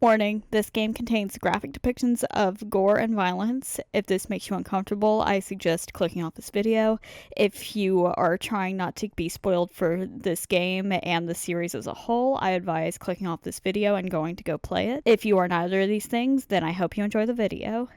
Warning, this game contains graphic depictions of gore and violence. If this makes you uncomfortable, I suggest clicking off this video. If you are trying not to be spoiled for this game and the series as a whole, I advise clicking off this video and going to go play it. If you are neither of these things, then I hope you enjoy the video.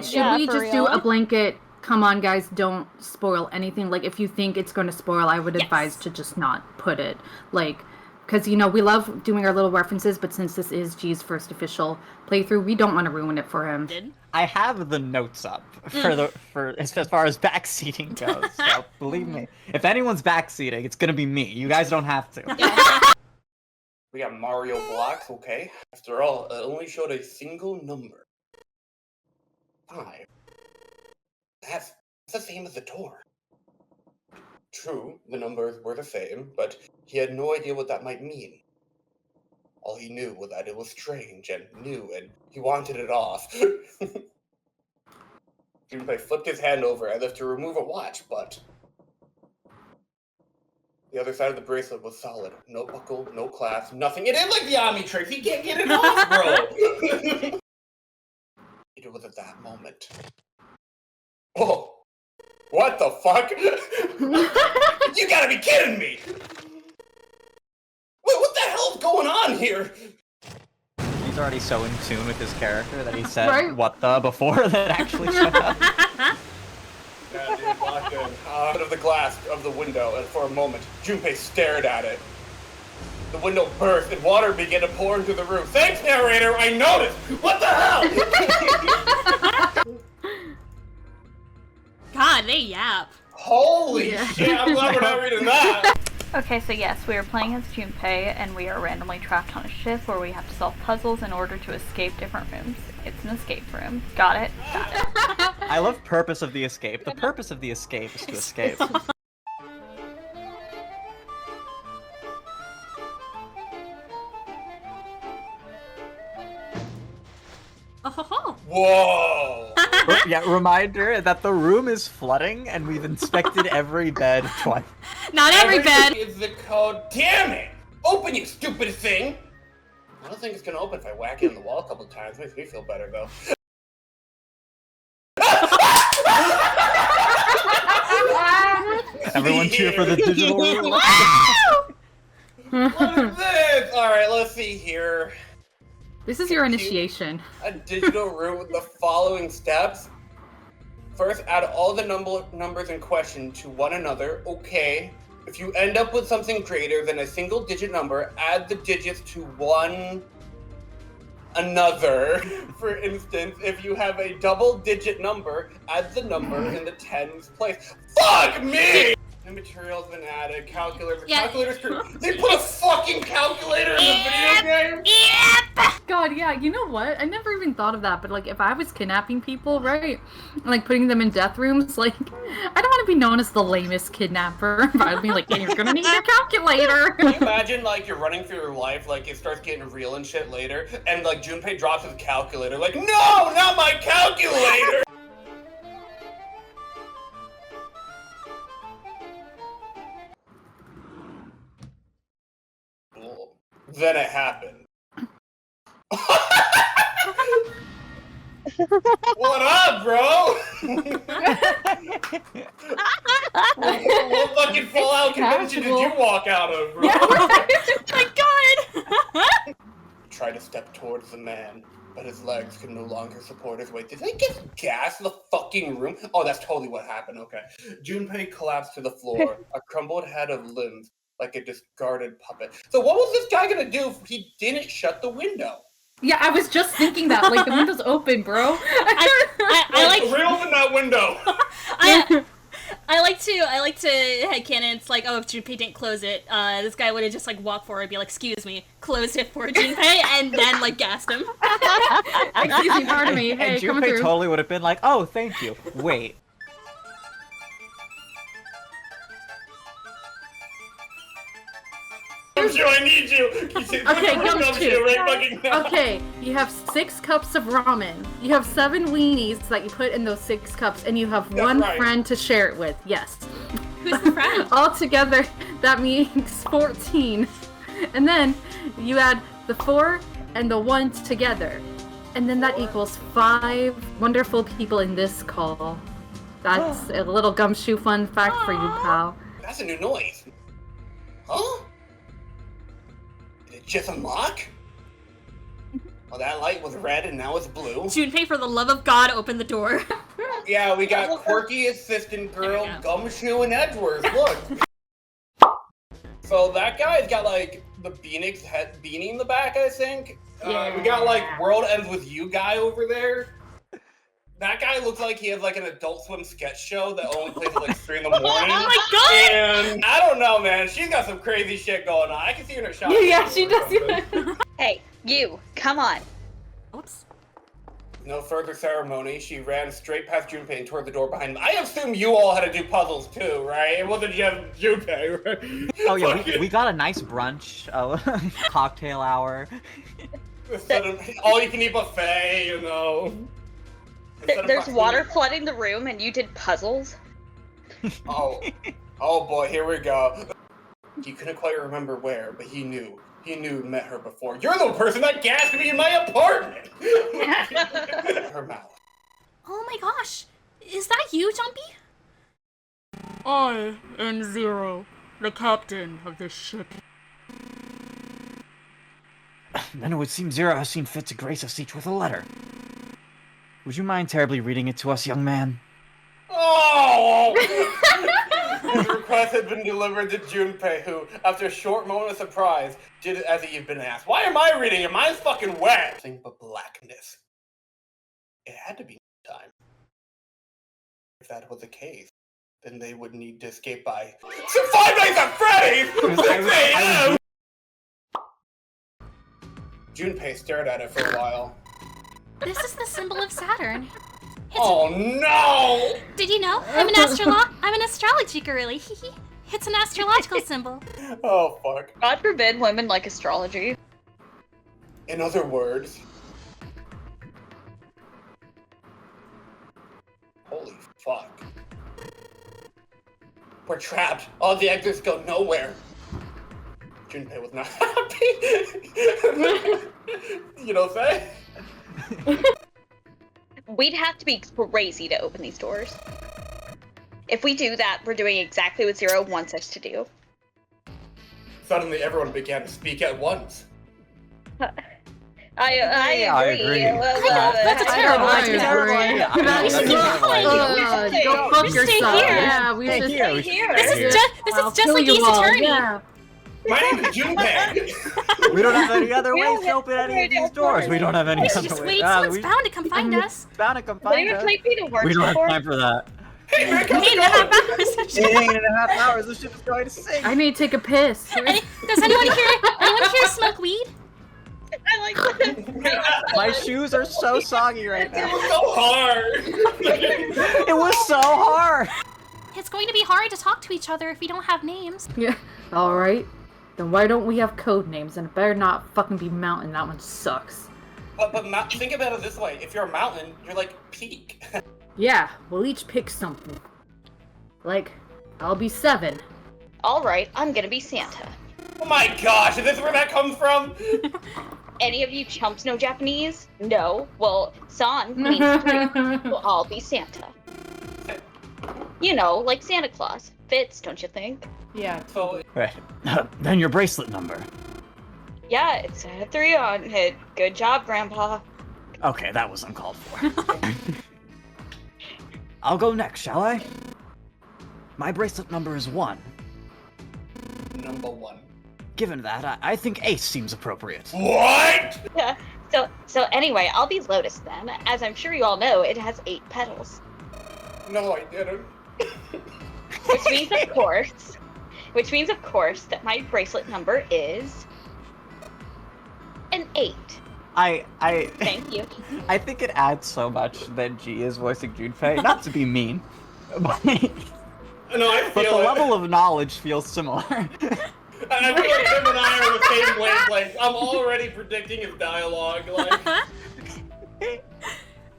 Should we just do a blanket, come on guys, don't spoil anything? Like, if you think it's going to spoil, I would advise to just not put it. Like, because, you know, we love doing our little references, but since this is G's first official playthrough, we don't want to ruin it for him. I have the notes up for as far as backseating goes, so believe me. If anyone's backseating, it's going to be me. You guys don't have to. We got Mario blocks, okay? After all, it only showed a single number. 5. That's the same as the door. True, the numbers were the same, but he had no idea what that might mean. All he knew was that it was strange and new, and he wanted it off. Junpei flipped his hand over as if to remove a watch, but the other side of the bracelet was solid. No buckle, no clasp, nothing. It is like the Omnitrix. He can't get it off, bro. It was at that moment. Oh, what the fuck? You gotta be kidding me! Wait, what the hell's going on here? He's already so in tune with his character that he said "what the" before that actually showed up. Yeah, dude, walked in out of the glass of the window, and for a moment, Junpei stared at it. The window burst, and water began to pour into the room. Thanks, narrator, I noticed! What the hell? God, they yap. Holy shit, I'm glad we're not reading that! Okay, so yes, we are playing as Junpei, and we are randomly trapped on a ship where we have to solve puzzles in order to escape different rooms. It's an escape room. Got it? Got it. I love purpose of the escape. The purpose of the escape is to escape. Oh. Whoa! Yeah, reminder that the room is flooding, and we've inspected every bed twice. Not every bed! Is the code. Damn it! Open, you stupid thing! I don't think it's gonna open if I whack it in the wall a couple times. Makes me feel better, though. Everyone cheer for the digital room. What is this? Alright, let's see here. This is your initiation. A digital room with the following steps. First, add all the numbers in question to one another. Okay. If you end up with something greater than a single digit number, add the digits to one another. For instance, if you have a double digit number, add the number in the tens place. Fuck me! The material's been added, calculator. Calculator's true. They put a fucking calculator in the video game? Yep! God, yeah, you know what? I never even thought of that, but like, if I was kidnapping people, right, and like putting them in death rooms, like, I don't want to be known as the lamest kidnapper, but I'd be like, hey, you're gonna need your calculator! Can you imagine, like, you're running through your life, like, it starts getting real and shit later, and like, Junpei drops his calculator, like, no, not my calculator! Then it happened. What up, bro? What fucking Fallout convention did you walk out of, bro? My God! Tried to step towards the man, but his legs could no longer support his weight. Did they get gas in the fucking room? Oh, that's totally what happened, okay. Junpei collapsed to the floor, a crumbled head of limbs, like a discarded puppet. So what was this guy gonna do if he didn't shut the window? Yeah, I was just thinking that. Like, the window's open, bro. I like reopen that window. I like to headcanon. It's like, oh, if Junpei didn't close it, this guy would have just like walked forward and be like, excuse me, closed it for Junpei, and then like gassed him. Excuse me, pardon me. Hey, And coming Junpei through. totally would have been like, oh, thank you. Wait. Gumshoe, I need you! Okay, Gumshoe. Right fucking now. Okay, you have 6 cups of ramen. You have 7 weenies that you put in those 6 cups, and you have one right. friend to share it with. Yes. Who's the friend? Altogether, that means 14. And then you add the 4 and the 1 together. And then that equals 5 wonderful people in this call. That's a little Gumshoe fun fact for you, pal. That's a new noise. Huh? Did it just unlock? Well, that light was red and now it's blue. Junpei, for the love of God, open the door. Yeah, we got quirky assistant girl, There we Gumshoe, and Edgeworth. Look. So that guy's got like the Phoenix head beanie in the back, I think. We got like World Ends With You guy over there. That guy looks like he has like an Adult Swim sketch show that only plays at like 3 in the morning. Oh my God! And I don't know, man. She's got some crazy shit going on. I can see her in her shop. Yeah, she does. Hey, you, come on. Oops. No further ceremony. She ran straight past Junpei and toward the door behind him. I assume you all had to do puzzles too, right? It wasn't just Junpei, right? Oh yeah, we got a nice brunch, cocktail hour. All you can eat buffet, you know. There's water flooding the room and you did puzzles? Oh boy, here we go. He couldn't quite remember where, but he knew. He knew met her before. You're the person that gassed me in my apartment! Her mouth. Oh my gosh. Is that you, Jumpy? I am Zero, the captain of this ship. Then it would seem Zero has seen fit to grace us each with a letter. Would you mind terribly reading it to us, young man? Oh! His request had been delivered to Junpei, who, after a short moment of surprise, did as he had been asked. Why am I reading it? Mine's fucking wet! Nothing but blackness. It had to be time. If that was the case, then they would need to escape by 5 Nights at Freddy's! 6 a.m. Junpei stared at it for a while. This is the symbol of Saturn. Oh no! Did you know? I'm an astrology girly. It's an astrological symbol. Oh fuck. God forbid women like astrology. In other words... Holy fuck. We're trapped. All the exits go nowhere. Junpei was not happy. You know what I'm saying? We'd have to be crazy to open these doors. If we do that, we're doing exactly what Zero wants us to do. Suddenly everyone began to speak at once. I agree. That's a terrible idea. We should go fuck stay yourself. here. Yeah, we should Stay here. This is just like Ace Attorney. Yeah. My name is Junpei. We don't have any other We ways don't to have open any of any these other doors. doors. We don't have any We should other just ways. wait. Someone's bound to come find us. Bound to come But find it us. might be the worst We don't have before. time for that. Hey, man, come 8.5 hours. 8.5 hours. The ship is going to sink. I need to take a piss. Does anyone here smoke weed? I like that. My shoes are so soggy right It now. was so hard. It was so hard. It's going to be hard to talk to each other if we don't have names. Yeah. Alright. Then why don't we have code names? And it better not fucking be Mountain. That one sucks. But think about it this way. If you're a mountain, you're like peak. Yeah, we'll each pick something. Like, I'll be 7. Alright, I'm gonna be Santa. Oh my gosh, is this where that comes from? Any of you chumps know Japanese? No. Well, San means 3. We'll all be Santa. You know, like Santa Claus. Fits, don't you think? Yeah. So, Right. Then your bracelet number. Yeah, it's a 3 on it. Good job, Grandpa. Okay, that was uncalled for. I'll go next, shall I? My bracelet number is 1. number 1. Given that, I think Ace seems appropriate. What? Yeah. So anyway, I'll be Lotus then. As I'm sure you all know, it has 8 petals. No, I didn't. Which means, of course, that my bracelet number is an 8. Thank you. I think it adds so much that G is voicing Junpei. Not to be mean, but No, I the feel it. level of knowledge feels similar. I feel like him and I are the same wavelength. I'm already predicting his dialogue. Like,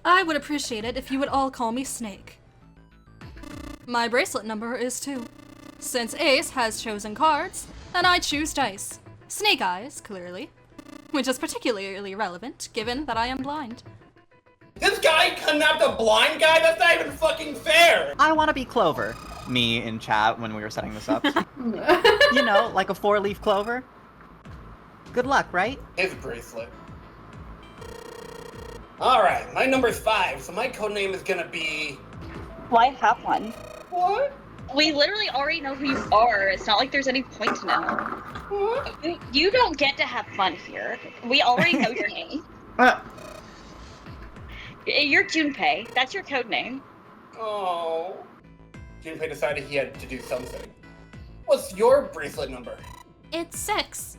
I would appreciate it if you would all call me Snake. My bracelet number is 2. Since Ace has chosen cards, then I choose dice. Snake eyes, clearly. Which is particularly relevant, given that I am blind. this guy kidnapped a blind guy? That's not even fucking fair! I want to be Clover. Me in chat when we were setting this up. You know, like a 4-leaf clover. Good luck, right? His bracelet. Alright, my number's 5, so my codename is gonna be... Well, I have one. What? We literally already know who you are. It's not like there's any point to know. What? You don't get to have fun here. We already know your name. You're Junpei. That's your code name. Oh. Junpei decided he had to do something. What's your bracelet number? It's 6.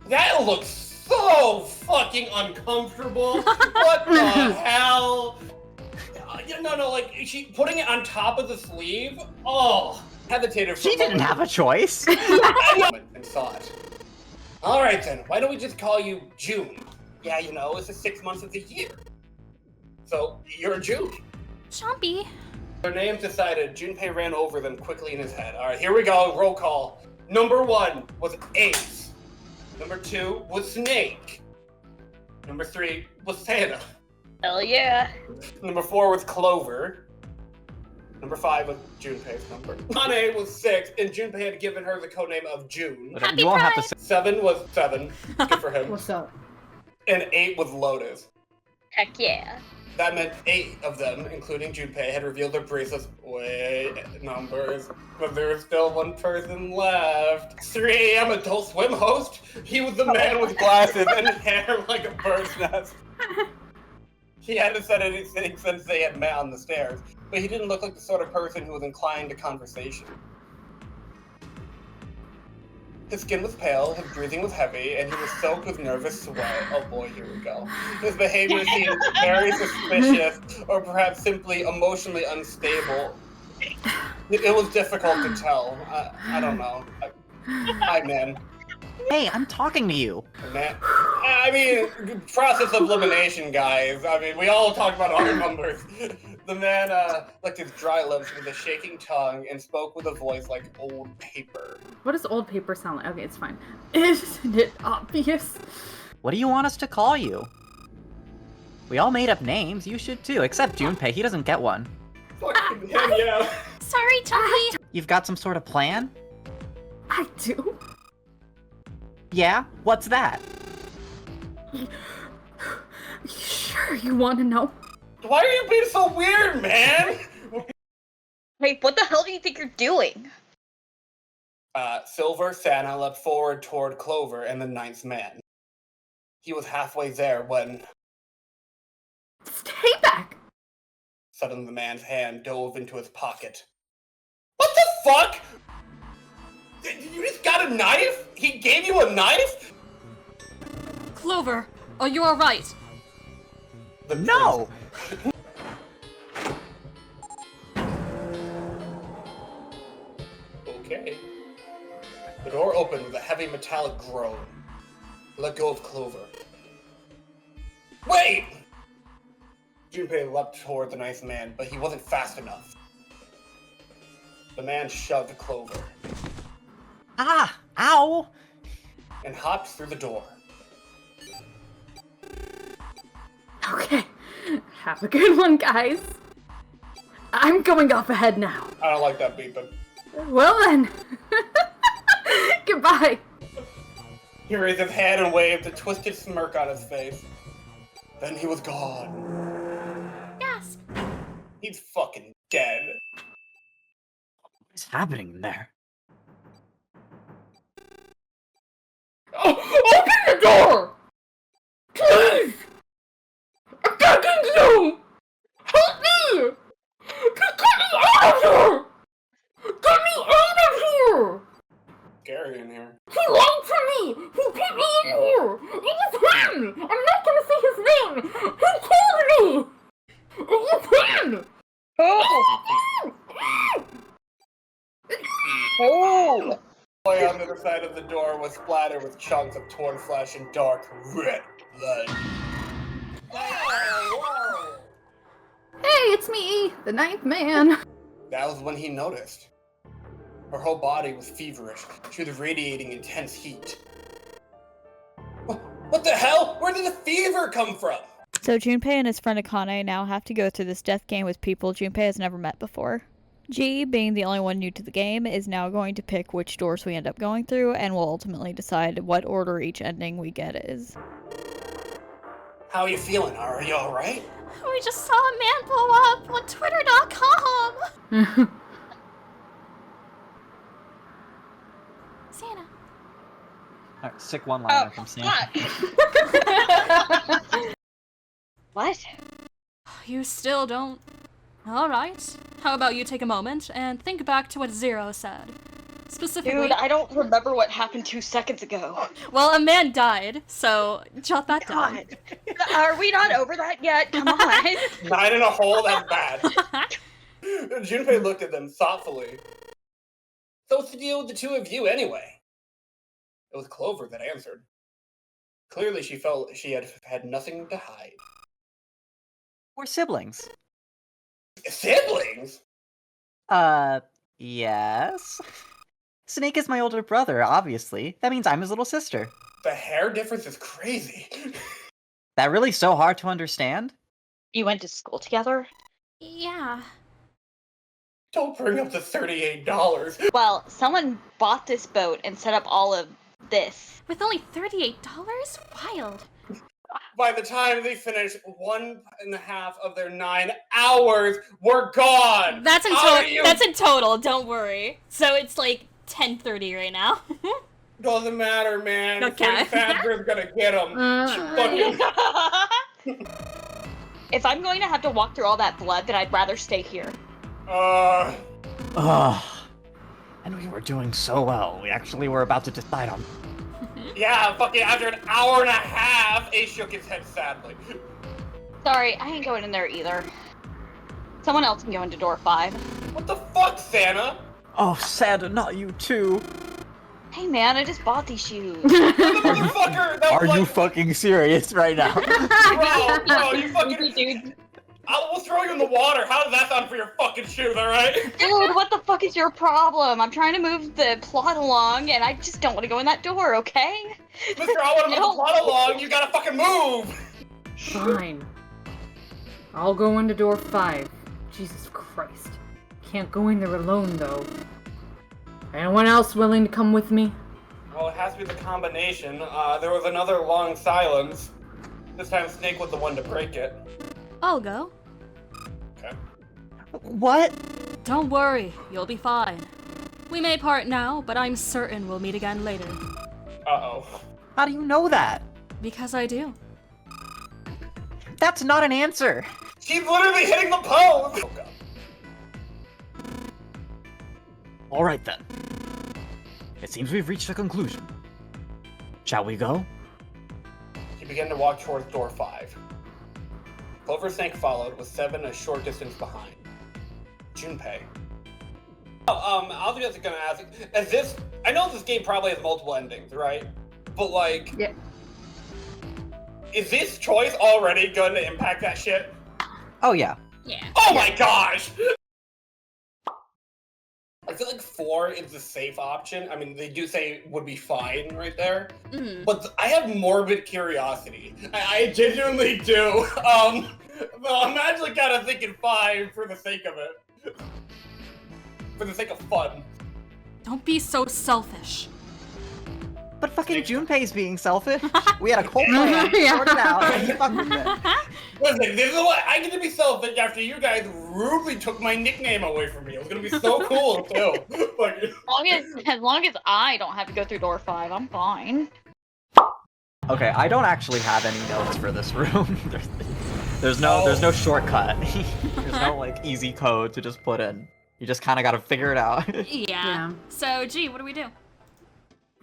That looks so fucking uncomfortable. What the hell? No, like, she putting it on top of the sleeve? Oh, hesitated for She didn't have a choice. and saw it. Alright then, why don't we just call you June? Yeah, you know, it's the 6 months of the year. So, you're June. Chompy. Their names decided, Junpei ran over them quickly in his head. Alright, here we go, roll call. Number 1 was Ace. Number 2 was Snake. Number 3 was Santa. Hell yeah. Number 4 was Clover. Number 5 was Junpei's number. Hane was 6, and Junpei had given her the codename of June. You won't have to say 7 was 7. Good for him. What's up? And 8 was Lotus. Heck yeah. That meant 8 of them, including Junpei, had revealed their bracelets. Wait, numbers. But there was still one person left. 3 a.m. Adult Swim host? He was the man with glasses and hair like a bird's nest. He hadn't said anything since they had met on the stairs, but he didn't look like the sort of person who was inclined to conversation. His skin was pale, his breathing was heavy, and he was soaked with nervous sweat. Oh boy, here we go. His behavior seemed very suspicious, or perhaps simply emotionally unstable. It was difficult to tell. I don't know. Hi, man. Hey, I'm talking to you. Man. I mean, process of elimination, guys. I mean, we all talked about our numbers. The man licked his dry lips with a shaking tongue and spoke with a voice like old paper. What does old paper sound like? Okay, it's fine. Isn't it obvious? What do you want us to call you? We all made up names. You should too, except Junpei. He doesn't get one. Fucking hell yeah. Sorry, Chompy. You've got some sort of plan? I do. Yeah? What's that? Sure, you want to know? Why are you being so weird, man? Hey, what the hell do you think you're doing? Silver Santa leapt forward toward Clover and the 9th man. He was halfway there when... Stay back! Suddenly the man's hand dove into his pocket. What the fuck? You just got a knife? He gave you a knife? Clover, are you alright? No! Okay. The door opened with a heavy metallic groan. Let go of Clover. Wait! Junpei leapt toward the 9th man, but he wasn't fast enough. The man shoved Clover Ah! Ow! and hopped through the door. Okay. Have a good one, guys. I'm going off ahead now. I don't like that beeping. Well then. Goodbye. He raised his hand and waved, a twisted smirk on his face. Then he was gone. Yes. He's fucking dead. What's happening in there? Oh, open the door! Please! I'm talking to you! Help me! Just cut me scary in here. He lied to me! He put me in here! It was him! I'm not gonna say his name! He killed me! It was him! Oh! Boy on the other side of the door was splattered with chunks of torn flesh and dark red blood. Whoa! Hey, it's me, the ninth man. That was when he noticed. Her whole body was feverish. She was radiating intense heat. What the hell? Where did the fever come from? So Junpei and his friend Akane now have to go through this death game with people Junpei has never met before. G, being the only one new to the game, is now going to pick which doors we end up going through and will ultimately decide what order each ending we get is. How are you feeling? Are you alright? We just saw a man blow up on Twitter.com. Santa. Alright, sick one-liner from Sam. What? You still don't. Alright. How about you take a moment and think back to what Zero said? Specifically. Dude, I don't remember what happened 2 seconds ago. Well, a man died, so jot that down. God. Are we not over that yet? Come on. 9 in a hole, that's bad. Junpei looked at them thoughtfully. So what's the deal with the two of you anyway? It was Clover that answered. Clearly she felt she had nothing to hide. We're siblings. Siblings? Yes. Snake is my older brother, obviously. That means I'm his little sister. The hair difference is crazy. That really so hard to understand? You went to school together? Yeah. Don't bring up the $38. Well, someone bought this boat and set up all of this. With only $38? Wild. By the time they finished 1.5 of their 9 hours, we're gone. That's in total, don't worry. So it's like 10:30 right now. Doesn't matter, man. Okay. Fazbear's gonna get them. If I'm going to have to walk through all that blood, then I'd rather stay here. Ugh. And we were doing so well. We actually were about to decide on. Yeah, fucking after an hour and a half, Ace shook his head sadly. Sorry, I ain't going in there either. Someone else can go into door 5. What the fuck, Santa? Oh, Santa, not you too. Hey man, I just bought these shoes. Motherfucker! Are you fucking serious right now? Bro, you fucking dude. I will throw you in the water. How does that sound for your fucking shoes, alright? Dude, what the fuck is your problem? I'm trying to move the plot along, and I just don't want to go in that door, okay? Mister, I want to move the plot along. You gotta fucking move! Fine. I'll go into door 5. Jesus Christ. Can't go in there alone, though. Anyone else willing to come with me? Well, it has to be the combination. There was another long silence. This time Snake was the one to break it. I'll go. Okay. What? Don't worry, you'll be fine. We may part now, but I'm certain we'll meet again later. Uh-oh. How do you know that? Because I do. That's not an answer. She's literally hitting the pose! Oh, God. Alright then. It seems we've reached a conclusion. Shall we go? He began to walk towards door 5. Clover Snake followed, with 7 a short distance behind. Junpei. I was just gonna ask, is this... I know this game probably has multiple endings, right? But, like... Yeah. Is this choice already gonna impact that shit? Oh yeah. Yeah. Oh my gosh! I feel like 4 is the safe option. I mean, they do say it would be fine right there. Mm. But I have morbid curiosity. I genuinely do. Well, I'm actually kind of thinking 5 for the sake of it. For the sake of fun. Don't be so selfish. But fucking Junpei's being selfish. We had a cold plan, sorted out, and you fucked with it. Listen, this is what I get to be selfish after you guys rudely took my nickname away from me. It was gonna be so cool too. Like, As long as I don't have to go through door 5, I'm fine. Okay, I don't actually have any notes for this room. There's no shortcut. There's no like easy code to just put in. You just kind of got to figure it out. Yeah. So, G, what do we do?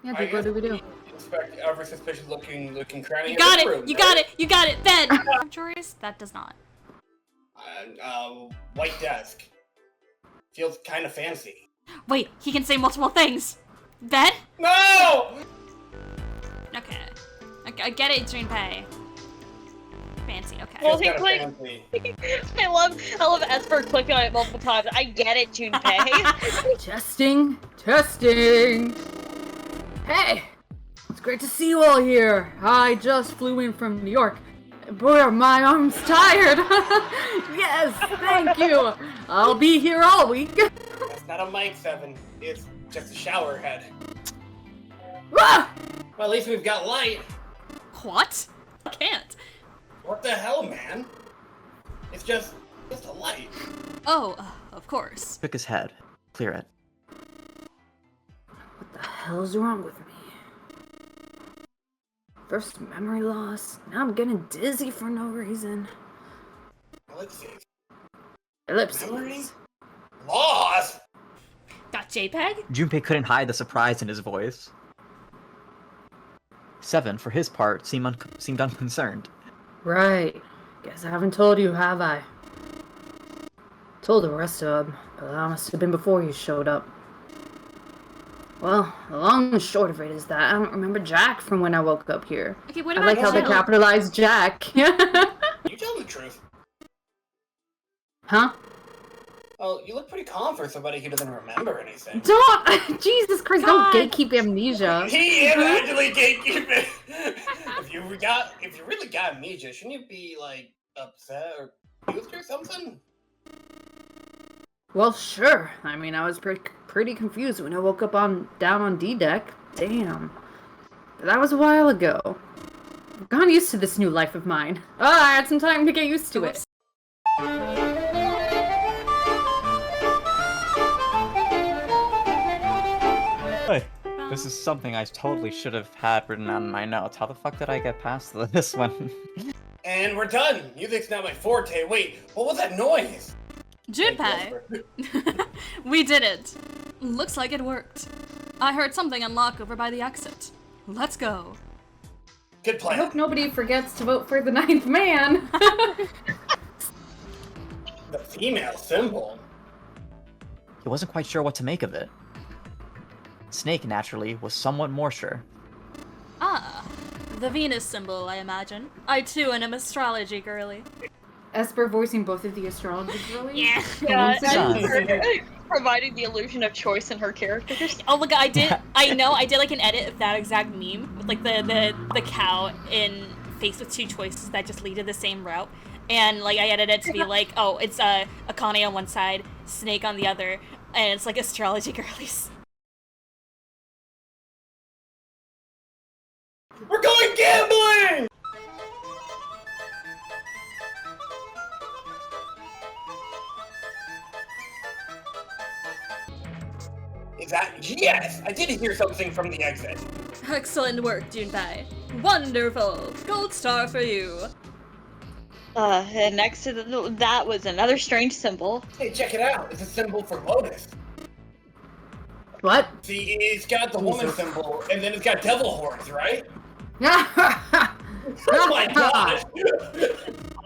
Yeah, dude, what do we do? Inspect every suspicious looking cranny. You got in it! the room, You right? got it! You got it! Bed! Joyce, that does not. White desk. Feels kind of fancy. Wait, he can say multiple things. Bed? No! Okay. I get it, Junpei. Fancy, okay. Well, Feels he kinda clicked. fancy. I love Espurr clicking on it multiple times. I get it, Junpei. Testing. Hey, it's great to see you all here. I just flew in from New York. Boy, are my arms tired. Yes, thank you. I'll be here all week. That's not a mic, Seven. It's just a shower head. Ah! Well, at least we've got light. What? I can't. What the hell, man? It's just a light. Oh, of course. Took his head. Clear it. What the hell's wrong with me? First memory loss, now I'm getting dizzy for no reason. Ellipses. Ellipses. Lost? Got JPEG? Junpei couldn't hide the surprise in his voice. Seven, for his part, seemed unconcerned. Right. Guess I haven't told you, have I? Told the rest of them, but that must have been before you showed up. Well, the long and short of it is that I don't remember Jack from when I woke up here. Okay, what I about like how they Jill? capitalized Jack. You tell the truth. Huh? Well, you look pretty calm for somebody who doesn't remember anything. Don't! Jesus Christ, God. don't gatekeep amnesia. He is actually gatekeeping. If you really got amnesia, shouldn't you be like upset or confused or something? Well, sure. I mean, I was pretty confused when I woke up down on D deck. Damn. But that was a while ago. I've gotten used to this new life of mine. Oh, I had some time to get used to it. Hey, this is something I totally should have had written down in my notes. How the fuck did I get past this one? And we're done. Music's not my forte. Wait, what was that noise? Junpei. We did it. Looks like it worked. I heard something unlock over by the exit. Let's go. Good I plan. hope nobody forgets to vote for the 9th man. The female symbol. He wasn't quite sure what to make of it. Snake, naturally, was somewhat more sure. Ah, the Venus symbol, I imagine. I too am an astrology girly. Espurr voicing both of the astrology girlies? Yeah. Yeah, Coincidence. providing the illusion of choice in her characters. Oh my god, I did like an edit of that exact meme with like the cow faced with two choices that just lead to the same route. And like I edited it to be like, oh, it's Akane on one side, Snake on the other, and it's like astrology girlies. We're going gambling! Is that... Yes! I did hear something from the exit. Excellent work, Junpei. Wonderful. Gold star for you. And next to that was another strange symbol. Hey, check it out. It's a symbol for Lotus. What? See, it's got the woman symbol, and then it's got devil horns, right? Oh Oh my gosh!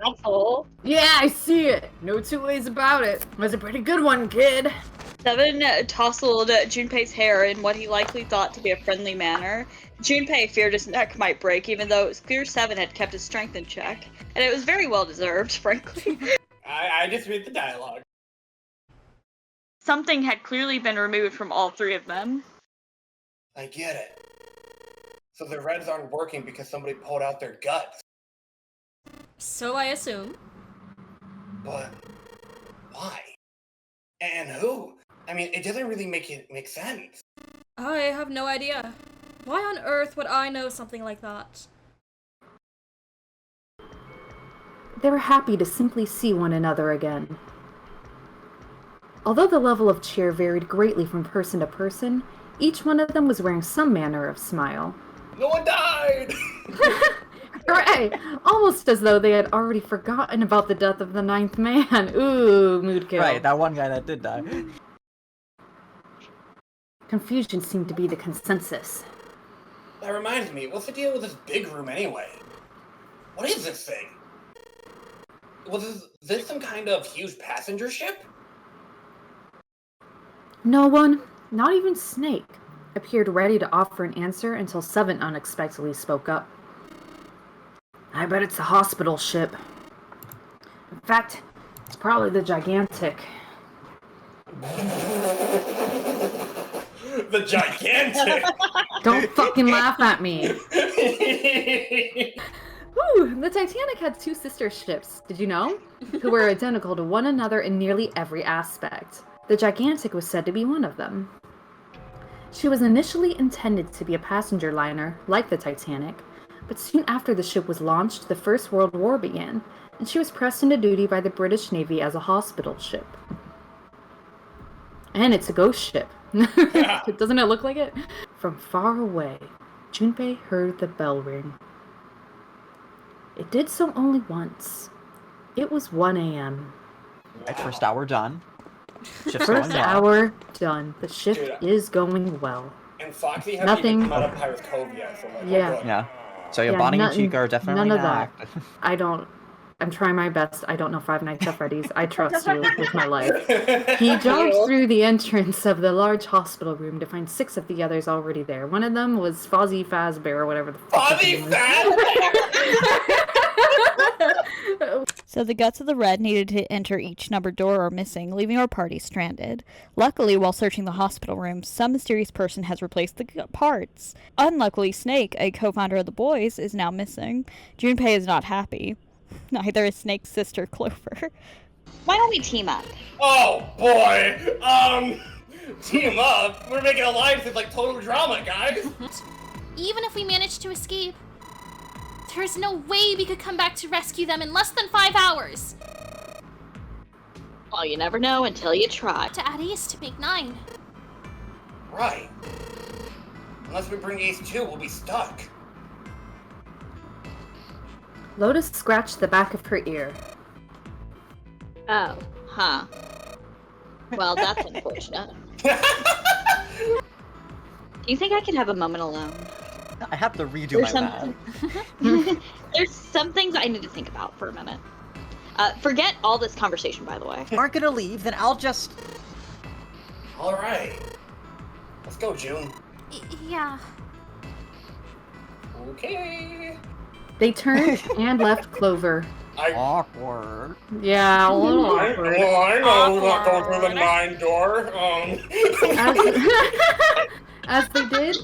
Awful. Yeah, I see it. No two ways about it. Was a pretty good one, kid. Seven tousled Junpei's hair in what he likely thought to be a friendly manner. Junpei feared his neck might break, even though it was clear Seven had kept his strength in check. And it was very well deserved, frankly. I just read the dialogue. Something had clearly been removed from all three of them. I get it. So the Reds aren't working because somebody pulled out their guts. So I assume. But why? And who? I mean, it doesn't really make sense. I have no idea. Why on earth would I know something like that? They were happy to simply see one another again. Although the level of cheer varied greatly from person to person, each one of them was wearing some manner of smile. No one died! Hooray! Almost as though they had already forgotten about the death of the 9th man. Ooh, mood kill. Right, that one guy that did die. Confusion seemed to be the consensus. That reminds me, what's the deal with this big room anyway? What is this thing? Was this some kind of huge passenger ship? No one, not even Snake, appeared ready to offer an answer until Seven unexpectedly spoke up. I bet it's the hospital ship. In fact, it's probably the Gigantic. The Gigantic! Don't fucking laugh at me. Ooh, the Titanic had 2 sister ships, did you know? Who were identical to one another in nearly every aspect. The Gigantic was said to be one of them. She was initially intended to be a passenger liner, like the Titanic, but soon after the ship was launched, the First World War began, and she was pressed into duty by the British Navy as a hospital ship. And it's a ghost ship. Doesn't it look like it? From far away, Junpei heard the bell ring. It did so only once. It was 1 a.m. Right, first hour done. Shift's First going well. hour done. The shift is going well. And Foxy hasn't Nothing. even come out of Pirate's Cove yet, so like, Yeah. oh, good. Yeah. So your Yeah, Bonnie and nothing- Chica are definitely none of not that. active. I'm trying my best. I don't know Five Nights at Freddy's. I trust you with my life. He jumped through the entrance of the large hospital room to find 6 of the others already there. One of them was Fozzie Fazbear or whatever the fuck his Fozzie name was. So the guts of the red needed to enter each numbered door are missing, leaving our party stranded. Luckily, while searching the hospital room, some mysterious person has replaced the parts. Unluckily, Snake, a co-founder of the boys, is now missing. Junpei is not happy. Neither is Snake's sister, Clover. Why don't we team up? Oh boy! Team up? We're making alliances like total drama, guys! Even if we manage to escape, there's no way we could come back to rescue them in less than 5 hours. Well, you never know until you try. To add Ace to make 9. Right. Unless we bring Ace too, we'll be stuck. Lotus scratched the back of her ear. Oh, huh. Well, that's unfortunate. Do you think I could have a moment alone? I have to redo my math. There's some things I need to think about for a minute. Forget all this conversation, by the way. If you aren't gonna leave, then I'll just... Alright. Let's go, June. Yeah. Okay. They turned and left Clover. Awkward. Yeah, a little awkward. Well, I know we're not going through the 9 door. As they did,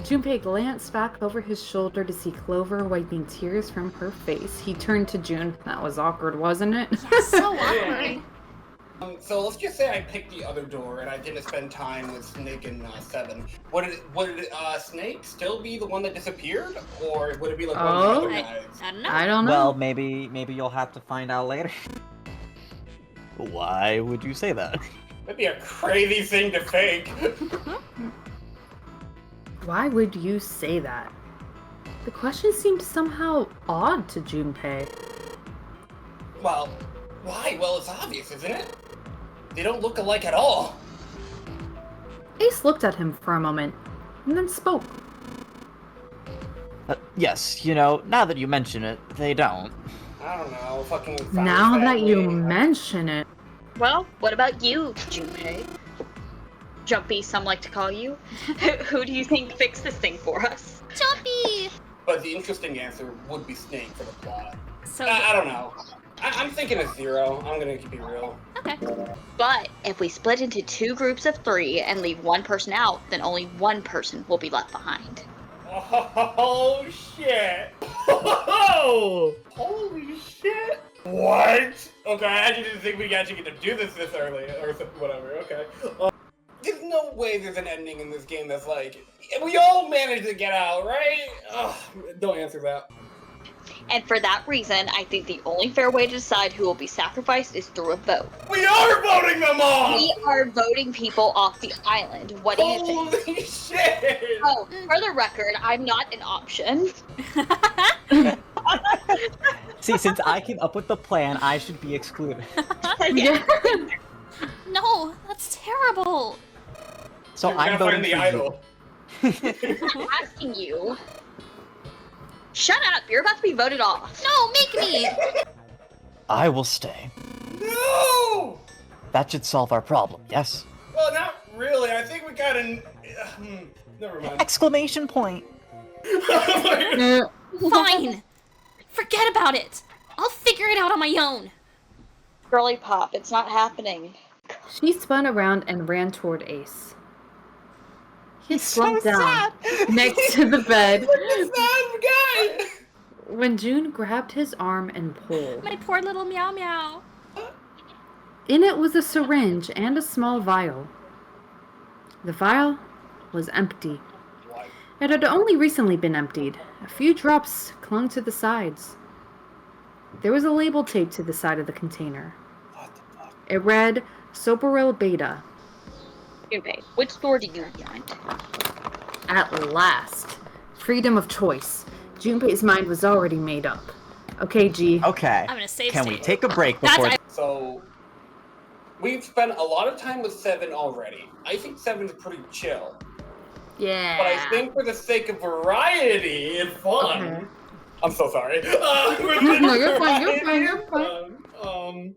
Junpei glanced back over his shoulder to see Clover wiping tears from her face. He turned to June. That was awkward, wasn't it? Yeah, so awkward. So let's just say I picked the other door and I didn't spend time with Snake and Seven. Would Snake still be the one that disappeared, or would it be like one of the other guys? I don't know. I don't know. Well, maybe you'll have to find out later. Why would you say that? That'd be a crazy thing to fake. Why would you say that? The question seemed somehow odd to Junpei. Well, why? Well, it's obvious, isn't it? They don't look alike at all. Ace looked at him for a moment, and then spoke. Yes, you know, now that you mention it, they don't. I don't know, fucking... Now that you family. mention it. Well, what about you, Junpei? Jumpy, some like to call you. Who do you think fixed this thing for us? Jumpy! But the interesting answer would be Snake for the plot. So I don't know. I'm thinking a 0. I'm gonna keep it real. Okay. But if we split into 2 groups of 3 and leave one person out, then only one person will be left behind. Oh, shit. Oh, holy shit. What? Okay, I actually didn't think we actually get to do this early, or whatever, okay. There's no way there's an ending in this game that's like, we all managed to get out, right? Ugh, don't answer that. And for that reason, I think the only fair way to decide who will be sacrificed is through a vote. We are voting them off! We are voting people off the island. What do you think? Holy shit! Oh, for the record, I'm not an option. See, since I came up with the plan, I should be excluded. Yeah. No, that's terrible. So You're I'm gonna voting find for the idol. I'm asking you. Shut up! You're about to be voted off. No, make me! I will stay. No! That should solve our problem, yes? Well, not really. I think we got an... never mind. Exclamation point! Fine. Forget about it. I'll figure it out on my own. Girly pop, it's not happening. She spun around and ran toward Ace. He slumped down next to the bed when June grabbed his arm and pulled. My poor little meow meow. In it was a syringe and a small vial. The vial was empty. It had only recently been emptied. A few drops clung to the sides. There was a label taped to the side of the container. It read, Soporil Beta. Junpei, which store do you want? At last. Freedom of choice. Junpei's mind was already made up. Okay, G. Okay. I'm gonna save Can we state. take a break before... So, we've spent a lot of time with 7 already. I think 7's pretty chill. Yeah. But I think for the sake of variety and fun... Okay. I'm so sorry. No, you're fine, you're fine.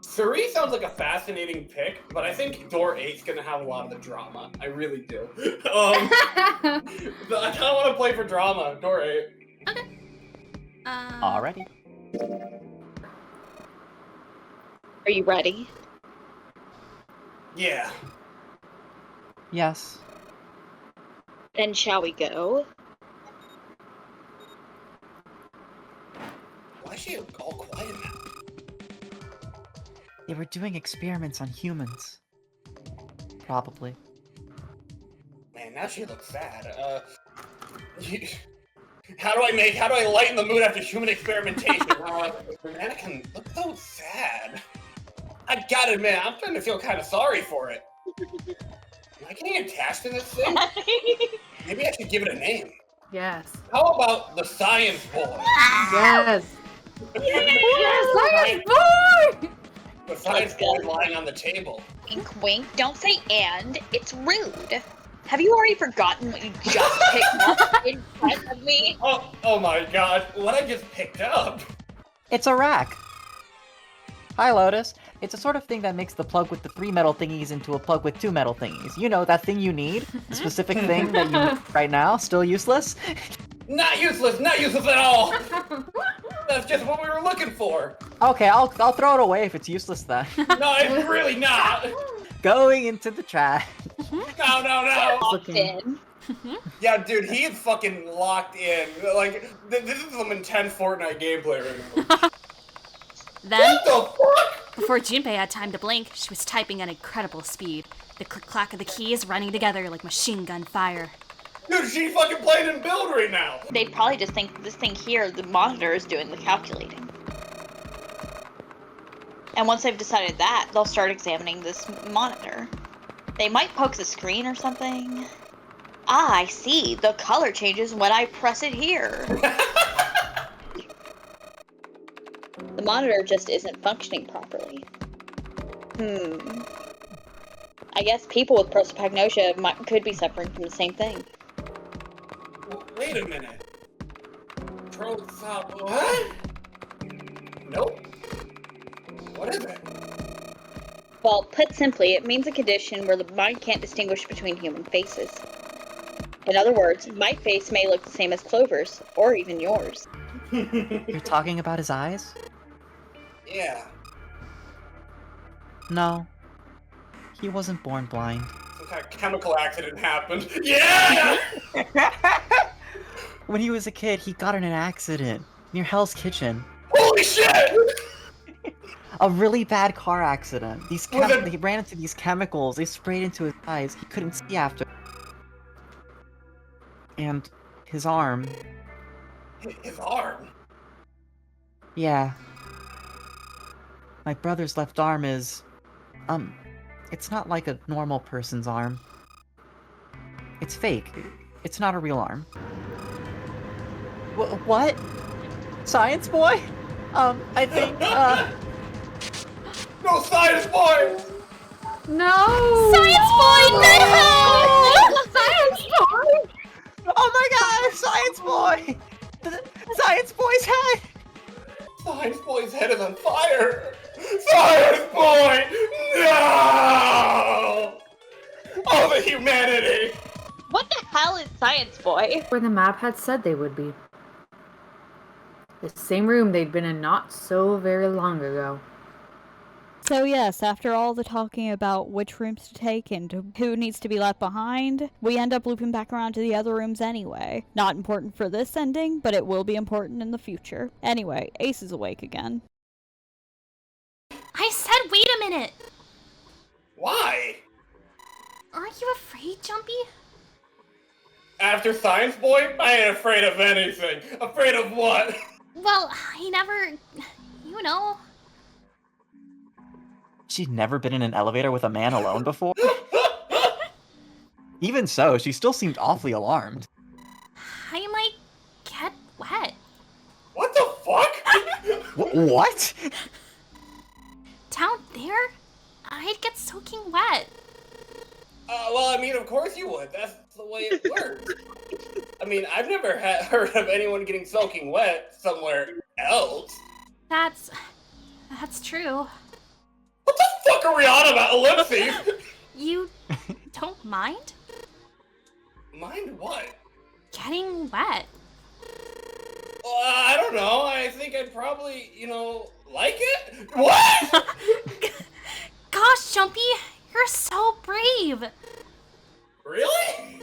Cerise sounds like a fascinating pick, but I think door 8's gonna have a lot of the drama. I really do. I kind of want to play for drama. Door 8. Okay. Alrighty. Are you ready? Yeah. Yes. Then shall we go? Why is she all quiet now? They were doing experiments on humans. Probably. Man, now she looks sad. How do I lighten the mood after human experimentation? The mannequin looks so sad. I gotta admit, I'm starting to feel kind of sorry for it. Am I getting attached to this thing? Maybe I should give it a name. Yes. How about the Science Boy? Yes. Yes, Science Boy! The Science Boy lying on the table. Wink, wink. Don't say and. It's rude. Have you already forgotten what you just picked up in front of me? Oh my god, what I just picked up? It's a rack. Hi, Lotus. It's a sort of thing that makes the plug with the 3 metal thingies into a plug with 2 metal thingies. You know, that thing you need? The specific thing that you need right now? Still useless? Not useless at all! That's just what we were looking for! Okay, I'll throw it away if it's useless then. No, it's really not! Going into the trash. No! Locked in. Yeah, dude, he is fucking locked in. Like, this is some intense Fortnite gameplay right now. Then, What the fuck? before Junpei had time to blink, she was typing at incredible speed. The click-clack of the keys running together like machine gun fire. Dude, she's fucking playing in build right now! They'd probably just think this thing here, the monitor, is doing the calculating. And once they've decided that, they'll start examining this monitor. They might poke the screen or something. Ah, I see. The color changes when I press it here. The monitor just isn't functioning properly. I guess people with prosopagnosia could be suffering from the same thing. Wait a minute. What? Nope. What is it? Well, put simply, it means a condition where the mind can't distinguish between human faces. In other words, my face may look the same as Clover's, or even yours. You're talking about his eyes? Yeah. No. He wasn't born blind. Some kind of chemical accident happened. Yeah! When he was a kid, he got in an accident near Hell's Kitchen. Holy shit! A really bad car accident. Was it- He ran into these chemicals. They sprayed into his eyes. He couldn't see after. And his arm. His arm? Yeah. My brother's left arm is... It's not like a normal person's arm. It's fake. It's not a real arm. What? Science boy? I think, No, Science Boy! No! Science boy, no! Science Boy! Science boy! The Science boy's head! Science boy's head is on fire! Science boy! No! All the humanity! What the hell is Science Boy? Where the map had said they would be. The same room they'd been in not so very long ago. So yes, after all the talking about which rooms to take and who needs to be left behind, we end up looping back around to the other rooms anyway. Not important for this ending, but it will be important in the future. Anyway, Ace is awake again. I said wait a minute! Why? Aren't you afraid, Jumpy? After Science Boy, I ain't afraid of anything. Afraid of what? Well, I never... you know... She'd never been in an elevator with a man alone before? Even so, she still seemed awfully alarmed. I might get wet. What the fuck? What? Down there, I'd get soaking wet. Well, I mean, of course you would. That's the way it works. I mean, I've never heard of anyone getting soaking wet somewhere else. That's true. What the fuck are we on about, Ellipses? You don't mind Mind what? getting wet? I don't know. I think I'd probably, like it? What? Gosh, Jumpy, you're so brave. Really?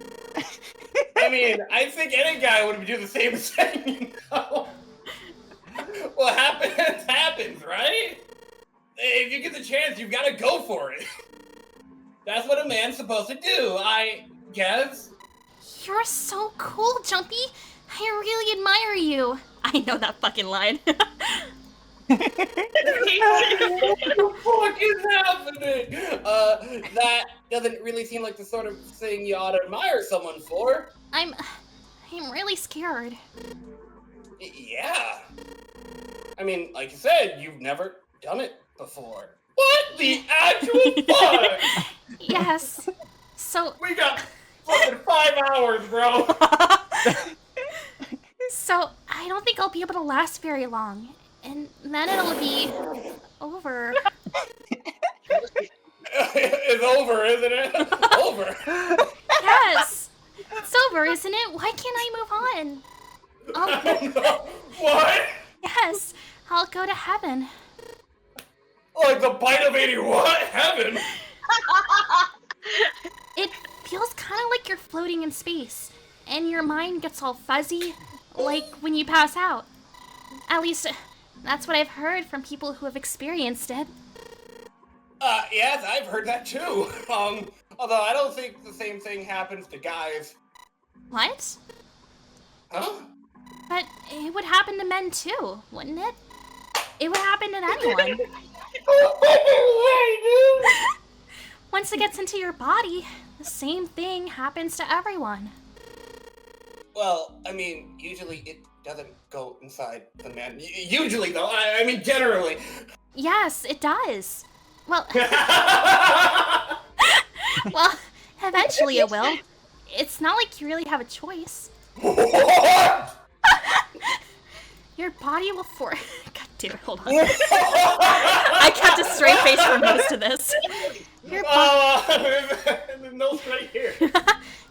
I mean, I think any guy would do the same thing, What happens, right? If you get the chance, you've got to go for it. That's what a man's supposed to do, I guess. You're so cool, Jumpy. I really admire you. I know that fucking line. What the fuck is happening? That doesn't really seem like the sort of thing you ought to admire someone for. I'm really scared. Yeah. I mean, like you said, you've never done it before. What the actual fuck? Yes. So We got fucking 5 hours, bro. So I don't think I'll be able to last very long. And then it'll be over. It's over, isn't it? Over. Yes! It's over, isn't it? Why can't I move on? No. What? Yes, I'll go to heaven. Like the bite of 80 what? Heaven? It feels kind of like you're floating in space, and your mind gets all fuzzy, like when you pass out. At least, that's what I've heard from people who have experienced it. Yes, I've heard that too. Although I don't think the same thing happens to guys. What? Huh? But it would happen to men too, wouldn't it? It would happen to anyone. Once it gets into your body, the same thing happens to everyone. Well, I mean, usually it doesn't go inside the man. Usually, though. I mean, generally. Yes, it does. Well, well, eventually it will. It's not like you really have a choice. What? Your body will God damn it, hold on. I kept a straight face for most of this. There's no straight here.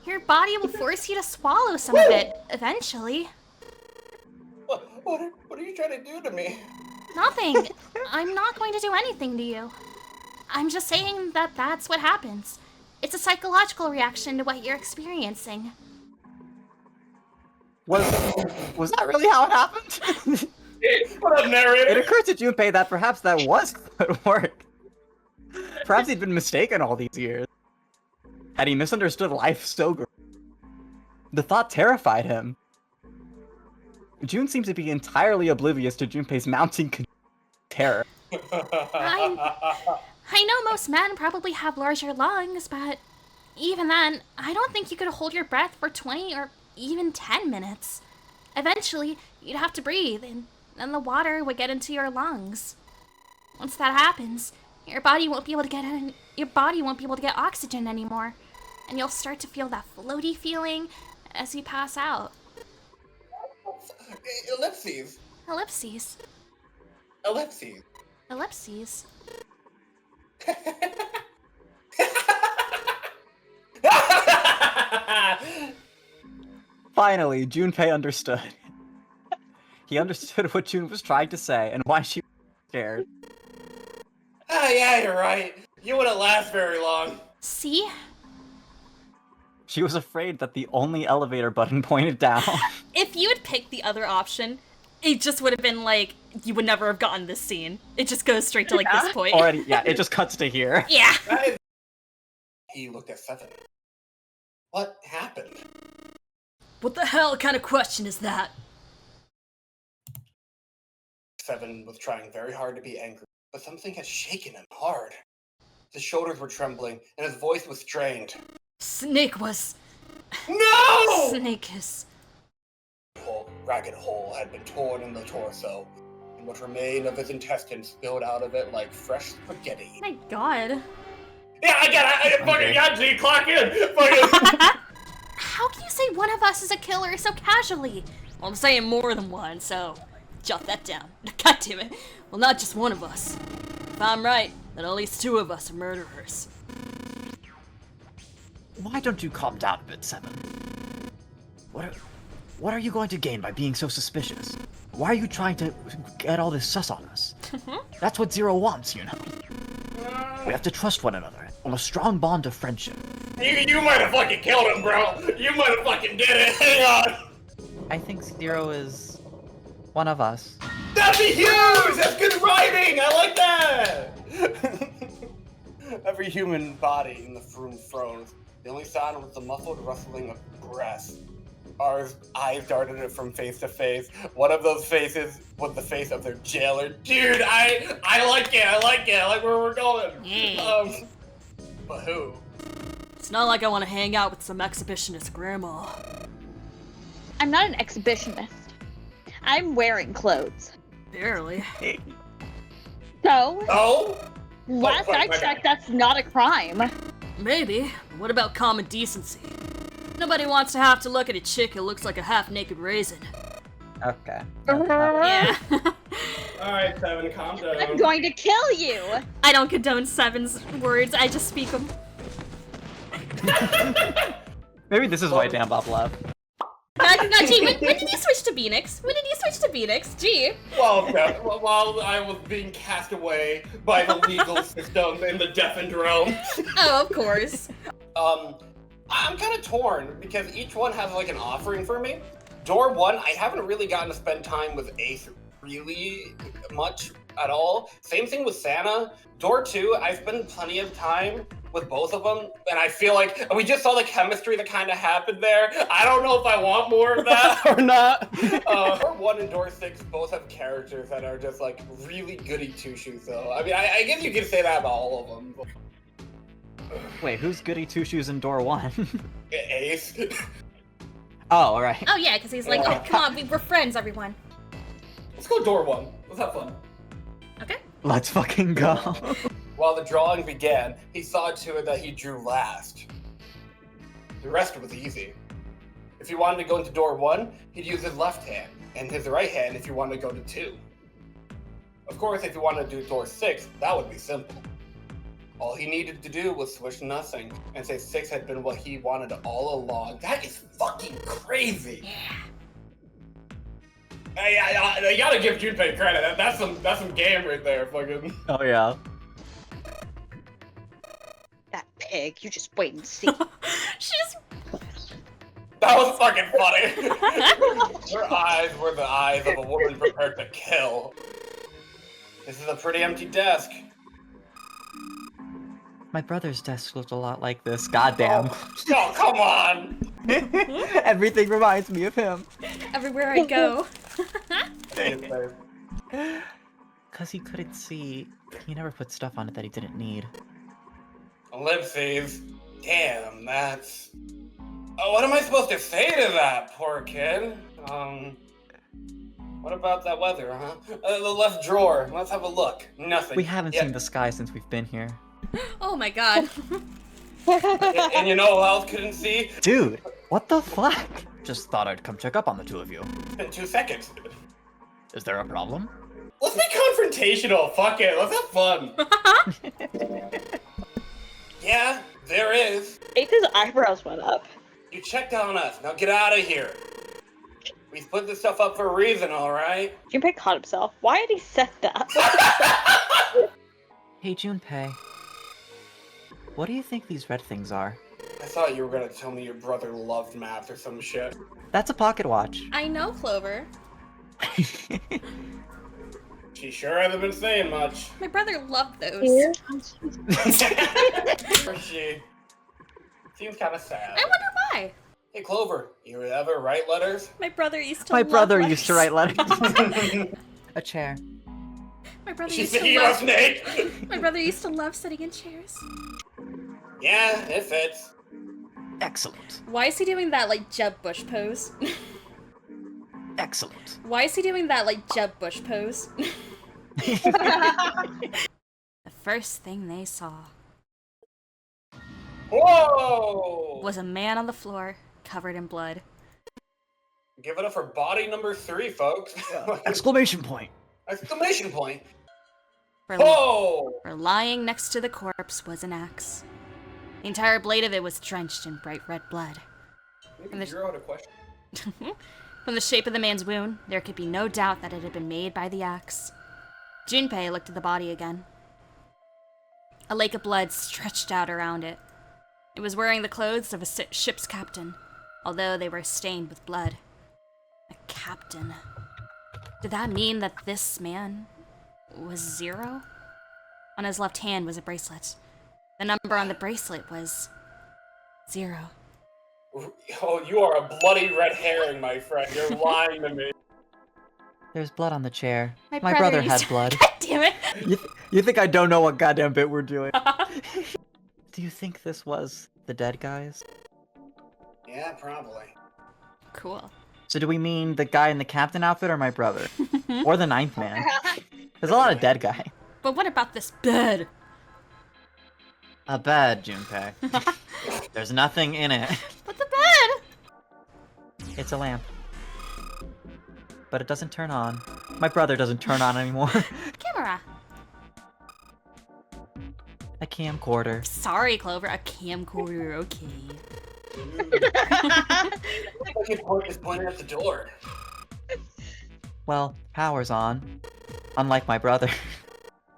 Your body will force you to swallow some of it, eventually. What are you trying to do to me? Nothing. I'm not going to do anything to you. I'm just saying that that's what happens. It's a psychological reaction to what you're experiencing. Was that really how it happened? What up, narrator? It occurred to Junpei that perhaps that was how it worked. Perhaps he'd been mistaken all these years. Had he misunderstood life so great? The thought terrified him. June seems to be entirely oblivious to Junpei's mounting terror. I know most men probably have larger lungs, but even then, I don't think you could hold your breath for 20 or even 10 minutes. Eventually, you'd have to breathe, and then the water would get into your lungs. Once that happens, your body won't be able to get oxygen anymore, and you'll start to feel that floaty feeling as you pass out. Ellipses. Ellipses. Ellipses. Ellipses. Finally, Junpei understood. He understood what June was trying to say and why she was scared. Ah, yeah, you're right. You wouldn't last very long. See? She was afraid that the only elevator button pointed down. If you had picked the other option, it just would have been like, you would never have gotten this scene. It just goes straight to like this point. Already, yeah, it just cuts to here. Yeah. He looked at Seven. What happened? What the hell kind of question is that? Seven was trying very hard to be angry, but something had shaken him hard. His shoulders were trembling, and his voice was strained. Snake was... No! Snake is... A ragged hole had been torn in the torso, and what remained of his intestines spilled out of it like fresh spaghetti. My god. Yeah, I get it! Fucking got G, clock in! Fucking... How can you say one of us is a killer so casually? Well, I'm saying more than one, so jot that down. God damn it. Well, not just one of us. If I'm right, then at least two of us are murderers. Why don't you calm down a bit, Seven? What are you going to gain by being so suspicious? Why are you trying to get all this sus on us? That's what Zero wants, you know. We have to trust one another, on a strong bond of friendship. You might have fucking killed him, bro! You might have fucking did it! Hang on! I think Zero is one of us. That'd be huge! That's good writing! I like that! Every human body in the room froze. The only sound was the muffled rustling of breath. Our eyes darted it from face to face. One of those faces was the face of their jailer. Dude, I like it. I like where we're going. But who? It's not like I want to hang out with some exhibitionist grandma. I'm not an exhibitionist. I'm wearing clothes. Barely. So? Oh? Last I checked, that's not a crime. Maybe. But what about common decency? Nobody wants to have to look at a chick who looks like a half-naked raisin. Okay. Yeah. Alright, Seven, calm down. I'm going to kill you! I don't condone Seven's words, I just speak them. Maybe this is why Danbop left. Now, G, when did you switch to Phoenix? When did you switch to Phoenix? G? Well, while I was being cast away by the legal system in the deafened realm. Oh, of course. I'm kind of torn because each one has like an offering for me. Door 1, I haven't really gotten to spend time with Ace really much at all. Same thing with Santa. Door 2, I spent plenty of time with both of them, and I feel like we just saw the chemistry that kind of happened there. I don't know if I want more of that or not. Door 1 and Door 6 both have characters that are just like really goody two-shoes though. I mean, I guess you could say that about all of them. Wait, who's goody two-shoes in Door 1? Ace. Oh, alright. Oh yeah, because he's like, oh come on, we're friends, everyone. Let's go Door 1. Let's have fun. Okay. Let's fucking go. While the drawing began, he saw to it that he drew last. The rest was easy. If he wanted to go into Door 1, he'd use his left hand, and his right hand if he wanted to go to 2. Of course, if he wanted to do Door 6, that would be simple. All he needed to do was switch nothing and say 6 had been what he wanted all along. That is fucking crazy. Yeah. I gotta give Junpei credit. That's some game right there, fucking. Oh yeah. That pig, you just wait and see. She's... That was fucking funny. Her eyes were the eyes of a woman prepared to kill. This is a pretty empty desk. My brother's desk looked a lot like this. Goddamn. Oh, come on! Everything reminds me of him. Everywhere I go. Cause he couldn't see. He never put stuff on it that he didn't need. Ellipses. Damn, that's... Oh, what am I supposed to say to that, poor kid? What about that weather, huh? The left drawer. Let's have a look. Nothing. We haven't seen the sky since we've been here. Oh my god. And you know who else couldn't see? Dude, what the fuck? Just thought I'd come check up on the two of you. In 2 seconds. Is there a problem? Let's be confrontational. Fuck it. Let's have fun. Yeah, there is. Ethan's eyebrows went up. You checked on us. Now get out of here. We split this stuff up for a reason, alright? Junpei caught himself. Why had he said that? Hey, Junpei. What do you think these red things are? I thought you were gonna tell me your brother loved math or some shit. That's a pocket watch. I know, Clover. She sure hasn't been saying much. My brother loved those. Or she seems kind of sad. I wonder why. Hey, Clover, you ever write letters? My brother used to My love brother letters. used to write letters. A chair. My brother She's used to thinking about love... Snake! My brother used to love sitting in chairs. Yeah, it fits. Excellent. Why is he doing that, like, Jeb Bush pose? Excellent. Why is he doing that, like, Jeb Bush pose? The first thing they saw Whoa! was a man on the floor, covered in blood. Give it up for body number 3, folks. Exclamation point. Exclamation point. For, Whoa! for lying next to the corpse was an axe. The entire blade of it was drenched in bright red blood. Maybe zero out a question. From the shape of the man's wound, there could be no doubt that it had been made by the axe. Junpei looked at the body again. A lake of blood stretched out around it. It was wearing the clothes of a ship's captain, although they were stained with blood. A captain. Did that mean that this man was 0? On his left hand was a bracelet. The number on the bracelet was 0. Oh, you are a bloody red herring, my friend. You're lying to me. There's blood on the chair. My My brother used had to- blood. God damn it! You think I don't know what goddamn bit we're doing? Do you think this was the dead guys? Yeah, probably. Cool. So do we mean the guy in the captain outfit or my brother? Or the ninth man? There's a lot of dead guy. But what about this bed? A bed, Junpei. There's nothing in it. But the bed! It's a lamp. But it doesn't turn on. My brother doesn't turn on anymore. Camera. A camcorder. Sorry, Clover. A camcorder, okay. Like his point is pointing at the door. Well, power's on. Unlike my brother.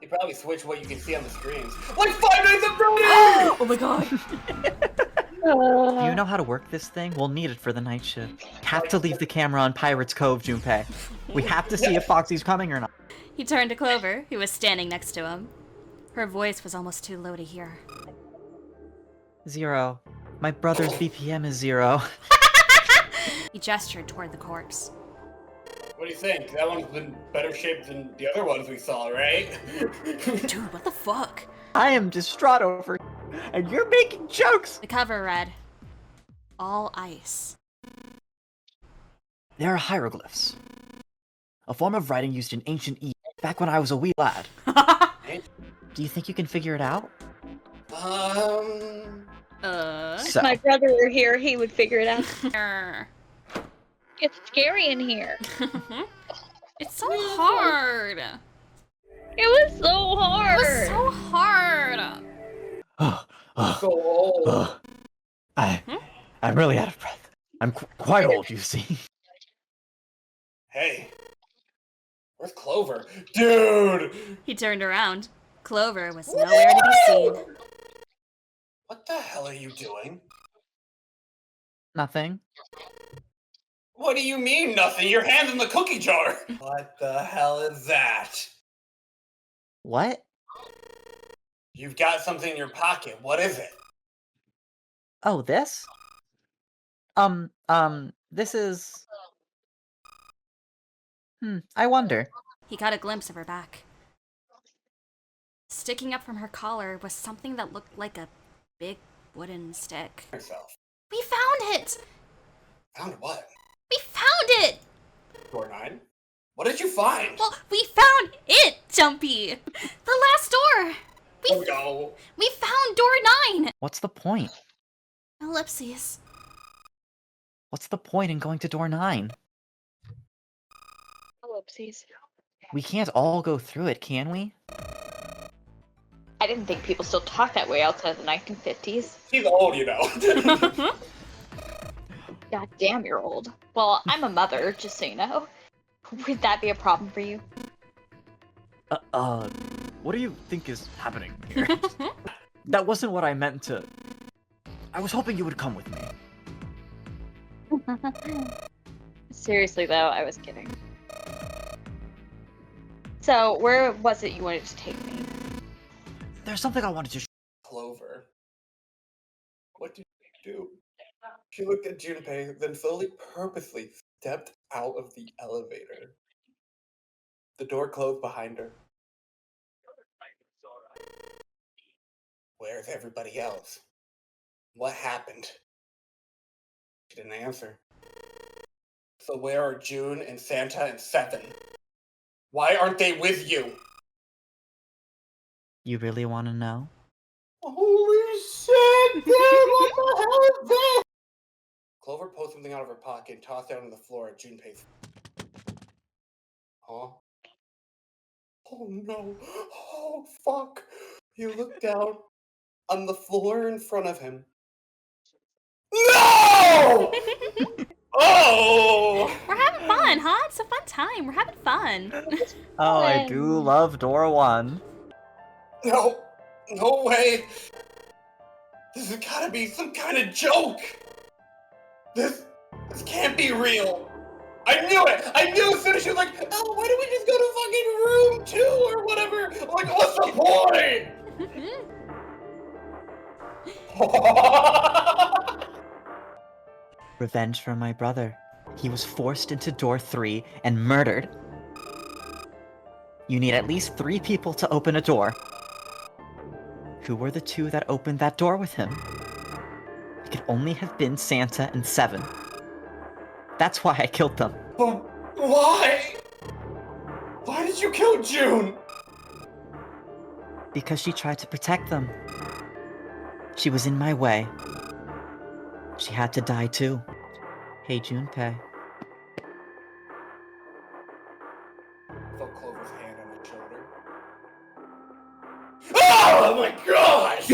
You probably switch what you can see on the screens. Like 5 Nights at Freddy's! Oh my god. Do you know how to work this thing? We'll need it for the night shift. Have to leave the camera on Pirate's Cove, Junpei. We have to see if Foxy's coming or not. He turned to Clover, who was standing next to him. Her voice was almost too low to hear. 0. My brother's BPM is 0. He gestured toward the corpse. What do you think? That one's in better shape than the other ones we saw, right? Dude, what the fuck? I am distraught over and you're making jokes! The cover read, "All ice." There are hieroglyphs. A form of writing used in ancient Egypt back when I was a wee lad. Do you think you can figure it out? If my brother were here, he would figure it out. Err. It's scary in here. It's so hard. It was so hard. It was so hard. So old. I'm really out of breath. I'm quite old, you see. Hey. Where's Clover? Dude! He turned around. Clover was nowhere to be seen. What the hell are you doing? Nothing. What do you mean, nothing? Your hand's in the cookie jar! What the hell is that? What? You've got something in your pocket. What is it? Oh, this? This is... I wonder. He got a glimpse of her back. Sticking up from her collar was something that looked like a big wooden stick. Yourself. We found it! Found what? We found it! Door 9? What did you find? Well, we found it, Jumpy! The last door! Oh no. We found door 9! What's the point? Ellipses. What's the point in going to door 9? Whoopsies. We can't all go through it, can we? I didn't think people still talk that way outside of the 1950s. He's old, you know. God damn, you're old. Well, I'm a mother, just so you know. Would that be a problem for you? What do you think is happening here? That wasn't what I meant to... I was hoping you would come with me. Seriously, though, I was kidding. So, where was it you wanted to take me? There's something I wanted to Clover. What did you do? She looked at Junpei, then slowly, purposely stepped out of the elevator. The door closed behind her. Where's everybody else? What happened? She didn't answer. So where are June and Santa and Seven? Why aren't they with you? You really want to know? Holy shit, dude! What the hell is this? Clover pulled something out of her pocket and tossed it on the floor at Junpei's. Huh? Oh no. Oh fuck. He looked down on the floor in front of him. No! Oh! We're having fun, huh? It's a fun time. We're having fun. Oh, I do love door 1. No. No way. This has gotta be some kind of joke. This can't be real. I knew it! I knew as soon as she was like, oh, why don't we just go to fucking room 2 or whatever? Like, what's the point? Revenge for my brother. He was forced into door 3 and murdered. You need at least 3 people to open a door. Who were the 2 that opened that door with him? It could only have been Santa and Seven. That's why I killed them. Why? Why did you kill June? Because she tried to protect them. She was in my way. She had to die too. Hey, Junpei. Felt Clover's hand on my shoulder. Oh my gosh!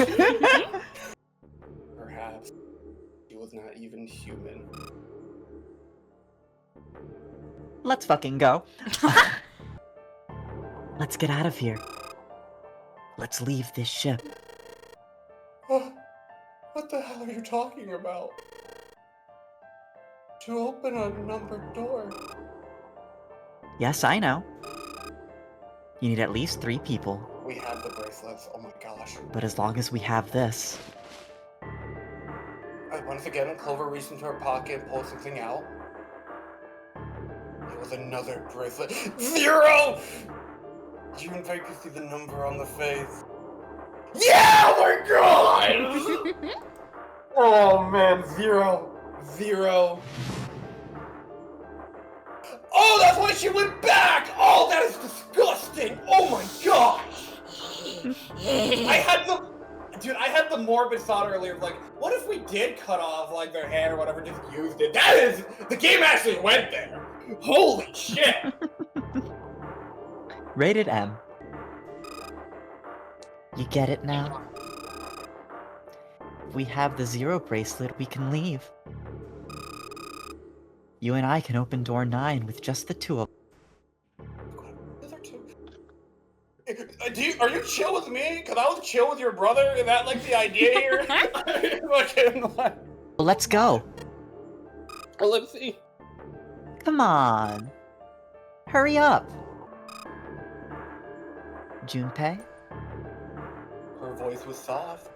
Perhaps she was not even human. Let's fucking go. Let's get out of here. Let's leave this ship. What the hell are you talking about? To open a numbered door. Yes, I know. You need at least 3 people. We have the bracelets, oh my gosh. But as long as we have this... Once again, Clover reached into her pocket and pulled something out. It was another bracelet. 0! Junpei could see the number on the face. Yeah! Oh my god! Oh man, 0. 0. Oh, that's why she went back! Oh, that is disgusting! Oh my gosh! I had the morbid thought earlier of like, what if we did cut off like their hand or whatever, just used it? That is, the game actually went there! Holy shit! Rated M. You get it now? If we have the 0 bracelet, we can leave. You and I can open door 9 with just the 2 of Are you chill with me? Cause I was chill with your brother. Is that like the idea here? Well, let's go. Well, let's see. Come on. Hurry up. Junpei? Her voice was soft.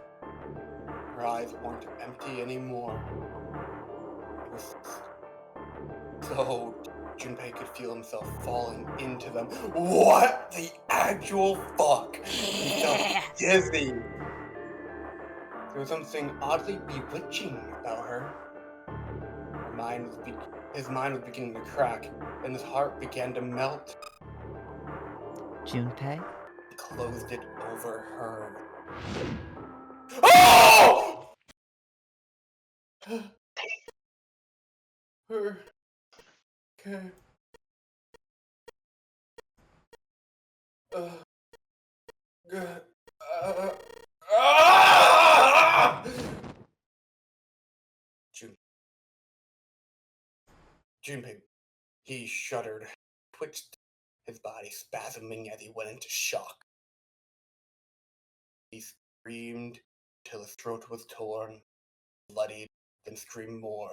Her eyes weren't empty anymore. It was so Junpei could feel himself falling into them. What the actual fuck? He felt dizzy. There was something oddly bewitching about her. His mind was beginning to crack, and his heart began to melt. Junpei? He closed it over her. Oh! Okay. Good. Junpei. He shuddered, twitched his body, spasming as he went into shock. He screamed till his throat was torn, bloodied, then screamed more.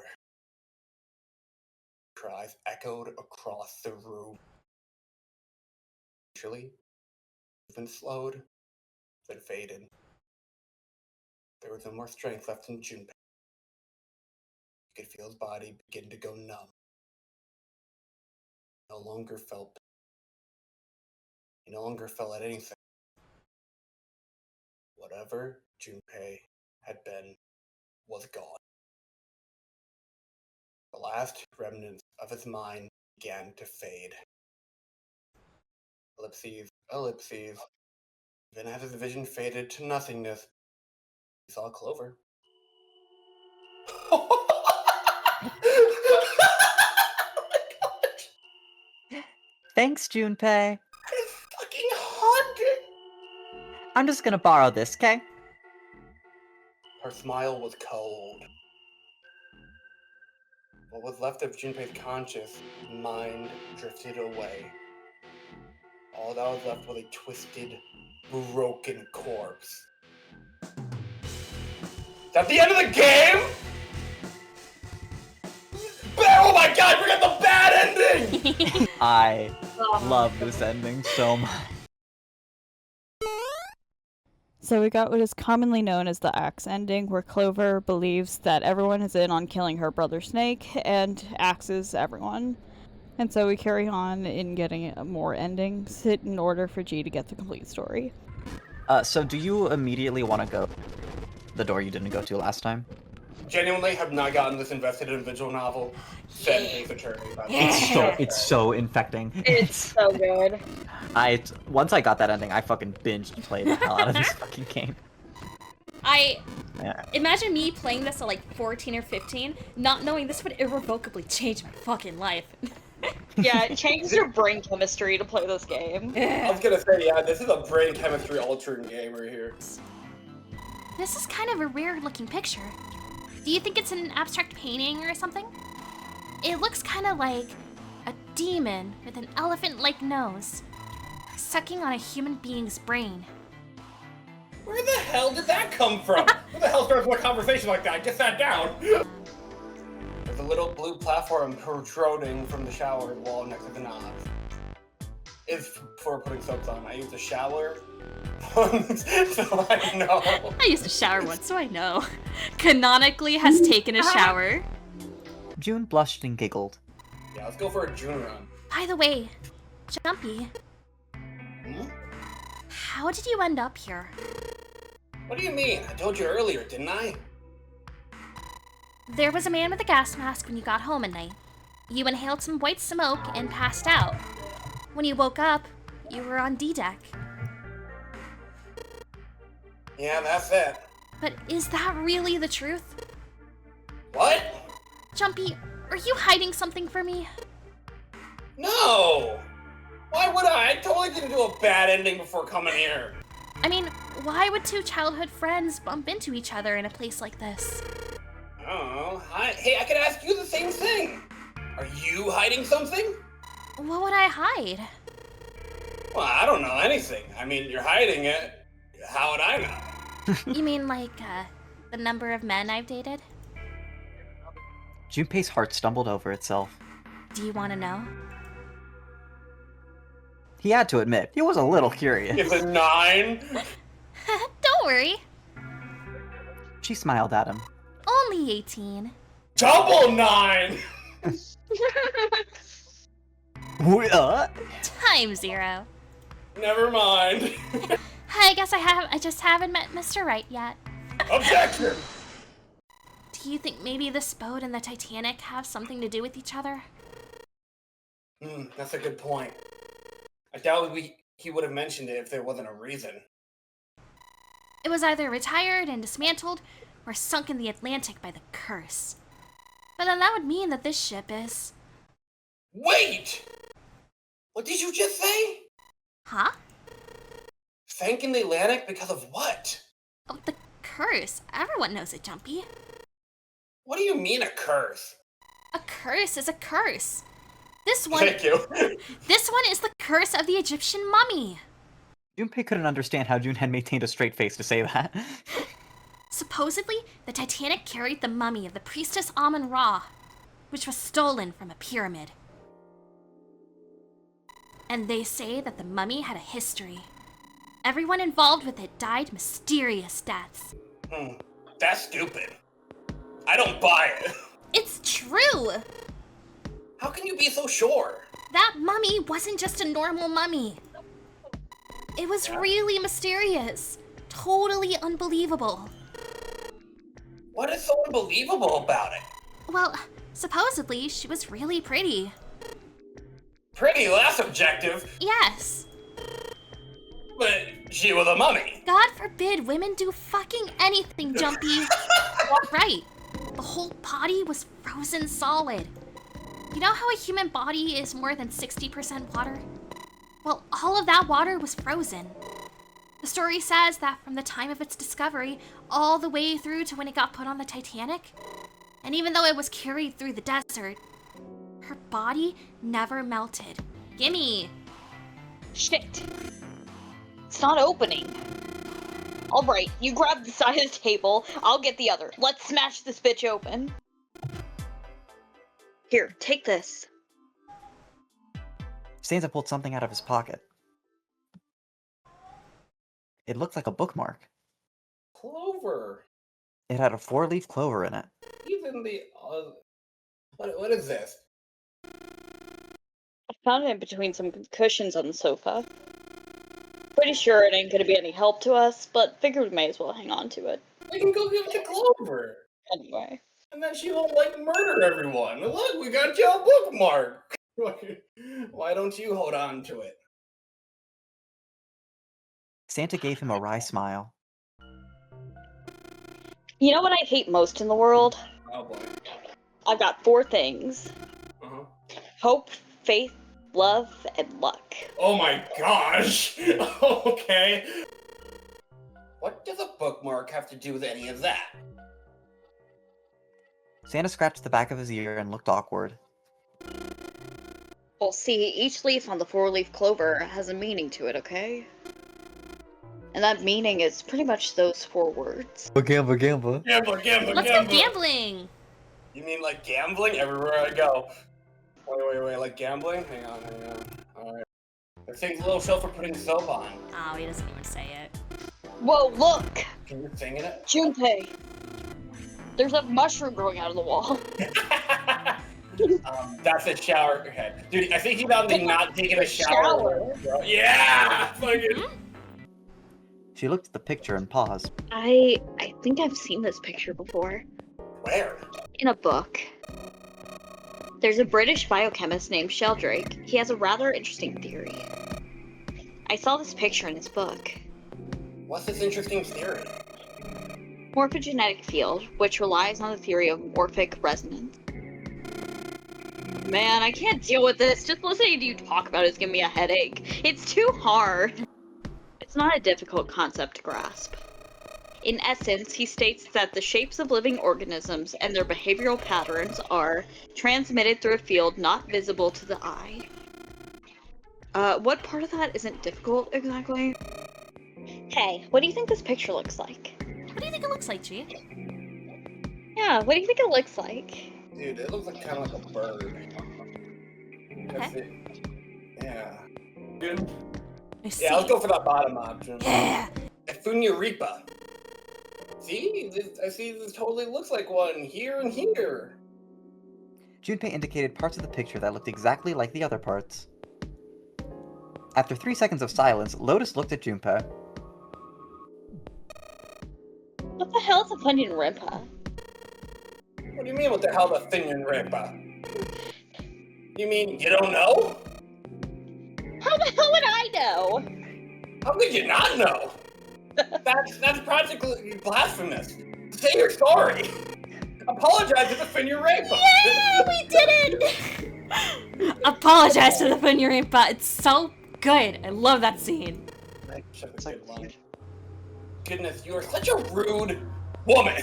Cries echoed across the room. Eventually, movement slowed, then faded. There was no more strength left in Junpei. He could feel his body begin to go numb. He no longer felt pain. He no longer felt anything. Whatever Junpei had been was gone. The last remnants of his mind began to fade. Ellipses, ellipses. Even as his vision faded to nothingness, he saw Clover. Thanks, Junpei. It's fucking haunted! I'm just gonna borrow this, okay? Her smile was cold. What was left of Junpei's conscious mind drifted away. All that was left was a twisted, broken corpse. Is that the end of the game? Oh my god, we got the bad ending! I love this ending so much. So we got what is commonly known as the axe ending, where Clover believes that everyone is in on killing her brother Snake and axes everyone. And so we carry on in getting more endings in order for G to get the complete story. So do you immediately want to go the door you didn't go to last time? Genuinely have not gotten this invested in a visual novel since Ace Attorney. It's so infecting. It's so good. Once I got that ending, I fucking binged and played the hell out of this fucking game. Imagine me playing this at like 14 or 15, not knowing this would irrevocably change my fucking life. Yeah, it changes your brain chemistry to play this game. I was gonna say, yeah, this is a brain chemistry altering game right here. This is kind of a weird-looking picture. Do you think it's an abstract painting or something? It looks kind of like a demon with an elephant-like nose, sucking on a human being's brain. Where the hell did that come from? Who the hell starts a conversation like that? I just sat down. There's a little blue platform protruding from the shower wall next to the knob. It's for putting soaps on. I used a shower once, so I know. I used to shower once, so I know. Canonically has taken a shower. June blushed and giggled. Yeah, let's go for a June run. By the way, Jumpy, how did you end up here? What do you mean? I told you earlier, didn't I? There was a man with a gas mask when you got home at night. You inhaled some white smoke and passed out. When you woke up, you were on D-Deck. Yeah, that's it. But is that really the truth? What? Jumpy, are you hiding something from me? No! Why would I? I totally didn't do a bad ending before coming here. I mean, why would two childhood friends bump into each other in a place like this? I don't know. Hey, I could ask you the same thing. Are you hiding something? What would I hide? Well, I don't know anything. I mean, you're hiding it. How would I know? You mean like, the number of men I've dated? Junpei's heart stumbled over itself. Do you want to know? He had to admit, he was a little curious. Is it 9? Don't worry. She smiled at him. Only 18. Double 9! Time 0. Never mind. I guess I just haven't met Mr. Right yet. Objection! Do you think maybe this boat and the Titanic have something to do with each other? That's a good point. I doubt he would have mentioned it if there wasn't a reason. It was either retired and dismantled, or sunk in the Atlantic by the curse. But then that would mean that this ship is... Wait! What did you just say? Huh? Sank in the Atlantic because of what? Oh, the curse. Everyone knows it, Jumpy. What do you mean a curse? A curse is a curse. This one... Thank you. This one is the curse of the Egyptian mummy. Junpei couldn't understand how June had maintained a straight face to say that. Supposedly, the Titanic carried the mummy of the priestess Amun-Ra, which was stolen from a pyramid. And they say that the mummy had a history. Everyone involved with it died mysterious deaths. That's stupid. I don't buy it. It's true! How can you be so sure? That mummy wasn't just a normal mummy. It was really mysterious. Totally unbelievable. What is so unbelievable about it? Well, supposedly she was really pretty. Pretty, well, that's objective. Yes. But she was a mummy. God forbid women do fucking anything, Jumpy. Right. The whole body was frozen solid. You know how a human body is more than 60% water? Well, all of that water was frozen. The story says that from the time of its discovery all the way through to when it got put on the Titanic, and even though it was carried through the desert, her body never melted. Gimme! Shit. It's not opening. Alright, you grab the side of the table, I'll get the other. Let's smash this bitch open. Here, take this. Stanza pulled something out of his pocket. It looked like a bookmark. Clover. It had a 4-leaf clover in it. Even the... What is this? I found it in between some cushions on the sofa. Pretty sure it ain't gonna be any help to us, but figured we may as well hang on to it. We can go give it to Clover. Anyway. And then she won't, murder everyone. Look, we got you a bookmark. Why don't you hold on to it? Santa gave him a wry smile. You know what I hate most in the world? Oh boy. I've got 4 things. Uh-huh. Hope, faith, love, and luck. Oh my gosh! Okay. What does a bookmark have to do with any of that? Santa scratched the back of his ear and looked awkward. Well, see, each leaf on the 4-leaf clover has a meaning to it, okay? And that meaning is pretty much those 4 words. Gamble, gamble. Gamble, gamble, Let's gamble. go gambling! You mean like gambling everywhere I go? Wait, like gambling? Hang on. Alright. This thing's a little show for putting soap on. Oh, he doesn't even say it. Whoa, look! Can you sing in it? Junpei! There's a mushroom growing out of the wall. That's a shower head. Dude, I think he's about to not taking a shower. Yeah! Fucking... She looked at the picture and paused. I think I've seen this picture before. Where? In a book. There's a British biochemist named Sheldrake. He has a rather interesting theory. I saw this picture in his book. What's this interesting theory? Morphogenetic field, which relies on the theory of morphic resonance. Man, I can't deal with this. Just listening to you talk about it is giving me a headache. It's too hard. It's not a difficult concept to grasp. In essence, he states that the shapes of living organisms and their behavioral patterns are transmitted through a field not visible to the eye. What part of that isn't difficult exactly? Hey, what do you think this picture looks like? What do you think it looks like, G? Yeah, what do you think it looks like? Dude, it looks like kind of like a bird. Okay. Yeah. Good. Yeah, let's go for that bottom option. Yeah! Funyaripa. See? I see this totally looks like one here and here. Junpei indicated parts of the picture that looked exactly like the other parts. After 3 seconds of silence, Lotus looked at Junpei. What the hell is a Funyaripa? What do you mean, what the hell is a Funyaripa? You mean you don't know? How the hell would I know? How could you not know? That's practically blasphemous. Say you're sorry. A apologize to defend your rape. Yeah, we did it! Apologize to defend your rape. It's so good. I love that scene. That's a good line. Goodness, you are such a rude woman.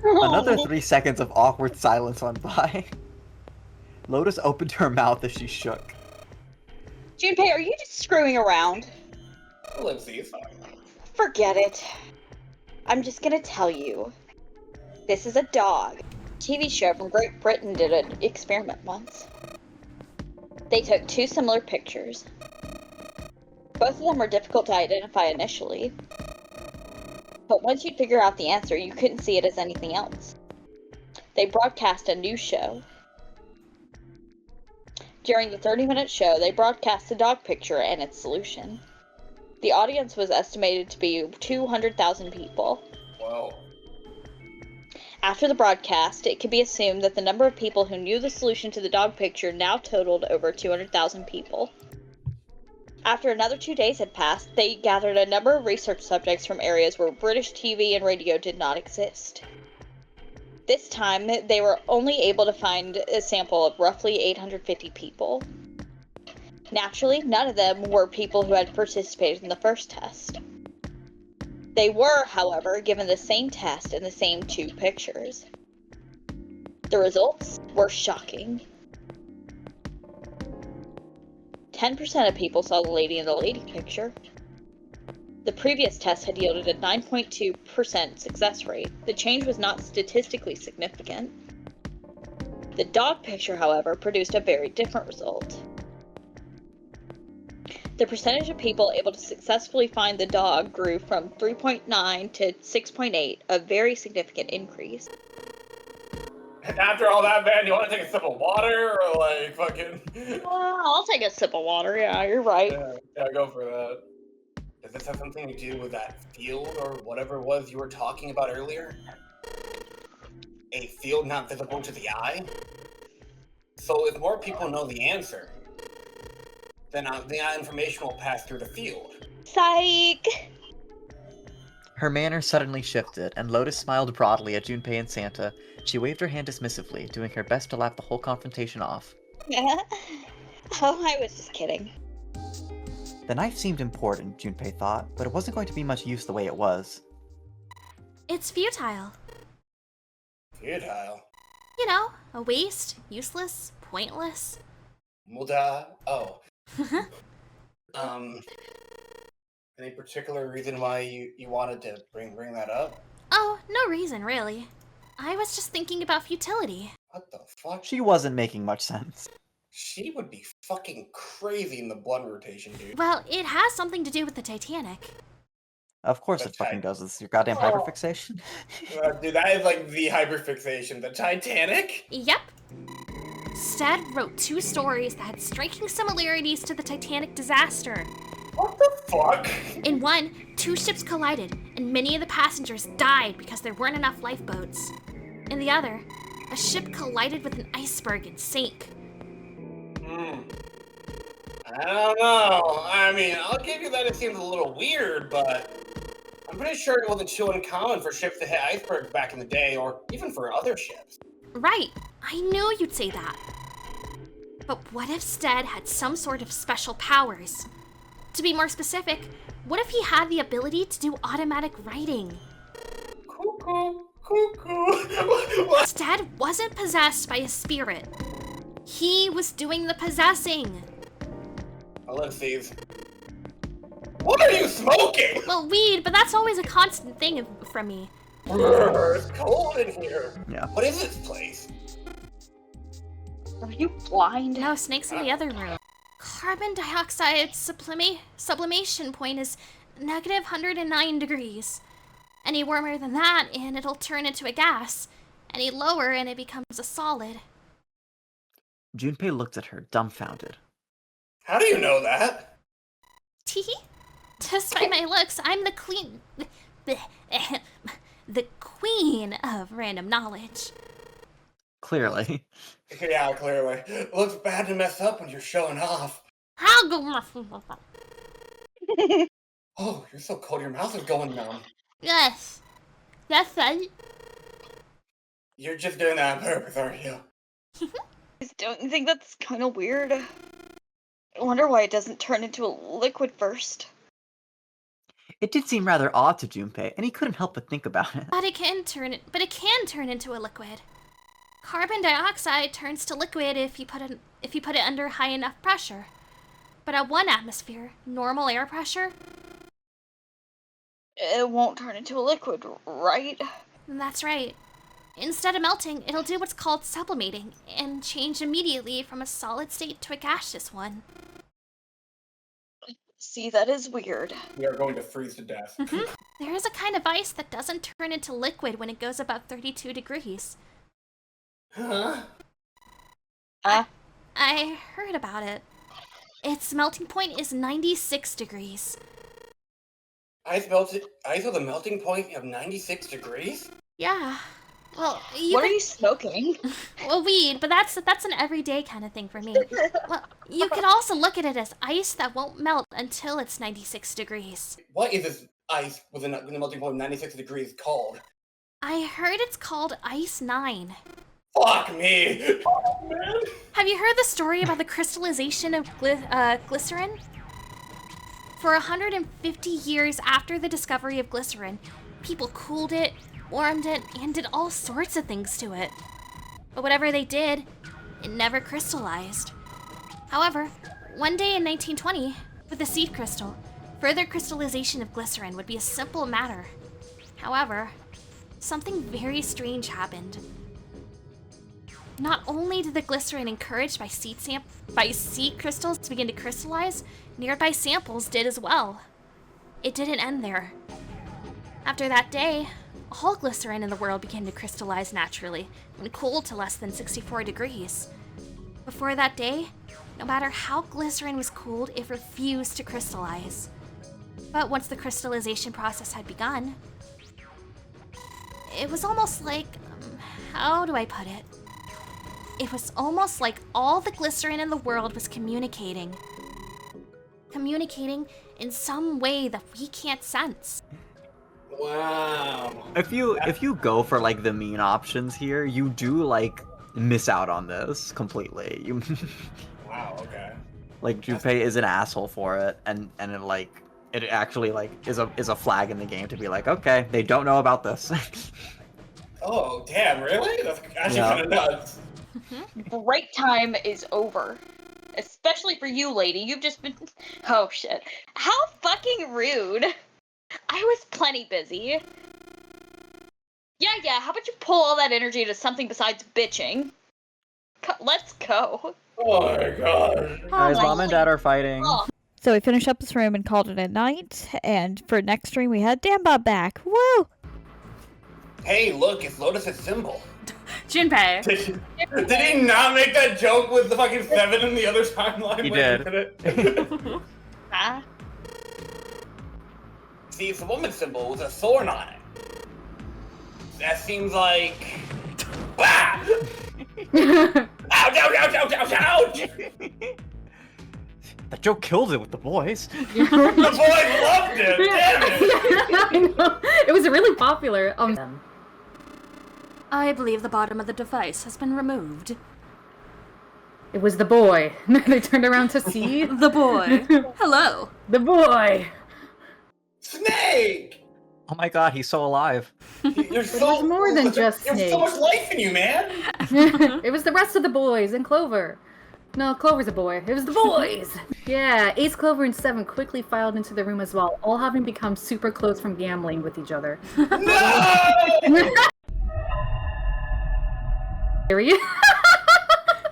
Another 3 seconds of awkward silence went by. Lotus opened her mouth as she shook. Junpei, are you just screwing around? Ellipses. Forget it. I'm just gonna tell you. This is a dog. A TV show from Great Britain did an experiment once. They took 2 similar pictures. Both of them were difficult to identify initially. But once you'd figure out the answer, you couldn't see it as anything else. They broadcast a new show. During the 30-minute show, they broadcast the dog picture and its solution. The audience was estimated to be 200,000 people. Wow. After the broadcast, it could be assumed that the number of people who knew the solution to the dog picture now totaled over 200,000 people. After another 2 days had passed, they gathered a number of research subjects from areas where British TV and radio did not exist. This time, they were only able to find a sample of roughly 850 people. Naturally, none of them were people who had participated in the first test. They were, however, given the same test and the same 2 pictures. The results were shocking. 10% of people saw the lady in the lady picture. The previous test had yielded a 9.2% success rate. The change was not statistically significant. The dog picture, however, produced a very different result. The percentage of people able to successfully find the dog grew from 3.9 to 6.8, a very significant increase. After all that, man, you want to take a sip of water or like fucking? I'll take a sip of water. Yeah, you're right. Yeah, go for that. Does this have something to do with that field or whatever it was you were talking about earlier? A field not visible to the eye? So if more people know the answer, then the information will pass through the field. Psych! Her manner suddenly shifted, and Lotus smiled broadly at Junpei and Santa. She waved her hand dismissively, doing her best to laugh the whole confrontation off. Oh, I was just kidding. The knife seemed important, Junpei thought, but it wasn't going to be much use the way it was. It's futile. Futile? You know, a waste, useless, pointless. Muda? Oh. Any particular reason why you wanted to bring that up? Oh, no reason, really. I was just thinking about futility. What the fuck? She wasn't making much sense. She would be fucking crazy in the blood rotation, dude. Well, it has something to do with the Titanic. Of course it fucking does. It's your goddamn hyperfixation. Dude, that is like the hyperfixation. The Titanic? Yep. Stead wrote 2 stories that had striking similarities to the Titanic disaster. What the fuck? In one, 2 ships collided, and many of the passengers died because there weren't enough lifeboats. In the other, a ship collided with an iceberg and sank. I don't know. I mean, I'll give you that it seems a little weird, but I'm pretty sure it wasn't too uncommon for ships to hit icebergs back in the day, or even for other ships. Right, I knew you'd say that. But what if Stead had some sort of special powers? To be more specific, what if he had the ability to do automatic writing? Cuckoo, cuckoo. Stead wasn't possessed by a spirit. He was doing the possessing. Ellipses. What are you smoking? Well, weed, but that's always a constant thing from me. It's cold in here. Yeah. What is this place? Are you blind? No, Snake's in the other room. Carbon dioxide sublimation point is negative 109 degrees. Any warmer than that, and it'll turn into a gas. Any lower, and it becomes a solid. Junpei looked at her, dumbfounded. How do you know that? Tee? Despite my looks, I'm the queen of random knowledge. Clearly. Yeah, clearly. Looks bad to mess up when you're showing off. I'll go. Oh, you're so cold, your mouth is going numb. Yes. That's right. You're just doing that on purpose, aren't you? Don't you think that's kind of weird? I wonder why it doesn't turn into a liquid first. It did seem rather odd to Junpei, and he couldn't help but think about it. But it can turn into a liquid. Carbon dioxide turns to liquid if you put it under high enough pressure. But at 1 atmosphere, normal air pressure, It won't turn into a liquid, right? that's right. Instead of melting, it'll do what's called sublimating and change immediately from a solid state to a gaseous one. See, that is weird. We are going to freeze to death. There is a kind of ice that doesn't turn into liquid when it goes above 32 degrees. Huh? I heard about it. Its melting point is 96 degrees. Ice with a melting point of 96 degrees? Yeah. Well, What are you smoking? Well, weed, but that's an everyday kind of thing for me. Well, you could also look at it as ice that won't melt until it's 96 degrees. What is this ice with a melting point of 96 degrees called? I heard it's called Ice 9. Fuck me! Have you heard the story about the crystallization of glycerin? For 150 years after the discovery of glycerin, people cooled it, warmed it, and did all sorts of things to it. But whatever they did, it never crystallized. However, one day in 1920, with the seed crystal, further crystallization of glycerin would be a simple matter. However, something very strange happened. Not only did the glycerin encouraged by seed crystals to begin to crystallize, nearby samples did as well. It didn't end there. After that day, all glycerin in the world began to crystallize naturally and cooled to less than 64 degrees. Before that day, no matter how glycerin was cooled, it refused to crystallize. But once the crystallization process had begun, it was almost like, how do I put it? It was almost like all the glycerin in the world was communicating. Communicating in some way that we can't sense. Wow. If you go for like the mean options here, you do like miss out on this completely. You Wow, okay. like Junpei is an asshole for it, and it actually like is a flag in the game to be like, okay, they don't know about this. Oh, damn, really? That's actually Yeah. kind of nuts. Break time is over. Especially for you, lady. You've just been... Oh, shit. How fucking rude. I was plenty busy. Yeah, how about you pull all that energy into something besides bitching? Let's go. Oh my god. Guys, mom and dad are fighting. Oh. So we finished up this room and called it a night. And for next stream, we had Danbop back. Woo! Hey, look, it's Lotus's symbol. Junpei. Did he not make that joke with the fucking 7 in the other timeline? He when did. it? Huh? See, it's a woman's symbol with a thorn on it. That seems like... Ah! Ouch, ouch, ouch, ouch, ouch, ouch! That joke killed it with the boys. The boys loved it, damn it! I know. It was really popular. I believe the bottom of the device has been removed. It was the boy. They turned around to see The boy. Hello. the boy. Snake! Oh my god, he's so alive. You're so... was more than just There's Snake. so much life in you, man! It was the rest of the boys and Clover. No, Clover's a boy. It was the boys! Yeah, Ace, Clover, and 7 quickly filed into the room as well, all having become super close from gambling with each other. No!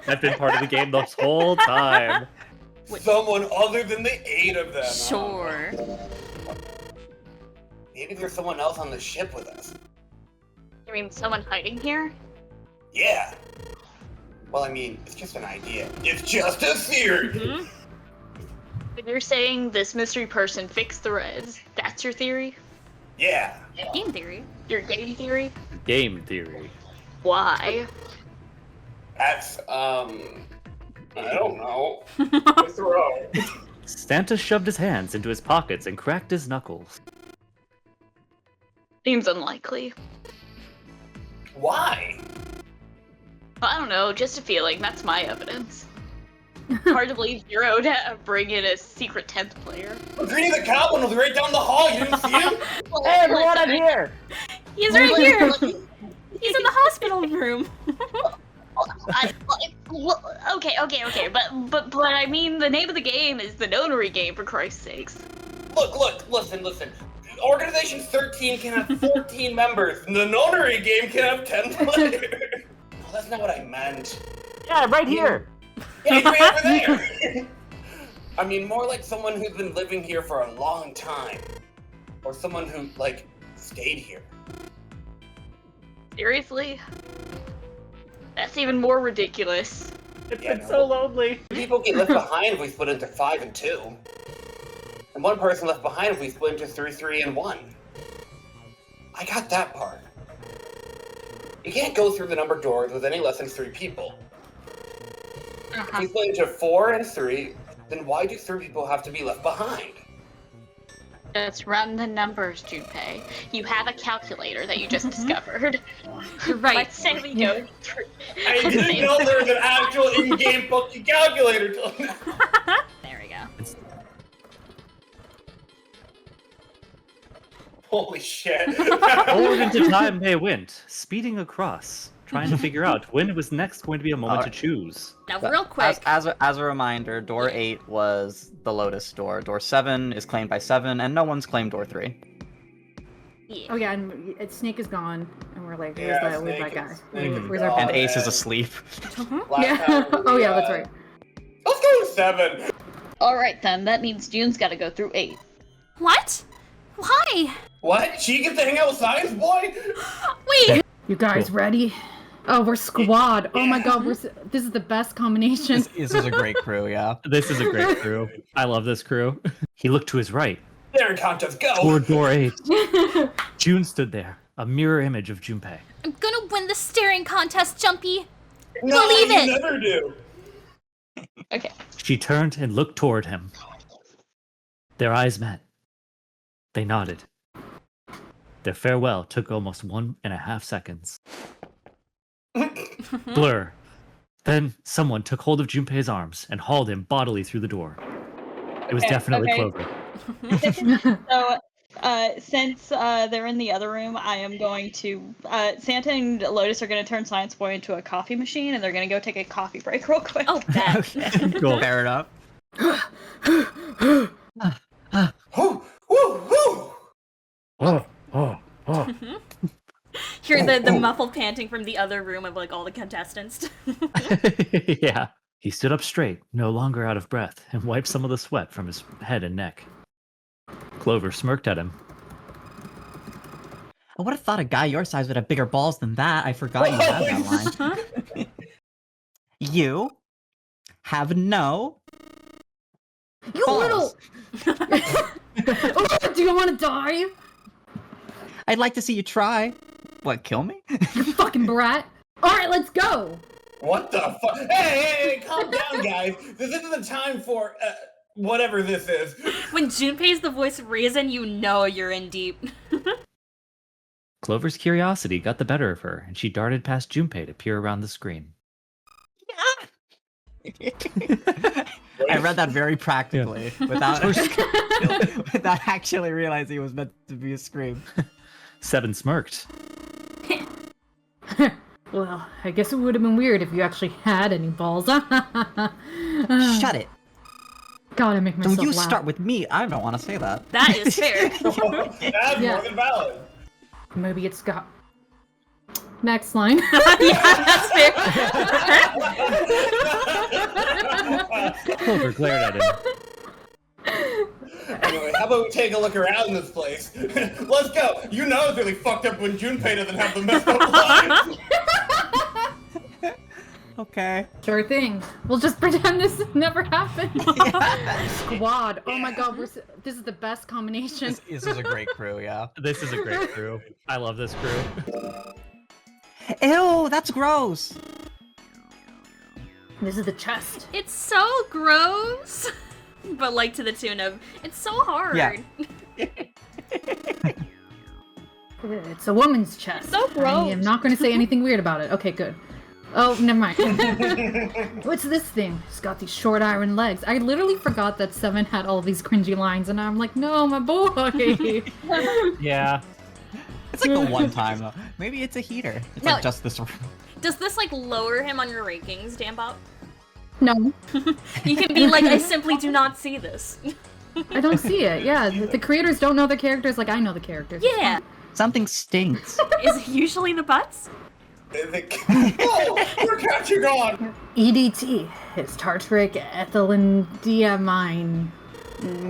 I've been part of the game this whole time. Someone other than the 8 of them. Sure. Maybe there's someone else on the ship with us. You mean someone hiding here? Yeah. Well, I mean, it's just an idea. It's just a theory! Mm-hmm. But you're saying this mystery person fixed the Reds. That's your theory? Yeah. Game theory. Your game theory? Game theory. Why? That's, I don't know. Throw. Santa shoved his hands into his pockets and cracked his knuckles. Seems unlikely. Why? I don't know, just a feeling. That's my evidence. Hard to believe Zero to bring in a secret 10th player. Greeny the Goblin was right down the hall. You didn't see him? Hey, everyone, I'm here! He's right here. He's in the hospital room. Okay, but I mean, the name of the game is the Nonary game, for Christ's sakes. Look, listen. Organization 13 can have 14 members, and the Nonary game can have 10 players. Well, that's not what I meant. Yeah, right here! Yeah, he's right over there! I mean, more like someone who's been living here for a long time. Or someone who, like, stayed here. Seriously? That's even more ridiculous. It's so lonely. People get left behind if we split into 5 and 2. And one person left behind if we split into 3, 3, and 1. I got that part. You can't go through the numbered doors with any less than 3 people. If we split into 4 and 3, then why do 3 people have to be left behind? Just run the numbers, Junpei. You have a calculator that you just discovered. Right. Let's say we go through. I didn't know there was an actual in-game fucking calculator till now. There we go. Holy shit. Forward into time they went, speeding across, trying to figure out when was next going to be a moment to choose. Now, real quick. As a reminder, door 8 was the Lotus door. Door 7 is claimed by 7, and no one's claimed door 3. Yeah. Oh yeah, and Snake is gone, and we're like, Yeah, where's that guy? Snake is Where's our gone. And Ace is asleep. Yeah. Oh yeah, that's right. Let's go with 7. Alright then, that means June's gotta go through 8. What? Why? What? She gets to hang out with Science Boy? Wait. You guys ready? Oh, we're squad. Oh my god, this is the best combination. This is a great crew, yeah. This is a great crew. I love this crew. He looked to his right, There, contest, go! toward door 8. June stood there, a mirror image of Junpei. I'm gonna win the staring contest, Jumpy. No, Believe you it. never do. Okay. She turned and looked toward him. Their eyes met. They nodded. Their farewell took almost 1.5 seconds. Blur. Then someone took hold of Junpei's arms and hauled him bodily through the door. It was definitely okay. Clover. So, since they're in the other room, I am going to... Santa and Lotus are going to turn Science Boy into a coffee machine, and they're going to go take a coffee break real quick. Oh, that. Cool. Fair enough. Woo, woo, woo! Oh. Hear the muffled panting from the other room of like all the contestants. Yeah. He stood up straight, no longer out of breath, and wiped some of the sweat from his head and neck. Clover smirked at him. I would have thought a guy your size would have bigger balls than that. I forgot you had that line. You have no You balls. little. Oh, do you want to die? I'd like to see you try. What, kill me? You fucking brat. All right, let's go. What the fuck? Hey, calm down, guys. This isn't the time for, whatever this is. When Junpei's the voice of reason, you know you're in deep. Clover's curiosity got the better of her, and she darted past Junpei to peer around the screen. I read that very practically, without actually realizing it was meant to be a scream. 7 smirked. Well, I guess it would have been weird if you actually had any balls. Shut it. God, I make myself Don't you laugh. start with me. I don't want to say that. That is fair. That's Yeah. more than valid. Maybe it's got... Next line. Yeah, that's fair. Clover glared at him. Anyway, how about we take a look around this place? Let's go! You know it's really fucked up when Junpei doesn't have the messed up lines! Okay. Sure thing. We'll just pretend this never happened. Squad. Oh my god, this is the best combination. This is a great crew, yeah. This is a great crew. I love this crew. Ew, that's gross. This is the chest. It's so gross. But like to the tune of, it's so hard. Yeah. It's a woman's chest. So gross. I am not going to say anything weird about it. Okay, good. Oh, never mind. What's this thing? It's got these short iron legs. I literally forgot that 7 had all these cringy lines, and I'm like, no, my boy. Yeah. It's like the one time though. Maybe it's a heater. It's No. like just this room. Does this like lower him on your rankings, Danbop? No, You can be like, I simply do not see this. I don't see it. Yeah, the creators don't know the characters like I know the characters. Yeah. Something stinks. Is it usually the butts? Oh, we're catching on! EDT is tartaric ethylenediamine.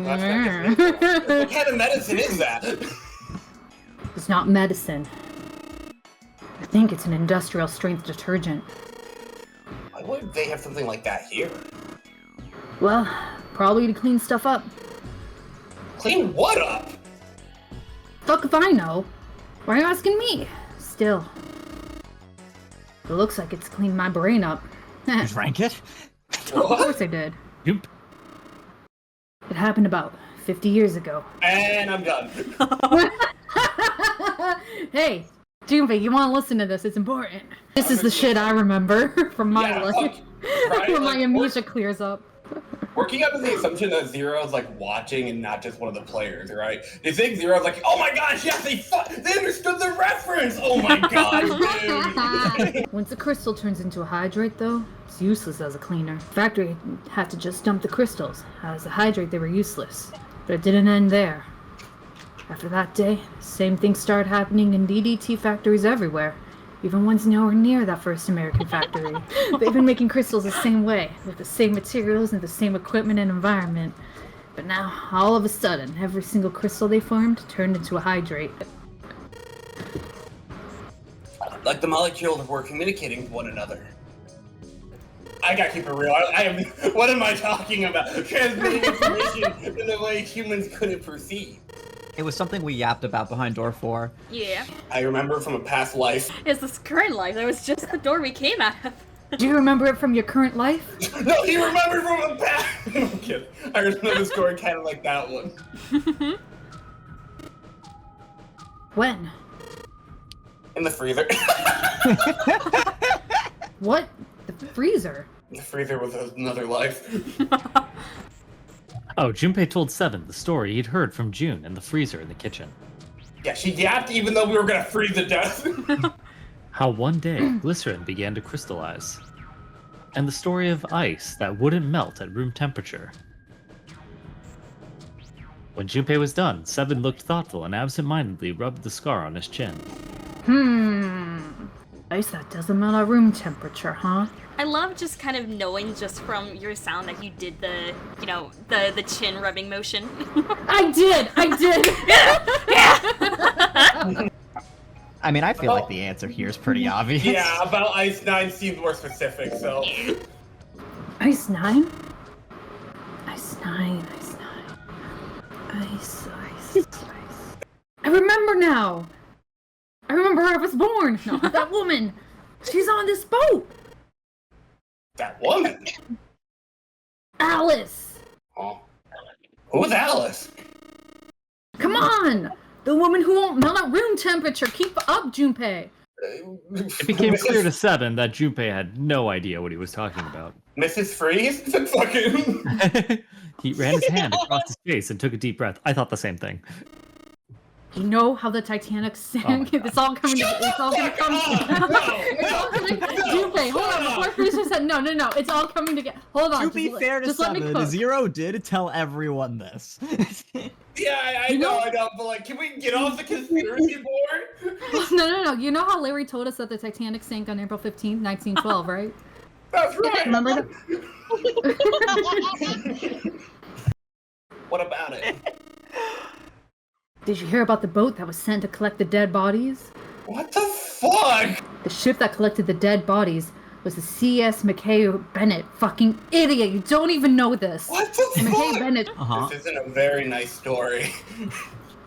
What kind of medicine is that? It's not medicine. I think it's an industrial strength detergent. Why would they have something like that here? Well, probably to clean stuff up. Clean what up? Fuck if I know. Why are you asking me? Still. It looks like it's cleaned my brain up. You drank it? Of course I did. Yep. It happened about 50 years ago. And I'm done. Hey, Junpei, you want to listen to this? It's important. This is the shit I remember from my life. Right? When my Like, amnesia clears up. Working up to the assumption that Zero's like watching and not just one of the players, right? They think Zero's like, oh my gosh, yes, they understood the reference! Oh my god, dude! Once a crystal turns into a hydrate, though, it's useless as a cleaner. The factory had to just dump the crystals. As a hydrate, they were useless. But it didn't end there. After that day, the same thing started happening in DDT factories everywhere. Even ones nowhere near that first American factory. They've been making crystals the same way, with the same materials and the same equipment and environment. But now, all of a sudden, every single crystal they formed turned into a hydrate. Like the molecules were communicating with one another. I gotta keep it real. I am. What am I talking about? Transmitting information in the way humans couldn't perceive. It was something we yapped about behind door 4. Yeah. I remember from a past life. It's this current life. That was just the door we came out of. Do you remember it from your current life? No, he remembered from a past. I'm kidding. I remember the story kind of like that one. When? In the freezer. What? The freezer? The freezer was another life. Oh, Junpei told Seven the story he'd heard from June in the freezer in the kitchen. Yeah, she yapped even though we were gonna freeze to death. How one day glycerin began to crystallize. And the story of ice that wouldn't melt at room temperature. When Junpei was done, Seven looked thoughtful and absent-mindedly rubbed the scar on his chin. Ice that doesn't melt at room temperature, huh? I love just kind of knowing just from your sound that you did the, you know, the chin rubbing motion. I did! I mean, I feel like the answer here is pretty obvious. Yeah, about Ice 9 seems more specific, so. Ice 9? Ice 9. Ice. I remember now! I remember where I was born! No, that woman! She's on this boat! That woman? Alice! Oh. Who's Alice? Come on! The woman who won't melt at room temperature! Keep up, Junpei! It became clear to Seven that Junpei had no idea what he was talking about. Mrs. Freeze? Fucking. He ran his hand across his face and took a deep breath. I thought the same thing. You know how the Titanic sank? It's all coming together. It's all gonna come together. It's all coming Junpei, hold on. Before Freezer said no. It's all coming together. Hold on. To be fair to Seven, Zero did tell everyone this. Yeah, I know, but like, can we get off the conspiracy board? No. You know how Larry told us that the Titanic sank on April 15th, 1912, right? That's right. Remember that? What about it? Did you hear about the boat that was sent to collect the dead bodies? What the fuck? The ship that collected the dead bodies was the C.S. McKay Bennett. Fucking idiot! You don't even know this. What the fuck? McKay Bennett. This isn't a very nice story.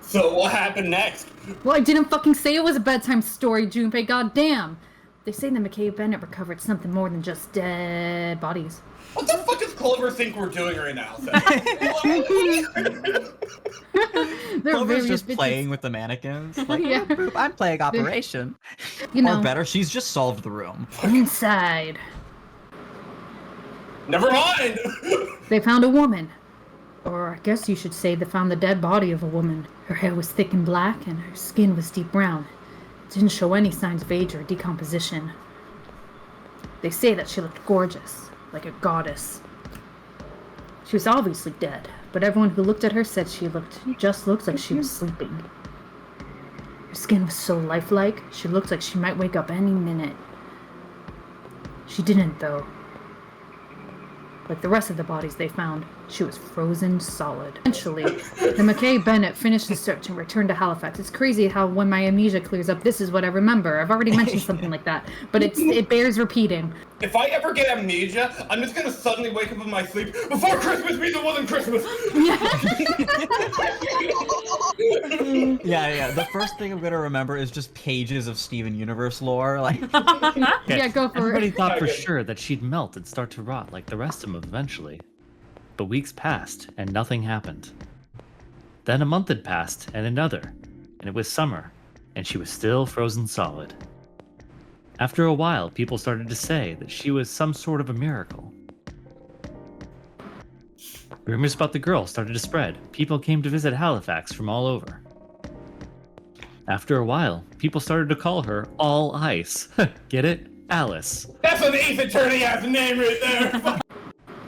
So what happened next? Well, I didn't fucking say it was a bedtime story, Junpei. Goddamn. They say that McKay Bennett recovered something more than just dead bodies. What the fuck is Clover think we're doing right now? Clover's just playing with the mannequins. Like, yeah. I'm playing Operation. You know. Or better, she's just solved the room. Inside. Never mind! They found a woman. Or I guess you should say they found the dead body of a woman. Her hair was thick and black, and her skin was deep brown. It didn't show any signs of age or decomposition. They say that she looked gorgeous, like a goddess. She was obviously dead, but everyone who looked at her said she just looked like she was sleeping. Her skin was so lifelike, she looked like she might wake up any minute. She didn't, though. Like the rest of the bodies they found, she was frozen solid. Eventually, the McKay Bennett finished the search and returned to Halifax. It's crazy how when my amnesia clears up, this is what I remember. I've already mentioned something like that, but it bears repeating. If I ever get amnesia, I'm just gonna suddenly wake up in my sleep before Christmas means it wasn't Christmas. Yeah. The first thing I'm gonna remember is just pages of Steven Universe lore. Like, yeah, go for Everybody it. thought for sure that she'd melt and start to rot like the rest of them eventually. But weeks passed and nothing happened. Then a month had passed and another, and it was summer, and she was still frozen solid. After a while, people started to say that she was some sort of a miracle. Rumors about the girl started to spread. People came to visit Halifax from all over. After a while, people started to call her All Ice. Get it? Alice. That's an Ace Attorney ass name right there.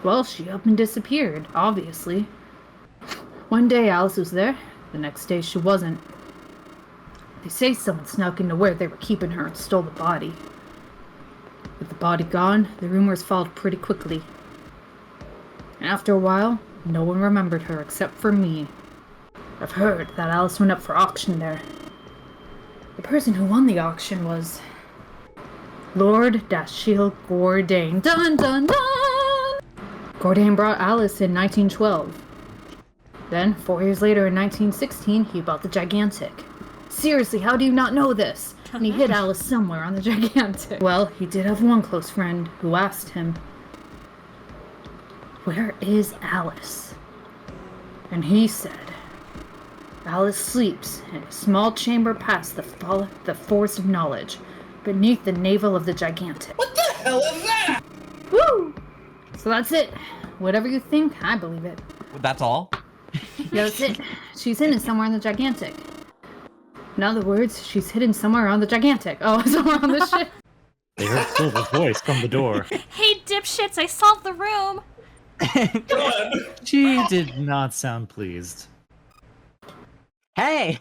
Well, she up and disappeared, obviously. One day Alice was there, the next day she wasn't. They say someone snuck into where they were keeping her and stole the body. With the body gone, the rumors followed pretty quickly. And after a while, no one remembered her except for me. I've heard that Alice went up for auction there. The person who won the auction was Lord Dashiell Gordain. Dun dun dun! Gordain brought Alice in 1912. Then, 4 years later in 1916, he bought the Gigantic. Seriously, how do you not know this? And he hid Alice somewhere on the Gigantic. Well, he did have one close friend who asked him, "Where is Alice?" And he said, "Alice sleeps in a small chamber past the Forest of Knowledge, beneath the navel of the Gigantic." What the hell is that? Woo! So that's it. Whatever you think, I believe it. that's all? Yeah, that's it. She's hidden somewhere on the Gigantic. In other words, she's hidden somewhere on the Gigantic. Oh, somewhere on the ship. They heard Silver's voice from the door. Hey, dipshits, I solved the room! She did not sound pleased. Hey!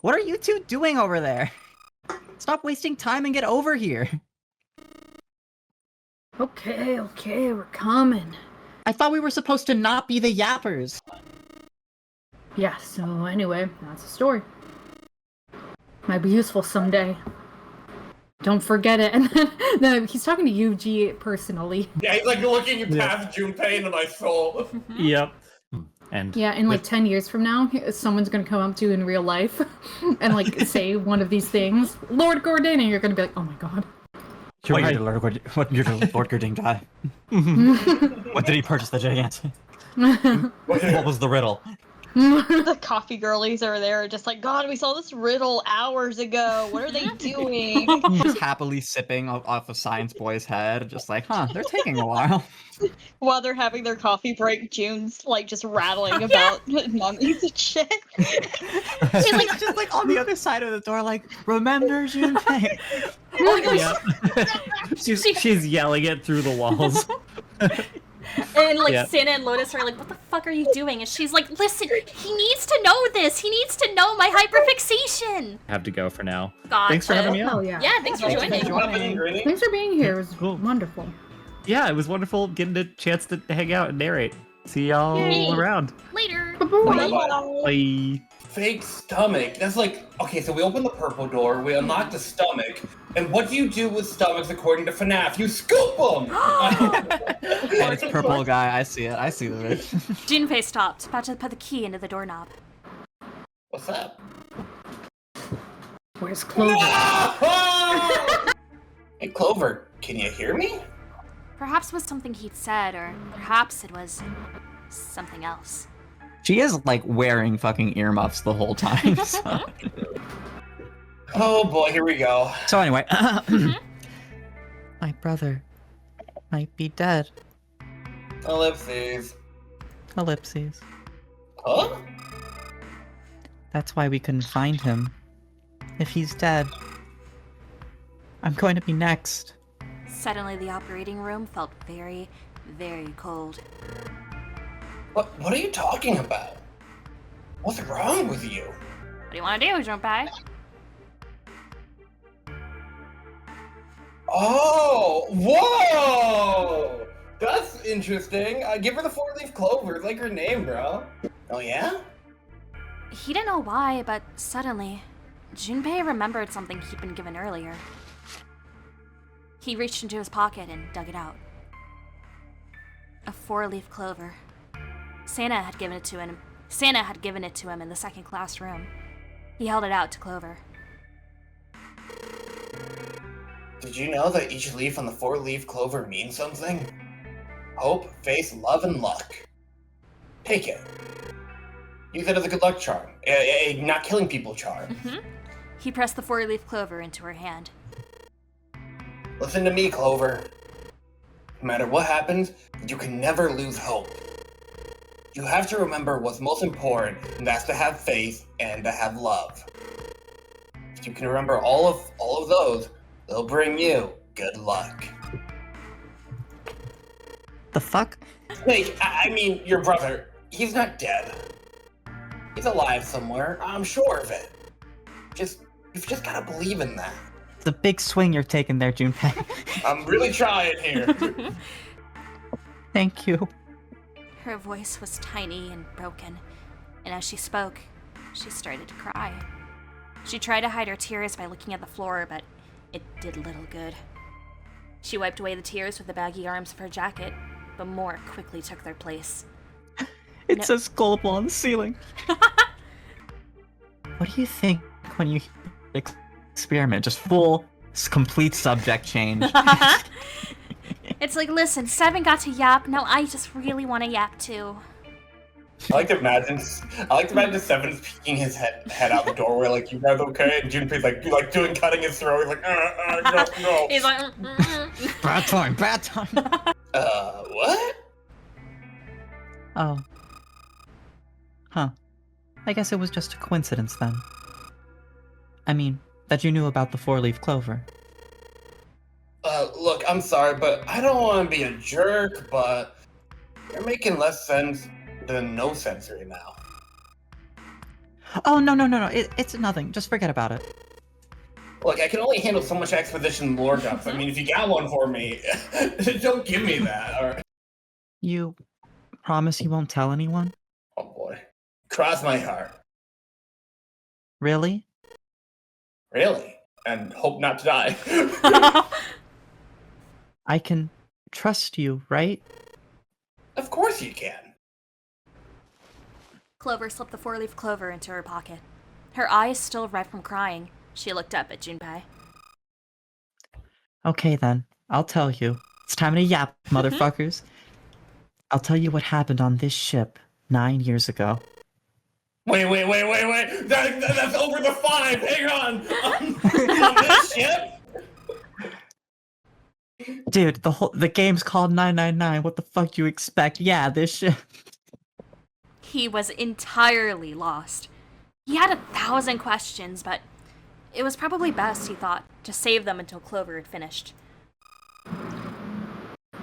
What are you two doing over there? Stop wasting time and get over here. Okay, we're coming. I thought we were supposed to not be the yappers. Yeah, so anyway, that's the story. Might be useful someday. Don't forget it. And then he's talking to you, G, personally. Yeah, he's like looking past Junpei into my soul. Yep. And yeah, in like 10 years from now, someone's gonna come up to you in real life and like say one of these things, Lord Gordain, and you're gonna be like, oh my god. You're right. What did Lord Gordain die? What did he purchase the Gigantic? What was the riddle? The coffee girlies are there just like, God, we saw this riddle hours ago. What are they doing? Just happily sipping off of Science Boy's head, just like, they're taking a while. While they're having their coffee break, June's like just rattling about mummies and shit. She's like, just like on the other side of the door, like, remember Junpei? She's yelling it through the walls. And like Santa and Lotus are like, what the fuck are you doing? And she's like, listen, he needs to know this. He needs to know my hyperfixation. Have to go for now. Gotcha. Thanks for having me on. Oh, yeah. Yeah, thanks for joining. Thanks for being here. It was wonderful. Yeah, it was wonderful getting a chance to hang out and narrate. See y'all around. Later. Bye. Fake stomach. That's like, okay, so we open the purple door, we unlock the stomach, and what do you do with stomachs according to FNAF? You scoop them! And it's purple guy, I see it. I see the rig. Junpei stopped, about to put the key into the doorknob. What's that? Where's Clover? Hey, Clover, can you hear me? Perhaps it was something he'd said, or perhaps it was something else. She is, like, wearing fucking earmuffs the whole time, so... Oh boy, here we go. So anyway, my brother might be dead. Ellipses. Ellipses. Huh? That's why we couldn't find him. If he's dead, I'm going to be next. Suddenly, the operating room felt very, very cold. What are you talking about? What's wrong with you? What do you want to do, Junpei? Oh, whoa! That's interesting. Give her the 4-leaf clover. It's like her name, bro. Oh, yeah? He didn't know why, but suddenly, Junpei remembered something he'd been given earlier. He reached into his pocket and dug it out. A 4-leaf clover. Santa had given it to him. Santa had given it to him in the second classroom. He held it out to Clover. Did you know that each leaf on the 4-leaf clover means something? Hope, faith, love, and luck. Take it. Use it as a good luck charm. A not killing people charm. He pressed the 4-leaf clover into her hand. Listen to me, Clover. No matter what happens, you can never lose hope. You have to remember what's most important, and that's to have faith and to have love. If you can remember all of those, they'll bring you good luck. The fuck? Snake, I mean your brother. He's not dead. He's alive somewhere. I'm sure of it. You've just gotta believe in that. It's a big swing you're taking there, Junpei. I'm really trying here. Thank you. Her voice was tiny and broken, and as she spoke, she started to cry. She tried to hide her tears by looking at the floor, but it did little good. She wiped away the tears with the baggy arms of her jacket, but more quickly took their place. It says gullible on the ceiling. What do you think when you experiment? Just full, complete subject change. It's like, listen, Seven got to yap, now I just really want to yap too. I like to imagine Seven's peeking his head out the doorway, like, you guys okay? And Junpei's like doing cutting his throat. He's like, no. He's like, Bad time. What? Oh. Huh. I guess it was just a coincidence then. I mean, that you knew about the 4-leaf clover. Look, I'm sorry, but I don't want to be a jerk, but you're making less sense than no sense right now. Oh, no. It's nothing. Just forget about it. Look, I can only handle so much exposition lore dumps. I mean, if you got one for me, don't give me that. Or... You promise you won't tell anyone? Oh boy. Cross my heart. Really? Really? And hope not to die. I can trust you, right? Of course you can. Clover slipped the 4-leaf clover into her pocket. Her eyes still red from crying. She looked up at Junpei. Okay then, I'll tell you. It's time to yap, motherfuckers. I'll tell you what happened on this ship 9 years ago. Wait. That's over the 5. Hang on. On this ship? Dude, the game's called 999. What the fuck you expect? Yeah, this ship. He was entirely lost. He had 1,000 questions, but it was probably best, he thought, to save them until Clover had finished.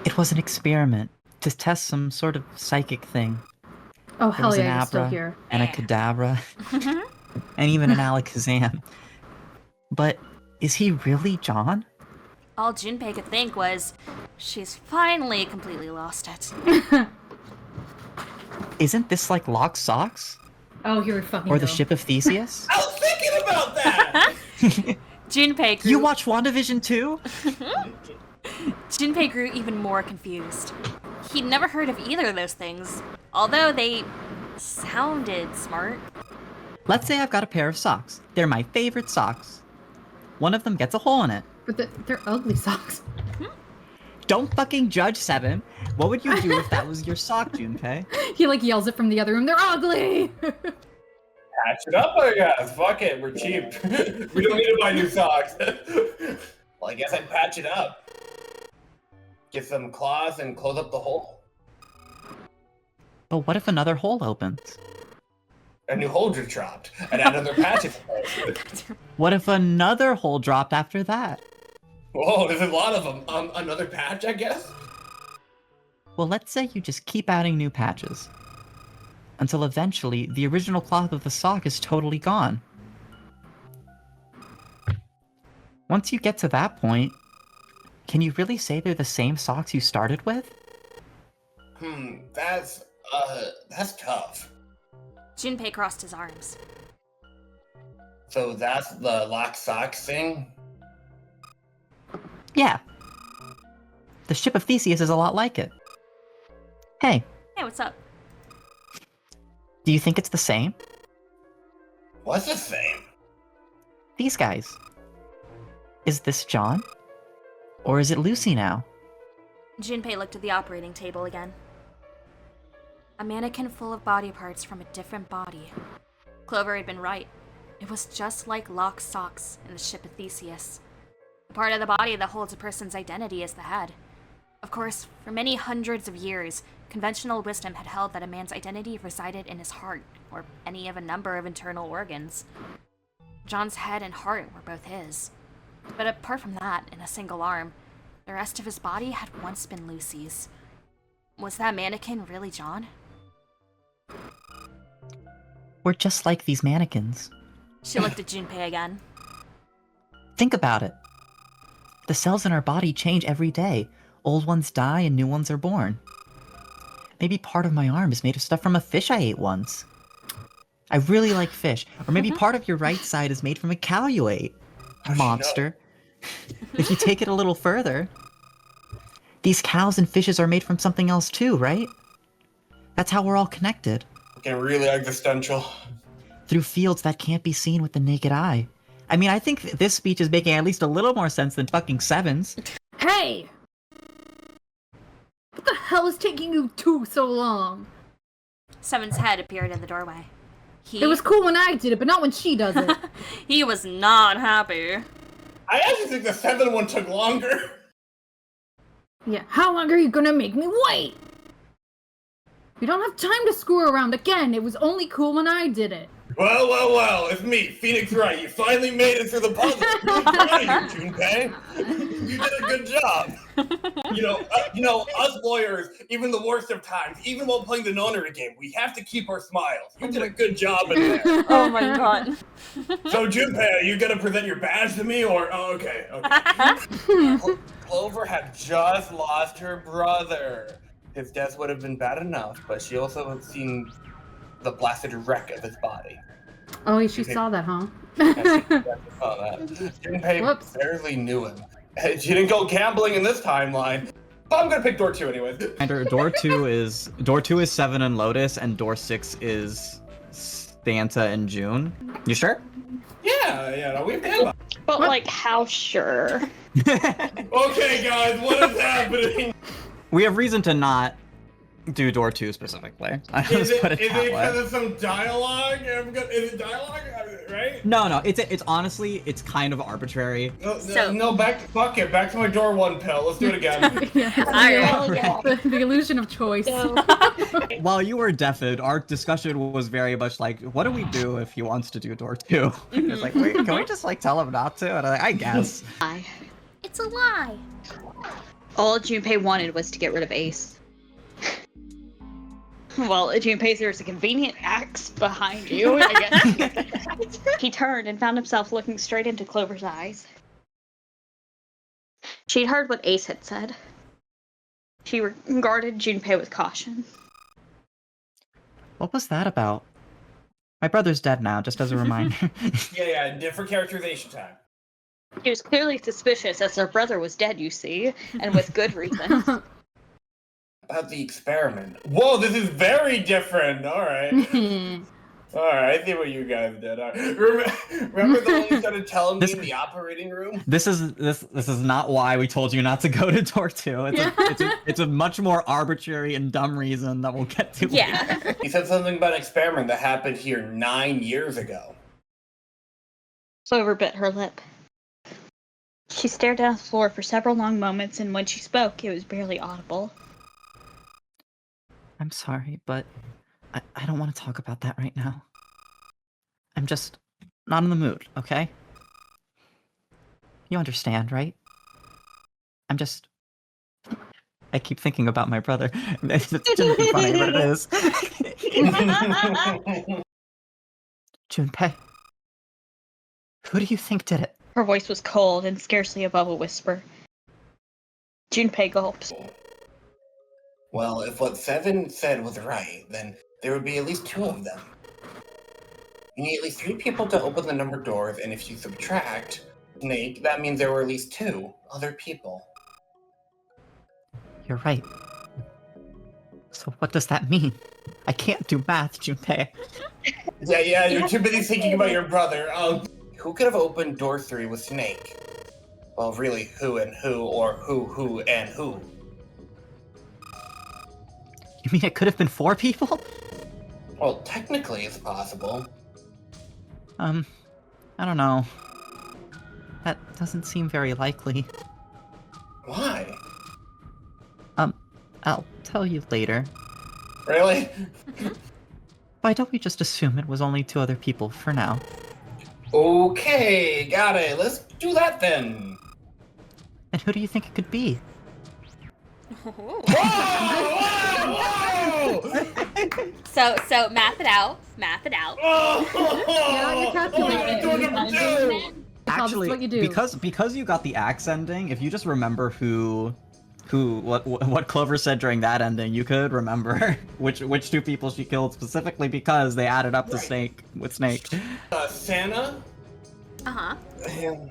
It was an experiment to test some sort of psychic thing. Oh, There hell was yeah, an you're still Abra here. and a Kadabra, and even an Alakazam. But is he really John? All Junpei could think was, she's finally completely lost it. Isn't this like Lock Socks? Oh, you're fucking Or the no. Ship of Theseus? I was thinking about that! Junpei grew... You watch WandaVision too? Junpei grew even more confused. He'd never heard of either of those things, although they sounded smart. Let's say I've got a pair of socks. They're my favorite socks. One of them gets a hole in it. But they're ugly socks. Don't fucking judge, Seven. What would you do if that was your sock, Junpei? He like yells it from the other room. They're ugly. Patch it up, I guess. Fuck it, we're cheap. We don't need to buy new socks. Well, I guess I'd patch it up. Get some cloths and close up the hole. But what if another hole opens? A new hole just dropped, and another patch is What if another hole dropped after that? Whoa, there's a lot of them. Another patch, I guess? Well, let's say you just keep adding new patches. Until eventually, the original cloth of the sock is totally gone. Once you get to that point, can you really say they're the same socks you started with? That's tough. Junpei crossed his arms. So that's the lock socks thing? Yeah. The ship of Theseus is a lot like it. Hey, Hey, what's up? do you think it's the same? What's the same? These guys. Is this John? Or is it Lucy now? Junpei looked at the operating table again. A mannequin full of body parts from a different body. Clover had been right. It was just like Locke's socks in the ship of Theseus. The part of the body that holds a person's identity is the head. Of course, for many hundreds of years, conventional wisdom had held that a man's identity resided in his heart, or any of a number of internal organs. John's head and heart were both his. But apart from that, in a single arm, the rest of his body had once been Lucy's. Was that mannequin really John? We're just like these mannequins. She looked at Junpei again. Think about it. The cells in our body change every day. Old ones die and new ones are born. Maybe part of my arm is made of stuff from a fish I ate once. I really like fish. Or maybe part of your right side is made from a cow you ate. Monster. If you take it a little further, these cows and fishes are made from something else too, right? That's how we're all connected. Getting really existential. Through fields that can't be seen with the naked eye. I mean, I think this speech is making at least a little more sense than fucking Seven's. Hey! What the hell is taking you two so long? Seven's head appeared in the doorway. It was cool when I did it, but not when she does it. He was not happy. I actually think the 7 one took longer. Yeah, how long are you gonna make me wait? You don't have time to screw around again. It was only cool when I did it. Well, it's me, Phoenix Wright. You finally made it through the puzzle. I'm proud of you, Junpei. You did a good job. You know, us lawyers, even the worst of times, even while playing the nonary game, we have to keep our smiles. You did a good job in there. Oh my god. So, Junpei, are you gonna present your badge to me, or... Oh, okay. Clover had just lost her brother. His death would have been bad enough, but she also had seen the blasted wreck of his body. Oh, she saw that, huh? Junpei barely knew him. She didn't go gambling in this timeline. But I'm gonna pick door 2 anyways. And door two is Seven and Lotus, and door 6 is Stanza and June. You sure? Yeah, no, we've done. But like, how sure? Okay, guys, what is happening? We have reason to not do door 2 specifically. Is it because of some dialogue? Is it dialogue? Right? No. It's honestly, it's kind of arbitrary. Fuck it. Back to my door 1 pill. Let's do it again. The illusion of choice. While you were deafened, our discussion was very much like, what do we do if he wants to do door 2? It's like, wait, can we just like tell him not to? And I'm like, I guess. It's a lie. All Junpei wanted was to get rid of Ace. Well, Junpei, there's a convenient axe behind you, I guess. He turned and found himself looking straight into Clover's eyes. She'd heard what Ace had said. She regarded Junpei with caution. What was that about? My brother's dead now, just as a reminder. Yeah, different characterization time. She was clearly suspicious as her brother was dead, you see, and with good reason. About the experiment. Whoa, this is very different. All right. Alright, I see what you guys did. Remember the one you started telling me in the operating room? This is not why we told you not to go to door 2. It's a much more arbitrary and dumb reason that we'll get to later. He said something about an experiment that happened here 9 years ago. Clover bit her lip. She stared down at the floor for several long moments, and when she spoke, it was barely audible. I'm sorry, but I don't want to talk about that right now. I'm just not in the mood, okay? You understand, right? I keep thinking about my brother. It shouldn't be funny, but it is. Junpei, who do you think did it? Her voice was cold and scarcely above a whisper. Junpei gulped. Well, if what Seven said was right, then there would be at least 2 of them. You need at least 3 people to open the numbered doors, and if you subtract Snake, that means there were at least 2 other people. You're right. So what does that mean? I can't do math, Junpei. Yeah, you're too busy thinking about your brother. Who could have opened door 3 with Snake? Well, really, who and who, or who and who? You mean it could have been 4 people? Well, technically it's possible. I don't know. That doesn't seem very likely. Why? I'll tell you later. Really? Why don't we just assume it was only 2 other people for now? Okay, got it. Let's do that then. And who do you think it could be? Whoa! So math it out. Yeah, you calculate. Actually, what you do. because you got the axe ending, if you just remember what Clover said during that ending, you could remember which 2 people she killed specifically because they added up to Snake with Snake. Santa? Uh-huh. And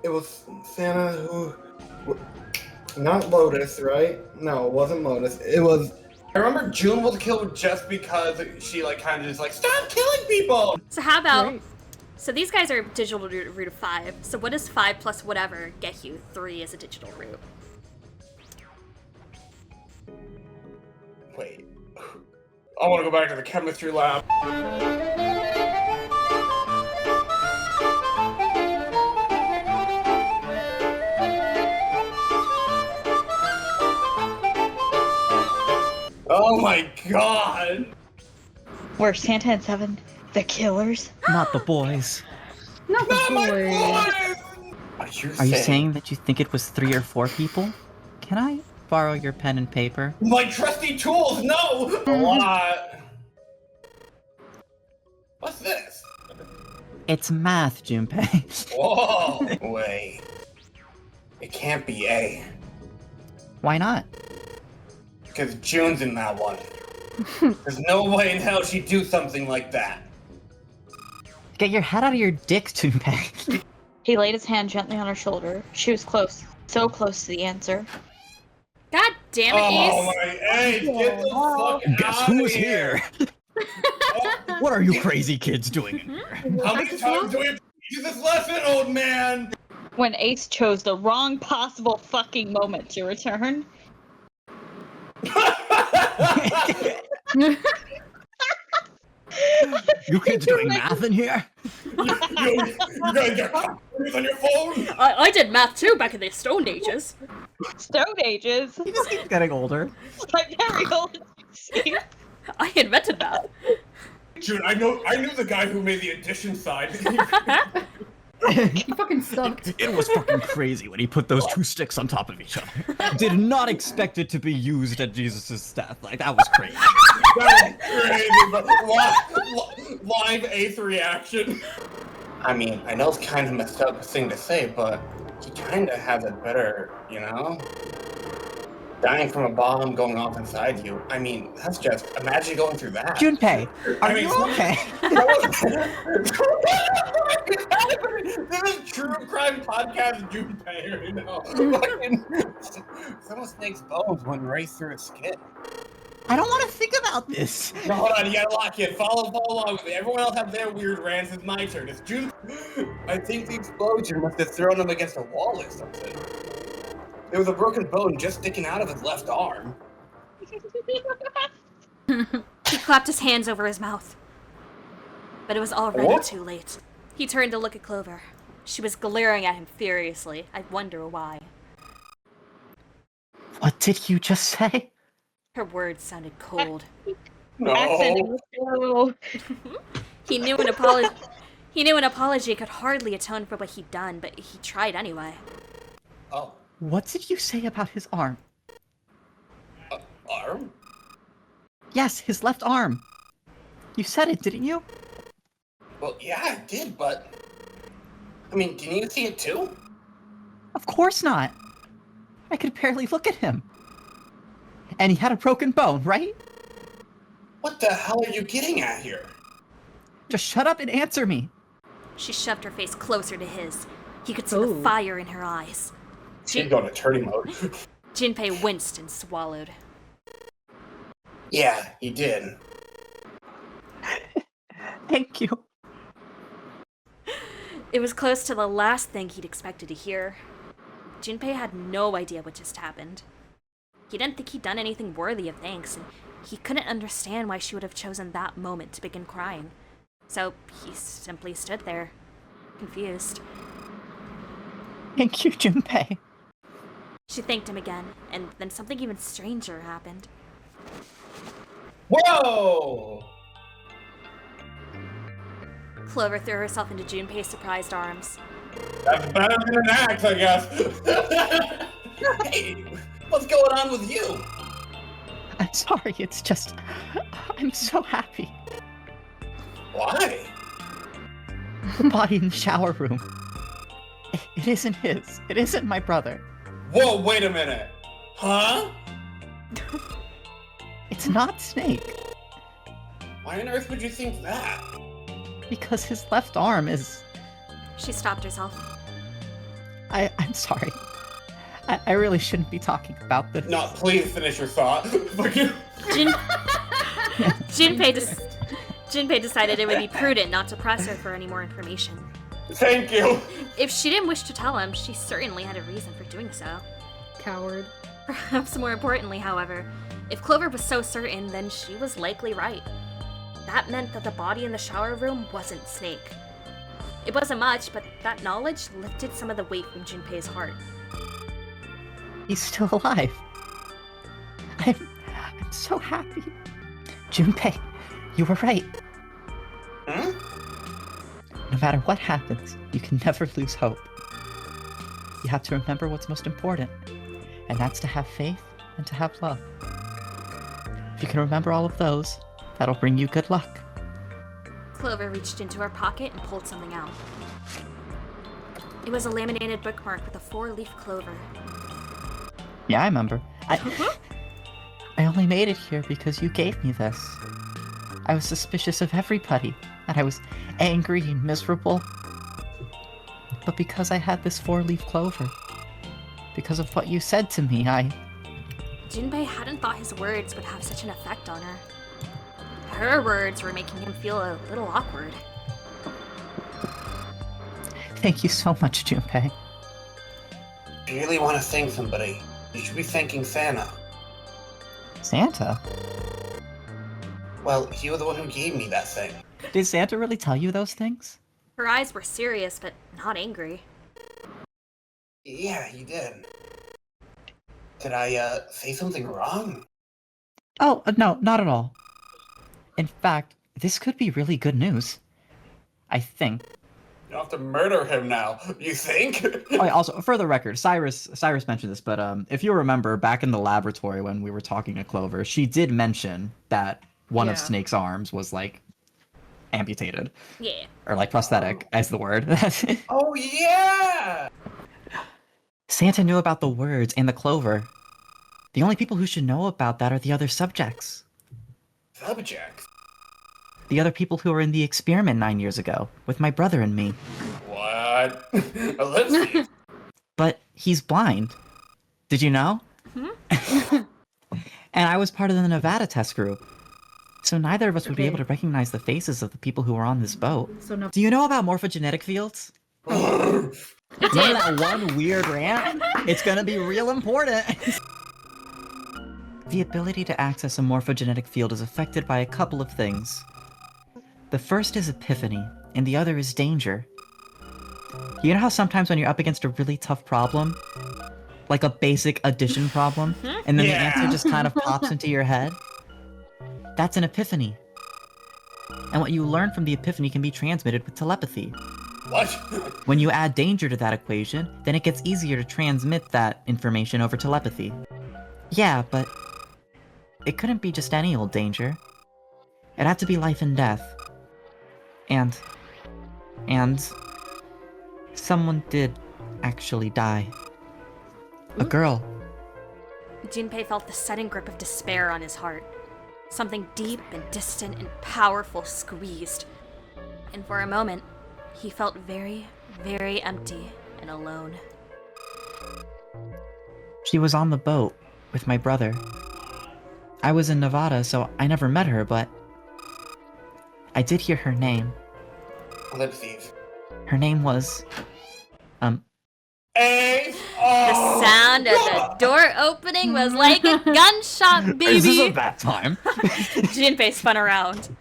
it was Santa who... Not Lotus, right? No, it wasn't Lotus. It was... I remember June was killed just because she, kind of just, stop killing people! So how about... Right. So these guys are digital root of 5. So what does 5 plus whatever get you? 3 is a digital root. Wait. I want to go back to the chemistry lab. Oh my god! Were Santa and Seven the killers? Not the boys. Not the boys! Are you saying that you think it was 3 or 4 people? Can I borrow your pen and paper? My trusty tools, no! A lot. What's this? It's math, Junpei. Whoa! Wait. It can't be A. Why not? Because June's in that one. There's no way in hell she'd do something like that. Get your head out of your dick, Junpei. He laid his hand gently on her shoulder. She was close, so close to the answer. God damn it, Ace! Oh my Ace, get the fuck Guess out who's of here! What are you crazy kids doing in here? How many times do we have to teach you this lesson, old man? When Ace chose the wrong possible fucking moment to return. You kids doing math in here? You guys got calculators on your phone? I did math too back in the Stone Ages. Stone Ages? He just keeps getting older. I'm very old. I invented math. June, I knew the guy who made the addition side. He fucking sucked. It was fucking crazy when he put those 2 sticks on top of each other. Did not expect it to be used at Jesus' death. That was crazy. That was crazy, but live Ace reaction. I mean, I know it's kind of a messed up thing to say, but he kind of has it better, you know? Dying from a bomb going off inside you. I mean, that's just... Imagine going through that. Junpei, are you okay? This is true crime podcast Junpei, you know? Some of Snake's bones went right through his skin. I don't want to think about this. No, hold on, you gotta lock in. Follow along with me. Everyone else have their weird rants. It's my turn. It's June. I think the explosion must have thrown him against a wall or something. There was a broken bone just sticking out of his left arm. He clapped his hands over his mouth. But it was already What? too late. He turned to look at Clover. She was glaring at him furiously. I wonder why. What did you just say? Her words sounded cold. No. No. He knew an apology. He knew an apology could hardly atone for what he'd done, but he tried anyway. Oh, What did you say about his arm? arm? Yes, his left arm. You said it, didn't you? Well, yeah, I did, but... I mean, didn't you see it too? Of course not. I could barely look at him. And he had a broken bone, right? What the hell are you getting at here? Just shut up and answer me. She shoved her face closer to his. He could see the fire in her eyes. She's going attorney mode. Junpei winced and swallowed. Yeah, he did. Thank you. It was close to the last thing he'd expected to hear. Junpei had no idea what just happened. He didn't think he'd done anything worthy of thanks, and he couldn't understand why she would have chosen that moment to begin crying. So he simply stood there, confused. Thank you, Junpei. She thanked him again, and then something even stranger happened. Whoa! Clover threw herself into Junpei's surprised arms. That's better than an axe, I guess. Hey, what's going on with you? I'm sorry, it's just... I'm so happy. Why? The body in the shower room. It isn't his. It isn't my brother. Whoa, wait a minute. Huh? It's not Snake. Why on earth would you think that? Because his left arm is... She stopped herself. I'm sorry. I really shouldn't be talking about this. No, please finish your thought. Junpei decided it would be prudent not to press her for any more information. Thank you. If she didn't wish to tell him, she certainly had a reason for doing so. Coward. Perhaps more importantly, however, if Clover was so certain, then she was likely right. That meant that the body in the shower room wasn't Snake. It wasn't much, but that knowledge lifted some of the weight from Junpei's heart. He's still alive. I'm so happy. Junpei, you were right. Hmm? No matter what happens, you can never lose hope. You have to remember what's most important, and that's to have faith and to have love. If you can remember all of those, that'll bring you good luck. Clover reached into her pocket and pulled something out. It was a laminated bookmark with a 4-leaf clover. Yeah, I remember. I only made it here because you gave me this. I was suspicious of everybody, and I was angry and miserable. But because I had this 4-leaf clover, because of what you said to me, Junpei hadn't thought his words would have such an effect on her. Her words were making him feel a little awkward. Thank you so much, Junpei. If you really want to thank somebody, you should be thanking Santa. Santa? Well, he was the one who gave me that thing. Did Santa really tell you those things? Her eyes were serious, but not angry. Yeah, he did. Did I, say something wrong? Oh, no, not at all. In fact, this could be really good news. I think. You don't have to murder him now, you think? Oh, yeah, also, for the record, Cyrus mentioned this, but if you remember, back in the laboratory when we were talking to Clover, she did mention that one of Snake's arms was, like, amputated. Yeah. Or, like, prosthetic, as the word. Oh, yeah! Santa knew about the words and the clover. The only people who should know about that are the other subjects. Subjects? The other people who were in the experiment 9 years ago, with my brother and me. What? Let's see. But he's blind. Did you know? And I was part of the Nevada test group. So neither of us would be able to recognize the faces of the people who were on this boat. Do you know about morphogenetic fields? Remember that one weird rant? It's gonna be real important. The ability to access a morphogenetic field is affected by a couple of things. The first is epiphany, and the other is danger. You know how sometimes when you're up against a really tough problem, like a basic addition problem, and then the answer just kind of pops into your head? That's an epiphany. And what you learn from the epiphany can be transmitted with telepathy. What? When you add danger to that equation, then it gets easier to transmit that information over telepathy. Yeah, but it couldn't be just any old danger. It had to be life and death. And someone did actually die. A girl. Junpei felt the sudden grip of despair on his heart. Something deep and distant and powerful squeezed. And for a moment, he felt very, very empty and alone. She was on the boat with my brother. I was in Nevada, so I never met her, but I did hear her name. Ellipses. Her name was... Ace! The sound of the door opening was like a gunshot, baby! Is this a bad time? Junpei spun around.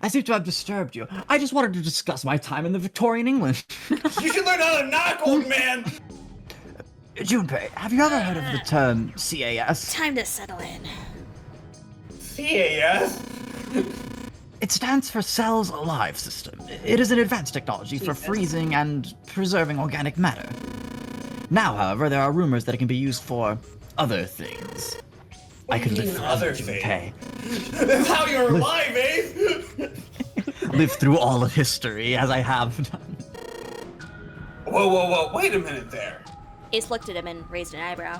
I seem to have disturbed you. I just wanted to discuss my time in the Victorian England. You should learn how to knock, old man! Junpei, have you ever heard of the term CAS? Time to settle in. CAS? It stands for Cells Alive System. It is an advanced technology for freezing and preserving organic matter. Now, however, there are rumors that it can be used for other things. I could live other through Junpei. That's how you're alive, Ace! Live through all of history, as I have done. Whoa, wait a minute there. Ace looked at him and raised an eyebrow.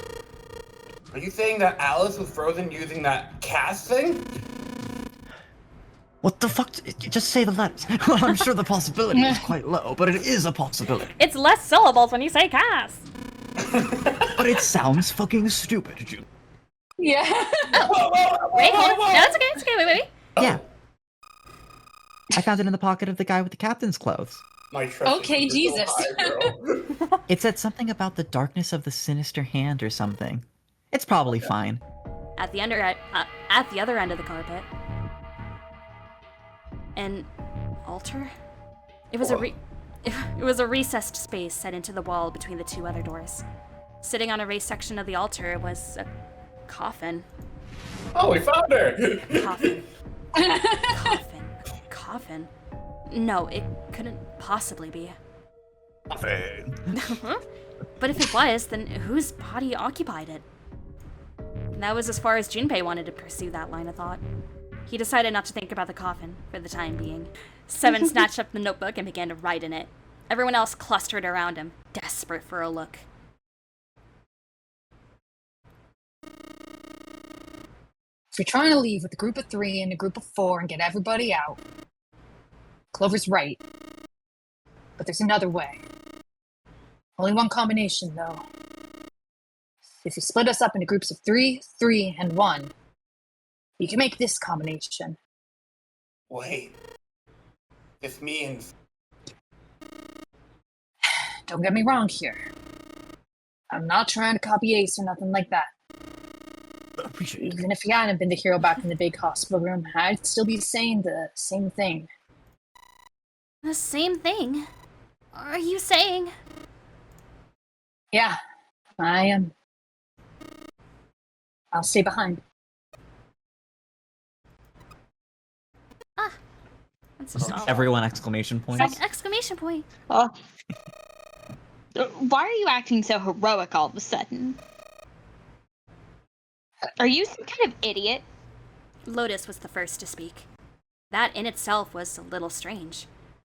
Are you saying that Alice was frozen using that cast thing? What the fuck? Just say the letters. Well, I'm sure the possibility is quite low, but it is a possibility. It's less syllables when you say Cass. But it sounds fucking stupid, June. Yeah. Wait, hold on. No, it's okay, wait. Yeah. I found it in the pocket of the guy with the captain's clothes. My trust Okay, is Jesus. So high, bro. It said something about the darkness of the sinister hand or something. It's probably fine. At the other end of the carpet, an altar. It was a recessed space set into the wall between the two other doors. Sitting on a raised section of the altar was a coffin. Oh, we found her! Coffin. No, it couldn't possibly be. Coffin. But if it was, then whose body occupied it? That was as far as Junpei wanted to pursue that line of thought. He decided not to think about the coffin for the time being. Seven snatched up the notebook and began to write in it. Everyone else clustered around him, desperate for a look. If you're trying to leave with a group of 3 and a group of 4 and get everybody out, Clover's right. But there's another way. Only one combination, though. If you split us up into groups of 3, 3, and 1, you can make this combination. Wait. This means... Don't get me wrong here. I'm not trying to copy Ace or nothing like that. Even if he hadn't been the hero back in the big hospital room, I'd still be saying the same thing. The same thing? Are you saying? Yeah, I am. I'll stay behind. That's just all. Everyone exclamation points. Exclamation point. Why are you acting so heroic all of a sudden? Are you some kind of idiot? Lotus was the first to speak. That in itself was a little strange.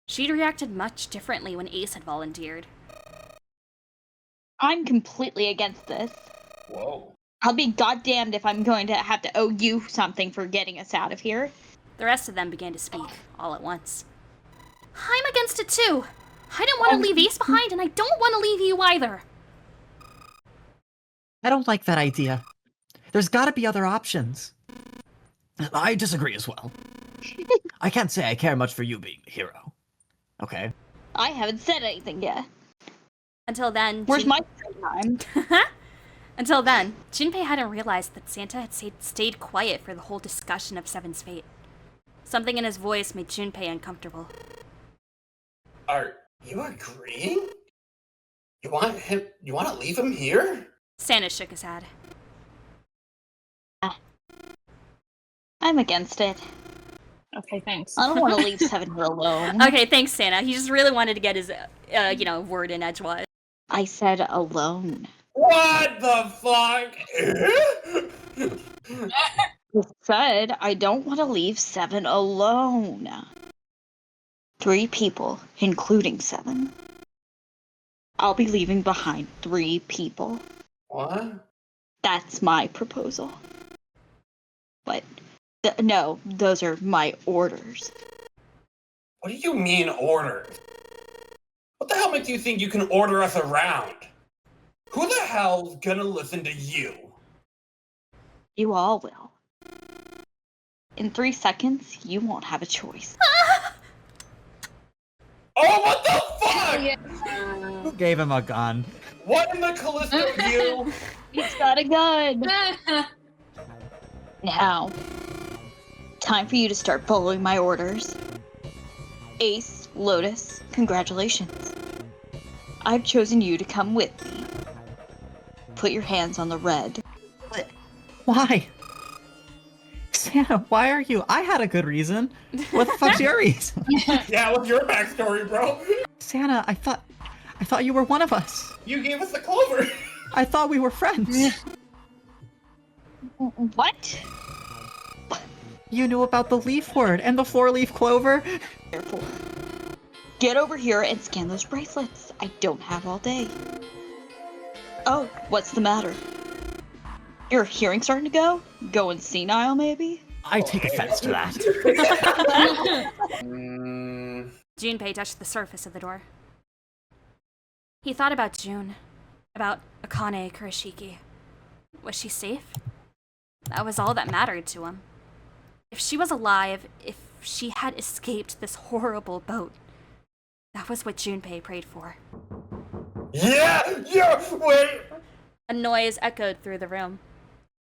She'd reacted much differently when Ace had volunteered. I'm completely against this. Whoa. I'll be goddamned if I'm going to have to owe you something for getting us out of here. The rest of them began to speak, all at once. I'm against it too! I didn't want to leave Ace behind, and I don't want to leave you either! I don't like that idea. There's gotta be other options. I disagree as well. I can't say I care much for you being the hero. Okay. I haven't said anything yet. Until then, Where's my time? Until then, Junpei hadn't realized that Santa had stayed quiet for the whole discussion of Seven's fate. Something in his voice made Junpei uncomfortable. Are you agreeing? You want to leave him here? Santa shook his head. I'm against it. Okay, thanks. I don't want to leave Seven here alone. Okay, thanks, Santa. He just really wanted to get his, word in edgewise. I said alone. What the fuck? I said I don't want to leave Seven alone. 3 people, including Seven. I'll be leaving behind 3 people. What? That's my proposal. But, no, those are my orders. What do you mean orders? What the hell makes you think you can order us around? Who the hell's gonna listen to you? You all will. In 3 seconds, you won't have a choice. Oh, what the fuck? Who gave him a gun? What in the Callisto view? He's got a gun. Now, time for you to start following my orders. Ace, Lotus, congratulations. I've chosen you to come with me. Put your hands on the red. Why? Santa, why are you? I had a good reason. What the fuck's your reason? Yeah, what's your backstory, bro? Santa, I thought you were one of us. You gave us the clover. I thought we were friends. What? You knew about the leaf word and the 4-leaf clover? Careful. Get over here and scan those bracelets. I don't have all day. Oh, what's the matter? Your hearing starting to go? Going senile, maybe? I take offense to that. Junpei touched the surface of the door. He thought about June, about Akane Kurashiki. Was she safe? That was all that mattered to him. If she was alive, if she had escaped this horrible boat, that was what Junpei prayed for. Yeah, wait! A noise echoed through the room.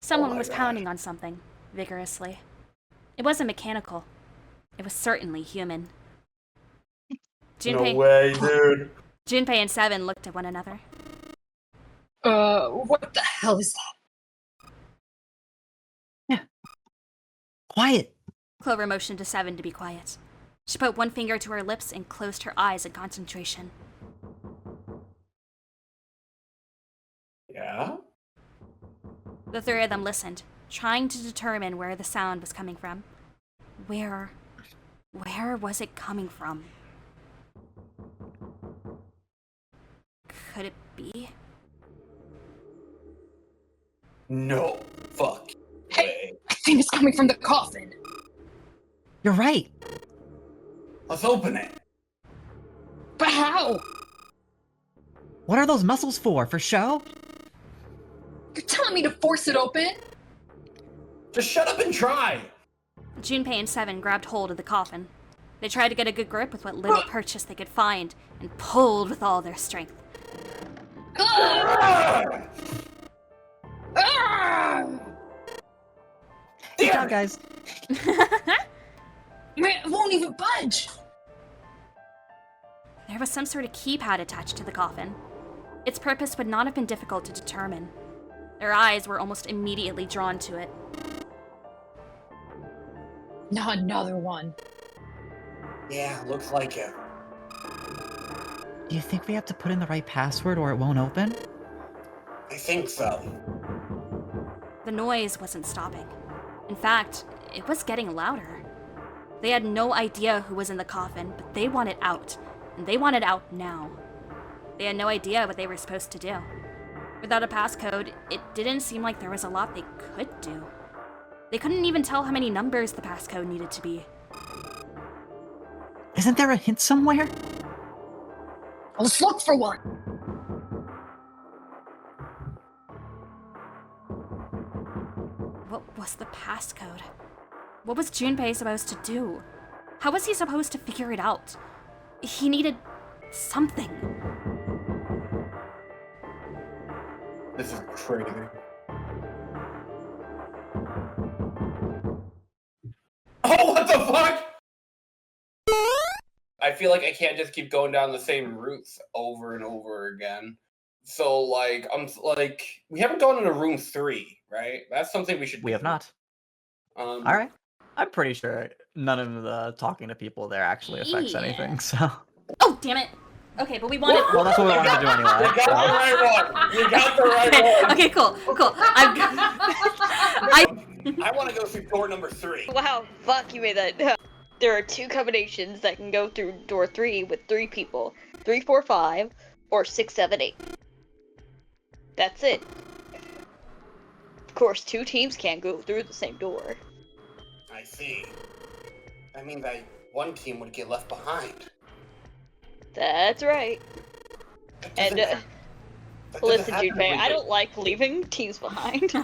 Someone was pounding on something, vigorously. It wasn't mechanical. It was certainly human. No way, dude. Junpei and Seven looked at one another. What the hell is that? Yeah. Quiet. Clover motioned to Seven to be quiet. She put one finger to her lips and closed her eyes in concentration. Yeah? The 3 of them listened, trying to determine where the sound was coming from. Where was it coming from? Could it be? No fuck. Hey, I think it's coming from the coffin. You're right. Let's open it. But how? What are those muscles for? For show? You're telling me to force it open? Just shut up and try. Junpei and Seven grabbed hold of the coffin. They tried to get a good grip with what little purchase they could find and pulled with all their strength. Good job, guys. Man, it won't even budge. There was some sort of keypad attached to the coffin. Its purpose would not have been difficult to determine. Their eyes were almost immediately drawn to it. Not another one. Yeah, looks like it. Do you think we have to put in the right password or it won't open? I think so. The noise wasn't stopping. In fact, it was getting louder. They had no idea who was in the coffin, but they wanted out, and they wanted out now. They had no idea what they were supposed to do. Without a passcode, it didn't seem like there was a lot they could do. They couldn't even tell how many numbers the passcode needed to be. Isn't there a hint somewhere? Let's look for one. What was the passcode? What was Junpei supposed to do? How was he supposed to figure it out? He needed something. This is crazy. Oh, what the fuck? I feel like I can't just keep going down the same routes over and over again. So, like, we haven't gone into room 3, right? That's something we should do. We have not. All right. I'm pretty sure none of the talking to people there actually affects anything, so... Oh, damn it! Okay, but we wanted... Well, that's what we wanted to do anyway. You got the right one! You got the right one! Okay, cool. I want to go through door number 3. Wow, fuck, you made that. There are 2 combinations that can go through door 3 with 3 people. 3, 4, 5, or 6, 7, 8. That's it. Of course, 2 teams can't go through the same door. I see. That means that one team would get left behind. That's right. And, listen, Junpei, I don't like leaving teams behind. Yeah,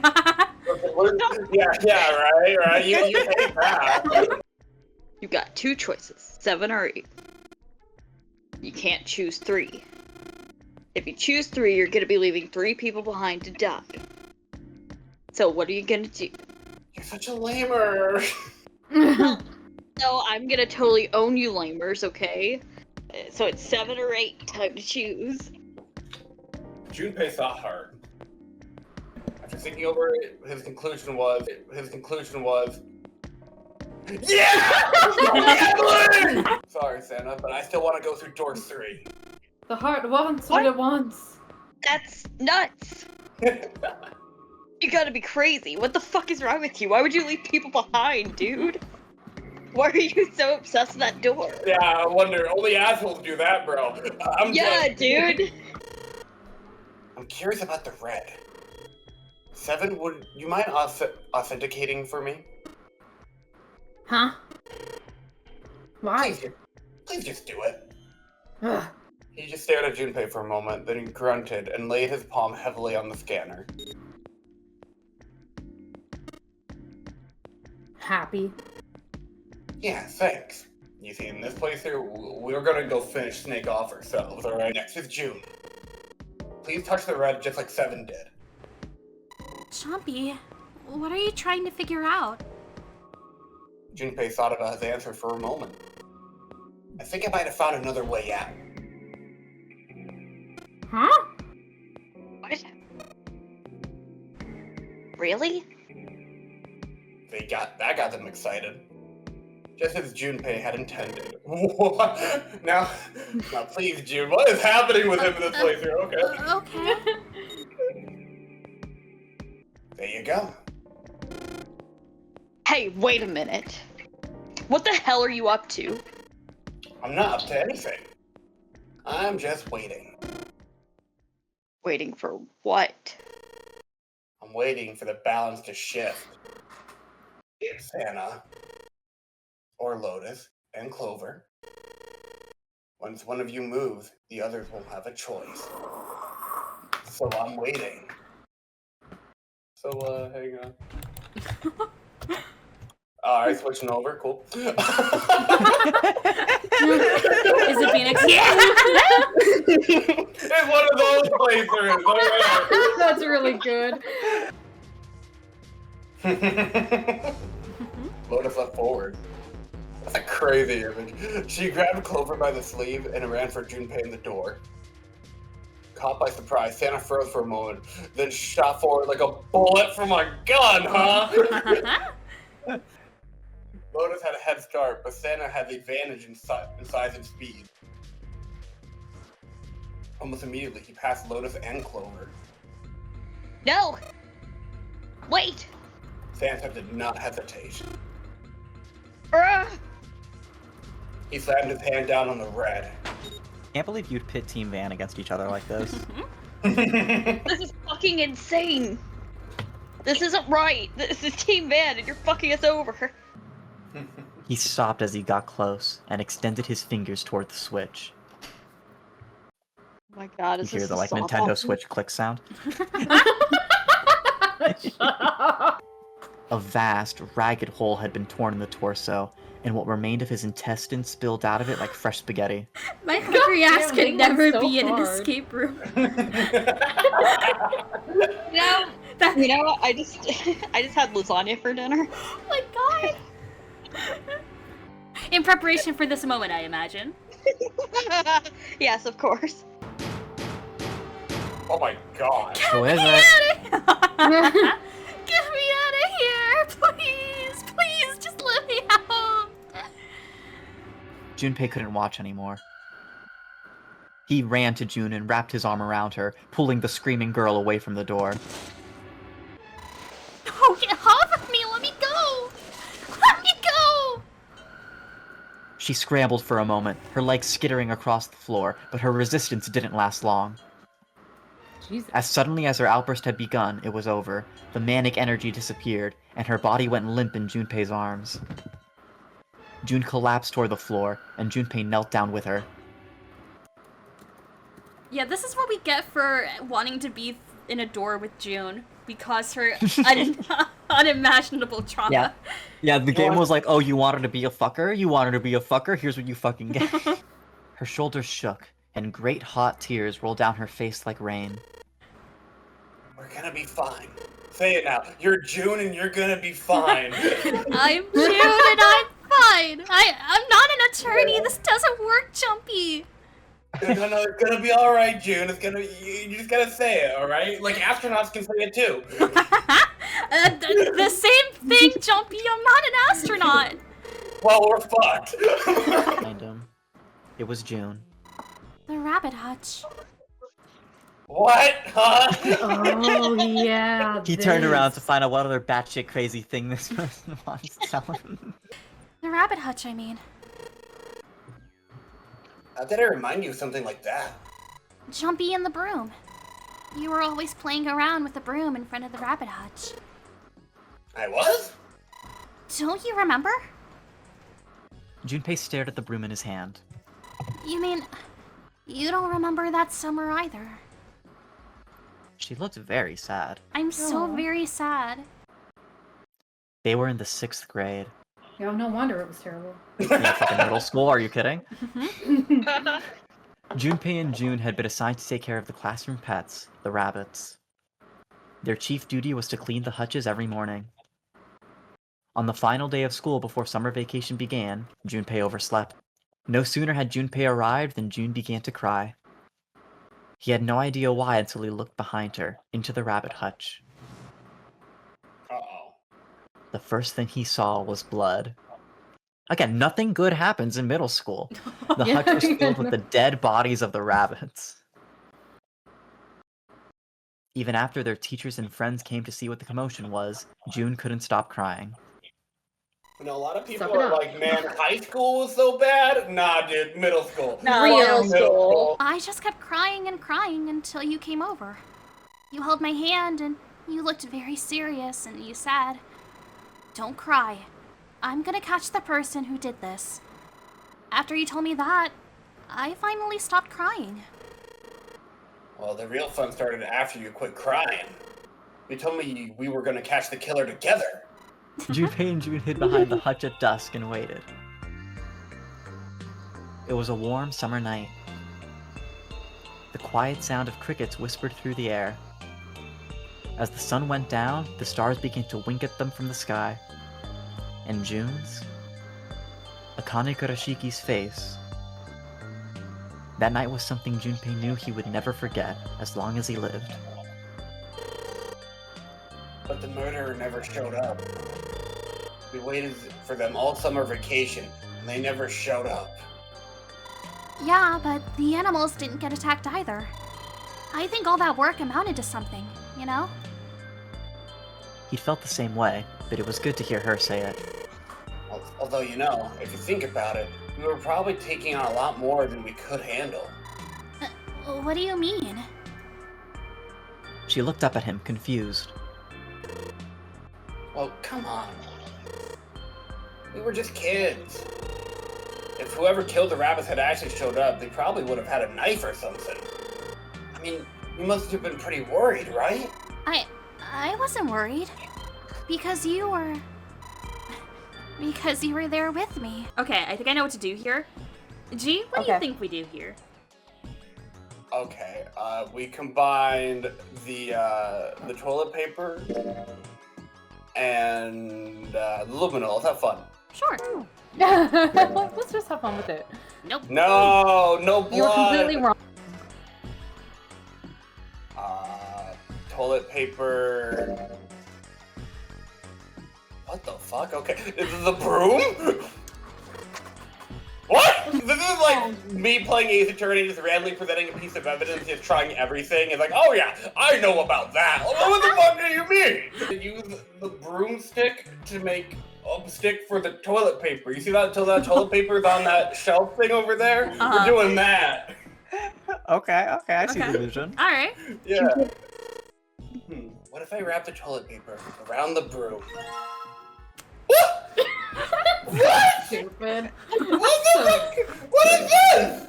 right. You hate that. You got 2 choices, 7 or 8. You can't choose 3. If you choose 3, you're gonna be leaving 3 people behind to die. So what are you gonna do? You're such a lamer. No, I'm gonna totally own you lamers, okay? So it's 7 or 8, time to choose. Junpei thought hard. After thinking over it, his conclusion was, yeah! Sorry, Santa, but I still want to go through door 3. The heart wants what it wants. That's nuts! You gotta be crazy. What the fuck is wrong with you? Why would you leave people behind, dude? Why are you so obsessed with that door? Yeah, I wonder. Only assholes do that, bro. Dude! I'm curious about the red. 7, would you mind authenticating for me? Huh? Why? Please just do it. Ugh. He just stared at Junpei for a moment, then he grunted and laid his palm heavily on the scanner. Happy. Yeah, thanks. You see, in this place here, we're gonna go finish Snake off ourselves, alright? Next is June. Please touch the red just like 7 did. Chompy, what are you trying to figure out? Junpei thought about his answer for a moment. I think I might have found another way out. Huh? What? Really? That got them excited. Just as Junpei had intended. Now please, June, what is happening with him in this place here? Okay. Okay. There you go. Hey, wait a minute. What the hell are you up to? I'm not up to anything. I'm just waiting. Waiting for what? I'm waiting for the balance to shift. Santa, or Lotus, and Clover. Once one of you moves, the others will have a choice. So I'm waiting. So, hang on. Alright, switching over, cool. Is it Phoenix? Yeah! It's one of those playthroughs, alright. That's really good. Lotus leapt forward. That's a crazy image. She grabbed Clover by the sleeve and ran for Junpei in the door. Caught by surprise, Santa froze for a moment, then shot forward like a bullet from a gun, huh? Lotus had a head start, but Santa had the advantage in size and speed. Almost immediately, he passed Lotus and Clover. No! Wait! Santa did not hesitate. Bruh! He slammed his hand down on the red. Can't believe you'd pit Team Van against each other like this. This is fucking insane! This isn't right! This is Team Van and you're fucking us over! He stopped as he got close and extended his fingers toward the switch. Oh my god, You is hear this the like Nintendo Switch click sound? A vast, ragged hole had been torn in the torso, and what remained of his intestines spilled out of it like fresh spaghetti. My hungry ass Damn, could they never went so be in an hard. escape room. You know what? I just had lasagna for dinner. Oh my god! In preparation for this moment, I imagine. Yes, of course. Oh my god. So is Get it? me out of here! Please! Please, just let me out! Junpei couldn't watch anymore. He ran to June and wrapped his arm around her, pulling the screaming girl away from the door. Oh, get off of me! Let me go! Let me go! She scrambled for a moment, her legs skittering across the floor, but her resistance didn't last long. Jesus. As suddenly as her outburst had begun, it was over. The manic energy disappeared, and her body went limp in Junpei's arms. June collapsed toward the floor, and Junpei knelt down with her. Yeah, this is what we get for wanting to be in a door with June. Because her unimaginable trauma. Yeah, the game was like, oh, you want her to be a fucker? You want her to be a fucker? Here's what you fucking get. Her shoulders shook, and great hot tears rolled down her face like rain. We're gonna be fine. Say it now. You're June and you're gonna be fine. I'm June and I'm fine. I'm not an attorney. This doesn't work, Jumpy. No, it's gonna be alright, June. You just gotta say it, alright? Like, astronauts can say it too. The same thing, Jumpy. I'm not an astronaut. Well, we're fucked. Behind him. It was June. The rabbit hutch. What? Huh? Oh, yeah. He turned around to find out what other batshit crazy thing this person wants to tell him. The rabbit hutch, I mean. How did I remind you of something like that? Jumpy and the broom. You were always playing around with the broom in front of the rabbit hutch. I was? Don't you remember? Junpei stared at the broom in his hand. You mean, you don't remember that summer either? She looked very sad. I'm so very sad. They were in the 6th grade. Yeah, no wonder it was terrible. Yeah, fucking middle school, are you kidding? Junpei and June had been assigned to take care of the classroom pets, the rabbits. Their chief duty was to clean the hutches every morning. On the final day of school before summer vacation began, Junpei overslept. No sooner had Junpei arrived than June began to cry. He had no idea why until he looked behind her, into the rabbit hutch. Uh-oh. The first thing he saw was blood. Again, nothing good happens in middle school. The hutch was filled with the dead bodies of the rabbits. Even after their teachers and friends came to see what the commotion was, June couldn't stop crying. You know, a lot of people Suck it are up. like, man, high school was so bad. Nah, dude, middle school. No, Real middle school. I just kept crying and crying until you came over. You held my hand and you looked very serious and you said, "Don't cry. I'm gonna catch the person who did this." After you told me that, I finally stopped crying. Well, the real fun started after you quit crying. You told me we were gonna catch the killer together. Junpei and June hid behind the hutch at dusk and waited. It was a warm summer night. The quiet sound of crickets whispered through the air. As the sun went down, the stars began to wink at them from the sky. And June's? Akane Kuroshiki's face. That night was something Junpei knew he would never forget as long as he lived. But the murderer never showed up. We waited for them all summer vacation, and they never showed up. Yeah, but the animals didn't get attacked either. I think all that work amounted to something, you know? He'd felt the same way, but it was good to hear her say it. Although, you know, if you think about it, we were probably taking on a lot more than we could handle. What do you mean? She looked up at him, confused. Well, come on. We were just kids. If whoever killed the rabbits had actually showed up, they probably would have had a knife or something. I mean, you must have been pretty worried, right? I wasn't worried. Because you were there with me. Okay, I think I know what to do here. G, what do you think we do here? Okay, we combined the toilet paper and the luminol. Let's have fun. Sure. Let's just have fun with it. Nope. No blood. You're completely wrong. Toilet paper. What the fuck? Okay, this is the broom? What? This is like me playing Ace Attorney, just randomly presenting a piece of evidence, just trying everything. It's like, oh yeah, I know about that. What the fuck do you mean? Use the broomstick to make a stick for the toilet paper. You see that until that toilet paper's on that shelf thing over there? We're doing that. Okay, I see the vision. All right. Yeah. What if I wrap the toilet paper around the broom? What? What? Stupid. What the fuck? What is this?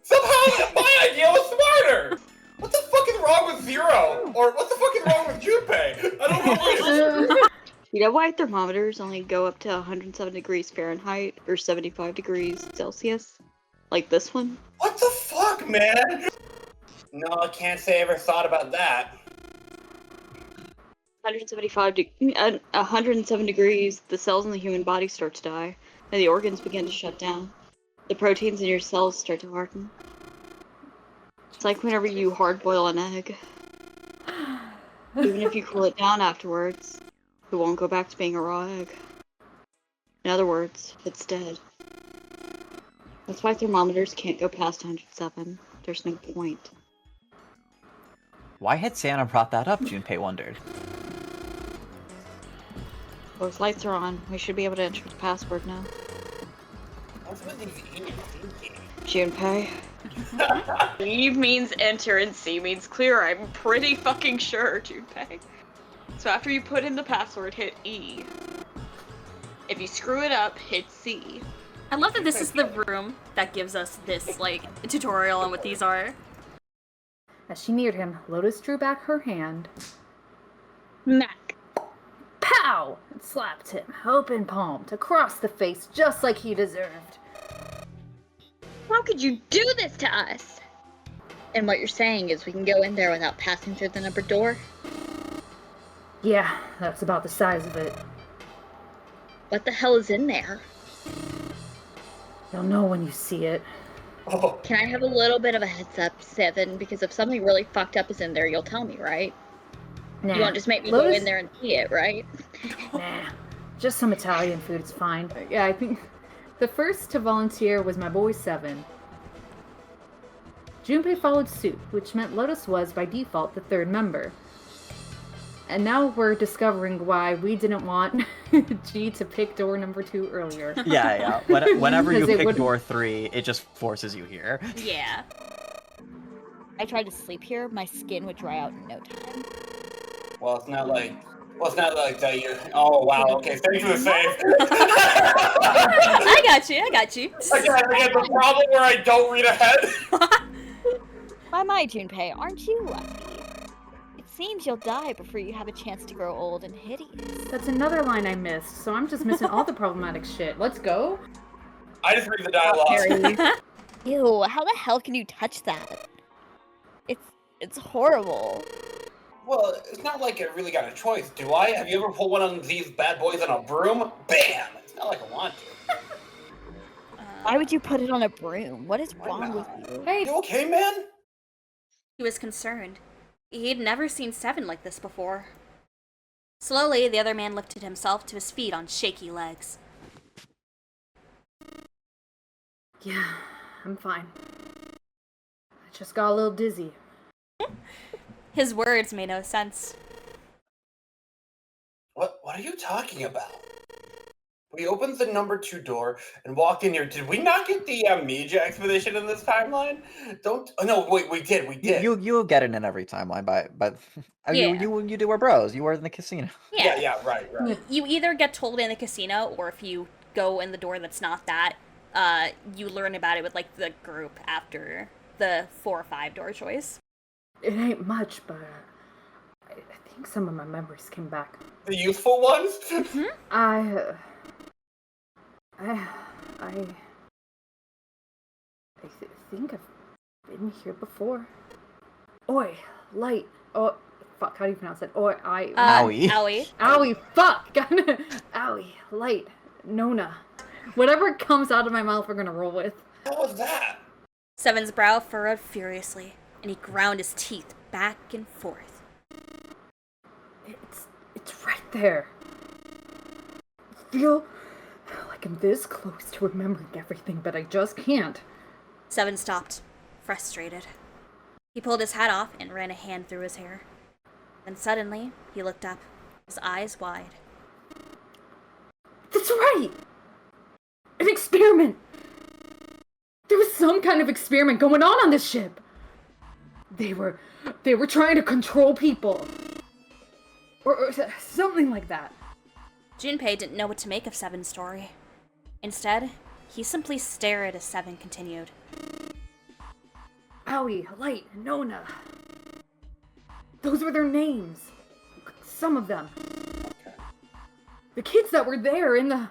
Somehow my idea was smarter. What the fuck is wrong with Zero? Or what the fuck is wrong with Junpei? I don't know. You know why thermometers only go up to 107 degrees Fahrenheit or 75 degrees Celsius? Like this one? What the fuck, man? No, I can't say I ever thought about that. 107 degrees, the cells in the human body start to die, and the organs begin to shut down. The proteins in your cells start to harden. It's like whenever you hard-boil an egg. Even if you cool it down afterwards, it won't go back to being a raw egg. In other words, it's dead. That's why thermometers can't go past 107. There's no point. Why had Santa brought that up, Junpei wondered. Both lights are on. We should be able to enter the password now. What's with these thinking? Junpei. E means enter and C means clear. I'm pretty fucking sure, Junpei. So after you put in the password, hit E. If you screw it up, hit C. I love that this is the room that gives us this, like, tutorial on what these are. As she neared him, Lotus drew back her hand. Mac. Pow! And slapped him, open palmed, across the face, just like he deserved. How could you do this to us? And what you're saying is we can go in there without passing through the numbered door? Yeah, that's about the size of it. What the hell is in there? You'll know when you see it. Oh. Can I have a little bit of a heads up, Seven? Because if something really fucked up is in there, you'll tell me, right? Nah. You won't just make me go in there and see it, right? Nah. Just some Italian food, it's fine. Yeah, I think the first to volunteer was my boy Seven. Junpei followed suit, which meant Lotus was, by default, the third member. And now we're discovering why we didn't want G to pick door number 2 earlier. Yeah. Whenever you pick door 3, it just forces you here. Yeah. I tried to sleep here, my skin would dry out in no time. Well, it's not like that. You. Oh wow. Okay, thanks for the save. I got you. Again, the problem where I don't read ahead. My Junpei, aren't you lucky? It seems you'll die before you have a chance to grow old and hideous. That's another line I missed, so I'm just missing all the problematic shit. Let's go. I just read the dialogue. Ew, how the hell can you touch that? It's horrible. Well, it's not like I really got a choice, do I? Have you ever pulled one of these bad boys on a broom? Bam! It's not like I want to. Why would you put it on a broom? What is wrong with you? Hey, You okay, man? He was concerned. He'd never seen Seven like this before. Slowly, the other man lifted himself to his feet on shaky legs. yeah, I'm fine. I just got a little dizzy. His words made no sense. What are you talking about? We opened the number 2 door and walked in here. Did we not get the Amnesia expedition in this timeline? Oh, no, wait, we did. You get it in every timeline, but Yeah. you were bros. You were in the casino. Yeah, right. You either get told in the casino, or if you go in the door that's not that, you learn about it with, like, the group after the 4 or 5 door choice. It ain't much, but I think think some of my memories came back. The youthful ones? I think I've been here before. Oi, light. Oh, fuck, how do you pronounce it? Oi, Owie. Owie. Owie, fuck! Owie, light, Nona. Whatever comes out of my mouth, we're gonna roll with. What was that? Seven's brow furrowed furiously, and he ground his teeth back and forth. It's right there. I feel like I'm this close to remembering everything, but I just can't. Seven stopped, frustrated. He pulled his hat off and ran a hand through his hair. Then suddenly, he looked up, his eyes wide. That's right! An experiment! There was some kind of experiment going on this ship! They were trying to control people. Or something like that. Junpei didn't know what to make of Seven's story. Instead, he simply stared as Seven continued. Owie, Light, Nona. Those were their names. Some of them. The kids that were there in the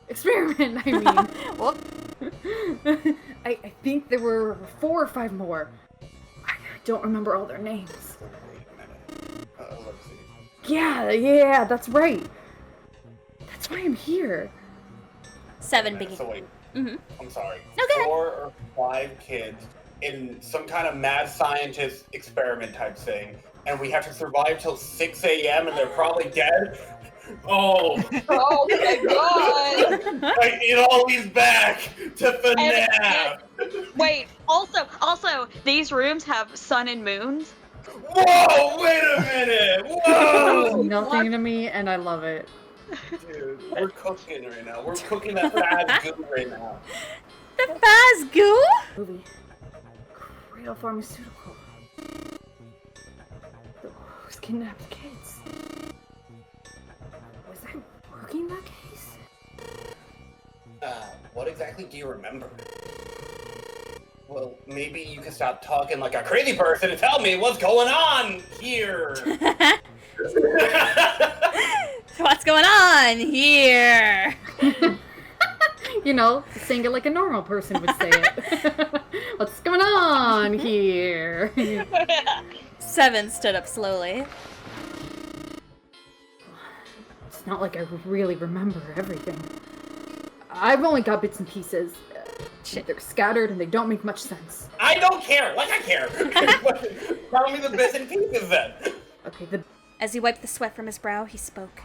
experiment, I mean. Whoop. I think there were 4 or 5 more. I don't remember all their names. Let's see. Yeah, that's right. That's why I'm here. Seven began. So wait. Mm-hmm. I'm sorry. Okay. 4 or 5 kids in some kind of mad scientist experiment type thing, and we have to survive till 6 a.m. and they're probably dead? Oh. Oh my god! Like, it all leads back to FNAF! Wait, also, these rooms have sun and moons. Whoa, wait a minute! Whoa! Nothing to me, and I love it. Dude, we're cooking right now. We're cooking that fast goo right now. The fast goo? Movie. Cradle Pharmaceutical. Who's kidnapped the kids? Was I working that case? What exactly do you remember? Well, maybe you can stop talking like a crazy person and tell me what's going on here. What's going on here? You know, saying it like a normal person would say it. What's going on here? Seven stood up slowly. It's not like I really remember everything. I've only got bits and pieces. They're scattered and they don't make much sense. I don't care. Like I care. Tell me the bits and pieces then. Okay, As he wiped the sweat from his brow, he spoke.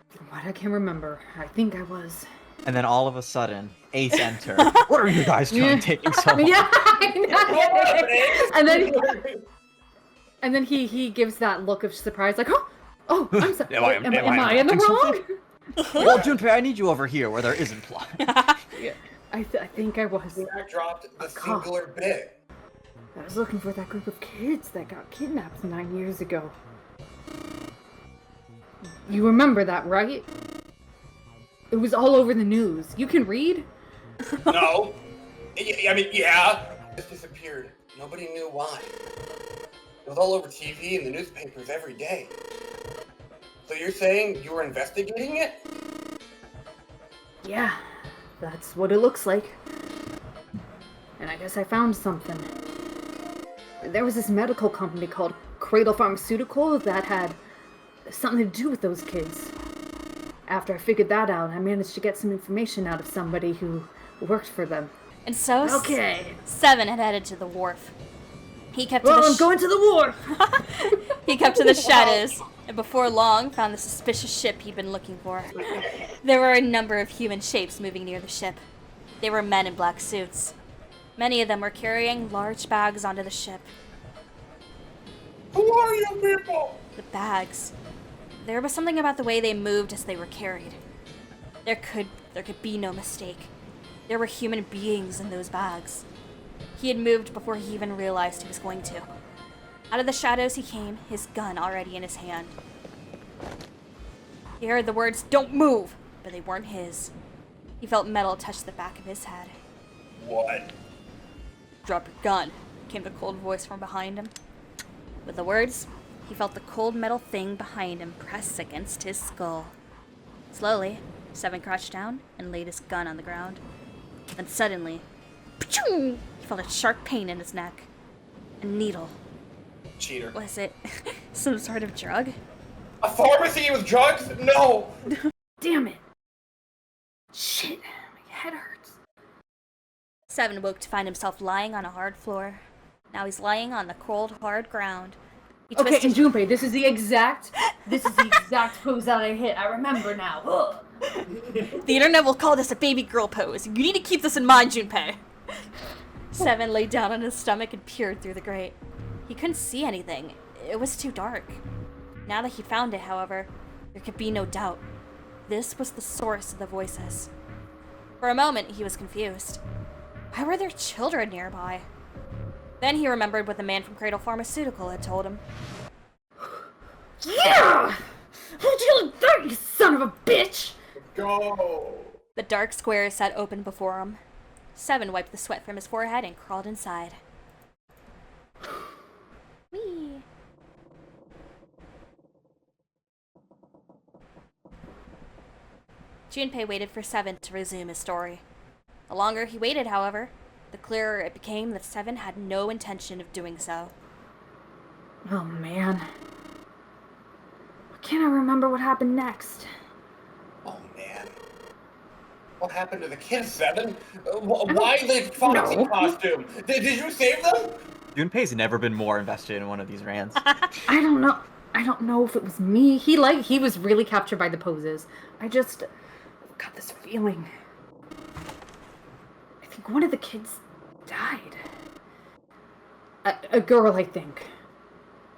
From what I can remember, I think I was... And then all of a sudden, Ace enter. What are you guys doing taking so long? Yeah, I know. And then he gives that look of surprise, like, oh, I'm sorry. Am I in the wrong? Well, Junpei, I need you over here where there isn't plot. Yeah, I think I was. I dropped the singular bit. I was looking for that group of kids that got kidnapped 9 years ago. You remember that, right? It was all over the news. You can read? No. I mean, yeah. Just disappeared. Nobody knew why. It was all over TV and the newspapers every day. So you're saying you were investigating it? Yeah, that's what it looks like. And I guess I found something. There was this medical company called Cradle Pharmaceutical that had something to do with those kids. After I figured that out, I managed to get some information out of somebody who worked for them. And so, okay. Seven had headed to the wharf. He kept I'm going to the wharf! He kept to the shadows, and before long found the suspicious ship he'd been looking for. There were a number of human shapes moving near the ship. They were men in black suits. Many of them were carrying large bags onto the ship. Who are you people? The bags. There was something about the way they moved as they were carried. There could be no mistake. There were human beings in those bags. He had moved before he even realized he was going to. Out of the shadows he came, his gun already in his hand. He heard the words, "Don't move," but they weren't his. He felt metal touch the back of his head. What? Drop your gun. came the cold voice from behind him. With the words, he felt the cold metal thing behind him press against his skull. Slowly, Seven crouched down and laid his gun on the ground. Then suddenly, he felt a sharp pain in his neck. A needle. Cheater. Was it some sort of drug? A pharmacy with drugs? No! Damn it. Shit, my head hurts. Seven woke to find himself lying on a hard floor. Now he's lying on the cold, hard ground. Okay, and Junpei, this is the exact pose that I hit. I remember now. Ugh. The internet will call this a baby girl pose. You need to keep this in mind, Junpei. Seven lay down on his stomach and peered through the grate. He couldn't see anything. It was too dark. Now that he'd found it, however, there could be no doubt. This was the source of the voices. For a moment, he was confused. Why were there children nearby? Then he remembered what the man from Cradle Pharmaceutical had told him. Yeah! Hold you there, you son of a bitch! Go! The dark square sat open before him. Seven wiped the sweat from his forehead and crawled inside. Whee! Junpei waited for Seven to resume his story. The longer he waited, however, the clearer it became that Seven had no intention of doing so. Oh man. Why can't I remember what happened next? Oh man. What happened to the kids, Seven? Why the pharmacy costume? Did you save them? Junpei's never been more invested in one of these rants. I don't know. I don't know if it was me. He was really captured by the poses. I just got this feeling. I think one of the kids died. A girl, I think.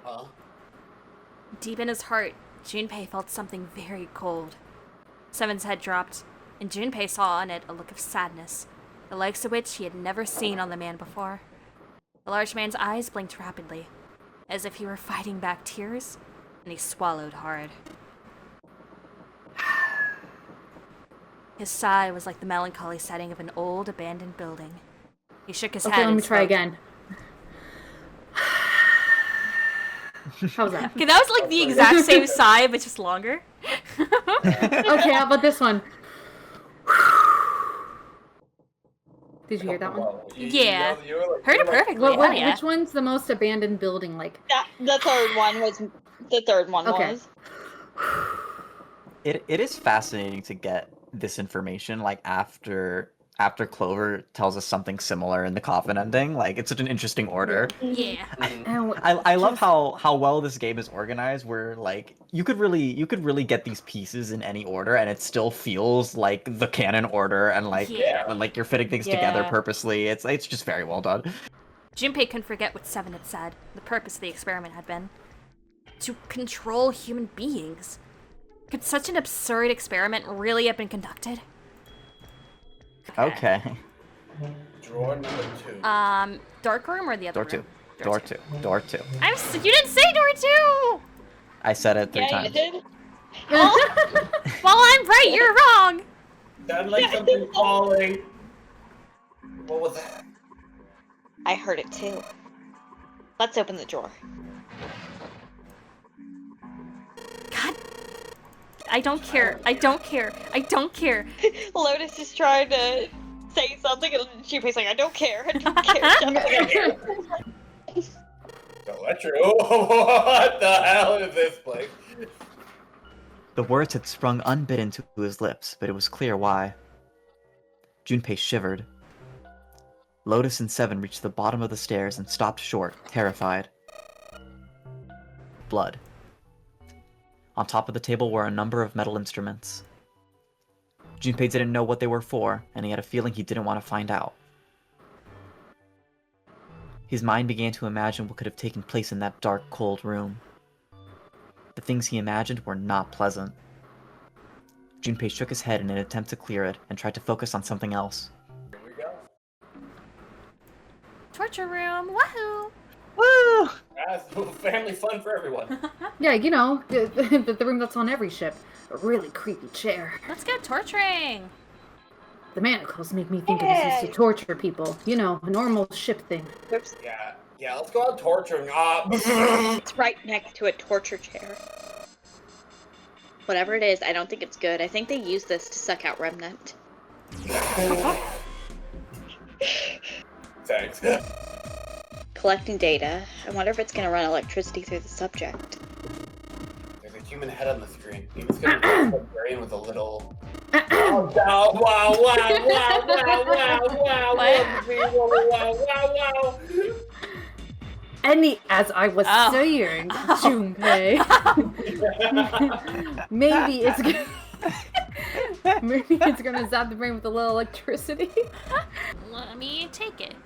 Huh? Deep in his heart, Junpei felt something very cold. Seven's head dropped, and Junpei saw on it a look of sadness, the likes of which he had never seen on the man before. The large man's eyes blinked rapidly, as if he were fighting back tears, and he swallowed hard. His sigh was like the melancholy setting of an old, abandoned building. He shook his head. Okay, let me and try spoke. again. How's that? Okay, that was like the exact same sigh, but just longer. Okay, how about this one? Did you hear that one? Yeah. Heard it perfectly. Yeah. Which one's the most abandoned building? Like The third one Okay. was. It is fascinating to get this information, like after Clover tells us something similar in the coffin ending. Like, it's such an interesting order. Yeah. I love how well this game is organized, where like you could really get these pieces in any order and it still feels like the canon order, and like like you're fitting things together purposely. It's just very well done. Junpei couldn't forget what Seven had said. The purpose of the experiment had been to control human beings. Could such an absurd experiment really have been conducted? Okay. Drawer number 2. Dark room or the other Door room? two. Door two. Door two. You didn't say door 2! I said it 3 Yeah, times. you did. Oh. Well, I'm right, you're wrong! Sounded like something falling. What was that? I heard it too. Let's open the drawer. God. I don't care. I don't care. I don't care. Lotus is trying to say something, and Junpei's like, I don't care. I don't care. Don't let you. What the hell is this place? The words had sprung unbidden to his lips, but it was clear why. Junpei shivered. Lotus and Seven reached the bottom of the stairs and stopped short, terrified. Blood. On top of the table were a number of metal instruments. Junpei didn't know what they were for, and he had a feeling he didn't want to find out. His mind began to imagine what could have taken place in that dark, cold room. The things he imagined were not pleasant. Junpei shook his head in an attempt to clear it, and tried to focus on something else. Here we go. Torture room, woohoo! Woo! That's family fun for everyone. Yeah, you know, the room that's on every ship. A really creepy chair. Let's go torturing! The manacles make me think it was used to torture people. You know, a normal ship thing. Oops. Yeah, Yeah, let's go out torturing. It's right next to a torture chair. Whatever it is, I don't think it's good. I think they use this to suck out Remnant. Thanks. Collecting data. I wonder if it's going to run electricity through the subject. There's a human head on the screen. Maybe it's going to be Brain with a little... wow, wow, wow, wow, wow, wow, wow. And as I was saying, Junpei, maybe it's gonna zap the brain with a little electricity. Let me take it.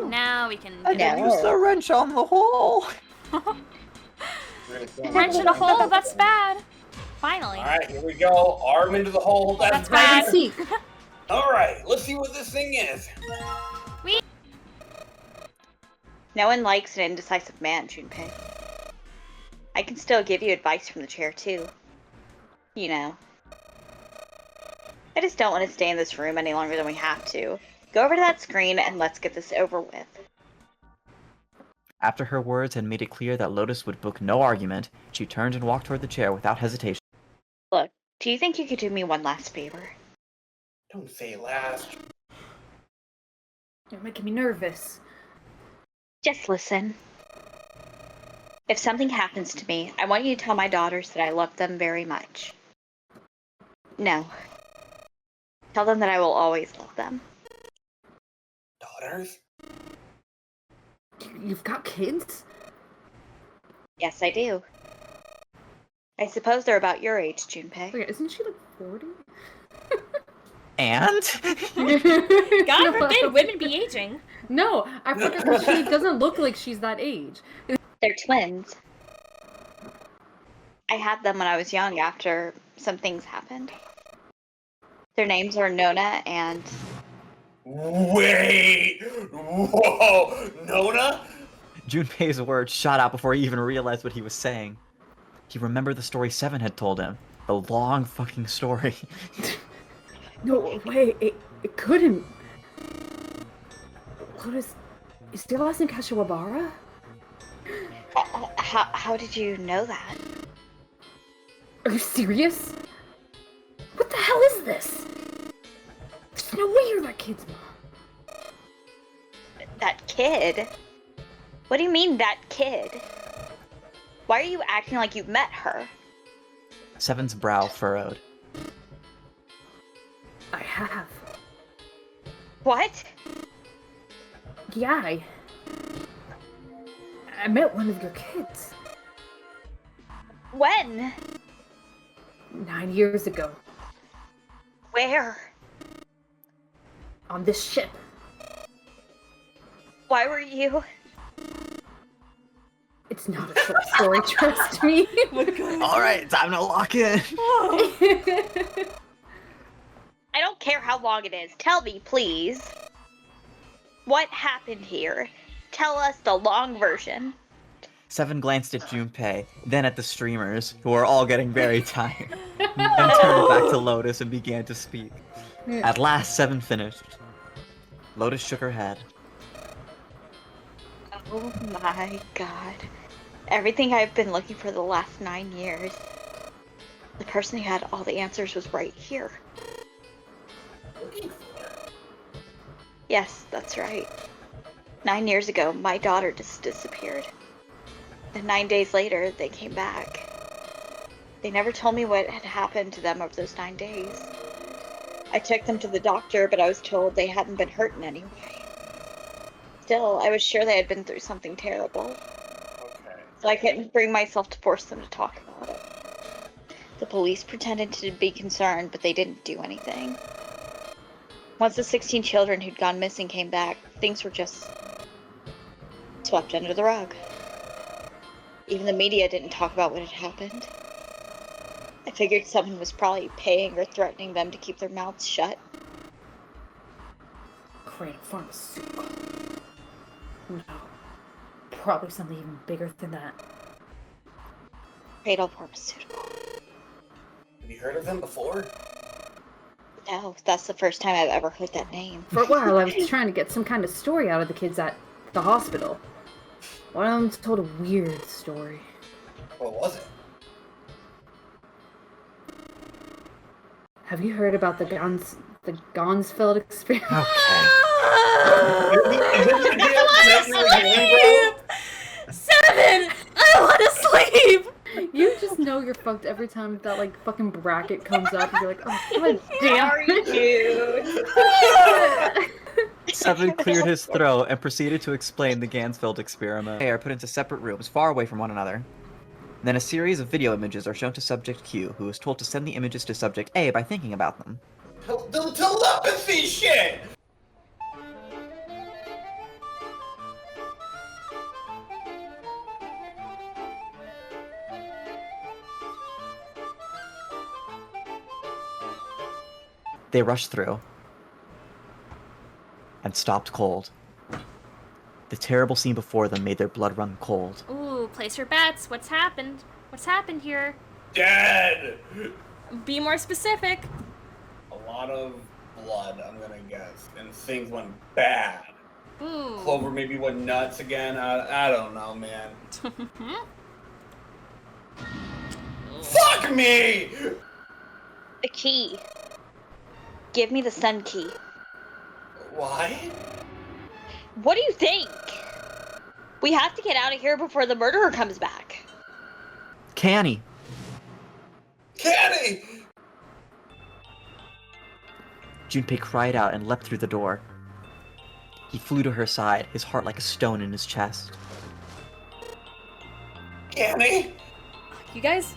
Now we can. Use the wrench on the hole. Wrench in a hole? That's bad. Finally. Alright, here we go. Arm into the hole. That's bad. Alright, let's see what this thing is. No one likes an indecisive man, Junpei. I can still give you advice from the chair, too. You know. I just don't want to stay in this room any longer than we have to. Go over to that screen and let's get this over with. After her words had made it clear that Lotus would book no argument, she turned and walked toward the chair without hesitation. Look, do you think you could do me one last favor? Don't say last. You're making me nervous. Just listen. If something happens to me, I want you to tell my daughters that I love them very much. No. Tell them that I will always love them. Daughters? You've got kids? Yes, I do. I suppose they're about your age, Junpei. Wait, isn't she like 40? And? God forbid women be aging. No, I forgot that she doesn't look like she's that age. They're twins. I had them when I was young after some things happened. Their names are Nona and... Wait! Whoa! Nona? Junpei's words shot out before he even realized what he was saying. He remembered the story Seven had told him. The long fucking story. No, wait, it couldn't. Lotus, is your last name Kashiwabara? How did you know that? Are you serious? What the hell is this? There's no way you're that kid's mom. That kid? What do you mean, that kid? Why are you acting like you've met her? Seven's brow furrowed. I have. What? Yeah, I met one of your kids. When? 9 years ago. Where? On this ship. Why were you? It's not a short story, trust me. Alright, time to lock in. I don't care how long it is. Tell me, please. What happened here? Tell us the long version. Seven glanced at Junpei, then at the streamers, who were all getting very tired, and turned back to Lotus and began to speak. At last, Seven finished. Lotus shook her head. Oh my god. Everything I've been looking for the last 9 years. The person who had all the answers was right here. Yes, that's right. 9 years ago, my daughter just disappeared. And 9 days later, they came back. They never told me what had happened to them over those 9 days. I took them to the doctor, but I was told they hadn't been hurt in any way. Still, I was sure they had been through something terrible. So I couldn't bring myself to force them to talk about it. The police pretended to be concerned, but they didn't do anything. Once the 16 children who'd gone missing came back, things were just swept under the rug. Even the media didn't talk about what had happened. I figured someone was probably paying or threatening them to keep their mouths shut. Cradle Pharmaceutical. No. Probably something even bigger than that. Cradle Pharmaceutical. Have you heard of them before? No, that's the first time I've ever heard that name. For a while, I was trying to get some kind of story out of the kids at the hospital. One of them told a weird story. What was it? Have you heard about the Gonsfeld experiment? Okay. Seven! I want to sleep! You just know you're fucked every time that like fucking bracket comes up and you're like, oh god damn it. Seven cleared his throat and proceeded to explain the Gansfeld experiment. They are put into separate rooms, far away from one another. Then a series of video images are shown to Subject Q, who is told to send the images to Subject A by thinking about them. The telepathy shit! They rushed through and stopped cold. The terrible scene before them made their blood run cold. Ooh, place your bets. What's happened? What's happened here? Dead! Be more specific. A lot of blood, I'm gonna guess. And things went bad. Ooh. Clover maybe went nuts again. I don't know, man. Fuck me! The key. Give me the sun key. Why? What do you think? We have to get out of here before the murderer comes back. Canny! Canny! Junpei cried out and leapt through the door. He flew to her side, his heart like a stone in his chest. Canny? You guys,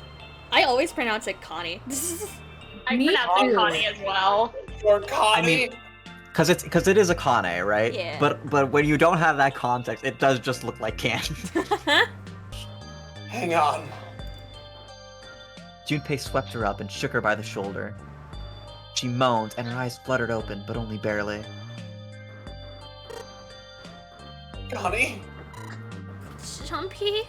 I always pronounce it Connie. I Me pronounce it too. Connie as well. Or Connie? I mean, because it is a Kane, right? Yeah. But when you don't have that context, it does just look like Can. Hang on. Junpei swept her up and shook her by the shoulder. She moaned, and her eyes fluttered open, but only barely. Connie? Jumpy?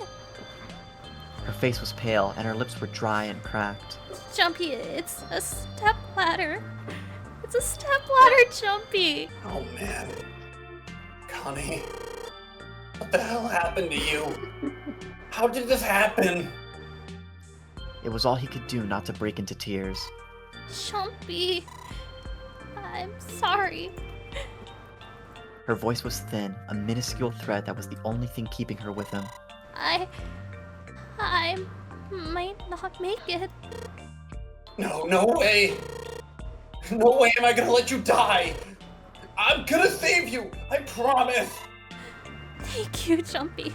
Her face was pale, and her lips were dry and cracked. Jumpy, it's a step ladder. It's a step ladder, Jumpy. Oh man. Connie. What the hell happened to you? How did this happen? It was all he could do not to break into tears. Jumpy. I'm sorry. Her voice was thin, a minuscule thread that was the only thing keeping her with him. I might not make it. No way. No way am I gonna let you die. I'm gonna save you. I promise. Thank you, Jumpy.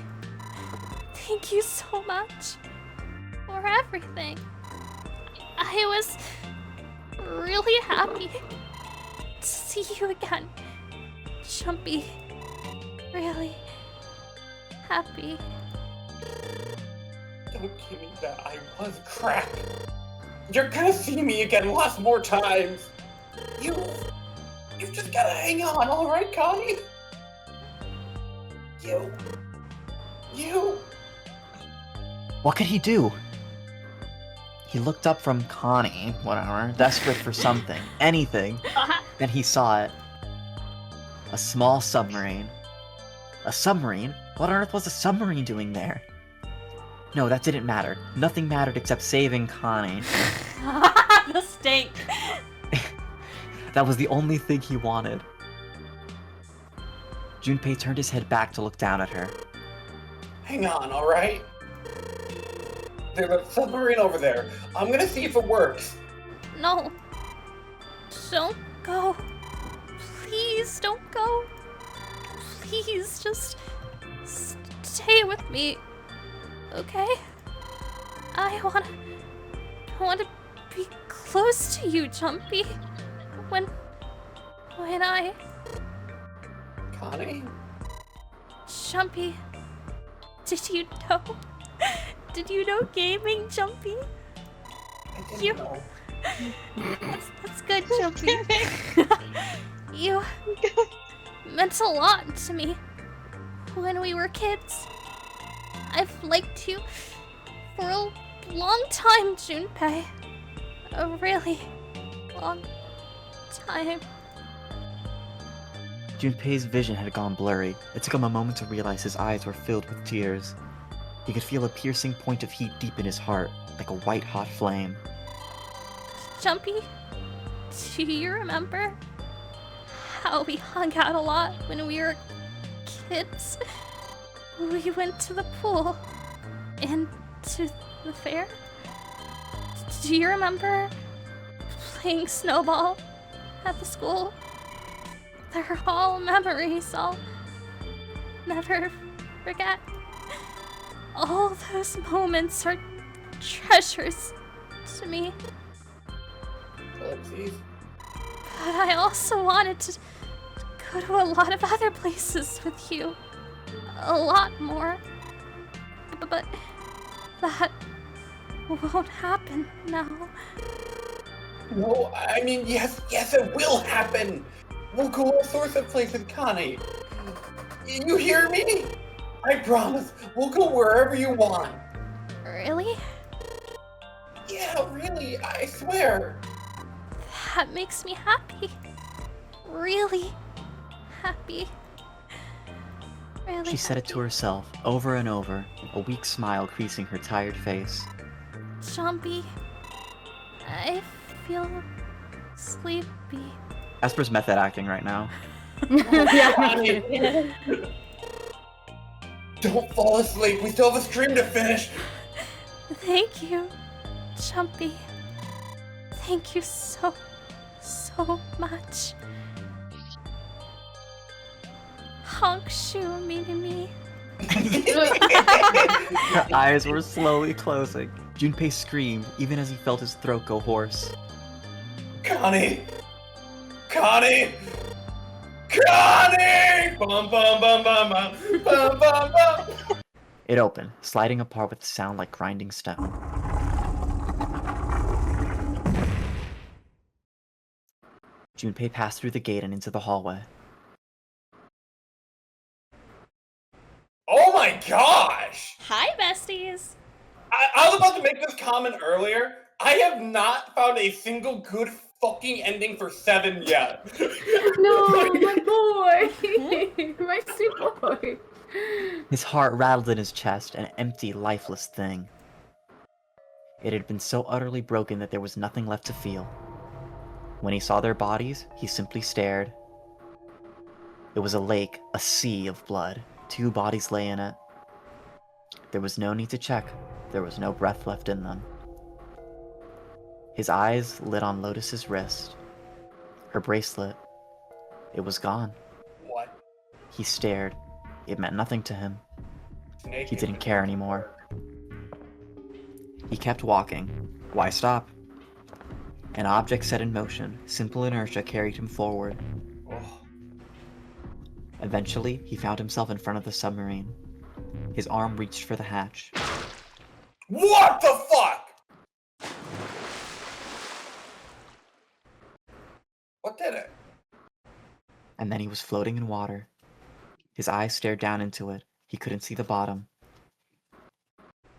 Thank you so much for everything. I was really happy to see you again, Jumpy. Really happy. Don't give me that. I was cracked. You're gonna see me again lots more times. You've just gotta hang on, alright, Connie? You. What could he do? He looked up from Connie, whatever, desperate for something, anything. Then he saw it. A small submarine. A submarine? What on earth was a submarine doing there? No, that didn't matter. Nothing mattered except saving Connie. The stink. That was the only thing he wanted. Junpei turned his head back to look down at her. Hang on, alright? There's a submarine over there. I'm gonna see if it works. No. Don't go. Please don't go. Please just stay with me. Okay? I wanna be close to you, Jumpy. When I... Connie? Jumpy, did you know? Did you know gaming, Jumpy? I didn't You- know. That's good, Jumpy. You meant a lot to me when we were kids. I've liked you for a long time, Junpei. A really long time. Junpei's vision had gone blurry. It took him a moment to realize his eyes were filled with tears. He could feel a piercing point of heat deep in his heart, like a white-hot flame. Jumpy, do you remember how we hung out a lot when we were kids? We went to the pool and to the fair. Do you remember playing snowball at the school? They're all memories I'll never forget. All those moments are treasures to me. Ellipses. But I also wanted to go to a lot of other places with you. A lot more. But that won't happen now. No, I mean, yes, it will happen. We'll go all sorts of places, Connie. You hear me? I promise, we'll go wherever you want. Really? Yeah, really, I swear. That makes me happy. Really happy. Really She said it to herself, over and over, a weak smile creasing her tired face. Jumpy, I feel sleepy. Espurr's method acting right now. Connie, don't fall asleep, we still have a stream to finish. Thank you, Jumpy. Thank you so much. Honk shoo me. Her eyes were slowly closing. Junpei screamed, even as he felt his throat go hoarse. Connie! Connie! Connie! Bum bum bum bum bum bum bum bum. It opened, sliding apart with a sound like grinding stone. Junpei passed through the gate and into the hallway. Oh my gosh! Hi, besties. I was about to make this comment earlier. I have not found a single good fucking ending for 7 yet. No, my boy! My sweet boy! His heart rattled in his chest, an empty, lifeless thing. It had been so utterly broken that there was nothing left to feel. When he saw their bodies, he simply stared. It was a lake, a sea of blood. 2 bodies lay in it. There was no need to check. There was no breath left in them. His eyes lit on Lotus's wrist. Her bracelet. It was gone. What? He stared. It meant nothing to him. Snake He didn't care anymore. He kept walking. Why stop? An object set in motion. Simple inertia carried him forward. Oh. Eventually, he found himself in front of the submarine. His arm reached for the hatch. What the fuck? What did it? And then he was floating in water. His eyes stared down into it. He couldn't see the bottom.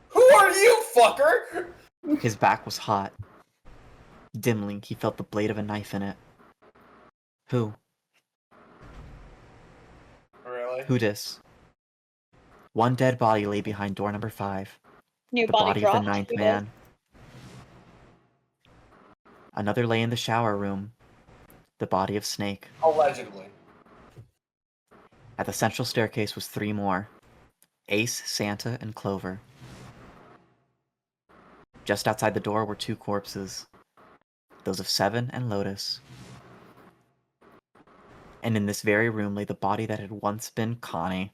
Who are you, fucker? His back was hot. Dimly, he felt the blade of a knife in it. Who? Really? Who dis? One dead body lay behind door number 5. New The body body of the dropped. 9th man. Another lay in the shower room. The body of Snake. Allegedly. At the central staircase was 3 more. Ace, Santa, and Clover. Just outside the door were 2 corpses. Those of Seven and Lotus. And in this very room lay the body that had once been Connie.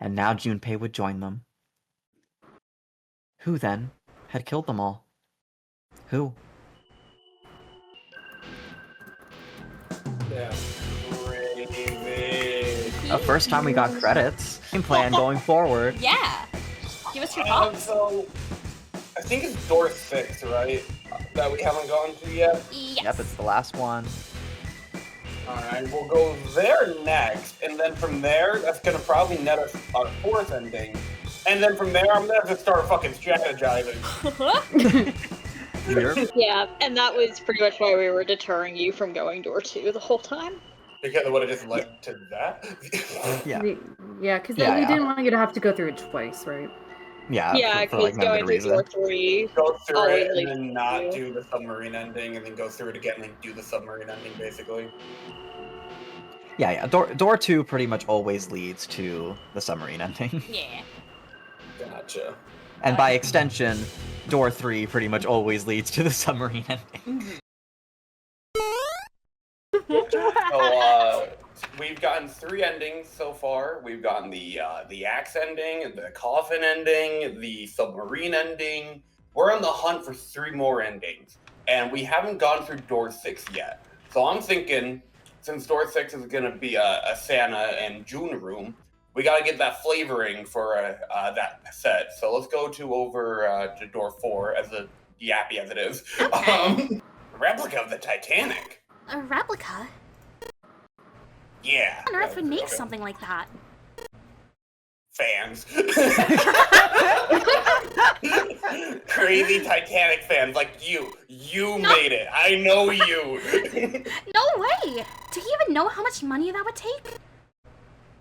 And now Junpei would join them. Who, then, had killed them all? Who? Yeah. Crazy. The first time we got credits. Game plan going forward. Yeah. Give us your thoughts. So, I think it's door 6, right? That we haven't gone to yet. Yes. Yep, it's the last one. Alright, we'll go there next, and then from there, that's gonna probably net us our 4th ending. And then from there, I'm gonna have to start fucking strategizing. Yeah, and that was pretty much why we were deterring you from going door 2 the whole time. Because it would have just led to that? Yeah. Yeah, because Yeah, we yeah. didn't want you to have to go through it twice, right? Yeah, for like because no going good through reason. door 3 Go through always it and leads then to not you. do the submarine ending, and then go through it again and then do the submarine ending, basically. Yeah. Door 2 pretty much always leads to the submarine ending. Yeah. Gotcha. And by extension, door 3 pretty much always leads to the submarine ending. So, we've gotten 3 endings so far. We've gotten the axe ending, the coffin ending, the submarine ending. We're on the hunt for 3 more endings, and we haven't gone through door 6 yet. So I'm thinking, since door 6 is going to be a Santa and June room, we got to get that flavoring for that set. So let's go over to door 4, as yappy as it is. Okay. Replica of the Titanic. A replica? Yeah. Who on earth would make Okay. something like that? Fans. Crazy Titanic fans like you. You made it. I know you. No way! Do you even know how much money that would take?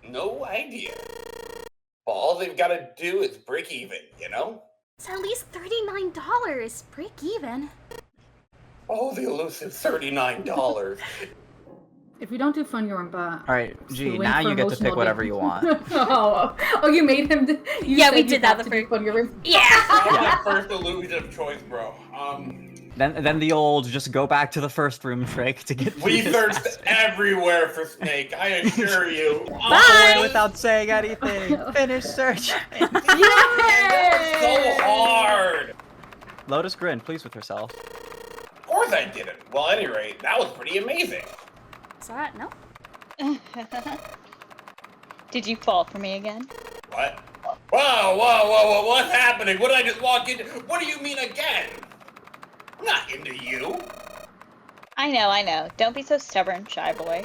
No idea. Well, all they've got to do is break even, you know? It's at least $39. Break even. Oh, the elusive $39. If we don't do fun, you're on Alright, G, Suing now for you get to pick emotional whatever you want. oh, you made him. Yeah, we did that the first one. Yeah. That was my first illusion of choice, bro. Then the old just go back to the first room trick to get We through this searched everywhere for Snake, I assure you. Bye! Without saying anything. Finish search. So hard. Lotus grinned, pleased with herself. Of course I didn't. Well, at any rate, that was pretty amazing. Is that no? Did you fall for me again? What? Whoa, what's happening? What did I just walk into? What do you mean again? I'm not into you. I know. Don't be so stubborn, shy boy.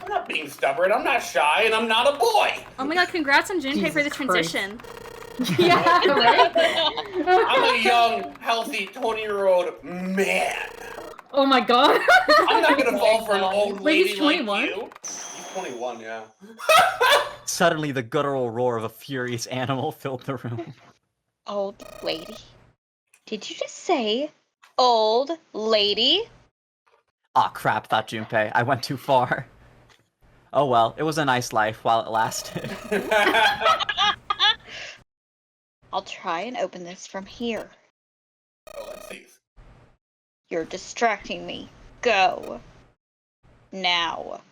I'm not being stubborn, I'm not shy, and I'm not a boy. Oh my god, congrats on Junpei for the Jesus Christ. transition. Yeah, right? I'm a young, healthy, 20-year-old man. Oh my god. I'm not gonna fall for an old Wait, lady he's 21? like you. He's 21, yeah. Suddenly the guttural roar of a furious animal filled the room. Old lady. Did you just say old lady? Aw, crap, thought Junpei. I went too far. Oh well, it was a nice life while it lasted. I'll try and open this from here. Oh, let's see. You're distracting me. Go. Now.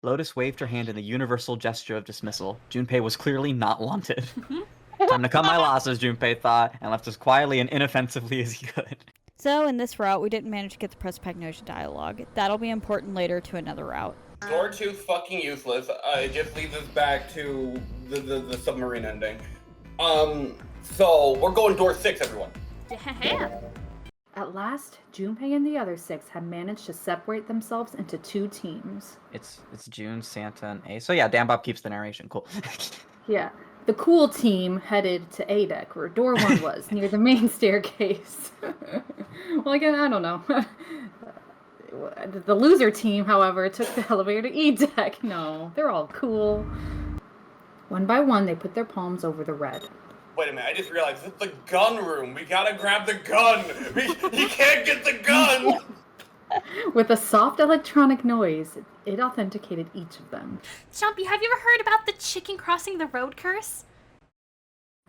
Lotus waved her hand in the universal gesture of dismissal. Junpei was clearly not wanted. Time to cut my losses, Junpei thought, and left as quietly and inoffensively as he could. So in this route, we didn't manage to get the press Pagnosia dialogue. That'll be important later to another route. Door 2's fucking useless. It just leads us back to the submarine ending. So we're going door 6, everyone. Yeah. At last, Junpei and the other 6 had managed to separate themselves into 2 teams. It's June, Santa, and A. So yeah, Danbop keeps the narration. Cool. Yeah. The cool team headed to A deck, where door 1 was, near the main staircase. Well, again, I don't know. The loser team, however, took the elevator to E deck. No, they're all cool. One by one, they put their palms over the red. Wait a minute, I just realized it's the gun room. We gotta grab the gun. You can't get the gun. With a soft electronic noise, it authenticated each of them. Jumpy, have you ever heard about the chicken crossing the road curse?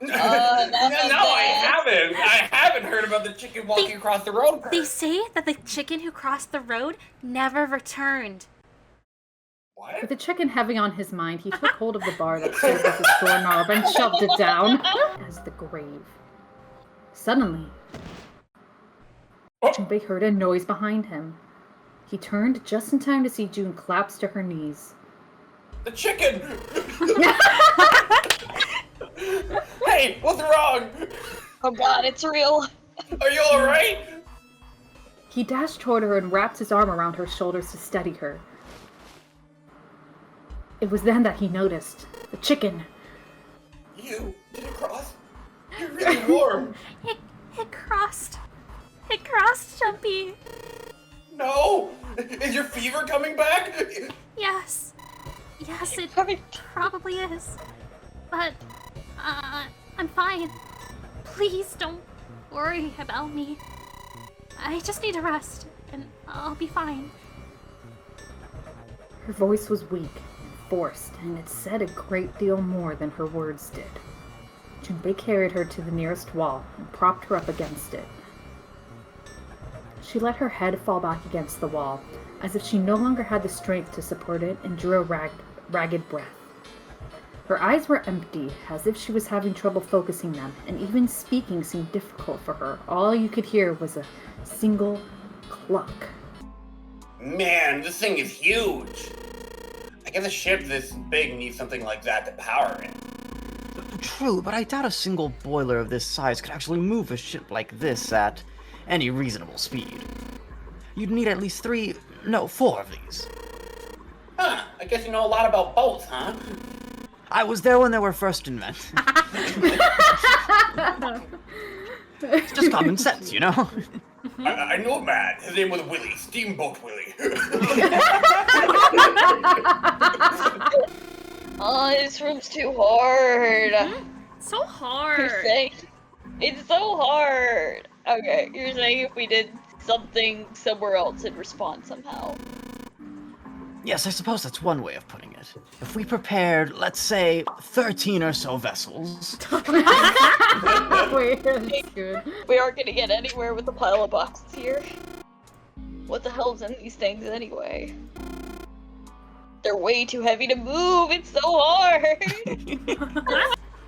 No, I haven't. I haven't heard about the chicken walking across the road. They say that the chicken who crossed the road never returned. What? With the chicken heavy on his mind, he took hold of the bar that served as his doorknob and shoved it down as the grave. Suddenly, Junpei heard a noise behind him. He turned just in time to see June collapse to her knees. The chicken! Hey, what's wrong? Oh god, it's real. Are you alright? He dashed toward her and wrapped his arm around her shoulders to steady her. It was then that he noticed the chicken. You did it cross? You're really warm. It crossed. It crossed, Jumpy. No! Is your fever coming back? Yes. Yes, it probably is. But, I'm fine. Please don't worry about me. I just need to rest, and I'll be fine. Her voice was weak and forced, and it said a great deal more than her words did. Junpei carried her to the nearest wall and propped her up against it. She let her head fall back against the wall, as if she no longer had the strength to support it, and drew a ragged breath. Her eyes were empty, as if she was having trouble focusing them, and even speaking seemed difficult for her. All you could hear was a single cluck. Man, this thing is huge. I guess a ship this big needs something like that to power it. True, but I doubt a single boiler of this size could actually move a ship like this at any reasonable speed. You'd need at least 4 of these. Huh, I guess you know a lot about boats, huh? I was there when they were first invented. It's just common sense, you know? I know a man. His name was Willie. Steamboat Willie. Oh, this room's too hard. So hard. It's so hard. Okay, you're saying if we did something somewhere else, it'd respond somehow. Yes, I suppose that's one way of putting it. If we prepared, let's say, 13 or so vessels. Wait, that's good. We aren't gonna get anywhere with a pile of boxes here. What the hell's in these things anyway? They're way too heavy to move, it's so hard!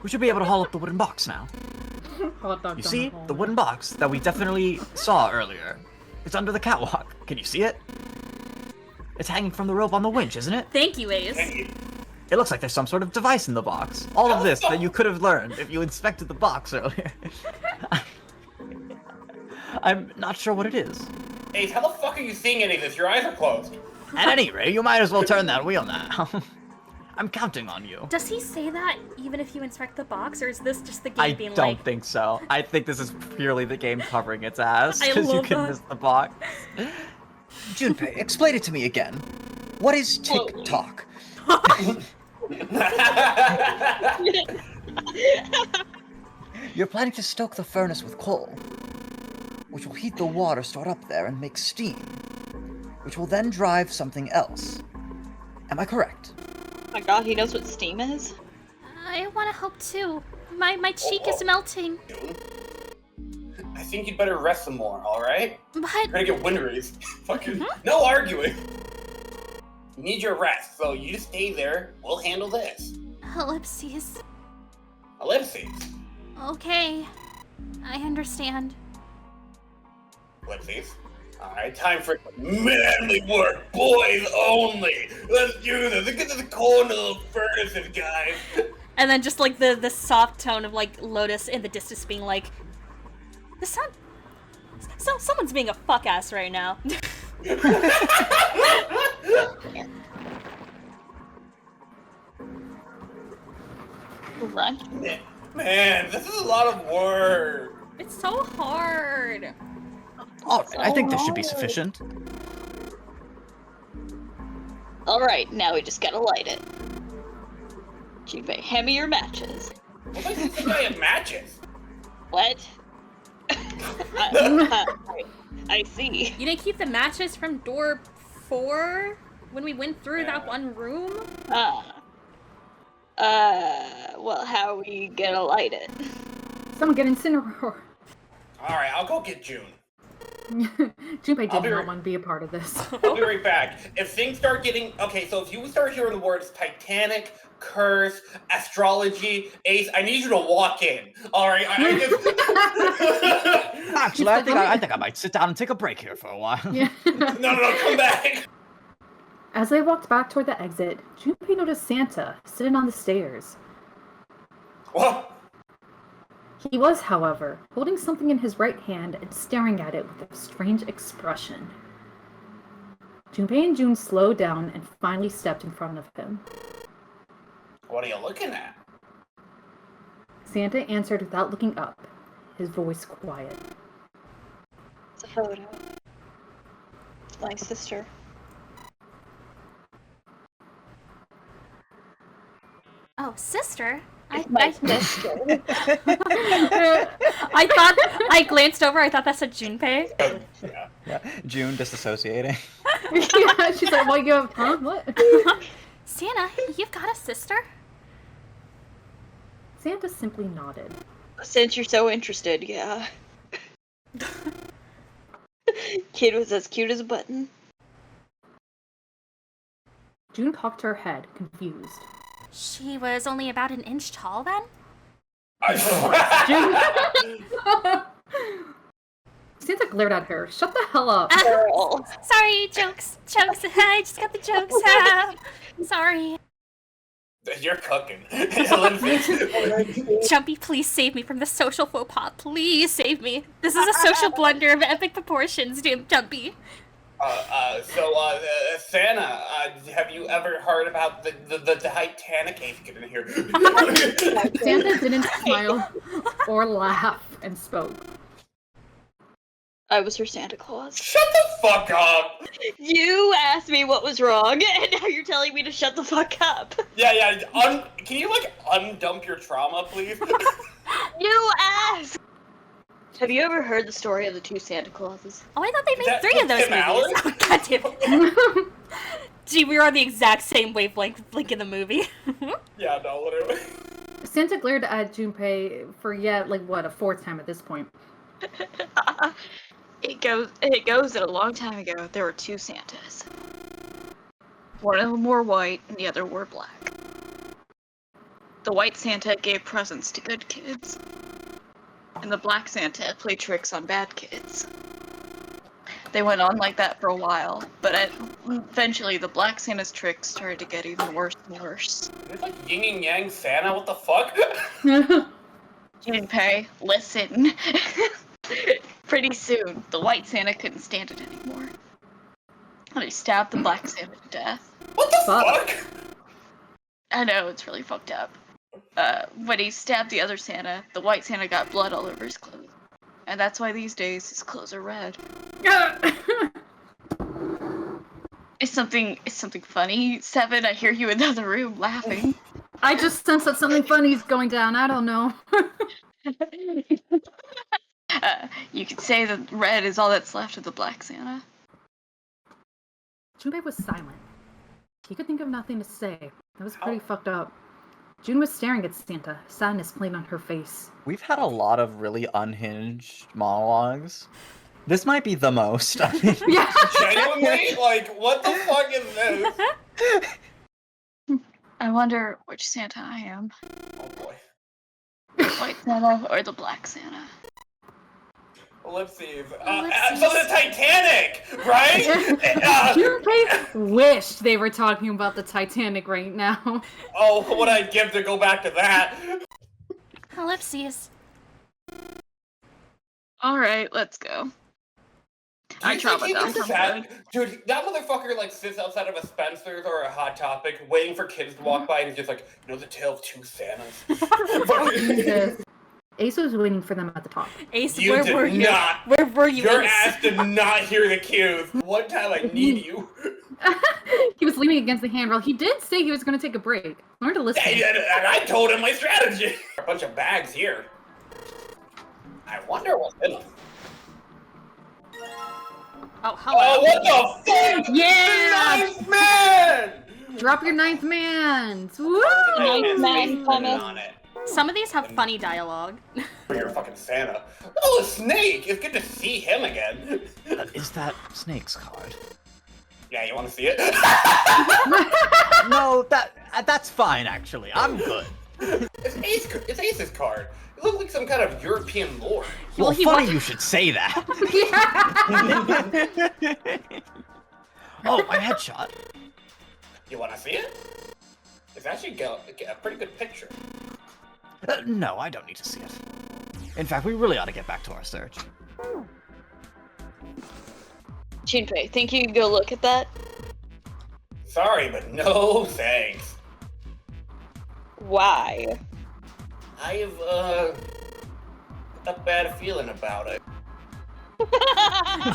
We should be able to haul up the wooden box now. You see, the wooden box that we definitely saw earlier. It's under the catwalk. Can you see it? It's hanging from the rope on the winch, isn't it? Thank you, Ace. It looks like there's some sort of device in the box. All of this that you could have learned if you inspected the box earlier. I'm not sure what it is. Ace, how the fuck are you seeing any of this? Your eyes are closed. At any rate, you might as well turn that wheel now. I'm counting on you. Does he say that even if you inspect the box, or is this just the game being like... I don't think so. I think this is purely the game covering its ass, because you can miss the box. Junpei, explain it to me again. What is TikTok? You're planning to stoke the furnace with coal, which will heat the water stored up there and make steam, which will then drive something else. Am I correct? Oh my god, he knows what steam is? I want to help too. My cheek is melting. I think you'd better rest some more, alright? But... You're gonna get wind raised. Fucking no arguing. You need your rest, so you just stay there. We'll handle this. Ellipses. Ellipses? Okay. I understand. Ellipses? Alright, time for manly work. Boys only. Let's do this. Let's get to the corner of the furnaces, guys. And then just like the soft tone of like Lotus in the distance being like, someone's being a fuck ass right now. Run. Man, this is a lot of work. It's so hard. Alright, I think this should be sufficient. Alright, now we just gotta light it. Junpei, hand me your matches. What makes you think I have matches? What? I see. You didn't keep the matches from door 4 when we went through that one room? Well, how are we gonna light it? Someone get Incineroar. Alright, I'll go get June. Junpei did not want to be a part of this. I'll be right back. If things start getting... Okay, so if you start hearing the words Titanic, Curse, Astrology, Ace, I need you to walk in. Alright? Actually, I think I might sit down and take a break here for a while. Yeah. No, come back! As they walked back toward the exit, Junpei noticed Santa sitting on the stairs. What? He was, however, holding something in his right hand and staring at it with a strange expression. Junpei and June slowed down and finally stepped in front of him. What are you looking at? Santa answered without looking up, his voice quiet. It's a photo. My sister. Oh, sister? My sister. I thought, I glanced over, I thought that said Junpei. Yeah, June disassociating. Yeah, she's like, well, you have, huh? What? Santa, you've got a sister? Santa simply nodded. Since you're so interested, yeah. Kid was as cute as a button. June cocked her head, confused. She was only about an inch tall then? Santa glared at her. Shut the hell up. Girl. Sorry, jokes. I just got the jokes. Sorry. You're cooking. Jumpy, please save me from the social faux pas. Please save me. This is a social blunder of epic proportions, Jumpy. Santa, have you ever heard about the Titanic? Hey, get in here. Santa didn't smile or laugh and spoke. I was her Santa Claus. Shut the fuck up! You asked me what was wrong, and now you're telling me to shut the fuck up. Yeah. Can you, undump your trauma, please? You asked! Have you ever heard the story of the two Santa Clauses? Oh, I thought they made 3 of those movies. Oh, God damn it. Gee, we were on the exact same wavelength in the movie. Yeah, no, literally. Santa glared at Junpei for yet, a 4th time at this point. It goes that a long time ago, there were 2 Santas. One of them wore white, and the other wore black. The white Santa gave presents to good kids. And the black Santa played tricks on bad kids. They went on like that for a while, but eventually the black Santa's tricks started to get even worse and worse. It's like yin and yang Santa, what the fuck? Junpei, listen. Pretty soon, the white Santa couldn't stand it anymore. And he stabbed the black Santa to death. What the fuck? I know, it's really fucked up. When he stabbed the other Santa, the white Santa got blood all over his clothes. And that's why these days his clothes are red. Is something funny? Seven, I hear you in the other room laughing. I just sense that something funny is going down. I don't know. You could say that red is all that's left of the black Santa. Junpei was silent. He could think of nothing to say. That was pretty fucked up. June was staring at Santa, sadness playing on her face. We've had a lot of really unhinged monologues. This might be the most. I mean, Yeah. Genuinely? What the fuck is this? I wonder which Santa I am. Oh boy. The white Santa or the black Santa? Ellipses. So the Titanic, right? Junpei wished they were talking about the Titanic right now. Oh, what I'd give to go back to that. Ellipses. Alright, let's go. I traveled down from road. Dude, that motherfucker sits outside of a Spencer's or a Hot Topic waiting for kids to walk by and he's just like, the tale of 2 Santas. Jesus. Ace was waiting for them at the top. Ace, You where did were you? not. Where were you? Your Ace? ass did not hear the cues. One time I need you. He was leaning against the handrail. He did say he was going to take a break. Learn to listen. And I told him my strategy. A bunch of bags here. I wonder what's in them. Oh, hello. Oh, what the fuck? Yeah! The 9th man! Drop your 9th man! Woo! Ninth man cometh. On it. Some of these have funny dialogue. You're a fucking Santa. Oh, a snake! It's good to see him again. is that Snake's card? Yeah, you want to see it? No, that's fine, actually. I'm good. It's Ace's card. It looks like some kind of European lord. Well, funny you should say that. Oh, my headshot. You want to see it? It's actually a pretty good picture. No, I don't need to see it. In fact, we really ought to get back to our search. Junpei, think you can go look at that? Sorry, but no thanks. Why? I have, a bad feeling about it.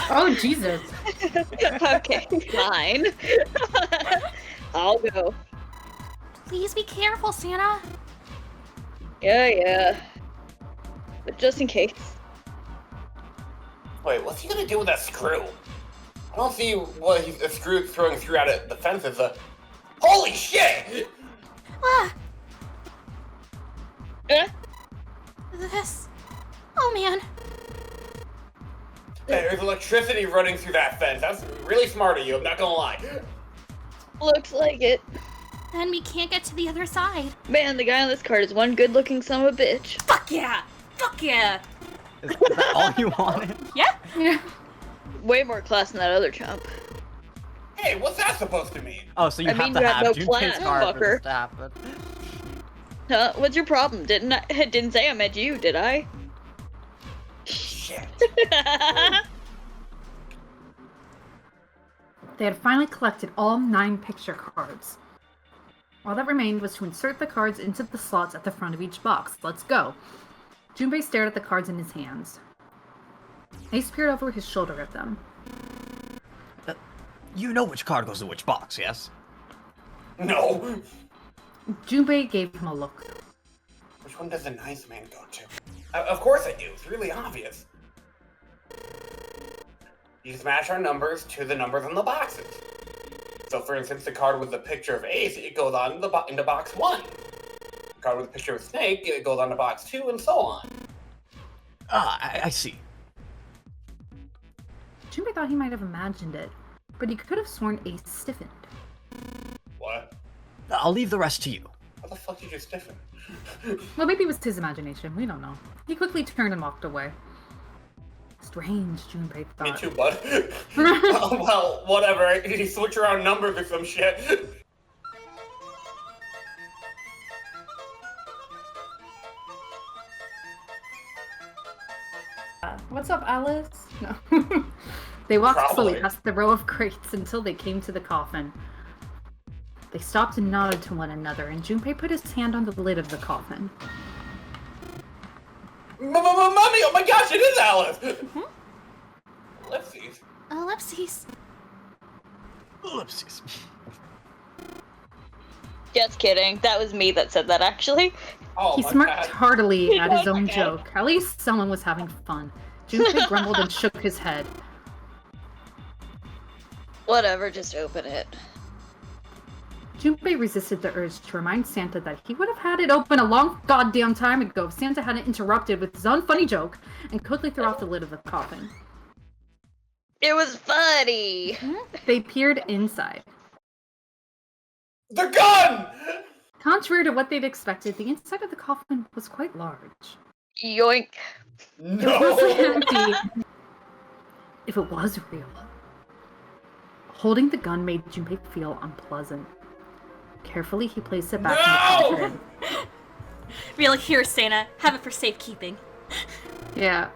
Oh, Jesus. Okay, fine. I'll go. Please be careful, Santa. Yeah. But just in case. Wait, what's he gonna do with that screw? I don't see what he's throwing through out of the fence is a. Holy shit! Ah! This. Oh man. There's electricity running through that fence. That's really smart of you, I'm not gonna lie. Looks like it. Then we can't get to the other side. Man, the guy on this card is one good-looking son of a bitch. Fuck yeah! Fuck yeah! Is that all you wanted? Yeah? Way more class than that other chump. Hey, what's that supposed to mean? Oh, so you I have mean, to you have have no Junpei's plan, card for fucker. this to happen. Huh? What's your problem? Didn't say I meant you, did I? Shit. They had finally collected all 9 picture cards. All that remained was to insert the cards into the slots at the front of each box. Let's go. Junpei stared at the cards in his hands. Ace peered over his shoulder at them. You know which card goes in which box, yes? No. Junpei gave him a look. Which one does the nice man go to? Of course I do. It's really obvious. You smash our numbers to the numbers on the boxes. So, for instance, the card with the picture of Ace, it goes on into box 1. The card with the picture of Snake, it goes on to box 2, and so on. I see. Junpei thought he might have imagined it, but he could have sworn Ace stiffened. What? I'll leave the rest to you. How the fuck did you stiffen? Well, maybe it was his imagination. We don't know. He quickly turned and walked away. Strange, Junpei thought. Me too, bud. Oh, well, whatever. He switched around numbers or some shit. What's up, Alice? No. They walked Probably. slowly past the row of crates until they came to the coffin. They stopped and nodded to one another, and Junpei put his hand on the lid of the coffin. Mommy, oh my gosh, it is Alice! Ellipses. Ellipses. Ellipses. Just kidding. That was me that said that, actually. Oh He my smirked God. heartily at his own Okay. joke. At least someone was having fun. Junpei grumbled and shook his head. Whatever, just open it. Junpei resisted the urge to remind Santa that he would have had it open a long goddamn time ago if Santa hadn't interrupted with his own funny joke and quickly threw off the lid of the coffin. It was funny! They peered inside. The gun! Contrary to what they'd expected, the inside of the coffin was quite large. Yoink. It was mostly No! empty. If it was real. Holding the gun made Junpei feel unpleasant. Carefully, he placed it back in the coffin. Be like, here, Santa, have it for safekeeping. Yeah.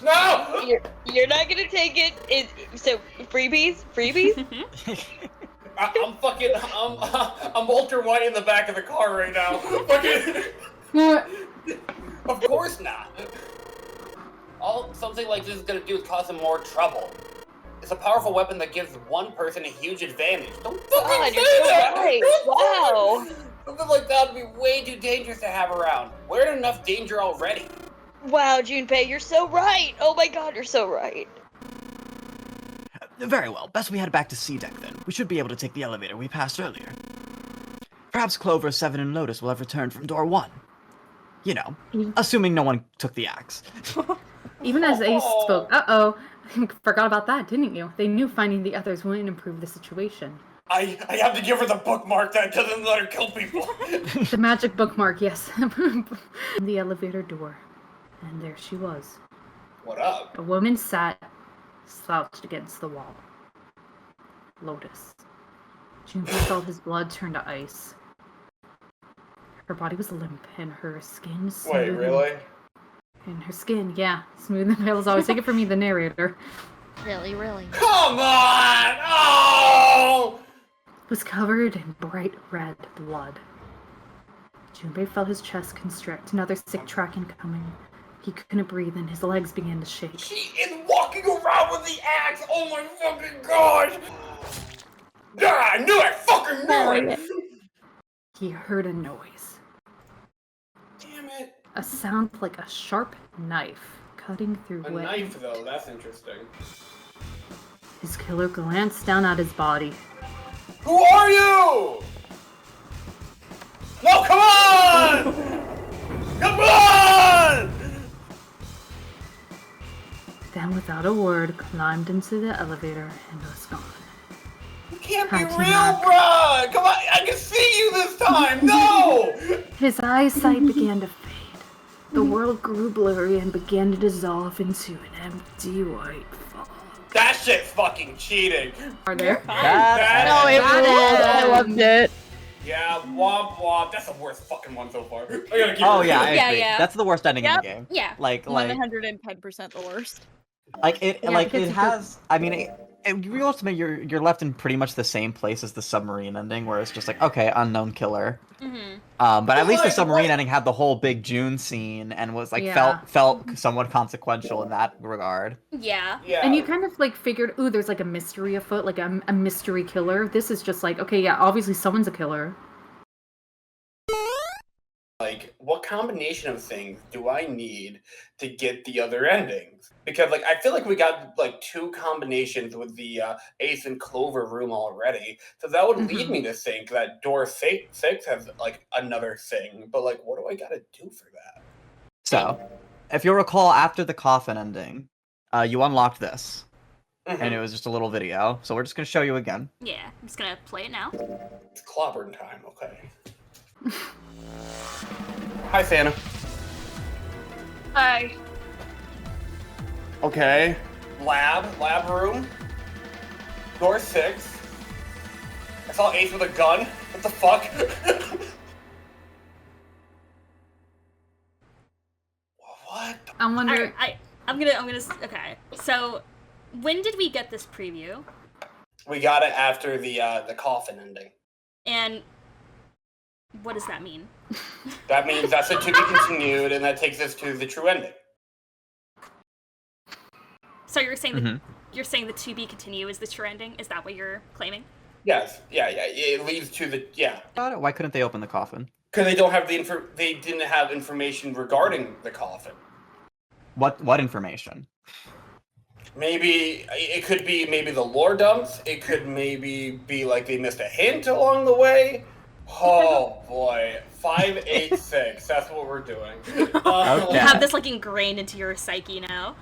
No! You're not gonna take it. So, freebies? I'm Walter White in the back of the car right now. Fucking. Of course not. All something like this is gonna do is cause him more trouble. It's a powerful weapon that gives one person a huge advantage. Don't fucking God, say you're so that! right. Wow. Something like that would be way too dangerous to have around. We're in enough danger already. Wow, Junpei, you're so right. Oh my god, you're so right. Very well. Best we head back to C deck then. We should be able to take the elevator we passed earlier. Perhaps Clover, Seven, and Lotus will have returned from door 1. You know, assuming no one took the axe. Even as Ace spoke, forgot about that, didn't you? They knew finding the others wouldn't improve the situation. I have to give her the bookmark that doesn't let her kill people. The magic bookmark, yes. The elevator door. And there she was. What up? A woman sat, slouched against the wall. Lotus. Junpei felt his blood turn to ice. Her body was limp, and her skin smooth. Wait, really? And her skin, yeah, smooth and pale as always. Take it from me, the narrator. Really? Come on! Oh! Was covered in bright red blood. Junpei felt his chest constrict, another sick track incoming. He couldn't breathe and his legs began to shake. He is walking around with the axe! Oh my fucking god! Ah, I knew it! Fucking knew it! He heard a noise. Damn it. A sound like a sharp knife cutting through A wood. knife, though. That's interesting. His killer glanced down at his body. Who are you? No, come on! Come on! Then, without a word, climbed into the elevator and was gone. You can't be Had to real, knock. bruh! Come on, I can see you this time! No! His eyesight began to fade. The world grew blurry and began to dissolve into an empty white fog. That shit's fucking cheating. Are there? No, it ruled. I loved it. Yeah, womp womp. That's the worst fucking one so far. I gotta keep Oh it yeah, real. I Yeah, agree. yeah. That's the worst ending in Yep. the game. Yeah. Like 110% the worst. Like it, Yeah, like because it you has. I mean, you ultimately you're left in pretty much the same place as the submarine ending, where it's just like, okay, unknown killer. But at least the like, submarine what? ending had the whole big June scene and was like Yeah. felt somewhat consequential in that regard. Yeah. Yeah. And you kind of like figured, ooh, there's like a mystery afoot, like a mystery killer. This is just like, okay, yeah, obviously someone's a killer. Like, what combination of things do I need to get the other endings? Because, like, I feel like we got, like, 2 combinations with the Ace and Clover room already. So that would lead me to think that door 6 has, like, another thing. But, like, what do I gotta do for that? So, if you'll recall, after the coffin ending, you unlocked this, and it was just a little video. So we're just gonna show you again. Yeah. I'm just gonna play it now. It's clobbering time, okay. Hi, Santa. Hi. Okay. Lab room. Door 6. I saw Ace with a gun. What the fuck? What? I wonder. Alright, I'm gonna. Okay. So, when did we get this preview? We got it after the coffin ending. And what does that mean? That means that's a to be continued, and that takes us to the true ending. So you're saying you're saying the to be continue is the true ending? Is that what you're claiming? Yes. Yeah. It leads to the Got it? Why couldn't they open the coffin? because they don't have they didn't have information regarding the coffin. What information? Maybe it could be maybe the lore dumps. It could maybe be like they missed a hint along the way. Oh boy, 586. That's what we're doing. Okay. You have this like ingrained into your psyche now.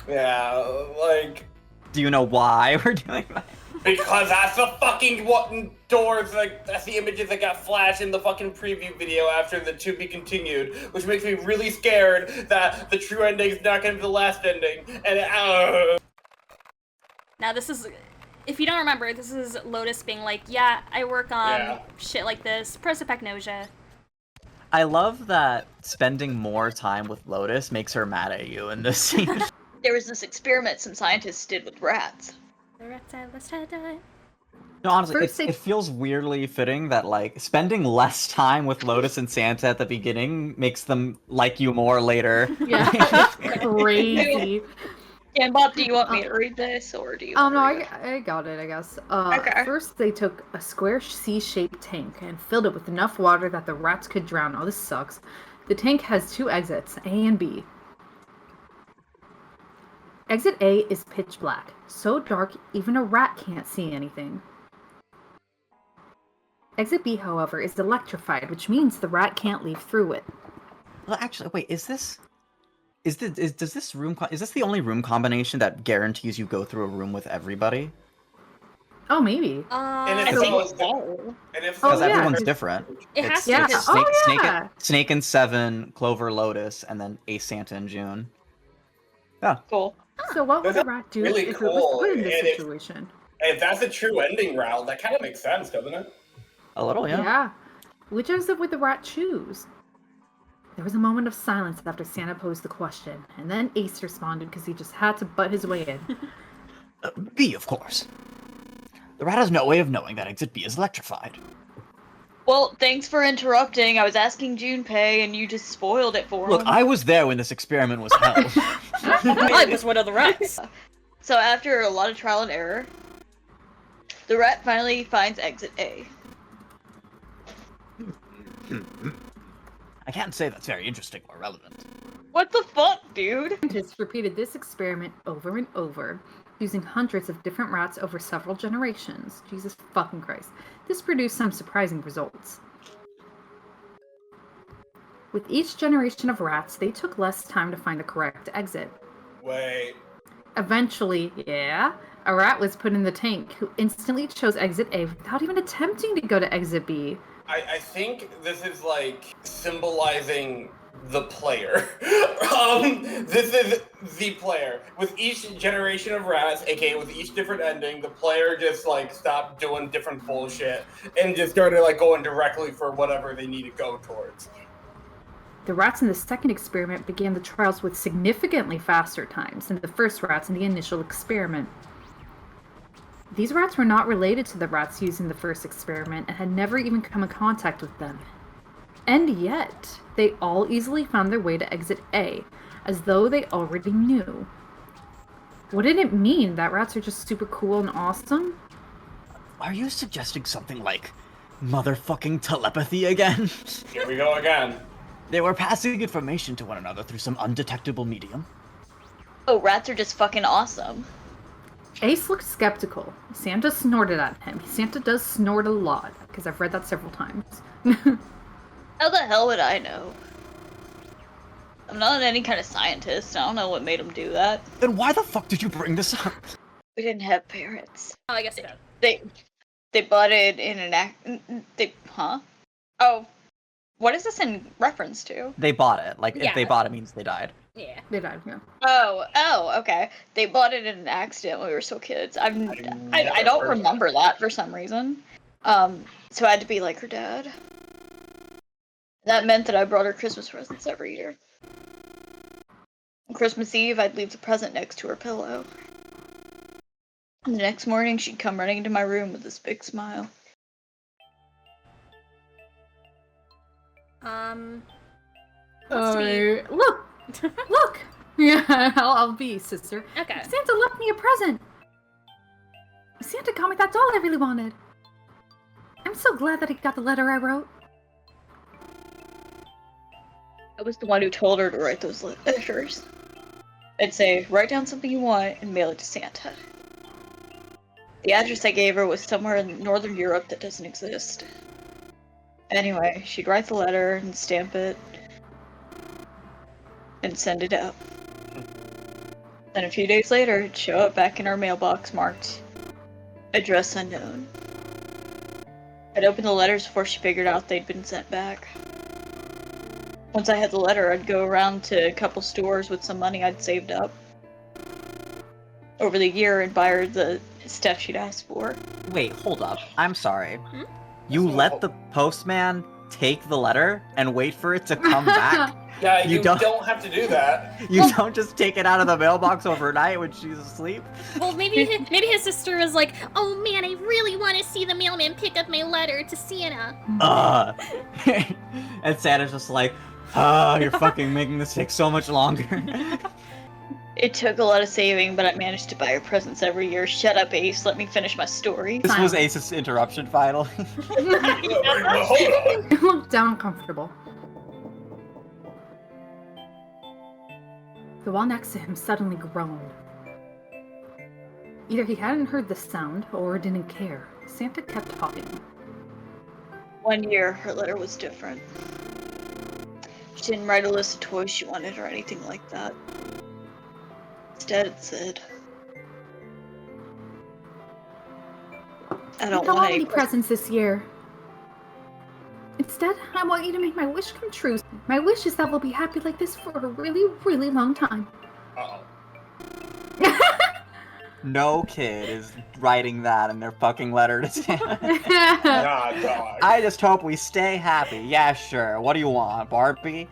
Yeah, like Do you know why we're doing that? because that's the fucking doors. Like that's the images that got flashed in the fucking preview video after the to be continued, which makes me really scared that the true ending is not going to be the last ending. And Now this is, if you don't remember, this is Lotus being like, yeah, I work on shit like this. Prosopagnosia. I love that spending more time with Lotus makes her mad at you in this scene. There was this experiment some scientists did with rats. The rats I lost had died. No, honestly, First it feels weirdly fitting that, like, spending less time with Lotus and Santa at the beginning makes them like you more later. Yeah, crazy. Danbop, do you want me to read this, or do you? Oh no, want me to I got it, I guess. Okay. First they took a square C-shaped tank and filled it with enough water that the rats could drown. Oh, this sucks. The tank has 2 exits, A and B. Exit A is pitch black, so dark even a rat can't see anything. Exit B, however, is electrified, which means the rat can't leave through it. Well, actually, wait, is this the only room combination that guarantees you go through a room with everybody? Oh, maybe. and I if think so, and if Because Oh, yeah. everyone's different. it has Yeah. to. Oh, Snake and Seven, Clover, Lotus, and then Ace, Santa, and June. Yeah. Cool. So what would That's a rat do really if it was cool, put in this and if- situation? If that's a true ending route, that kind of makes sense, doesn't it? A little, yeah. Yeah. Which exit would the rat choose? There was a moment of silence after Santa posed the question, and then Ace responded because he just had to butt his way in. B, of course. The rat has no way of knowing that exit B is electrified. Well, thanks for interrupting. I was asking Junpei, and you just spoiled it for him. Look, I was there when this experiment was held. I was one of the rats. So after a lot of trial and error, the rat finally finds exit A. I can't say that's very interesting or relevant. What the fuck, dude? Scientists repeated this experiment over and over, using hundreds of different rats over several generations. Jesus fucking Christ. This produced some surprising results. With each generation of rats, they took less time to find the correct exit. Wait. Eventually, a rat was put in the tank who instantly chose exit A without even attempting to go to exit B. I think this is like symbolizing the player. This is the player. With each generation of rats, aka with each different ending, the player just like stopped doing different bullshit and just started like going directly for whatever they need to go towards. The rats in the second experiment began the trials with significantly faster times than the first rats in the initial experiment. These rats were not related to the rats used in the first experiment and had never even come in contact with them. And yet, they all easily found their way to exit A, as though they already knew. Wouldn't it mean that rats are just super cool and awesome? Are you suggesting something like motherfucking telepathy again? Here we go again. They were passing information to one another through some undetectable medium. Oh, rats are just fucking awesome. Ace looked skeptical. Santa snorted at him. Santa does snort a lot, because I've read that several times. How the hell would I know? I'm not any kind of scientist. I don't know what made him do that. Then why the fuck did you bring this up? We didn't have parents. Oh, I guess so. They bought it in an Oh, what is this in reference to? They bought it. Like, Yeah. if they bought it means they died. Yeah. They died, yeah. Oh, okay. They bought it in an accident when we were still kids. I don't remember that for some reason. So I had to be like her dad. That meant that I brought her Christmas presents every year. On Christmas Eve, I'd leave the present next to her pillow. And the next morning, she'd come running into my room with this big smile. Sweet. Look! Look! Yeah, I'll be, sister. Okay. Santa left me a present! Santa got me that doll I really wanted. I'm so glad that he got the letter I wrote. I was the one who told her to write those letters. I'd say, write down something you want and mail it to Santa. The address I gave her was somewhere in Northern Europe that doesn't exist. Anyway, she'd write the letter and stamp it and send it out. Then a few days later, it'd show up back in our mailbox marked address unknown. I'd open the letters before she figured out they'd been sent back. Once I had the letter, I'd go around to a couple stores with some money I'd saved up over the year and buy her the stuff she'd asked for. Wait, hold up. I'm sorry. You let the postman take the letter and wait for it to come back? Yeah, you don't have to do that. You don't just take it out of the mailbox overnight when she's asleep? Well, maybe his sister was like, oh man, I really want to see the mailman pick up my letter to Santa. And Santa's just like, you're fucking making this take so much longer. It took a lot of saving, but I managed to buy her presents every year. Shut up, Ace. Let me finish my story. This was Ace's interruption, finally. He looked down uncomfortable. The wall next to him suddenly groaned. Either he hadn't heard the sound or didn't care. Santa kept talking. One year, her letter was different. She didn't write a list of toys she wanted or anything like that. Instead, it said, I don't want any presents this year. Instead, I want you to make my wish come true. My wish is that we'll be happy like this for a really, really long time. Uh-oh. No kid is writing that in their fucking letter to Santa. Nah, dog. I just hope we stay happy. Yeah, sure. What do you want, Barbie?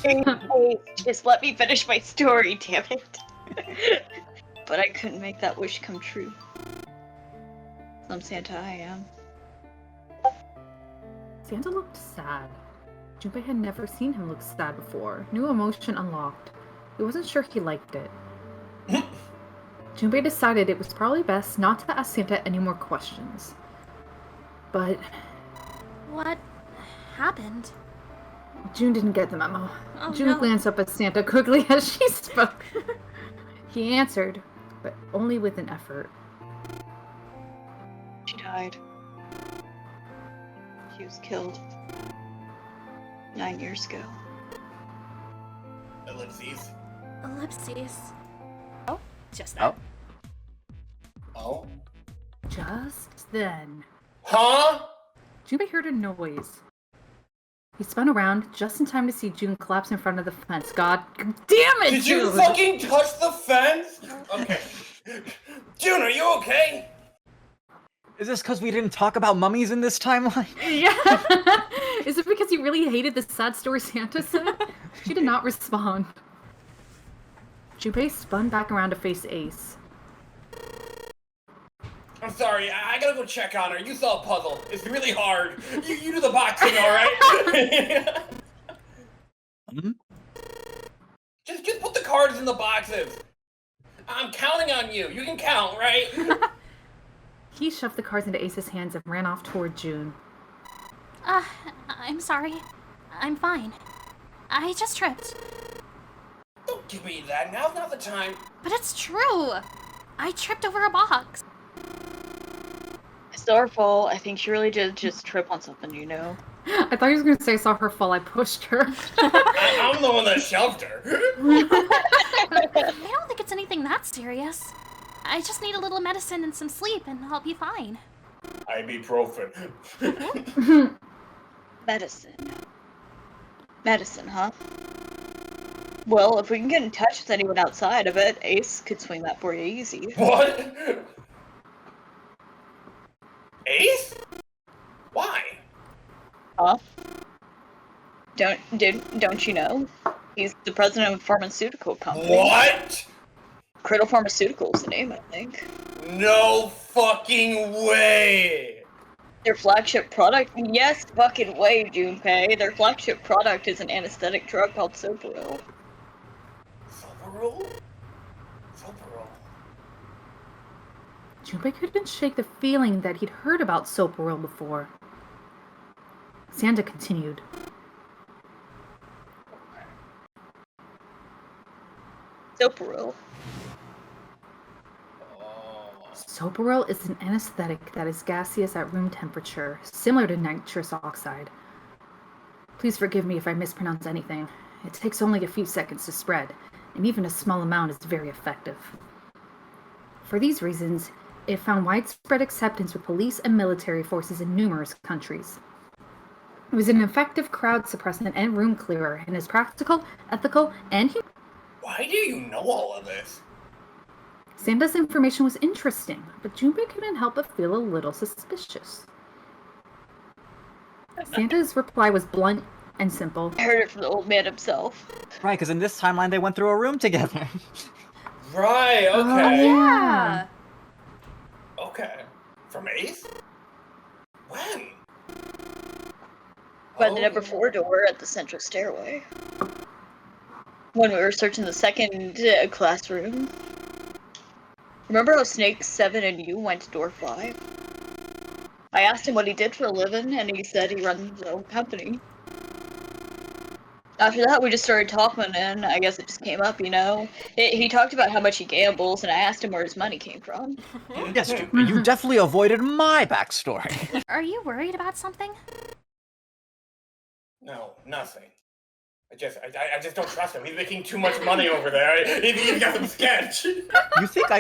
Hey, just let me finish my story, damn it. But I couldn't make that wish come true. Some Santa I am. Santa looked sad. Junpei had never seen him look sad before. New emotion unlocked. He wasn't sure he liked it. Junpei decided it was probably best not to ask Santa any more questions. But... What happened? June didn't get the memo. Oh, June no. glanced up at Santa quickly as she spoke. He answered, but only with an effort. She died. She was killed 9 years ago. Ellipses. Ellipses. Oh, just that. Oh? Just then, Huh? Junpei heard a noise. He spun around just in time to see June collapse in front of the fence. God damn it, Did June! you fucking touch the fence? Okay. June, are you okay? Is this because we didn't talk about mummies in this timeline? Yeah. Is it because you really hated the sad story Santa said? She did not respond. Junpei spun back around to face Ace. I'm sorry, I gotta go check on her. You saw a puzzle. It's really hard. You do the boxing, alright? Just put the cards in the boxes. I'm counting on you. You can count, right? He shoved the cards into Ace's hands and ran off toward June. I'm sorry. I'm fine. I just tripped. Don't give me that. Now's not the time. But it's true! I tripped over a box. It's our fault. I think she really did just trip on something, you know? I thought he was going to say I saw her fall, I pushed her. I'm the one that shoved her. I don't think it's anything that serious. I just need a little medicine and some sleep, and I'll be fine. Ibuprofen. Medicine, huh? Well, if we can get in touch with anyone outside, I bet Ace could swing that for you easy. What? Ace? Why? Huh? Don't you know? He's the president of a pharmaceutical company. What? Cradle Pharmaceuticals, the name, I think. No fucking way! Their flagship product? Yes, fucking way, Junpei. Their flagship product is an anesthetic drug called Espurr. Soberol? Soberol. Junpei couldn't shake the feeling that he'd heard about Espurr before. Santa continued. Espurr. Espurr is an anesthetic that is gaseous at room temperature, similar to nitrous oxide. Please forgive me if I mispronounce anything. It takes only a few seconds to spread, and even a small amount is very effective. For these reasons, it found widespread acceptance with police and military forces in numerous countries. It was an effective crowd suppressant and room clearer, and is practical, ethical, and human. Why do you know all of this? Santa's information was interesting, but Junpei couldn't help but feel a little suspicious. Santa's reply was blunt and simple. I heard it from the old man himself. Right, because in this timeline they went through a room together. Right, okay. Oh, yeah. Okay. From Ace? When? By the number 4 door at the central stairway. When we were searching the second classroom. Remember how Snake 7 and you went to door 5? I asked him what he did for a living, and he said he runs his own company. After that, we just started talking, and I guess it just came up, you know? He talked about how much he gambles, and I asked him where his money came from. Yes, you definitely avoided my backstory. Are you worried about something? No, nothing. I just don't trust him. He's making too much money over there. He's got some sketch. You think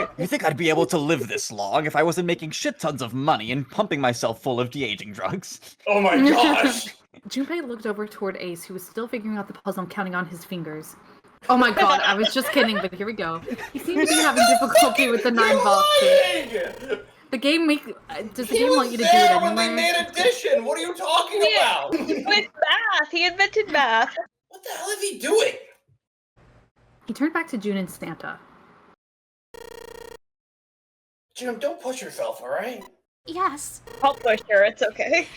I'd be able to live this long if I wasn't making shit tons of money and pumping myself full of de-aging drugs? Oh my gosh. Junpei looked over toward Ace, who was still figuring out the puzzle and counting on his fingers. Oh my god, I was just kidding, but here we go. He seemed to be having difficulty with the 9 boxes. The game does the game want you to do it anyway? When they made addition. What are you talking about? With math, he invented math. What the hell is he doing? He turned back to June and Santa. June, don't push yourself, alright? Yes. I'll push her, it's okay.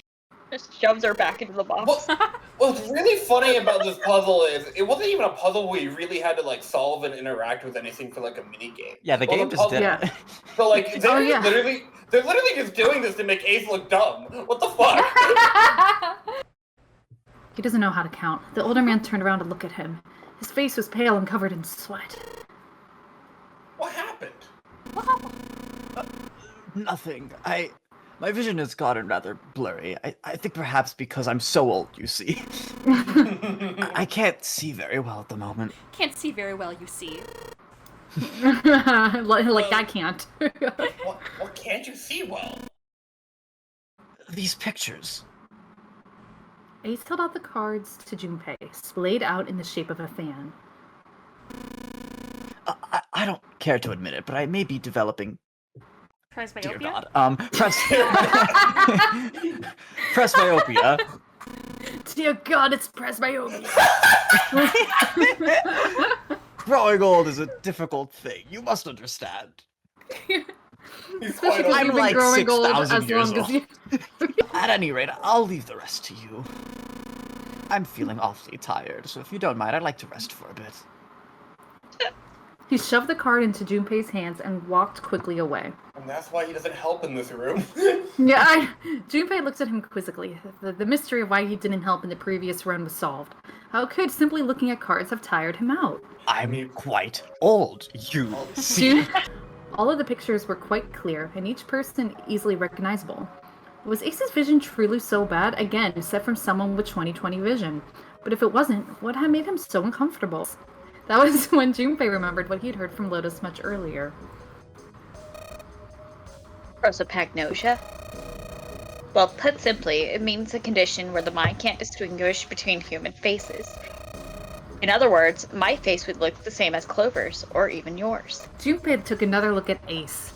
Just shoves her back into the box. What's really funny about this puzzle is it wasn't even a puzzle where you really had to like solve and interact with anything for like a mini game. Yeah, the game just did it. So like they're literally just doing this to make Ace look dumb. What the fuck? He doesn't know how to count. The older man turned around to look at him. His face was pale and covered in sweat. What happened? Nothing. My vision has gotten rather blurry. I think perhaps because I'm so old, you see. I can't see very well at the moment. Can't see very well, you see. Like I can't. What can't you see well? These pictures. Ace held out the cards to Junpei, splayed out in the shape of a fan. I don't care to admit it, but I may be developing. Presbyopia? Dear God. Presbyopia. Dear God, it's presbyopia. Growing old is a difficult thing. You must understand. Especially because I'm you've been like growing old 6,000 as years long as you. At any rate, I'll leave the rest to you. I'm feeling awfully tired, so if you don't mind, I'd like to rest for a bit. He shoved the card into Junpei's hands and walked quickly away. And that's why he doesn't help in this room. Junpei looked at him quizzically. The mystery of why he didn't help in the previous run was solved. How could simply looking at cards have tired him out? I'm quite old, you see. All of the pictures were quite clear, and each person easily recognizable. Was Ace's vision truly so bad? Again, set from someone with 20/20 vision. But if it wasn't, what had made him so uncomfortable? That was when Junpei remembered what he'd heard from Lotus much earlier. Prosopagnosia? Well, put simply, it means a condition where the mind can't distinguish between human faces. In other words, my face would look the same as Clover's, or even yours. Junpei took another look at Ace.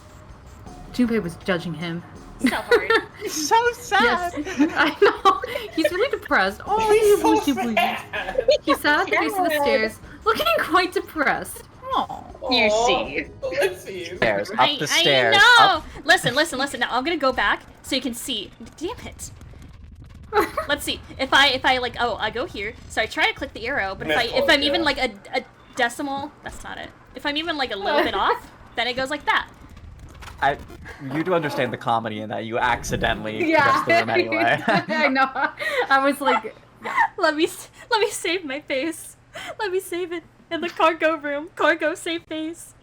Junpei was judging him. So hard. So sad. Yes, I know. He's really depressed. Oh, He's so please. sad. He sat at the base of the stairs, looking quite depressed. You see. Let's see. Stairs, up the stairs. I know. Up. Listen. Now I'm gonna go back so you can see. Damn it. Let's see. If I like, I go here. So I try to click the arrow, but if I'm even like a decimal, that's not it. If I'm even like a little bit off, then it goes like that. You do understand the comedy in that you accidentally pressed the room anyway. I know. I was like, Let me save my face. Let me save it in the cargo room. Cargo save face.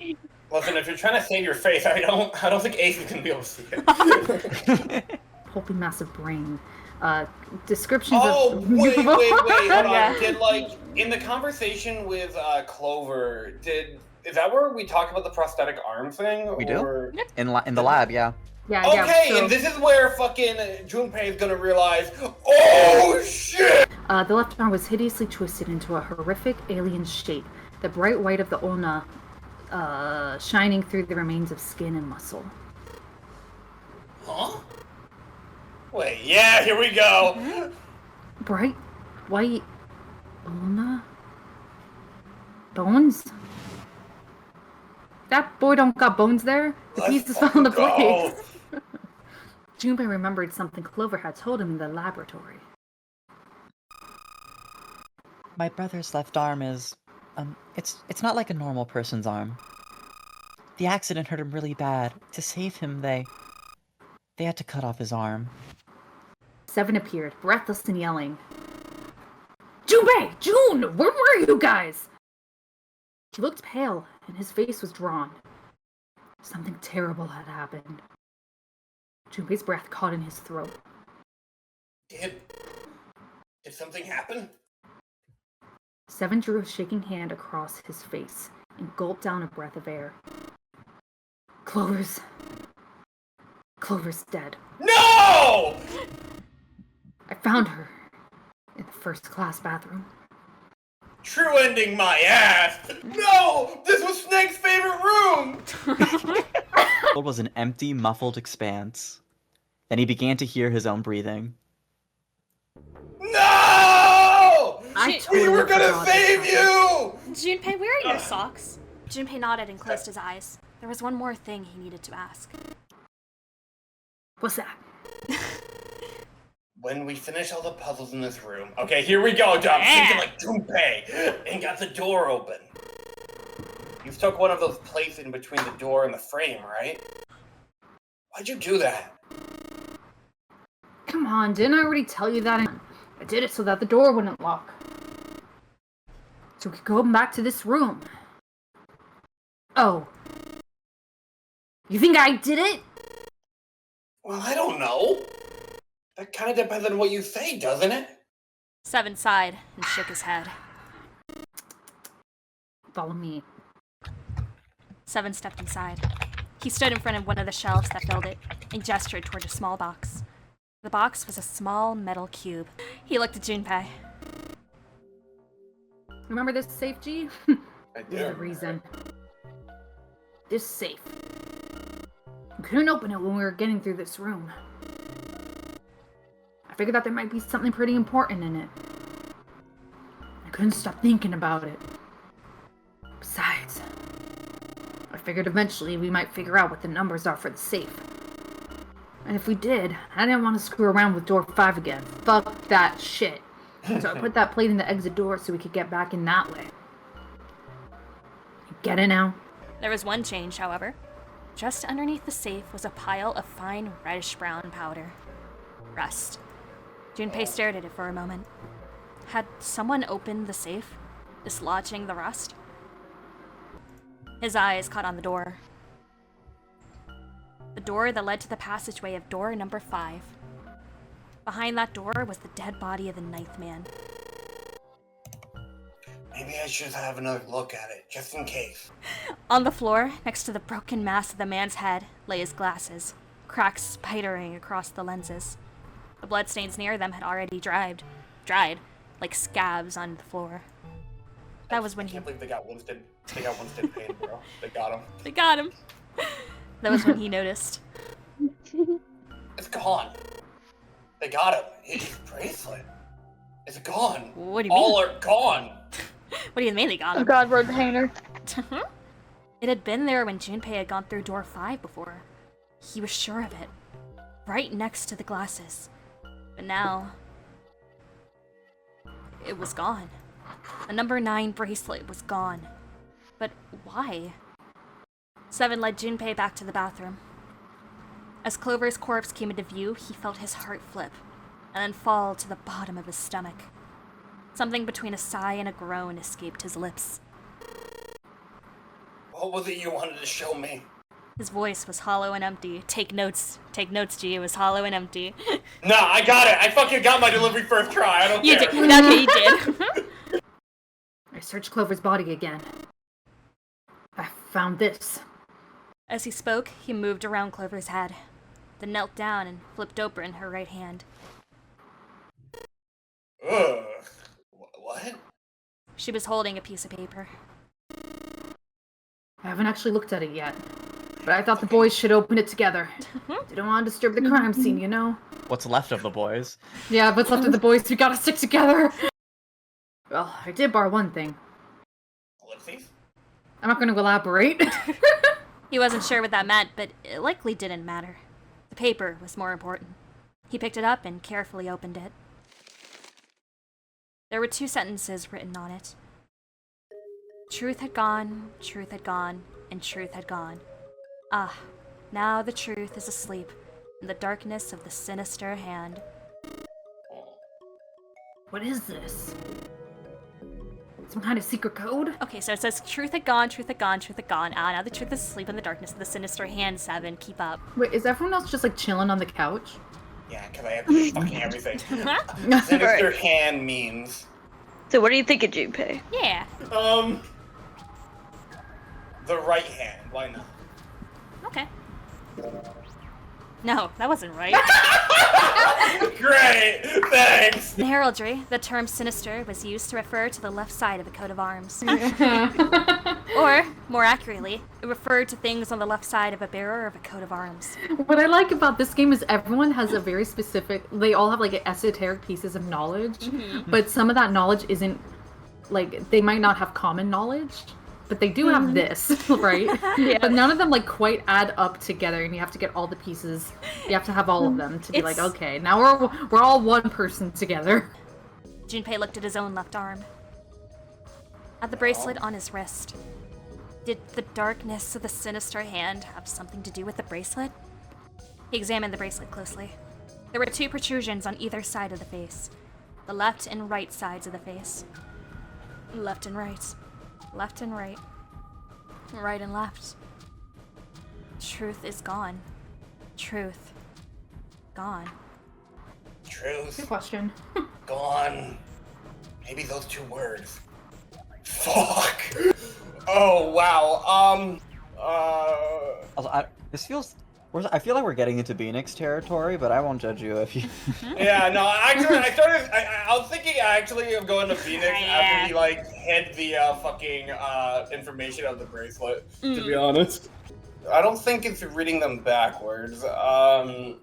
Listen, if you're trying to save your face, I don't think Ace is gonna be able to see it. pulpy massive brain. Descriptions of... wait, hold on. Did, like, in the conversation with Clover, is that where we talk about the prosthetic arm thing? We or... do? In the lab, yeah. Okay, and this is where fucking Junpei is gonna realize, oh shit! The left arm was hideously twisted into a horrific alien shape, the bright white of the ulna shining through the remains of skin and muscle. Huh? Wait, yeah, here we go! Bright white ulna? Bones? That boy don't got bones there. The pieces fell on the blades. Junpei remembered something Clover had told him in the laboratory. My brother's left arm is, it's not like a normal person's arm. The accident hurt him really bad. To save him, they had to cut off his arm. Seven appeared, breathless and yelling. Junpei! June! Where were you guys? He looked pale, and his face was drawn. Something terrible had happened. Junpei's breath caught in his throat. Did something happen? Seven drew a shaking hand across his face and gulped down a breath of air. Clover's dead. No! I found her in the first-class bathroom. True ending my ass! No! This was Snake's favorite room! It was an empty, muffled expanse. Then he began to hear his own breathing. No! We were gonna save you! Junpei, where are your socks? Junpei nodded and closed his eyes. There was one more thing he needed to ask. What's that? when we finish all the puzzles in this room... Okay, here we go, Dom. Thinking like Junpei. And got the door open. You took one of those plates in between the door and the frame, right? Why'd you do that? Come on, didn't I already tell you that? I did it so that the door wouldn't lock. So we could go back to this room. Oh. You think I did it? Well, I don't know. That kind of depends on what you say, doesn't it? 7 sighed and shook his head. Follow me. 7 stepped inside. He stood in front of one of the shelves that filled it and gestured toward a small box. The box was a small metal cube. He looked at Junpei. Remember this safe, G? I do. There's a reason. This safe. We couldn't open it when we were getting through this room. I figured that there might be something pretty important in it. I couldn't stop thinking about it. Besides, I figured eventually we might figure out what the numbers are for the safe. And if we did, I didn't want to screw around with door 5 again. Fuck that shit. So I put that plate in the exit door so we could get back in that way. You get it now? There was one change, however. Just underneath the safe was a pile of fine reddish-brown powder. Rust. Junpei stared at it for a moment. Had someone opened the safe, dislodging the rust? His eyes caught on the door. The door that led to the passageway of door number 5. Behind that door was the dead body of the 9th man. Maybe I should have another look at it, just in case. On the floor, next to the broken mass of the man's head, lay his glasses, cracks spidering across the lenses. The bloodstains near them had already dried, like scabs on the floor. That was when I can't believe they got Winston Payne, bro. They got him. They got him. That was when he noticed. It's gone. They got him. His bracelet. It's gone. What do you mean? All are gone. What do you mean they got him? Oh god, road painter. It had been there when Junpei had gone through door 5 before. He was sure of it. Right next to the glasses. But now... it was gone. The number 9 bracelet was gone. But why? 7 led Junpei back to the bathroom. As Clover's corpse came into view, he felt his heart flip, and then fall to the bottom of his stomach. Something between a sigh and a groan escaped his lips. What was it you wanted to show me? His voice was hollow and empty. Take notes, G. It was hollow and empty. Nah, I got it. I fucking got my delivery first try. I don't care. Did. Okay, you did. I searched Clover's body again. I found this. As he spoke, he moved around Clover's head, then knelt down and flipped open her right hand. Ugh. What? She was holding a piece of paper. I haven't actually looked at it yet, but I thought the boys should open it together. Didn't want to disturb the crime scene, you know? What's left of the boys? Yeah, what's left of the boys? We gotta stick together! Well, I did borrow one thing. Ellipses? I'm not gonna elaborate. He wasn't sure what that meant, but it likely didn't matter. The paper was more important. He picked it up and carefully opened it. There were 2 sentences written on it. Truth had gone, and truth had gone. Ah, now the truth is asleep in the darkness of the sinister hand. What is this? Some kind of secret code? Okay, so it says truth had gone, truth had gone, truth had gone. Ah, now the truth is asleep in the darkness of the sinister hand, 7. Keep up. Wait, is everyone else just like chilling on the couch? Yeah, because I have to do fucking everything. Sinister hand means... So what do you think of Junpei? Yeah. The right hand. Why not? Okay. No, that wasn't right. Great! Thanks! In heraldry, the term sinister was used to refer to the left side of a coat of arms. Or, more accurately, it referred to things on the left side of a bearer of a coat of arms. What I like about this game is everyone has a very specific, they all have like esoteric pieces of knowledge, but some of that knowledge isn't, like, they might not have common knowledge. but they do have this, right? Yeah. But none of them like quite add up together, and you have to get all the pieces. You have to have all of them to be like, okay, now we're all one person together. Junpei looked at his own left arm. At the bracelet on his wrist. Did the darkness of the sinister hand have something to do with the bracelet? He examined the bracelet closely. There were 2 protrusions on either side of the face. The left and right sides of the face. Left and right. Left and right. Right and left. Truth is gone. Truth. Gone. Truth. Good question. Gone. Maybe those 2 words. Fuck. Oh wow. Also, this feels. I feel like we're getting into Phoenix territory, but I won't judge you if you. Yeah, no. Actually, I was thinking actually of going to Phoenix after he like hid the fucking information of the bracelet. To be honest, I don't think it's reading them backwards. What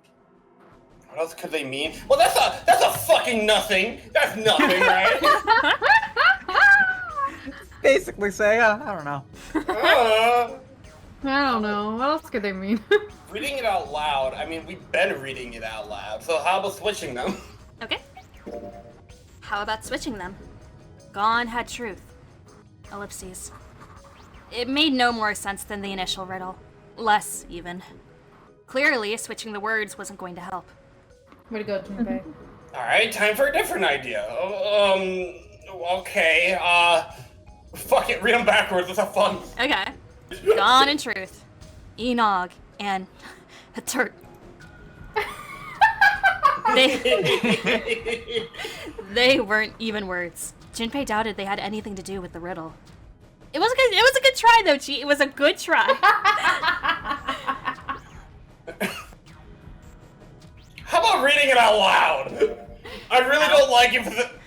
else could they mean? Well, that's a fucking nothing. That's nothing, right? Basically say, I don't know. I don't know. What else could they mean? Reading it out loud. I mean, we've been reading it out loud. So how about switching them? Okay. How about switching them? Gone had truth. Ellipses. It made no more sense than the initial riddle. Less, even. Clearly, switching the words wasn't going to help. Way to go, Junpei. Alright, time for a different idea. Okay, fuck it, read them backwards, let's have fun. Okay. Gone in truth. Enog and a turd. They weren't even words. Junpei doubted they had anything to do with the riddle. It was a good try though, Chi. It was a good try. How about reading it out loud? I really don't like it,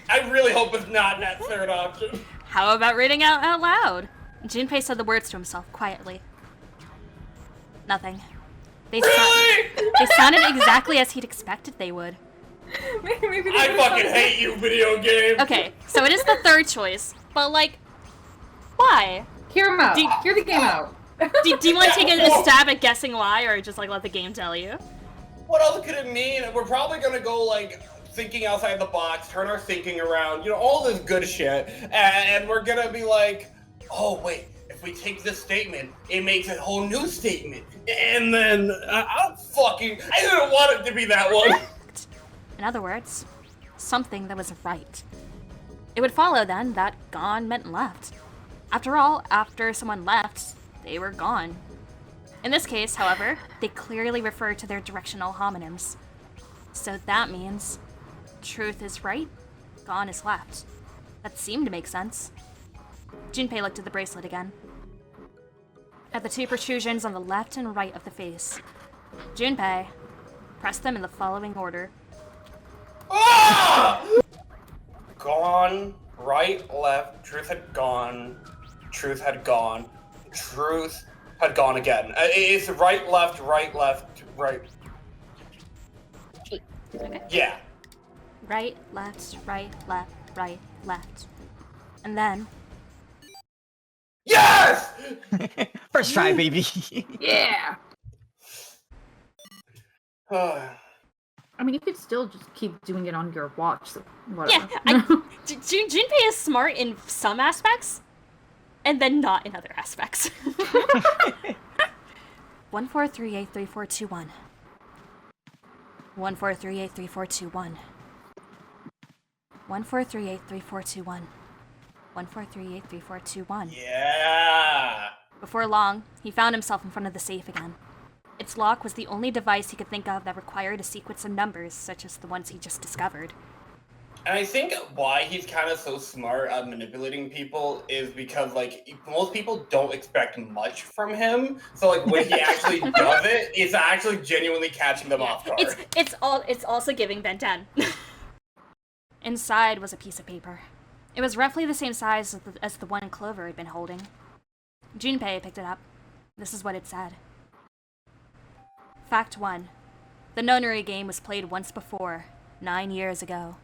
I really hope it's not in that third option. How about reading out loud? Junpei said the words to himself quietly. Nothing. They sounded exactly as he'd expected they would. I fucking hate you, video game. Okay, so it is the third choice, but like, why? Hear him out. Hear the game out. Do you want to take a stab at guessing why, or just like let the game tell you? What else could it mean? We're probably gonna go like thinking outside the box, turn our thinking around, you know, all this good shit, and we're gonna be like, oh wait, if we take this statement, it makes a whole new statement, and then I didn't want it to be that one. In other words, something that was right. It would follow then that gone meant left. After all, after someone left, they were gone. In this case, however, they clearly refer to their directional homonyms. So that means truth is right, gone is left. That seemed to make sense. Junpei looked at the bracelet again. At the 2 protrusions on the left and right of the face. Junpei pressed them in the following order. Ah! Gone, right, left, truth had gone, truth had gone, truth had gone again. It's right, left, right. Okay. Yeah. Right, left, right, left. And then... Yes! First try, baby. Yeah! I mean, you could still just keep doing it on your watch, so whatever. Yeah, Junpei is smart in some aspects, and then not in other aspects. 14383421. 14383421. 14383421. 14383421. Yeah! Before long, he found himself in front of the safe again. Its lock was the only device he could think of that required a sequence of numbers such as the ones he just discovered. And I think why he's kind of so smart at manipulating people is because, like, most people don't expect much from him. So, like, when he actually does it, it's actually genuinely catching them off guard. It's also giving Ben 10. Inside was a piece of paper. It was roughly the same size as the one Clover had been holding. Junpei picked it up. This is what it said. Fact 1. The nonary game was played once before, 9 years ago.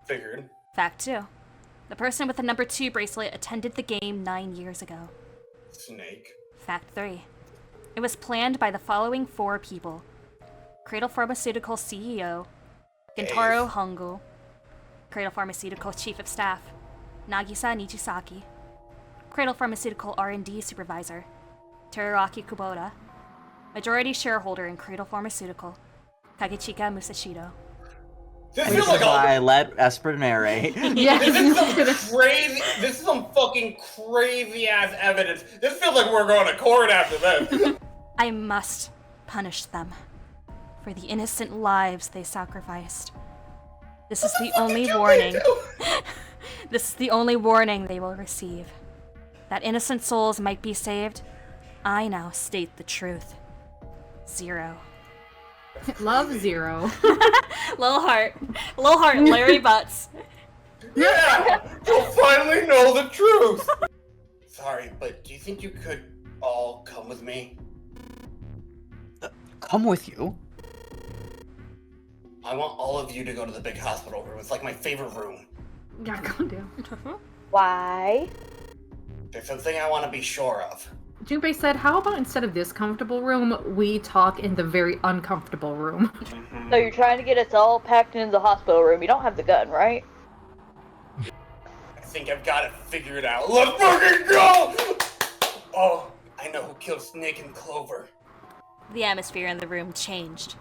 Figured. Fact 2. The person with the number 2 bracelet attended the game 9 years ago. Snake. Fact 3. It was planned by the following 4 people. Cradle Pharmaceutical CEO, Gentaro Hongo. Cradle Pharmaceutical Chief of Staff, Nagisa Nijisaki. Cradle Pharmaceutical R&D Supervisor, Teruraki Kubota. Majority shareholder in Cradle Pharmaceutical, Kagechika Musashido. This Which feels like I let Espurr narrate. This is some fucking crazy ass evidence. This feels like we're going to court after this. I must punish them for the innocent lives they sacrificed. This is the only warning. This is the only warning they will receive. That innocent souls might be saved, I now state the truth. 0. Love 0. Little heart, Larry Butts. Yeah, you'll finally know the truth. Sorry, but do you think you could all come with me? Come with you? I want all of you to go to the big hospital room. It's like my favorite room. Yeah, calm down. Why? There's something I want to be sure of. Junpei said, how about instead of this comfortable room, we talk in the very uncomfortable room? So you're trying to get us all packed into the hospital room. You don't have the gun, right? I think I've got it figured out. Let's fucking go! Oh, I know who killed Snake and Clover. The atmosphere in the room changed.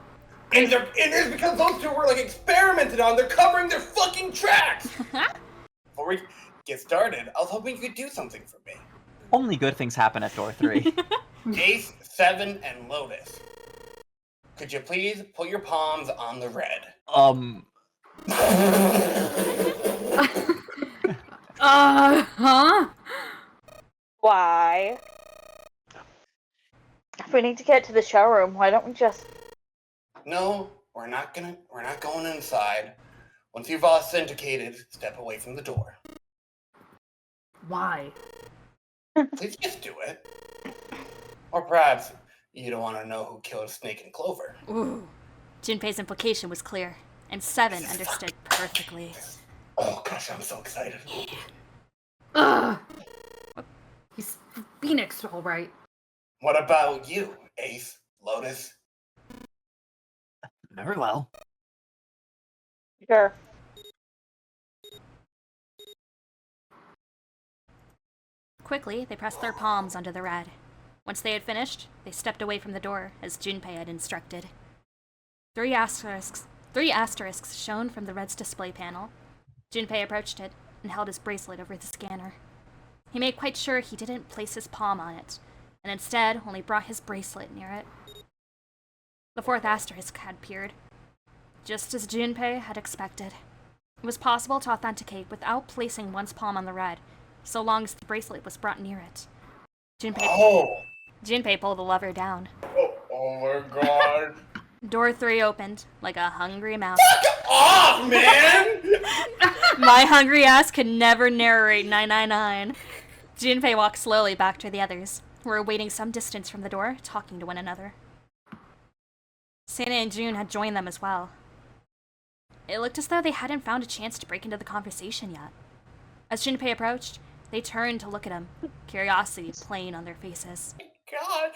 And it's because those two were like experimented on. They're covering their fucking tracks. Before we get started, I was hoping you could do something for me. Only good things happen at door 3. Ace, 7, and Lotus. Could you please put your palms on the red? Huh? Why? If we need to get to the showroom, why don't we just... No, we're not going inside. Once you've authenticated, step away from the door. Why? Please just do it. Or perhaps you don't want to know who killed Snake and Clover. Ooh. Junpei's implication was clear, and 7 understood perfectly. Oh gosh, I'm so excited. Ugh. He's Phoenix, all right. What about you, Ace, Lotus? Very well. Sure. Quickly, they pressed their palms onto the red. Once they had finished, they stepped away from the door, as Junpei had instructed. 3 asterisks shone from the red's display panel. Junpei approached it and held his bracelet over the scanner. He made quite sure he didn't place his palm on it, and instead only brought his bracelet near it. The 4th asterisk had appeared. Just as Junpei had expected. It was possible to authenticate without placing one's palm on the red, so long as the bracelet was brought near it. Junpei pulled the lever down. Oh my god. Door 3 opened, like a hungry mouse. Fuck off, man! My hungry ass could never narrate 999. Junpei walked slowly back to the others, who were waiting some distance from the door, talking to one another. Sana and June had joined them as well. It looked as though they hadn't found a chance to break into the conversation yet. As Junpei approached, they turned to look at him, curiosity plain on their faces. God.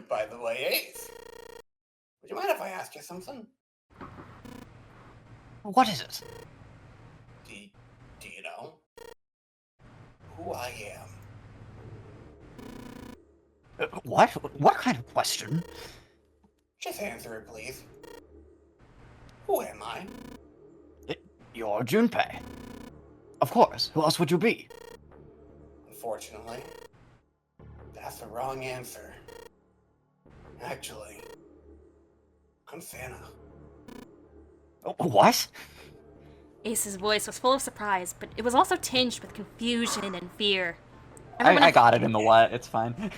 By the way, Ace, would you mind if I ask you something? What is it? Do you know who I am? What? What kind of question? Just answer it, please. Who am I? You're Junpei. Of course. Who else would you be? Unfortunately, that's the wrong answer. Actually, I'm Santa. What? Ace's voice was full of surprise, but it was also tinged with confusion and fear. I got it in the what. It's fine.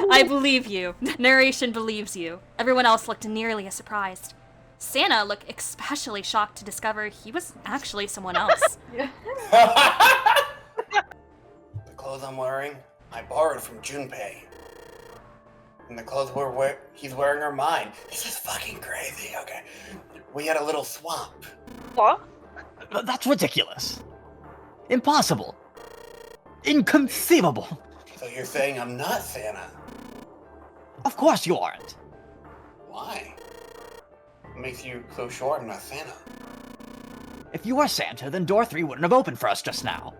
I believe you. Narration believes you. Everyone else looked nearly as surprised. Santa looked especially shocked to discover he was actually someone else. The clothes I'm wearing, I borrowed from Junpei. And the clothes he's wearing are mine. This is fucking crazy, okay? We had a little swap. What? That's ridiculous. Impossible. Inconceivable! So you're saying I'm not Santa? Of course you aren't. Why? What makes you so sure I'm not Santa? If you were Santa, then door 3 wouldn't have opened for us just now.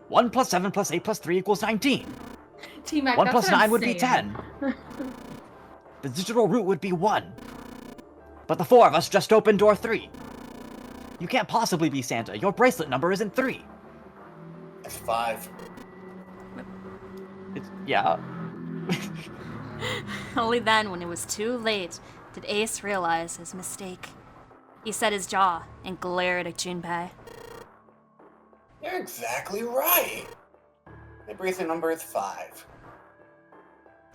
1 plus 7 plus 8 plus 3 equals 19. T-Mac, 1 that's plus what 9 I'm would be saying. 10. The digital root would be 1. But the 4 of us just opened door 3. You can't possibly be Santa. Your bracelet number isn't 3. It's 5. Yeah. Only then, when it was too late, did Ace realize his mistake. He set his jaw and glared at Junpei. You're exactly right. My bracelet number is 5.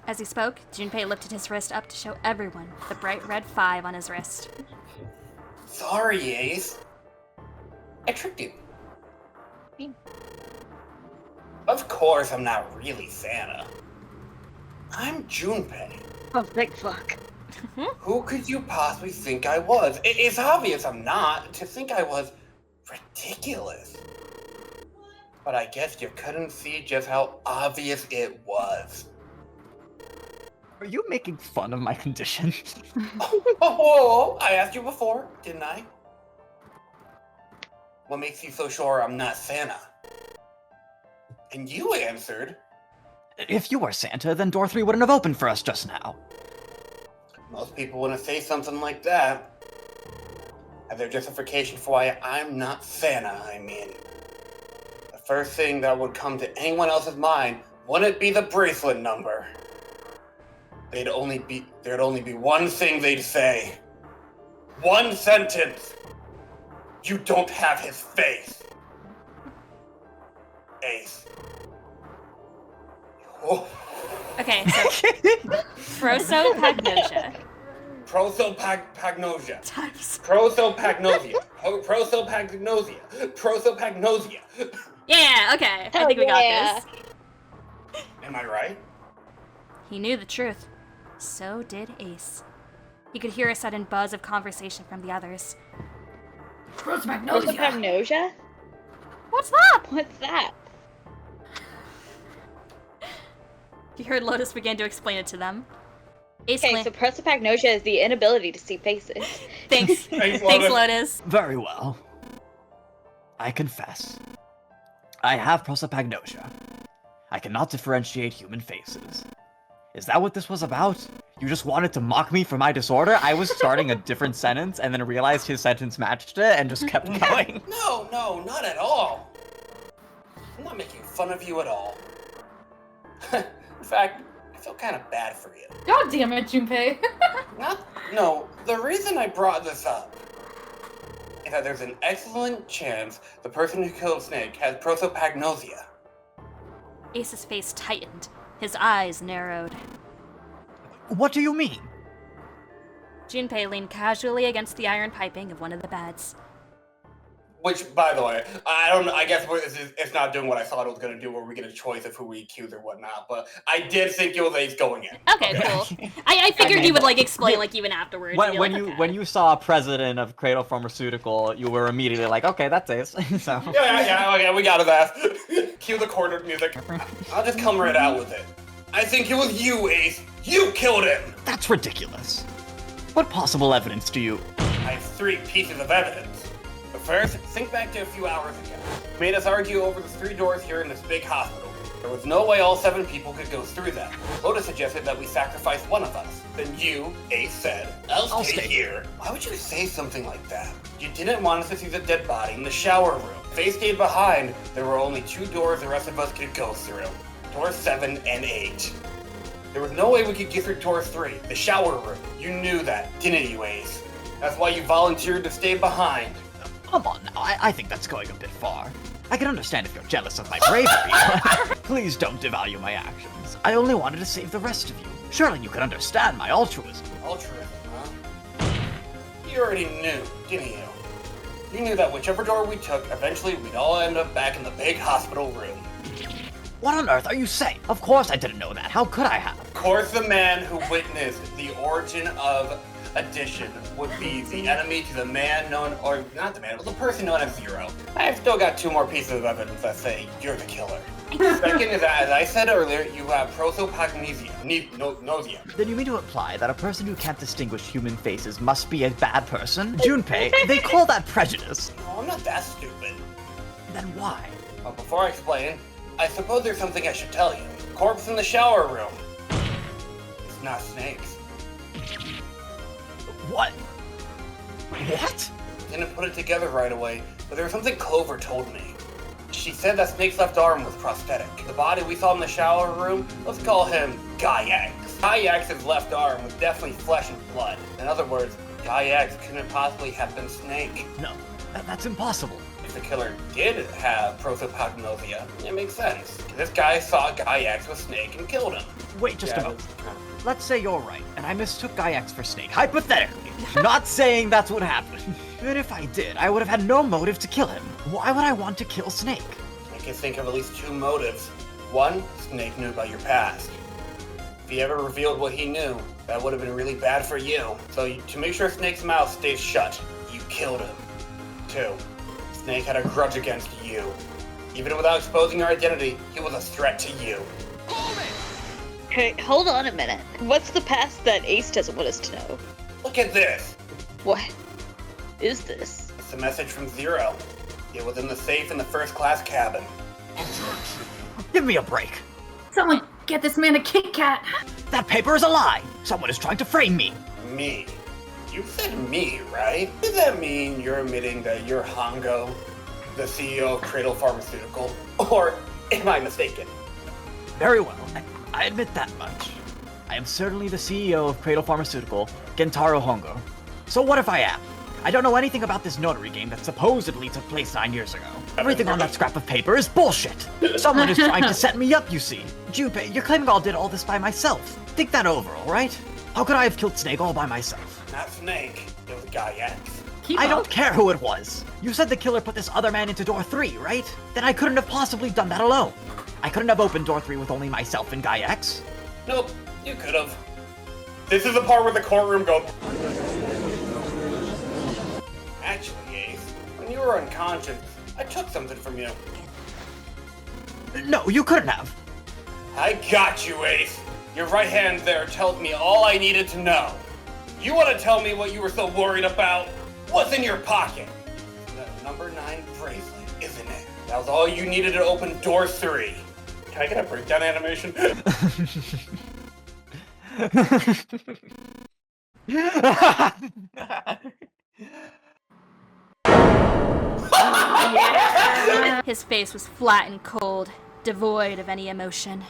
As he spoke, Junpei lifted his wrist up to show everyone the bright red 5 on his wrist. Sorry, Ace. I tricked you. Of course I'm not really Santa. I'm Junpei. Oh, big fuck. Who could you possibly think I was? It's obvious I'm not. To think I was ridiculous. But I guess you couldn't see just how obvious it was. Are you making fun of my condition? Oh, I asked you before, didn't I? What makes you so sure I'm not Santa? And you answered, If you were Santa, then door 3 wouldn't have opened for us just now. most people wouldn't say something like that. As their justification for why I'm not Santa, I mean. The first thing that would come to anyone else's mind wouldn't be the bracelet number. There'd only be one thing they'd say. One sentence. You don't have his face. Ace. Oh. Okay, so prosopagnosia. Prosopagnosia. Times. Prosopagnosia. Prosopagnosia. Prosopagnosia. Yeah, okay. I think we got this. Am I right? He knew the truth. So did Ace. He could hear a sudden buzz of conversation from the others. Prosopagnosia? What's that? What's that? He heard Lotus begin to explain it to them. Ace Okay, so prosopagnosia is the inability to see faces. Thanks. Thanks, Thanks, Lotus. Very well. I confess. I have prosopagnosia. I cannot differentiate human faces. Is that what this was about? You just wanted to mock me for my disorder? I was starting a different sentence and then realized his sentence matched it and just kept going. No, not at all. I'm not making fun of you at all. In fact, I feel kind of bad for you. God damn it, Junpei. No, the reason I brought this up is that there's an excellent chance the person who killed Snake has prosopagnosia. Ace's face tightened. His eyes narrowed. What do you mean? Junpei leaned casually against the iron piping of one of the beds. Which, by the way, I guess it's not doing what I thought it was going to do, where we get a choice of who we accuse or whatnot, but I did think it was Ace going in. Okay, cool. I figured you would, like, explain, like, even afterwards. When you saw president of Cradle Pharmaceutical, you were immediately like, okay, that's Ace. So. Yeah, we got his ass. Cue the cornered music. I'll just come right out with it. I think it was you, Ace. You killed him! That's ridiculous. What possible evidence do you... I have 3 pieces of evidence. But first, think back to a few hours ago. Made us argue over the 3 doors here in this big hospital. There was no way all 7 people could go through them. Lotus suggested that we sacrifice one of us. Then you, Ace, said, I'll stay here. Why would you say something like that? You didn't want us to see the dead body in the shower room. If Ace stayed behind, there were only 2 doors the rest of us could go through. Doors 7 and 8. There was no way we could get through door 3, the shower room. You knew that, didn't you, Ace? That's why you volunteered to stay behind. Come on now, I think that's going a bit far. I can understand if you're jealous of my bravery. Please don't devalue my actions. I only wanted to save the rest of you. Surely you can understand my altruism. Altruism, huh? You already knew, didn't you? You knew that whichever door we took, eventually we'd all end up back in the big hospital room. What on earth are you saying? Of course I didn't know that. How could I have? Of course the man who witnessed the origin of addition would be the enemy to the man known, or not the man, but the person known as Zero. I've still got 2 more pieces of evidence that say you're the killer. Second is that, as I said earlier, you have prosopagnosia. Nausea. Then you mean to imply that a person who can't distinguish human faces must be a bad person? Junpei, they call that prejudice. No, I'm not that stupid. Then why? Well, before I explain, I suppose there's something I should tell you. Corpse in the shower room. It's not snakes. What? What? Didn't put it together right away, but there was something Clover told me. She said that Snake's left arm was prosthetic. The body we saw in the shower room, let's call him Guy X. Guy X's left arm was definitely flesh and blood. In other words, Guy X couldn't possibly have been Snake. No, that's impossible. If the killer did have prosopagnosia, it makes sense. This guy saw Guy X with Snake and killed him. Wait, just a minute. Let's say you're right, and I mistook Guy X for Snake, hypothetically. Not saying that's what happened. But if I did, I would have had no motive to kill him. Why would I want to kill Snake? I can think of at least two motives. One, Snake knew about your past. If he ever revealed what he knew, that would have been really bad for you. So to make sure Snake's mouth stays shut, you killed him. Two, Snake had a grudge against you. Even without exposing your identity, he was a threat to you. Okay, hold on a minute. What's the past that Ace doesn't want us to know? Look at this. What is this? It's a message from Zero. It was in the safe in the first class cabin. Give me a break. Someone get this man a Kit Kat. That paper is a lie. Someone is trying to frame me. Me. You said me, right? Does that mean you're admitting that you're Hongo, the CEO of Cradle Pharmaceutical? Or am I mistaken? Very well. I admit that much. I am certainly the CEO of Cradle Pharmaceutical, Gentaro Hongo. So what if I am? I don't know anything about this notary game that supposedly took place 9 years ago. Everything on that scrap of paper is bullshit. Someone is trying to set me up, you see. Junpei, you're claiming I did all this by myself. Think that over, alright? How could I have killed Snake all by myself? Not Snake. It was Guy X. I don't care who it was. You said the killer put this other man into door 3, right? Then I couldn't have possibly done that alone. I couldn't have opened door 3 with only myself and Guy X. Nope, you could have. This is the part where the courtroom goes. Actually, Ace, when you were unconscious, I took something from you. No, you couldn't have. I got you, Ace. Your right hand there tells me all I needed to know. You want to tell me what you were so worried about? What's in your pocket? The number 9 bracelet, isn't it? That was all you needed to open door 3. Can I get a breakdown animation? His face was flat and cold, devoid of any emotion.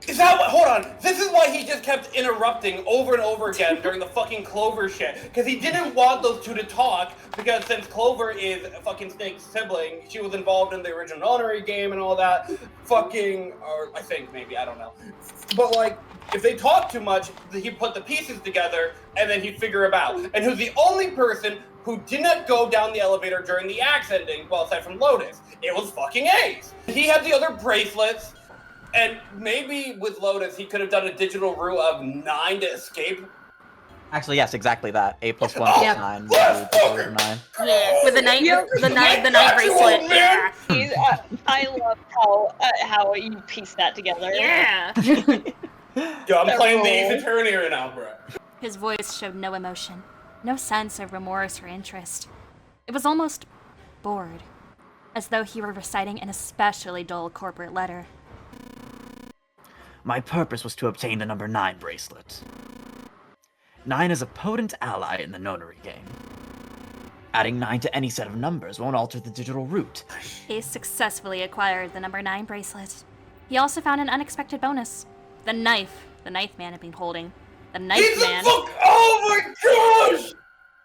Is that what? Hold on. This is why he just kept interrupting over and over again during the fucking Clover shit. Because he didn't want those two to talk. Because since Clover is fucking Snake's sibling, she was involved in the original notary game and all that. Fucking, or I think maybe, I don't know. But like, if they talk too much, he'd put the pieces together and then he'd figure them out. And who's the only person who did not go down the elevator during the axe ending, well, aside from Lotus? It was fucking Ace. He had the other bracelets. And maybe with Lotus, he could have done a digital rule of 9 to escape. Actually, yes, exactly that. 8 plus 1 plus 9. 9. Yeah, with the night bracelet. Yeah. I love how you piece that together. Yeah. Yo, I'm playing the Ace Attorney right now, bro. His voice showed no emotion, no sense of remorse or interest. It was almost bored, as though he were reciting an especially dull corporate letter. My purpose was to obtain the number 9 bracelet. 9 is a potent ally in the notary game. Adding 9 to any set of numbers won't alter the digital root. Ace successfully acquired the number 9 bracelet. He also found an unexpected bonus. The knife the Ninth Man had been holding. The Ninth Man... Oh my gosh!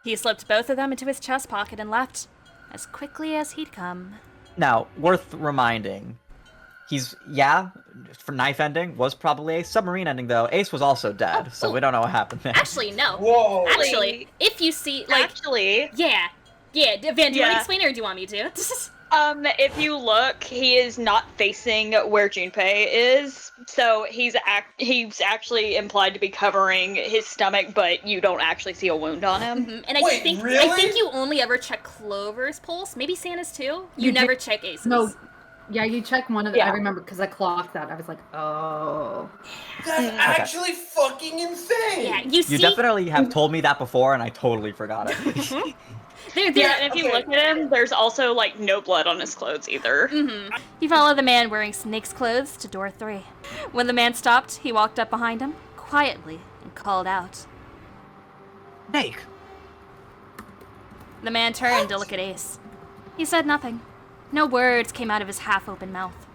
He slipped both of them into his chest pocket and left, as quickly as he'd come. Now, worth reminding, for knife ending, was probably a submarine ending, though. Ace was also dead, so we don't know what happened there. Actually, no. Whoa. Actually, if you see, Yeah. Yeah, Van, do you want to explain it or do you want me to? If you look, he is not facing where Junpei is, so he's actually implied to be covering his stomach, but you don't actually see a wound on him. Mm-hmm. And Wait, I think you only ever check Clover's pulse, maybe Santa's too. You never check Ace's. No, Yeah, you check one of the. I remember because I clocked that. I was like, oh. That's actually fucking insane. Yeah, You definitely have told me that before, and I totally forgot it. Yeah, and if you look at him, there's also, like, no blood on his clothes either. You follow the man wearing Snake's clothes to door 3. When the man stopped, he walked up behind him, quietly, and called out. Snake! The man turned to look at Ace. He said nothing. No words came out of his half-open mouth.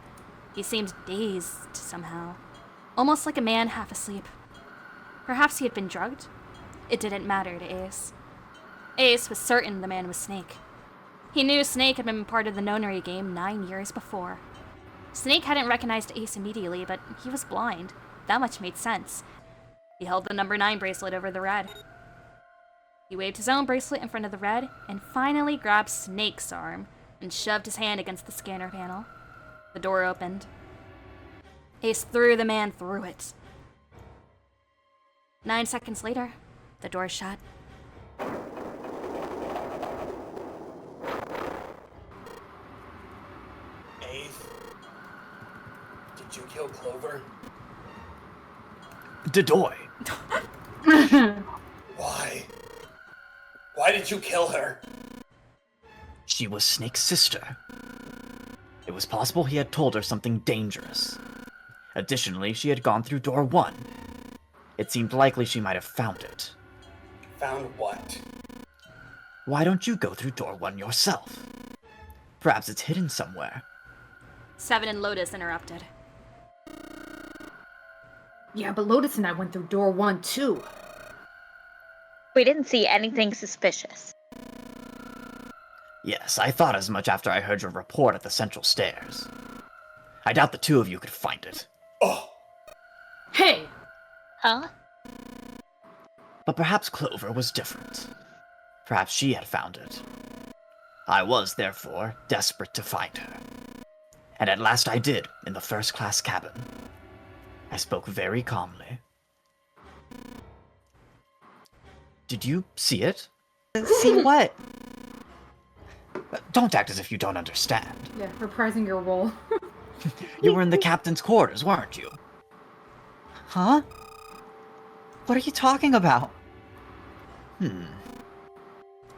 He seemed dazed somehow, almost like a man half asleep. Perhaps he had been drugged? It didn't matter to Ace. Ace was certain the man was Snake. He knew Snake had been part of the nonary game 9 years before. Snake hadn't recognized Ace immediately, but he was blind. That much made sense. He held the number 9 bracelet over the red. He waved his own bracelet in front of the red, and finally grabbed Snake's arm and shoved his hand against the scanner panel. The door opened. Ace threw the man through it. 9 seconds later, the door shut. Ace, did you kill Clover? Dedoy. Why? Why did you kill her? She was Snake's sister. It was possible he had told her something dangerous. Additionally, she had gone through door 1. It seemed likely she might have found it. Found what? Why don't you go through door 1 yourself? Perhaps it's hidden somewhere. Seven and Lotus interrupted. Yeah, but Lotus and I went through door 1 too. We didn't see anything suspicious. Yes, I thought as much after I heard your report at the central stairs. I doubt the two of you could find it. Oh! Hey! Huh? But perhaps Clover was different. Perhaps she had found it. I was, therefore, desperate to find her. And at last I did, in the first-class cabin. I spoke very calmly. Did you see it? See what? Don't act as if you don't understand. Yeah, reprising your role. You were in the captain's quarters, weren't you? Huh? What are you talking about?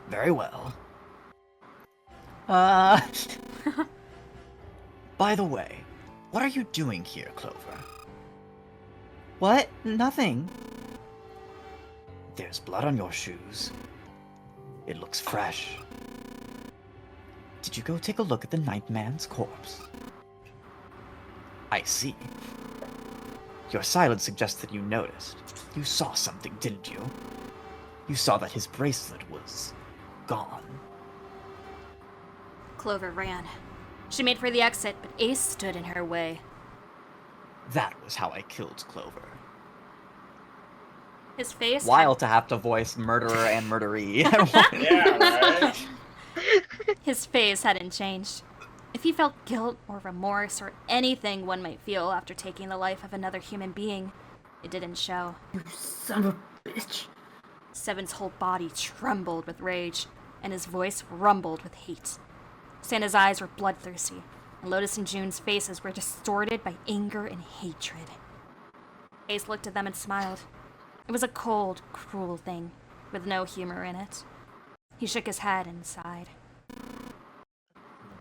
Very well. By the way, what are you doing here, Clover? What? Nothing. There's blood on your shoes. It looks fresh. Did you go take a look at the ninth man's corpse? I see. Your silence suggests that you noticed. You saw something, didn't you? You saw that his bracelet was gone. Clover ran. She made for the exit, but Ace stood in her way. That was how I killed Clover. His face... Wild to have to voice murderer and murderee. Yeah, right? His face hadn't changed. If he felt guilt or remorse or anything one might feel after taking the life of another human being, it didn't show. You son of a bitch. Seven's whole body trembled with rage, and his voice rumbled with hate. Santa's eyes were bloodthirsty, and Lotus and June's faces were distorted by anger and hatred. Ace looked at them and smiled. It was a cold, cruel thing, with no humor in it. He shook his head and sighed.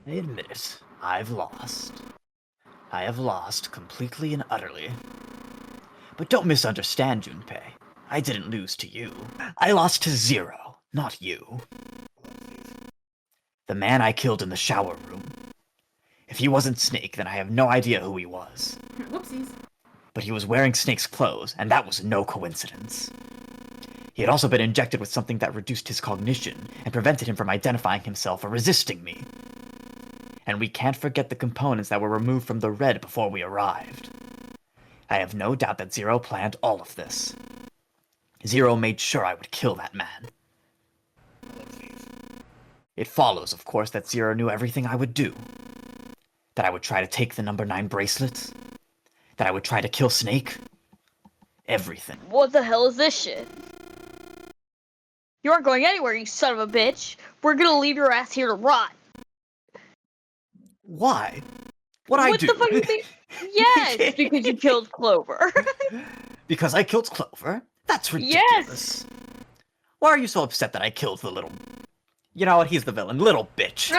I admit it, I've lost. I have lost completely and utterly. But don't misunderstand, Junpei. I didn't lose to you. I lost to Zero, not you. The man I killed in the shower room. If he wasn't Snake, then I have no idea who he was. Whoopsies. But he was wearing Snake's clothes, and that was no coincidence. He had also been injected with something that reduced his cognition and prevented him from identifying himself or resisting me. And we can't forget the components that were removed from the red before we arrived. I have no doubt that Zero planned all of this. Zero made sure I would kill that man. It follows, of course, that Zero knew everything I would do. That I would try to take the number 9 bracelets. That I would try to kill Snake. Everything. What the hell is this shit? You aren't going anywhere, you son of a bitch. We're gonna leave your ass here to rot. Why? What'd I do? What the fuck you think? Yes, because you killed Clover. Because I killed Clover? That's ridiculous. Yes. Why are you so upset that I killed the little... You know what? He's the villain. Little bitch.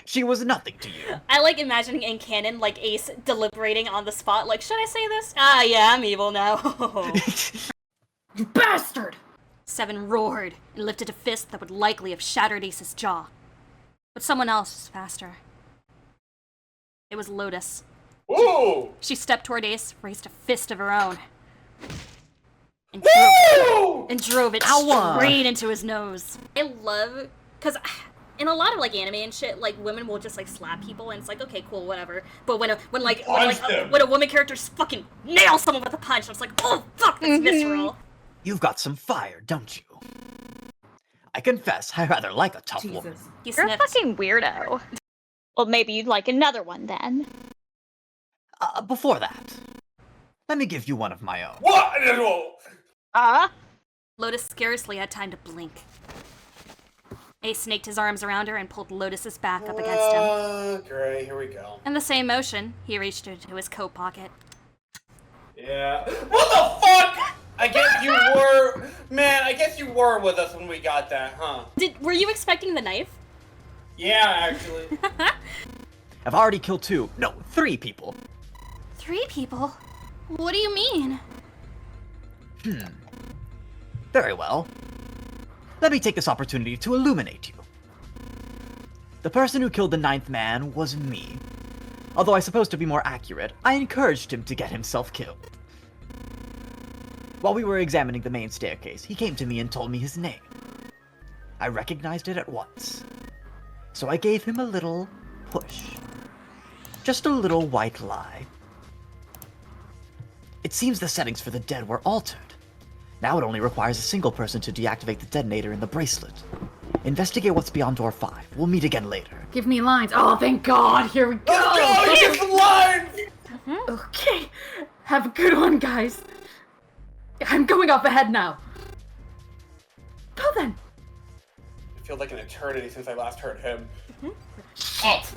She was nothing to you. I like imagining in canon, like, Ace deliberating on the spot, like, should I say this? Ah, yeah, I'm evil now. You bastard! Seven roared and lifted a fist that would likely have shattered Ace's jaw. But someone else was faster. It was Lotus. Ooh! She stepped toward Ace, raised a fist of her own, and drove it straight into his nose. I love, because in a lot of, like, anime and shit, like, women will just, like, slap people, and it's like, okay, cool, whatever. But when a woman character fucking nails someone with a punch, it's like, oh, fuck, that's visceral. You've got some fire, don't you? I confess, I rather like a tough woman. You're a fucking weirdo. Well, maybe you'd like another one then. Before that, let me give you one of my own. What? Lotus scarcely had time to blink. Ace snaked his arms around her and pulled Lotus's back up against him. Great, here we go. In the same motion, he reached into his coat pocket. Yeah. What the fuck? I guess you were... Man, I guess you were with us when we got that, huh? Were you expecting the knife? Yeah, actually. I've already killed 3 people. 3 people? What do you mean? Very well. Let me take this opportunity to illuminate you. The person who killed the 9th man was me. Although I suppose to be more accurate, I encouraged him to get himself killed. While we were examining the main staircase, he came to me and told me his name. I recognized it at once. So I gave him a little push. Just a little white lie. It seems the settings for the dead were altered. Now it only requires a single person to deactivate the detonator in the bracelet. Investigate what's beyond door 5. We'll meet again later. Give me lines. Oh, thank God. Here we go. Let's go. Get some lines. Okay. Have a good one, guys. I'm going up ahead now. Go then. It feels like an eternity since I last heard him. Shit.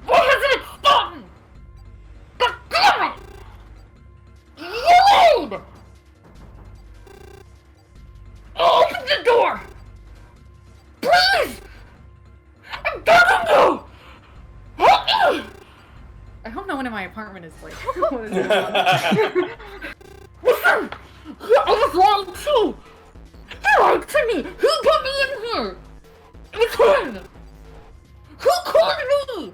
Why hasn't it stopped? God damn it! You lead! Open the door! Please! I'm begging you! Help me! I hope no one in my apartment is like, what is going on? Listen! I was lying too! He lied to me! Who put me in here? It was him! Who called me?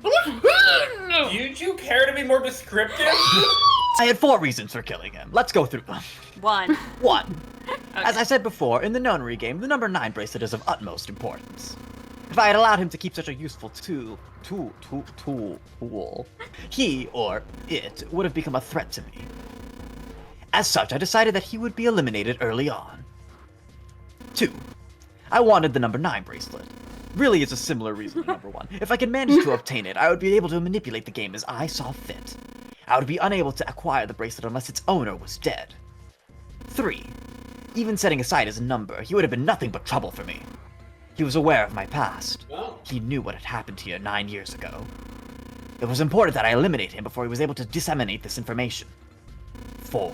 It was him! Did you care to be more descriptive? I had 4 reasons for killing him. Let's go through them. 1. 1. Okay. As I said before, in the nonary game, the number 9 bracelet is of utmost importance. If I had allowed him to keep such a useful tool, he, or it, would have become a threat to me. As such, I decided that he would be eliminated early on. 2. I wanted the number 9 bracelet. Really, it's a similar reason to number 1. If I could manage to obtain it, I would be able to manipulate the game as I saw fit. I would be unable to acquire the bracelet unless its owner was dead. 3. Even setting aside his number, he would have been nothing but trouble for me. He was aware of my past. He knew what had happened here 9 years ago. It was important that I eliminate him before he was able to disseminate this information. 4.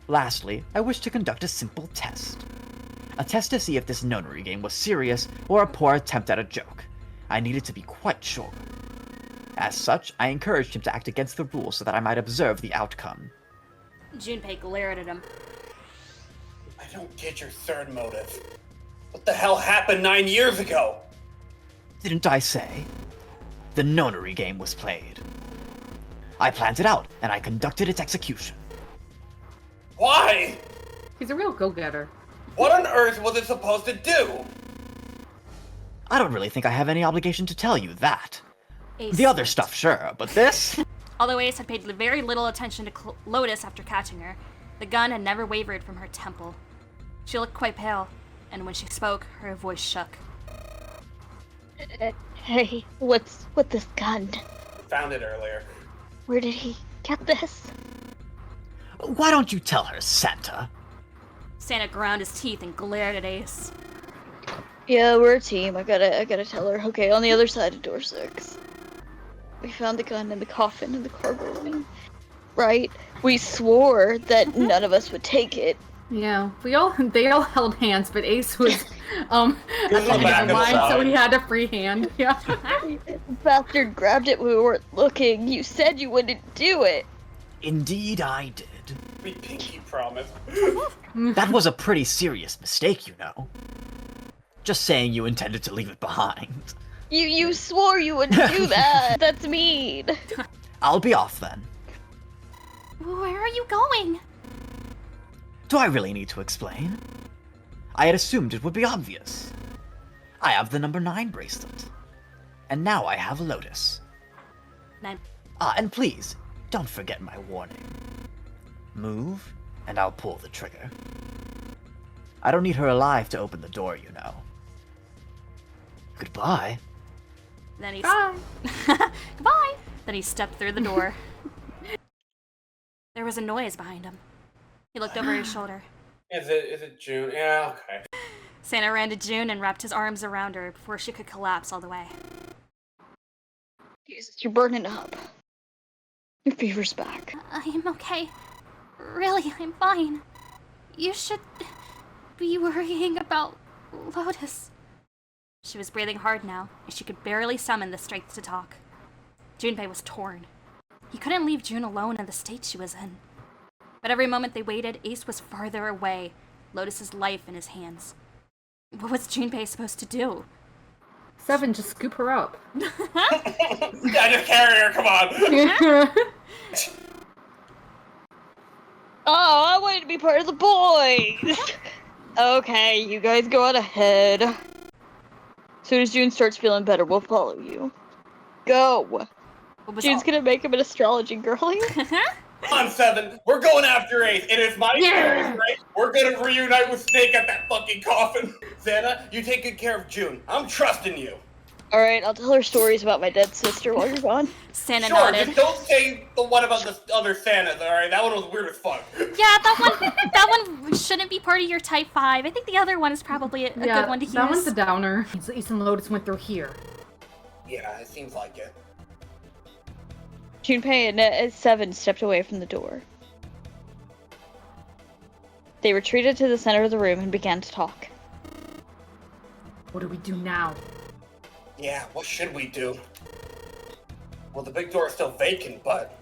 Lastly, I wished to conduct a simple test. A test to see if this nonary game was serious or a poor attempt at a joke. I needed to be quite sure. As such, I encouraged him to act against the rules so that I might observe the outcome. Junpei glared at him. I don't get your third motive. What the hell happened 9 years ago? Didn't I say? The nonary game was played. I planned it out, and I conducted its execution. Why? He's a real go-getter. What on earth was it supposed to do? I don't really think I have any obligation to tell you that. Ace. The other stuff, sure, but this? Although Ace had paid very little attention to Lotus after catching her, the gun had never wavered from her temple. She looked quite pale, and when she spoke, her voice shook. Hey, what's with this gun? Found it earlier. Where did he get this? Why don't you tell her, Santa? Santa ground his teeth and glared at Ace. Yeah, we're a team. I gotta tell her. Okay, on the other side of door 6. We found the gun in the coffin in the cargo wing. Right? We swore that none of us would take it. Yeah, they all held hands, but Ace was at the in the end back of the of the line, so line. he had a free hand. Yeah. Bastard grabbed it when we weren't looking. You said you wouldn't do it. Indeed, I did. We pinky promise. That was a pretty serious mistake, you know. Just saying you intended to leave it behind. You swore you wouldn't do that. That's mean. I'll be off then. Where are you going? Do I really need to explain? I had assumed it would be obvious. I have the number 9 bracelet. And now I have Lotus. 9. And please, don't forget my warning. Move, and I'll pull the trigger. I don't need her alive to open the door, you know. Goodbye. Then he Bye. Goodbye. Then he stepped through the door. There was a noise behind him. He looked over his shoulder. Is it June? Yeah, okay. Santa ran to June and wrapped his arms around her before she could collapse all the way. Jesus, you're burning up. Your fever's back. I'm okay. Really, I'm fine. You should be worrying about Lotus. She was breathing hard now, and she could barely summon the strength to talk. Junpei was torn. He couldn't leave June alone in the state she was in. But every moment they waited, Ace was farther away, Lotus's life in his hands. What was Junpei supposed to do? 7, just scoop her up. Yeah, just carry her, come on! Oh, I wanted to be part of the boys! Okay, you guys go on ahead. As soon as June starts feeling better, we'll follow you. Go! June's gonna make him an astrology girly. Come on, 7, we're going after Ace. It is my choice, right? We're gonna reunite with Snake at that fucking coffin. Santa, you take good care of June. I'm trusting you. Alright, I'll tell her stories about my dead sister while you're gone. Santa Sure, nodded. just don't say the one about the other Santas, alright? That one was weird as fuck. Yeah, that one shouldn't be part of your type 5. I think the other one is probably a good one to use. That one's a downer. Ace and Lotus went through here. Yeah, it seems like it. Junpei and 7 stepped away from the door. They retreated to the center of the room and began to talk. What do we do now? Yeah, what should we do? Well, the big door is still vacant, but...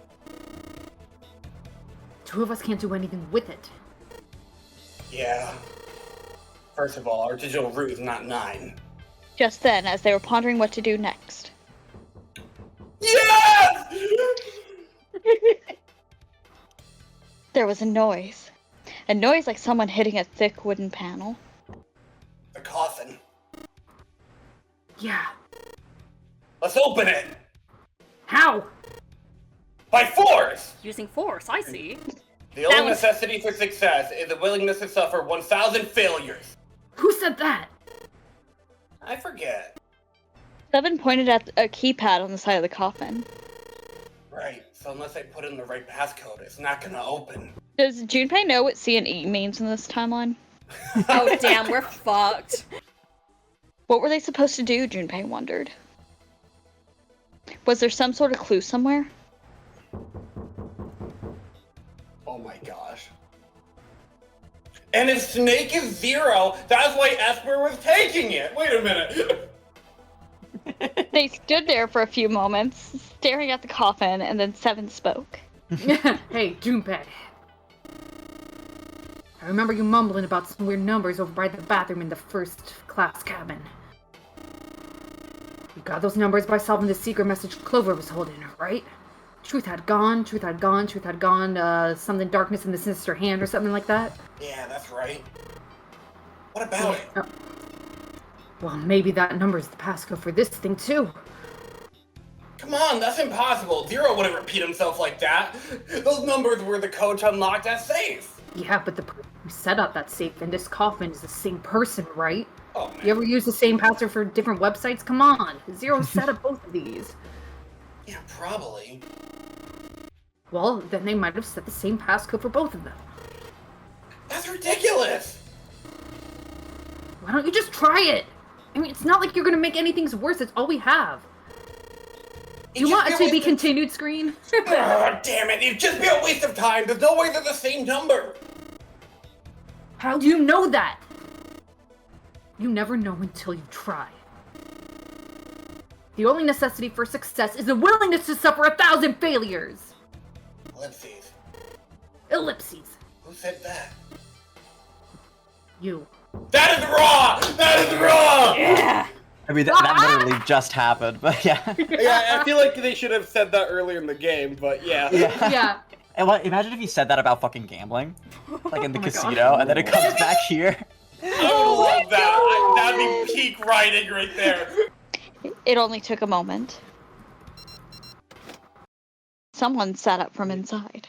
2 of us can't do anything with it. Yeah. First of all, our digital route is not 9. Just then, as they were pondering what to do next. Yes! There was a noise. A noise like someone hitting a thick wooden panel. The coffin. Yeah. Let's open it! How? By force! Using force, I see. The only necessity for success is the willingness to suffer 1,000 failures. Who said that? I forget. 7 pointed at a keypad on the side of the coffin. Right, so unless I put in the right passcode, it's not gonna open. Does Junpei know what C and E means in this timeline? Oh damn, we're fucked. What were they supposed to do, Junpei wondered. Was there some sort of clue somewhere? Oh my gosh. And if Snake is 0, that's why Espurr was taking it! Wait a minute! They stood there for a few moments, staring at the coffin, and then 7 spoke. Hey, Junpei. I remember you mumbling about some weird numbers over by the bathroom in the first class cabin. You got those numbers by solving the secret message Clover was holding, right? Truth had gone, something darkness in the sinister hand or something like that? Yeah, that's right. What about it? Oh. Well, maybe that number's the passcode for this thing too. Come on, that's impossible. 0 wouldn't repeat himself like that. Those numbers were the code to unlock that safe. Yeah, but the person who set up that safe in this coffin is the same person, right? Oh, man. You ever use the same password for different websites? Come on. 0 set up both of these. Yeah, probably. Well, then they might have set the same passcode for both of them. That's ridiculous! Why don't you just try it? I mean, it's not like you're gonna make anything worse. It's all we have. Do you want a to be continued screen? Oh, damn it, it'd just be a waste of time. There's no way they're the same number. How do you know that? You never know until you try. The only necessity for success is a willingness to suffer 1,000 failures. Ellipses. Ellipses. Who said that? You. That is raw! That is raw! Yeah! I mean, that literally just happened, but yeah. Yeah, I feel like they should have said that earlier in the game, but yeah. Yeah. And imagine if you said that about fucking gambling, like in the casino, and then it comes back here. I would love that. That'd be peak writing right there. It only took a moment. Someone sat up from inside.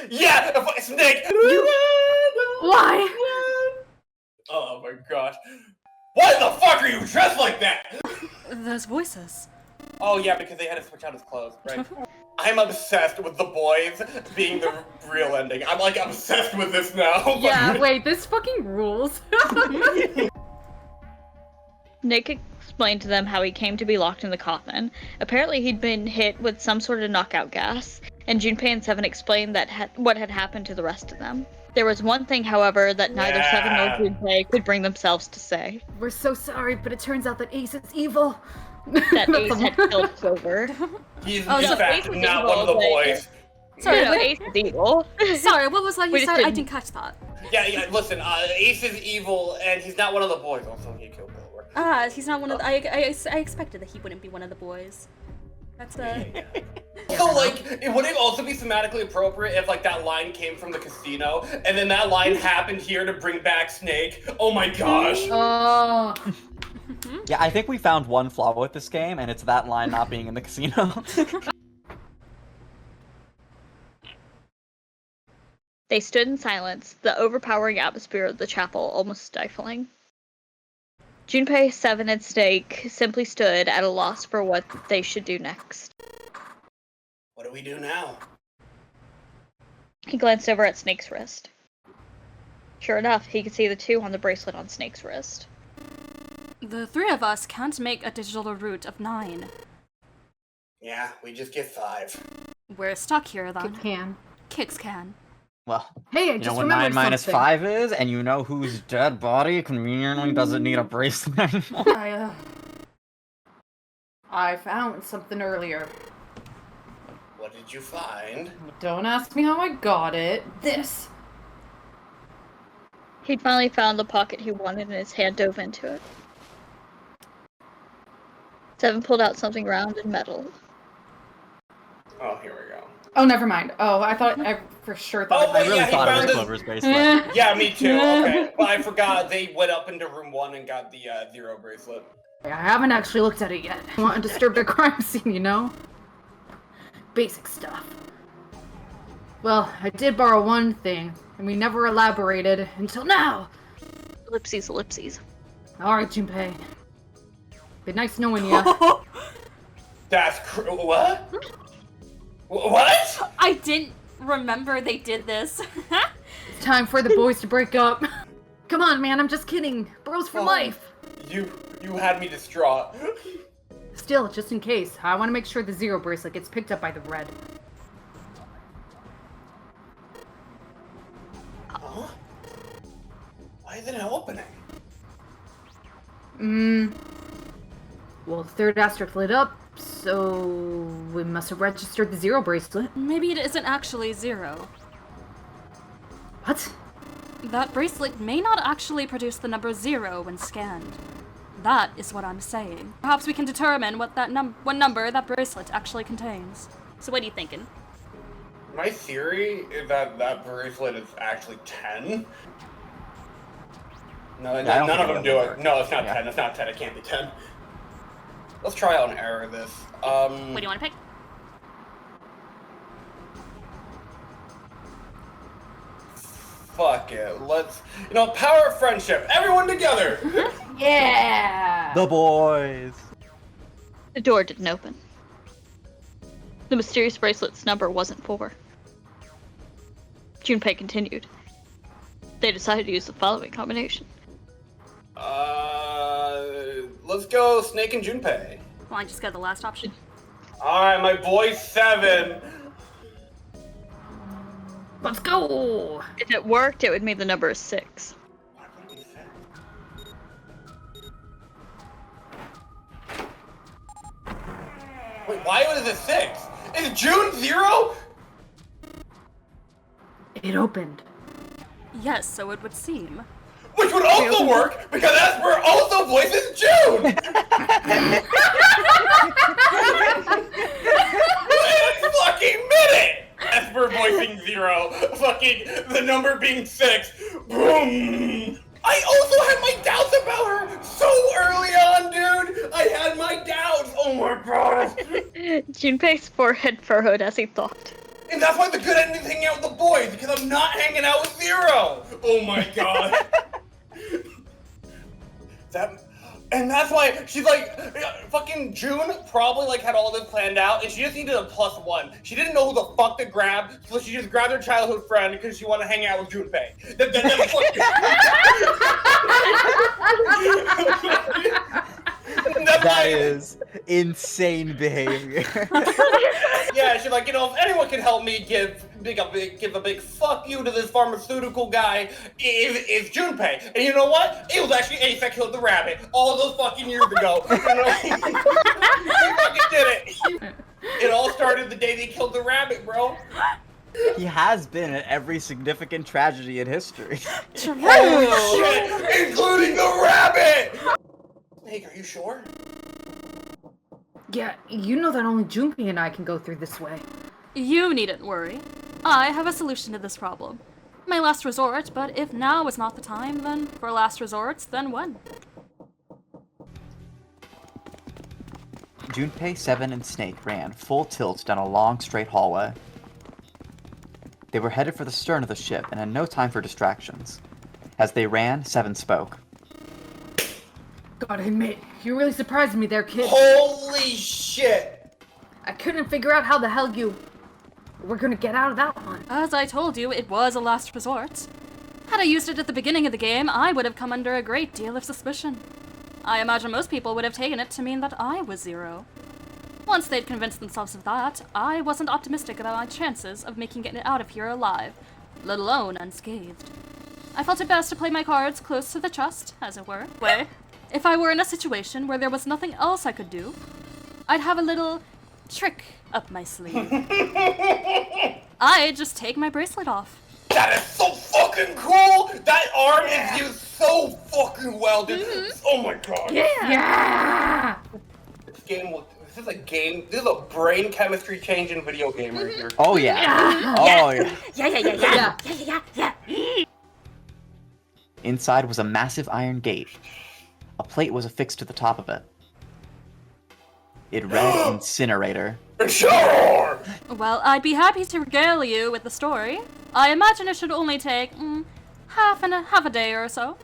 Yeah! Snake! Why? Oh my gosh. Why the fuck are you dressed like that? Those voices. Oh yeah, because they had to switch out his clothes, right? I'm obsessed with the boys being the real ending. I'm like obsessed with this now. Yeah, wait, this fucking rules. Nick explained to them how he came to be locked in the coffin. Apparently he'd been hit with some sort of knockout gas, and Junpei and Seven explained that what had happened to the rest of them. There was one thing, however, that neither Seven nor Junpei could bring themselves to say. We're so sorry, but it turns out that Ace is evil. That Ace had killed Clover. He's in fact not one of the boys. Sorry, no, Ace is evil. Sorry, what was that you said? I didn't didn't catch that. Yeah, listen, Ace is evil, and he's not one of the boys. Also, he killed Clover. He's not one of the, I expected that he wouldn't be one of the boys. That's So, like, it wouldn't also be thematically appropriate if, like, that line came from the casino, and then that line happened here to bring back Snake? Oh my gosh. Oh. Yeah, I think we found one flaw with this game, and it's that line not being in the casino. They stood in silence, the overpowering atmosphere of the chapel almost stifling. Junpei, Seven, and Snake simply stood at a loss for what they should do next. What do we do now? He glanced over at Snake's wrist. Sure enough, he could see the 2 on the bracelet on Snake's wrist. The 3 of us can't make a digital root of 9. Yeah, we just get 5. We're stuck here then. Kit can. Kicks can. Well, hey, I you just know what remembered 9 minus something. 5 is, and you know whose dead body conveniently doesn't need a bracelet anymore. I found something earlier. What did you find? Don't ask me how I got it. This. He'd finally found the pocket he wanted and his hand dove into it. Seven pulled out something round and metal. Oh, here we go. Oh, never mind. Oh, I thought I for sure thought. I really yeah, thought it was this... Clover's bracelet. Yeah, me too. Okay, but I forgot they went up into room 1 and got the 0 bracelet. I haven't actually looked at it yet. I want to disturb the crime scene, you know? Basic stuff. Well, I did borrow one thing, and we never elaborated until now. Ellipses, ellipses. Alright, Junpei. Been nice knowing you. That's what? What? I didn't remember they did this. It's time for the boys to break up. Come on, man, I'm just kidding. Bros for life. You had me distraught. Still, just in case, I want to make sure the 0 bracelet gets picked up by the red. Huh? Why isn't it opening? Well, the 3rd asterisk lit up, so we must have registered the 0 bracelet. Maybe it isn't actually 0. What? That bracelet may not actually produce the number 0 when scanned. That is what I'm saying. Perhaps we can determine what number that bracelet actually contains. So what are you thinking? My theory is that that bracelet is actually 10. No, none of them do it. No, it's not 10. It's not 10. It can't be 10. Let's try out an error of this. What do you want to pick? Fuck it. Let's, power of friendship. Everyone together. Yeah! The boys. The door didn't open. The mysterious bracelet's number wasn't 4. Junpei continued. They decided to use the following combination. Let's go Snake and Junpei. Well, I just got the last option. Alright, my boy 7. Let's go! If it worked, it would mean the number is 6. Wait, why was it 6? Is June 0? It opened. Yes, so it would seem. Which would also work because Espurr also voices June! Wait a fucking minute! Espurr voicing 0, fucking the number being 6. Boom! I also had my doubts about her so early on, dude! I had my doubts! Oh my god! Junpei's forehead furrowed as he thought. And that's why the good ending's hanging out with the boys, because I'm not hanging out with 0! Oh my god. And that's why she's like, fucking June probably like had all this planned out, and she just needed a +1. She didn't know who the fuck to grab, so she just grabbed her childhood friend because she wanted to hang out with Junpei. That is insane behavior. Yeah, she's like, if anyone can help me give a big fuck you to this pharmaceutical guy, is Junpei. And you know what? It was actually Ace that killed the rabbit all those fucking years ago. He fucking did it. It all started the day they killed the rabbit, bro. He has been at every significant tragedy in history. Holy shit, including the rabbit! Snake, are you sure? Yeah, you know that only Junpei and I can go through this way. You needn't worry. I have a solution to this problem. My last resort, but if now is not the time, then for last resorts, then when? Junpei, 7, and Snake ran full tilt down a long, straight hallway. They were headed for the stern of the ship and had no time for distractions. As they ran, 7 spoke. Gotta admit, you really surprised me there, kid. Holy shit! I couldn't figure out how the hell you were gonna get out of that one. As I told you, it was a last resort. Had I used it at the beginning of the game, I would have come under a great deal of suspicion. I imagine most people would have taken it to mean that I was 0. Once they'd convinced themselves of that, I wasn't optimistic about my chances of making it out of here alive, let alone unscathed. I felt it best to play my cards close to the chest, as it were. If I were in a situation where there was nothing else I could do, I'd have a little trick up my sleeve. I'd just take my bracelet off. That is so fucking cool! That arm is used so fucking well, dude. Oh my god. Yeah! This is a game, this is a brain chemistry change in video game right here. Oh yeah. Oh yeah. Yeah. Inside was a massive iron gate. A plate was affixed to the top of it. It read Incinerator. Sure! Well, I'd be happy to regale you with the story. I imagine it should only take half a day or so.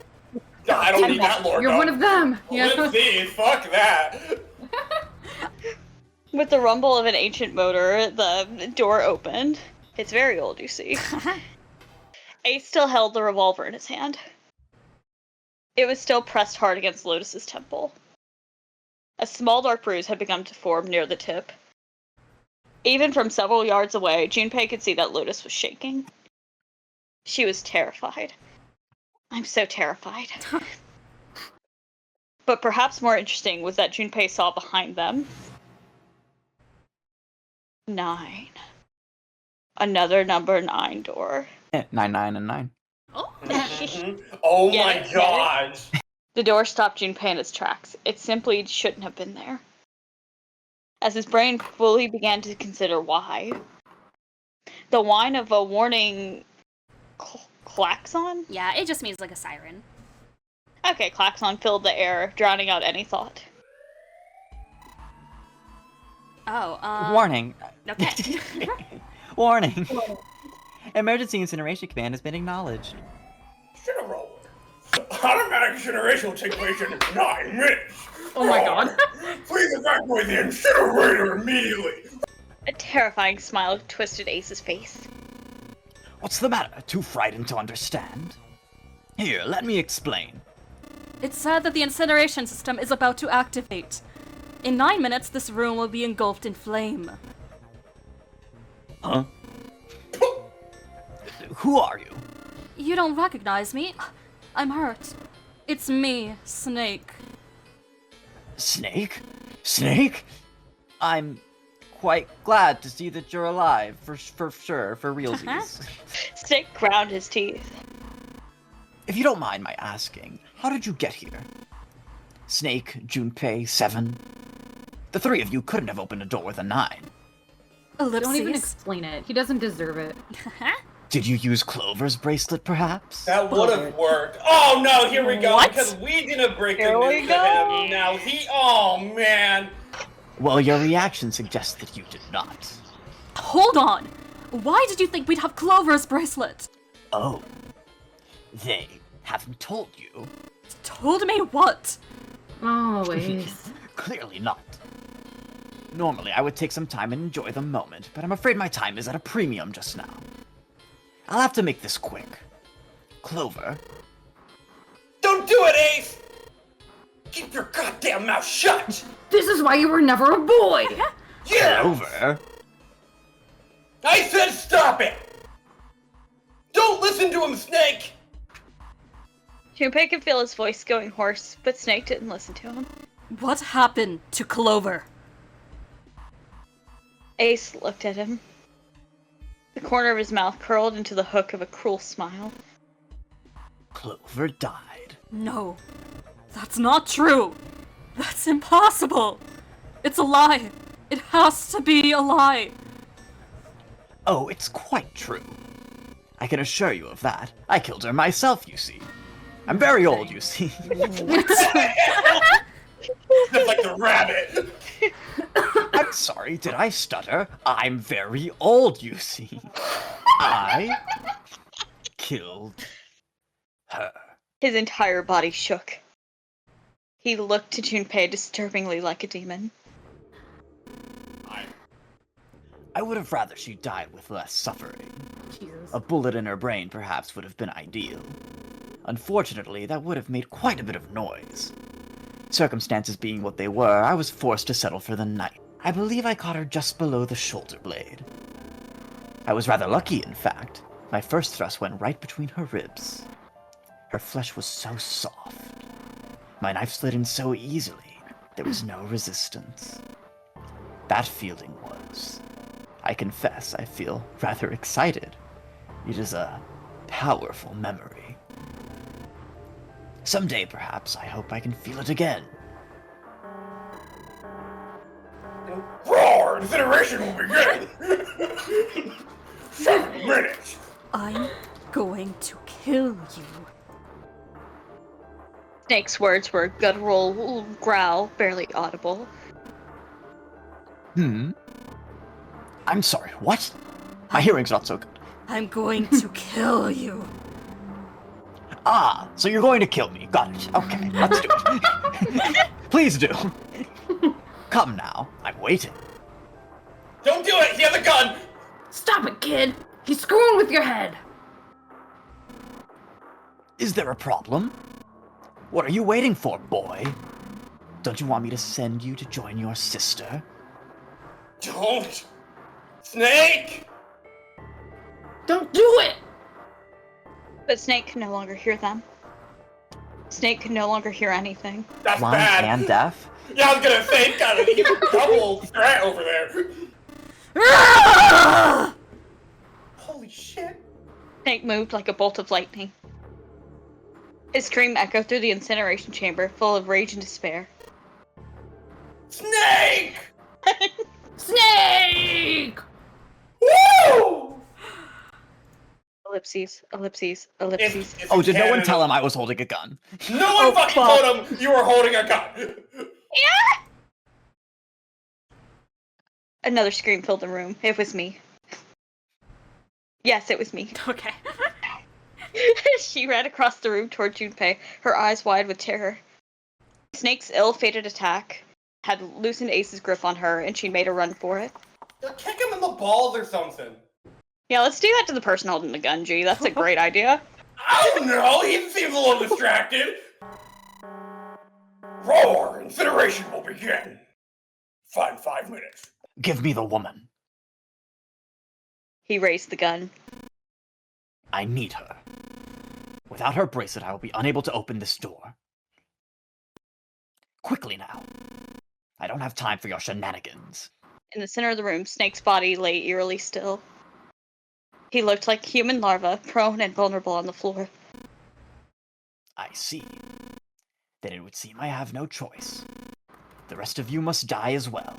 Yeah, I don't need that, Lord. You're one of them. Let's see, fuck that. With the rumble of an ancient motor, the door opened. It's very old, you see. Ace still held the revolver in his hand. It was still pressed hard against Lotus's temple. A small dark bruise had begun to form near the tip. Even from several yards away, Junpei could see that Lotus was shaking. She was terrified. I'm so terrified. But perhaps more interesting was that Junpei saw behind them 9. Another number 9 door. 9, 9, and 9. Oh my god! The door stopped Junpei in its tracks. It simply shouldn't have been there. As his brain fully began to consider why. The whine of a warning klaxon? Yeah, it just means like a siren. Okay, klaxon filled the air, drowning out any thought. Oh, Warning. Okay. Warning. Emergency incineration command has been acknowledged. Incineroar. Automatic incineration will take place in 9 minutes. Oh my god. Please evacuate the incinerator immediately. A terrifying smile twisted Ace's face. What's the matter? Too frightened to understand? Here, let me explain. It's said that the incineration system is about to activate. In 9 minutes, this room will be engulfed in flame. Huh? Who are you? You don't recognize me? I'm hurt. It's me, Snake. Snake? Snake? I'm quite glad to see that you're alive, for sure, for realsies. Snake ground his teeth. If you don't mind my asking, how did you get here? Snake, Junpei, 7? The 3 of you couldn't have opened a door with a 9. Don't even explain it. He doesn't deserve it. Did you use Clover's bracelet, perhaps? That would have worked. Oh no, here we go. What? Because we didn't break Here the we news to go. him. Now oh man. Well, your reaction suggests that you did not. Hold on! Why did you think we'd have Clover's bracelet? Oh. They haven't told you? Told me what? Oh, Ace. Clearly not. Normally, I would take some time and enjoy the moment, but I'm afraid my time is at a premium just now. I'll have to make this quick. Clover. Don't do it, Ace! Keep your goddamn mouth shut! This is why you were never a boy! Yeah! Clover? I said stop it! Don't listen to him, Snake! Junpei could feel his voice going hoarse, but Snake didn't listen to him. What happened to Clover? Ace looked at him. The corner of his mouth curled into the hook of a cruel smile. Clover died. No, that's not true. That's impossible. It's a lie. It has to be a lie. Oh, it's quite true. I can assure you of that. I killed her myself, you see. I'm very old, you see. Just like the rabbit! I'm sorry, did I stutter? I'm very old, you see. I killed her. His entire body shook. He looked to Junpei disturbingly like a demon. I would have rather she died with less suffering. Jesus. A bullet in her brain perhaps would have been ideal. Unfortunately, that would have made quite a bit of noise. Circumstances being what they were, I was forced to settle for the night. I believe I caught her just below the shoulder blade. I was rather lucky, in fact. My first thrust went right between her ribs. Her flesh was so soft. My knife slid in so easily, there was no resistance. That feeling was, I confess, I feel rather excited. It is a powerful memory. Someday, perhaps, I hope I can feel it again. Roar! Incineration will begin! 7 minutes! I'm going to kill you. Snake's words were a guttural growl, barely audible. I'm sorry, what? My hearing's not so good. I'm going to kill you. Ah, so you're going to kill me. Got it. Okay, let's do it. Please do. Come now, I'm waiting. Don't do it! He has a gun! Stop it, kid! He's screwing with your head! Is there a problem? What are you waiting for, boy? Don't you want me to send you to join your sister? Don't! Snake! Don't do it! But Snake could no longer hear them. Snake could no longer hear anything. That's Blind bad! and deaf? Yeah, I was gonna say, God, he's a double threat over there. Holy shit. Snake moved like a bolt of lightning. His scream echoed through the incineration chamber, full of rage and despair. Snake! Snake! Woo! Ellipses, ellipses, ellipses. It's Oh, did no one Canada. tell him I was holding a gun? No one fucking told him you were holding a gun! Yeah! Another scream filled the room. It was me. Yes, it was me. Okay. She ran across the room toward Junpei, her eyes wide with terror. Snake's ill-fated attack had loosened Ace's grip on her, and she made a run for it. Kick him in the balls or something. Yeah, let's do that to the person holding the gun, G. That's a great idea. I don't know, he seems a little distracted. Roar! Incineration will begin. Fine, 5 minutes. Give me the woman. He raised the gun. I need her. Without her bracelet, I will be unable to open this door. Quickly now. I don't have time for your shenanigans. In the center of the room, Snake's body lay eerily still. He looked like a human larva, prone and vulnerable on the floor. I see. Then it would seem I have no choice. The rest of you must die as well.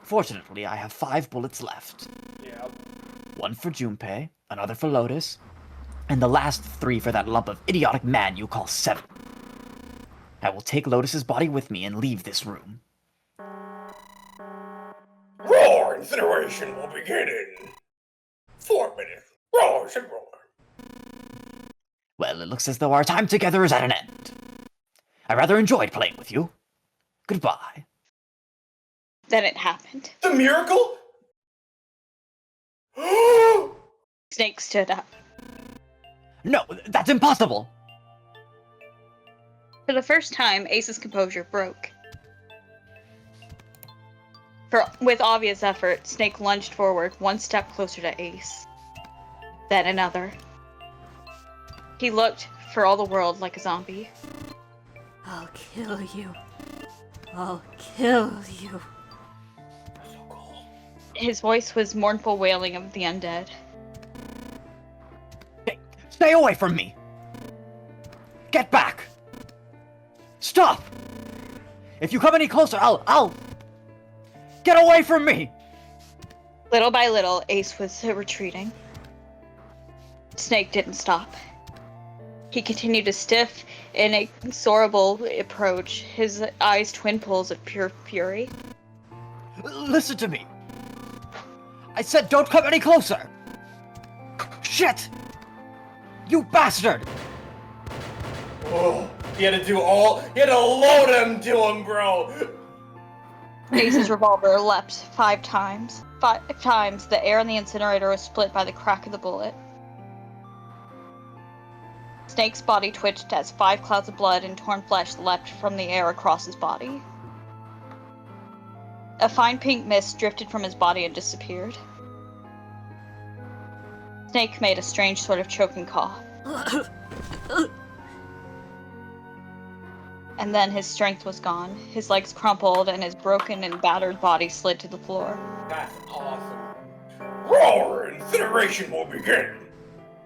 Fortunately, I have 5 bullets left. Yeah. 1 for Junpei, another for Lotus, and the last 3 for that lump of idiotic man you call Seven. I will take Lotus's body with me and leave this room. Roar! Incineration will begin in 4 minutes. Roar should roar. Well, it looks as though our time together is at an end. I rather enjoyed playing with you. Goodbye. Then it happened. The miracle? Snake stood up. No, that's impossible! For the first time, Ace's composure broke. With obvious effort, Snake lunged forward, 1 step closer to Ace. Then another. He looked, for all the world, like a zombie. I'll kill you. I'll kill you. His voice was mournful wailing of the undead. Hey, stay away from me! Get back! Stop! If you come any closer, I'll... Get away from me! Little by little, Ace was retreating. Snake didn't stop. He continued a stiff, inexorable approach, his eyes twin pools of pure fury. Listen to me! I said don't come any closer! Shit! You bastard! Oh, he had to load him to him, bro! Ace's revolver leapt 5 times. 5 times, the air in the incinerator was split by the crack of the bullet. Snake's body twitched as 5 clouds of blood and torn flesh leapt from the air across his body. A fine pink mist drifted from his body and disappeared. Snake made a strange sort of choking cough. And then his strength was gone. His legs crumpled and his broken and battered body slid to the floor. That's awesome. Roar! Incineration will begin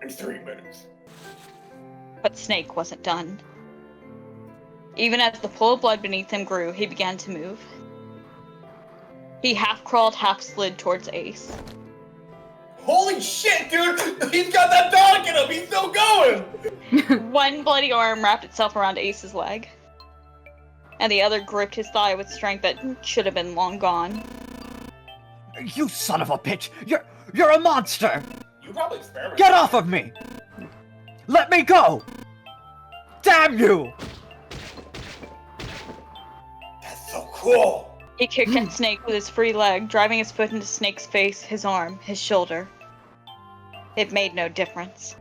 in 3 minutes. But Snake wasn't done. Even as the pool of blood beneath him grew, he began to move. He half crawled, half slid towards Ace. Holy shit, dude! He's got that dog in him! He's still going! 1 bloody arm wrapped itself around Ace's leg, and the other gripped his thigh with strength that should have been long gone. You son of a bitch! You're a monster! You probably experimented. Get off of me! Let me go! Damn you! That's so cool! He kicked at Snake with his free leg, driving his foot into Snake's face, his arm, his shoulder. It made no difference.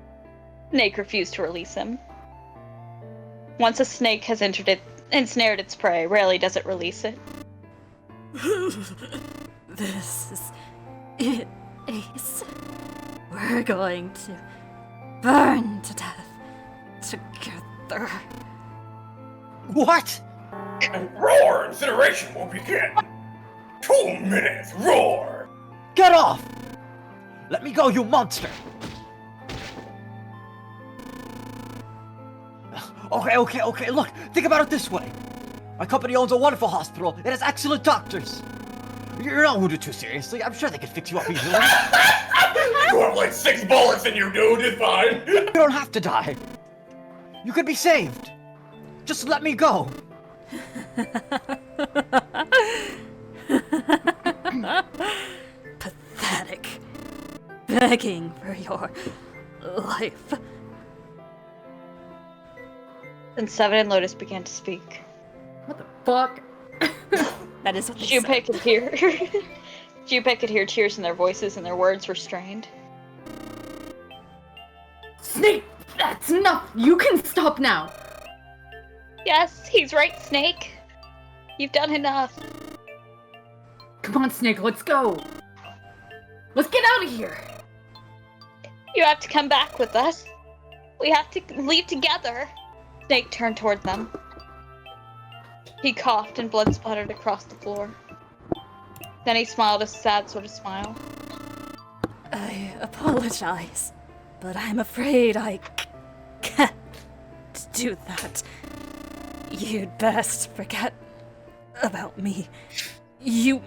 Snake refused to release him. Once a snake has ensnared its prey, rarely does it release it. This is it, Ace. We're going to burn to death together. What? Roar! Incineration will begin! 2 minutes! Roar! Get off! Let me go, you monster! Okay, look, think about it this way. My company owns a wonderful hospital. It has excellent doctors. You're not wounded too seriously. I'm sure they can fix you up easily. You have like 6 bullets in you, dude. It's fine. You don't have to die. You could be saved. Just let me go. Pathetic. Begging for your life. Then Seven and Lotus began to speak. What the fuck? That is what they said. Junpei could hear tears in their voices and their words were strained. Snake, that's enough. You can stop now. Yes, he's right, Snake. You've done enough. Come on, Snake, let's go! Let's get out of here! You have to come back with us. We have to leave together. Snake turned toward them. He coughed and blood splattered across the floor. Then he smiled a sad sort of smile. I apologize, but I'm afraid I can't do that. You'd best forget about me. You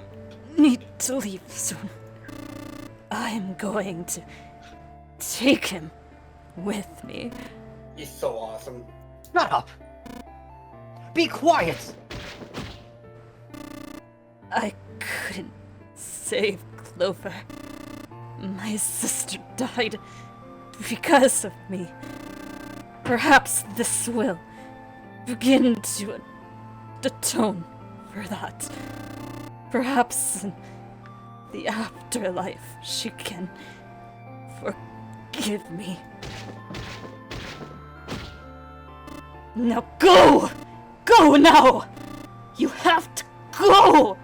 need to leave soon. I'm going to take him with me. He's so awesome. Shut up! Be quiet! I couldn't save Clover. My sister died because of me. Perhaps this will begin to atone for that. Perhaps in the afterlife she can forgive me. Now go! Go now! You have to go!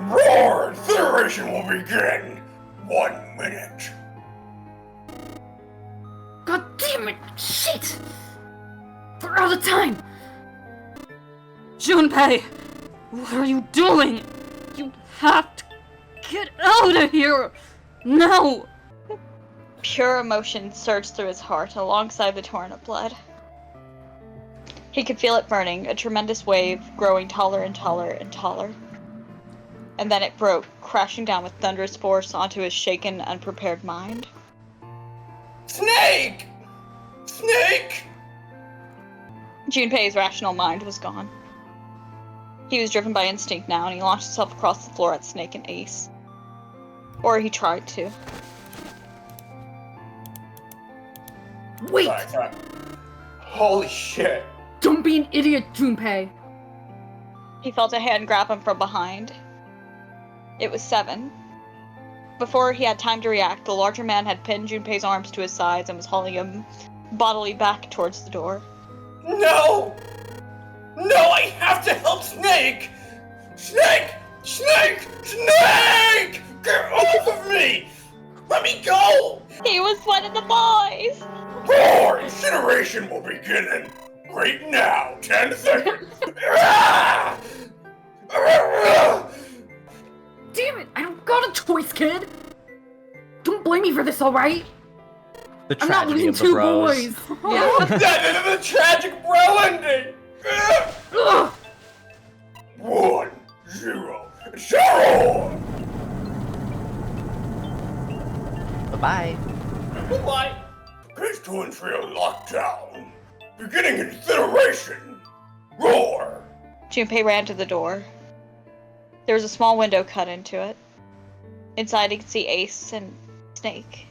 Roar! Incineration will begin! 1 minute. God damn it! Shit! We're out of time! Junpei! What are you doing? You have to get out of here! Now! Pure emotion surged through his heart alongside the torrent of blood. He could feel it burning, a tremendous wave growing taller and taller and taller. And then it broke, crashing down with thunderous force onto his shaken, unprepared mind. Snake! Snake! Junpei's rational mind was gone. He was driven by instinct now, and he launched himself across the floor at Snake and Ace. Or he tried to. Wait! Sorry. Holy shit. Don't be an idiot, Junpei! He felt a hand grab him from behind. It was Seven. Before he had time to react, the larger man had pinned Junpei's arms to his sides and was hauling him bodily back towards the door. No! No, I have to help Snake! Snake! Snake! Snake! Get off of me! Let me go! He was one of the boys! Roar! Incineration will begin right now. 10 seconds. Damn it! I don't got a choice, kid! Don't blame me for this, alright? The I'm not tragedy losing of the two bros. boys! Yeah. The tragic bro ending. 1, 0, 0. Bye-bye. Bye. Phase 2 and 3 are locked down. Beginning incineration. Roar. Junpei ran to the door. There was a small window cut into it. Inside, he could see Ace and Snake.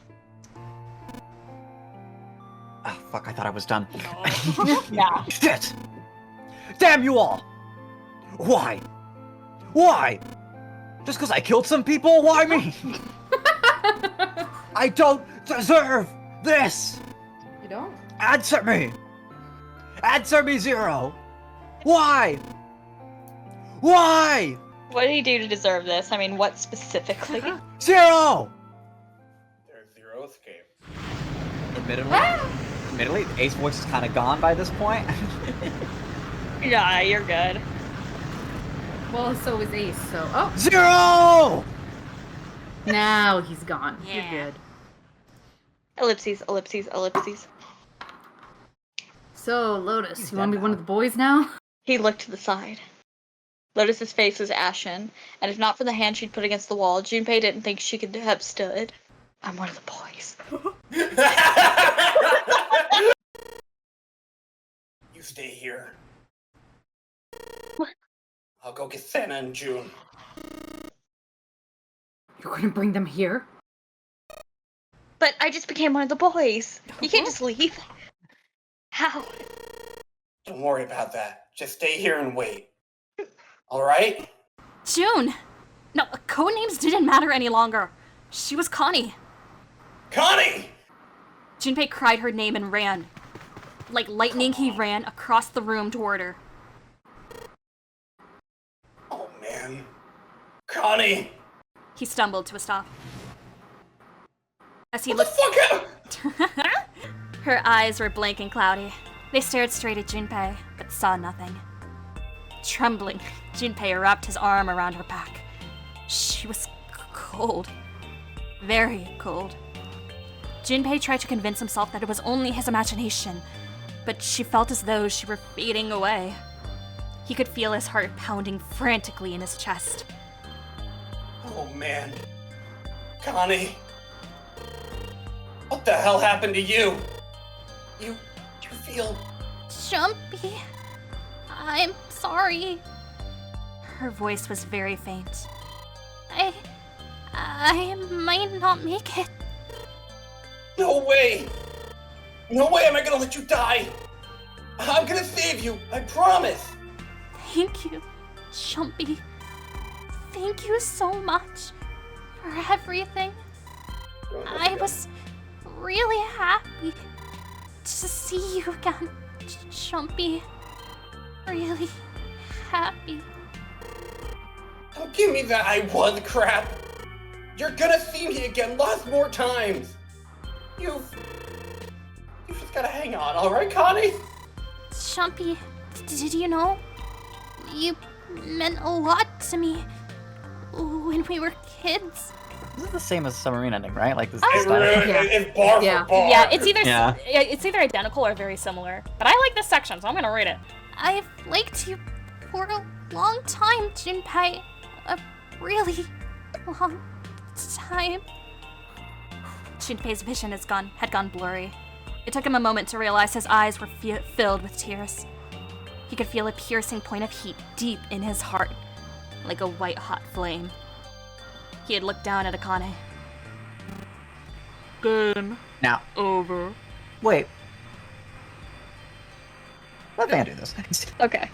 Ah, fuck, I thought I was done. Nah. Shit! Damn you all! Why? Why? Just because I killed some people? Why me? I don't deserve this! You don't? Answer me! Answer me, Zero! Why? Why? What did he do to deserve this? I mean, what specifically? Zero! There's Zero escape. Admittedly, Ace voice is kind of gone by this point. Yeah, you're good. Well, so is Ace, so... Oh! Zero! Now he's gone. Yeah. You're good. Ellipses, ellipses, ellipses. So, Lotus, you want to be one of the boys now? He looked to the side. Lotus's face was ashen, and if not for the hand she'd put against the wall, Junpei didn't think she could have stood. I'm one of the boys. You stay here. What? I'll go get Santa in June. You're gonna bring them here? But I just became one of the boys. You can't just leave. How? Don't worry about that. Just stay here and wait. Alright? June! No, codenames didn't matter any longer. She was Connie. Connie! Junpei cried her name and ran. Like lightning, he ran across the room toward her. man. Connie! He stumbled to a stop. As he What looked... the fuck? Her eyes were blank and cloudy. They stared straight at Junpei, but saw nothing. Trembling, Junpei wrapped his arm around her back. She was cold. Very cold. Junpei tried to convince himself that it was only his imagination, but she felt as though she were fading away. He could feel his heart pounding frantically in his chest. Oh man. Connie. What the hell happened to you? You feel... Jumpy. I'm sorry. Her voice was very faint. I might not make it. No way! No way am I gonna let you die! I'm gonna save you, I promise! Thank you, Jumpy. Thank you so much for everything. I was really happy to see you again, Jumpy. Really happy. Don't give me that I was crap! You're gonna see me again lots more times! You've just gotta hang on, alright, Connie? Jumpy, did you know? You meant a lot to me when we were kids. This is the same as submarine ending, right? Like this. It's bar for bar. Yeah, it's either identical or very similar. But I like this section, so I'm gonna read it. I've liked you for a long time, Junpei. A really long time. Junpei's vision had gone blurry. It took him a moment to realize his eyes were filled with tears. He could feel a piercing point of heat deep in his heart, like a white-hot flame. He had looked down at Akane. Game. Now. Over. Wait. Let Van do this. Okay.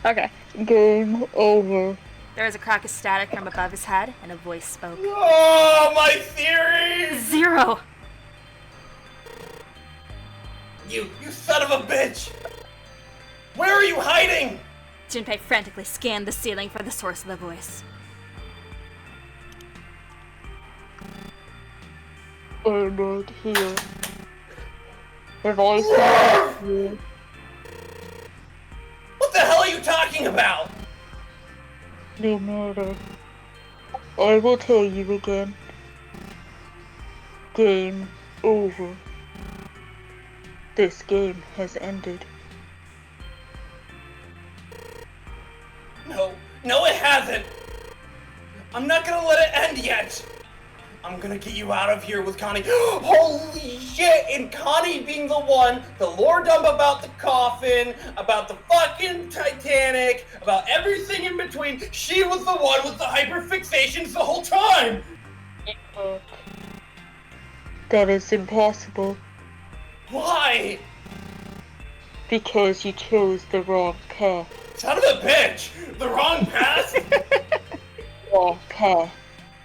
Game over. There was a crack of static from above his head, and a voice spoke. Oh, my theories! 0! You son of a bitch! Where are you hiding? Junpei frantically scanned the ceiling for the source of the voice. I'm not here. If I saw you. What the hell are you talking about? No matter. I will tell you again. Game over. This game has ended. No, it hasn't. I'm not gonna let it end yet. I'm gonna get you out of here with Connie. Holy shit! And Connie being the one to lore dump about the coffin, about the fucking Titanic, about everything in between. She was the one with the hyperfixations the whole time. That is impossible. Why? Because you chose the wrong path. Son of a bitch! The wrong path? Wrong path.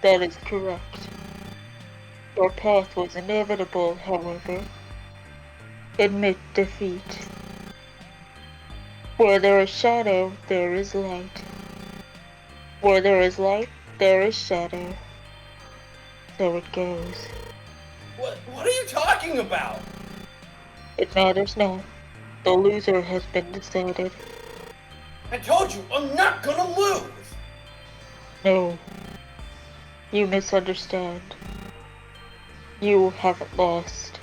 That is correct. Your path was inevitable, however. Admit defeat. Where there is shadow, there is light. Where there is light, there is shadow. So it goes. What are you talking about? It matters not. The loser has been decided. I told you, I'm not gonna lose! No. You misunderstand. You haven't lost.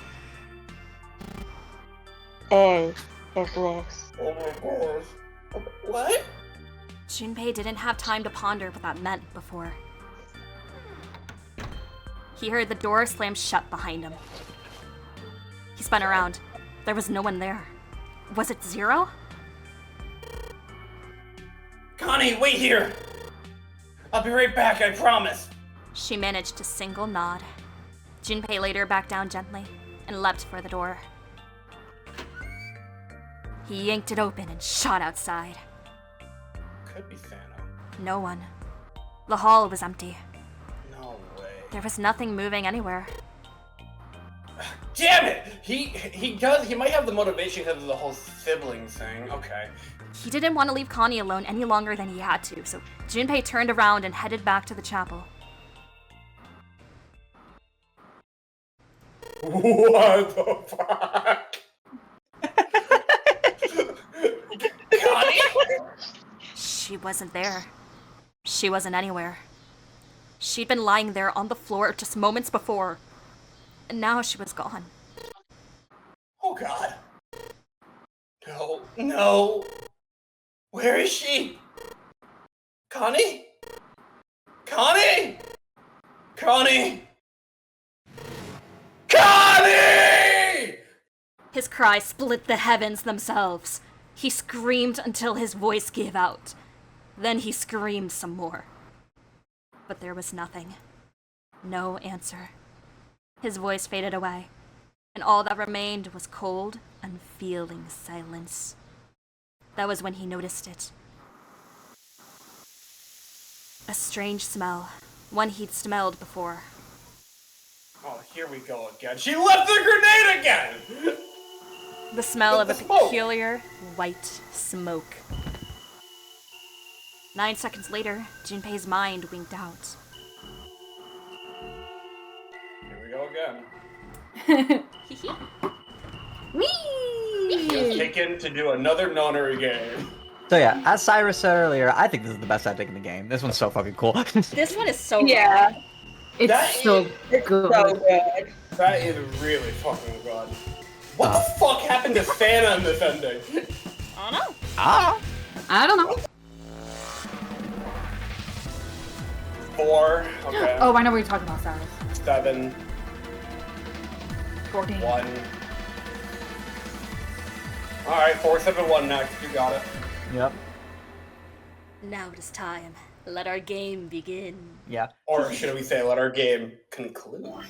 I have lost. Oh my gosh. What? Junpei didn't have time to ponder what that meant before. He heard the door slam shut behind him. He spun around. There was no one there. Was it 0? Connie, wait here! I'll be right back, I promise. She managed a single nod. Junpei laid her back down gently and leapt for the door. He yanked it open and shot outside. Could be Santa. No one. The hall was empty. No way. There was nothing moving anywhere. Damn it! He might have the motivation because of the whole sibling thing. Okay. He didn't want to leave Connie alone any longer than he had to, so Junpei turned around and headed back to the chapel. What the fuck? Connie? She wasn't there. She wasn't anywhere. She'd been lying there on the floor just moments before, and now she was gone. Oh god. No, no. Where is she? Connie? Connie? Connie? Connie! His cry split the heavens themselves. He screamed until his voice gave out. Then he screamed some more. But there was nothing. No answer. His voice faded away, and all that remained was cold, unfeeling silence. That was when he noticed it. A strange smell, one he'd smelled before. Oh, here we go again. She left the grenade again! The smell of a peculiar white smoke. 9 seconds later, Junpei's mind winked out. Here we go again. He's taken to do another nonary game. So yeah, as Cyrus said earlier, I think this is the best tactic in the game. This one's so fucking cool. This one is so Yeah. good. It's so good. So good. That is really fucking good. What the fuck happened to Santa in this ending? I don't know. I don't know. 4. Okay. Oh, I know what you're talking about, Cyrus. 7. 14. 1. Alright, 4, 7, 1 next. You got it. Yep. Now it is time. Let our game begin. Yeah. Or should we say, let our game conclude?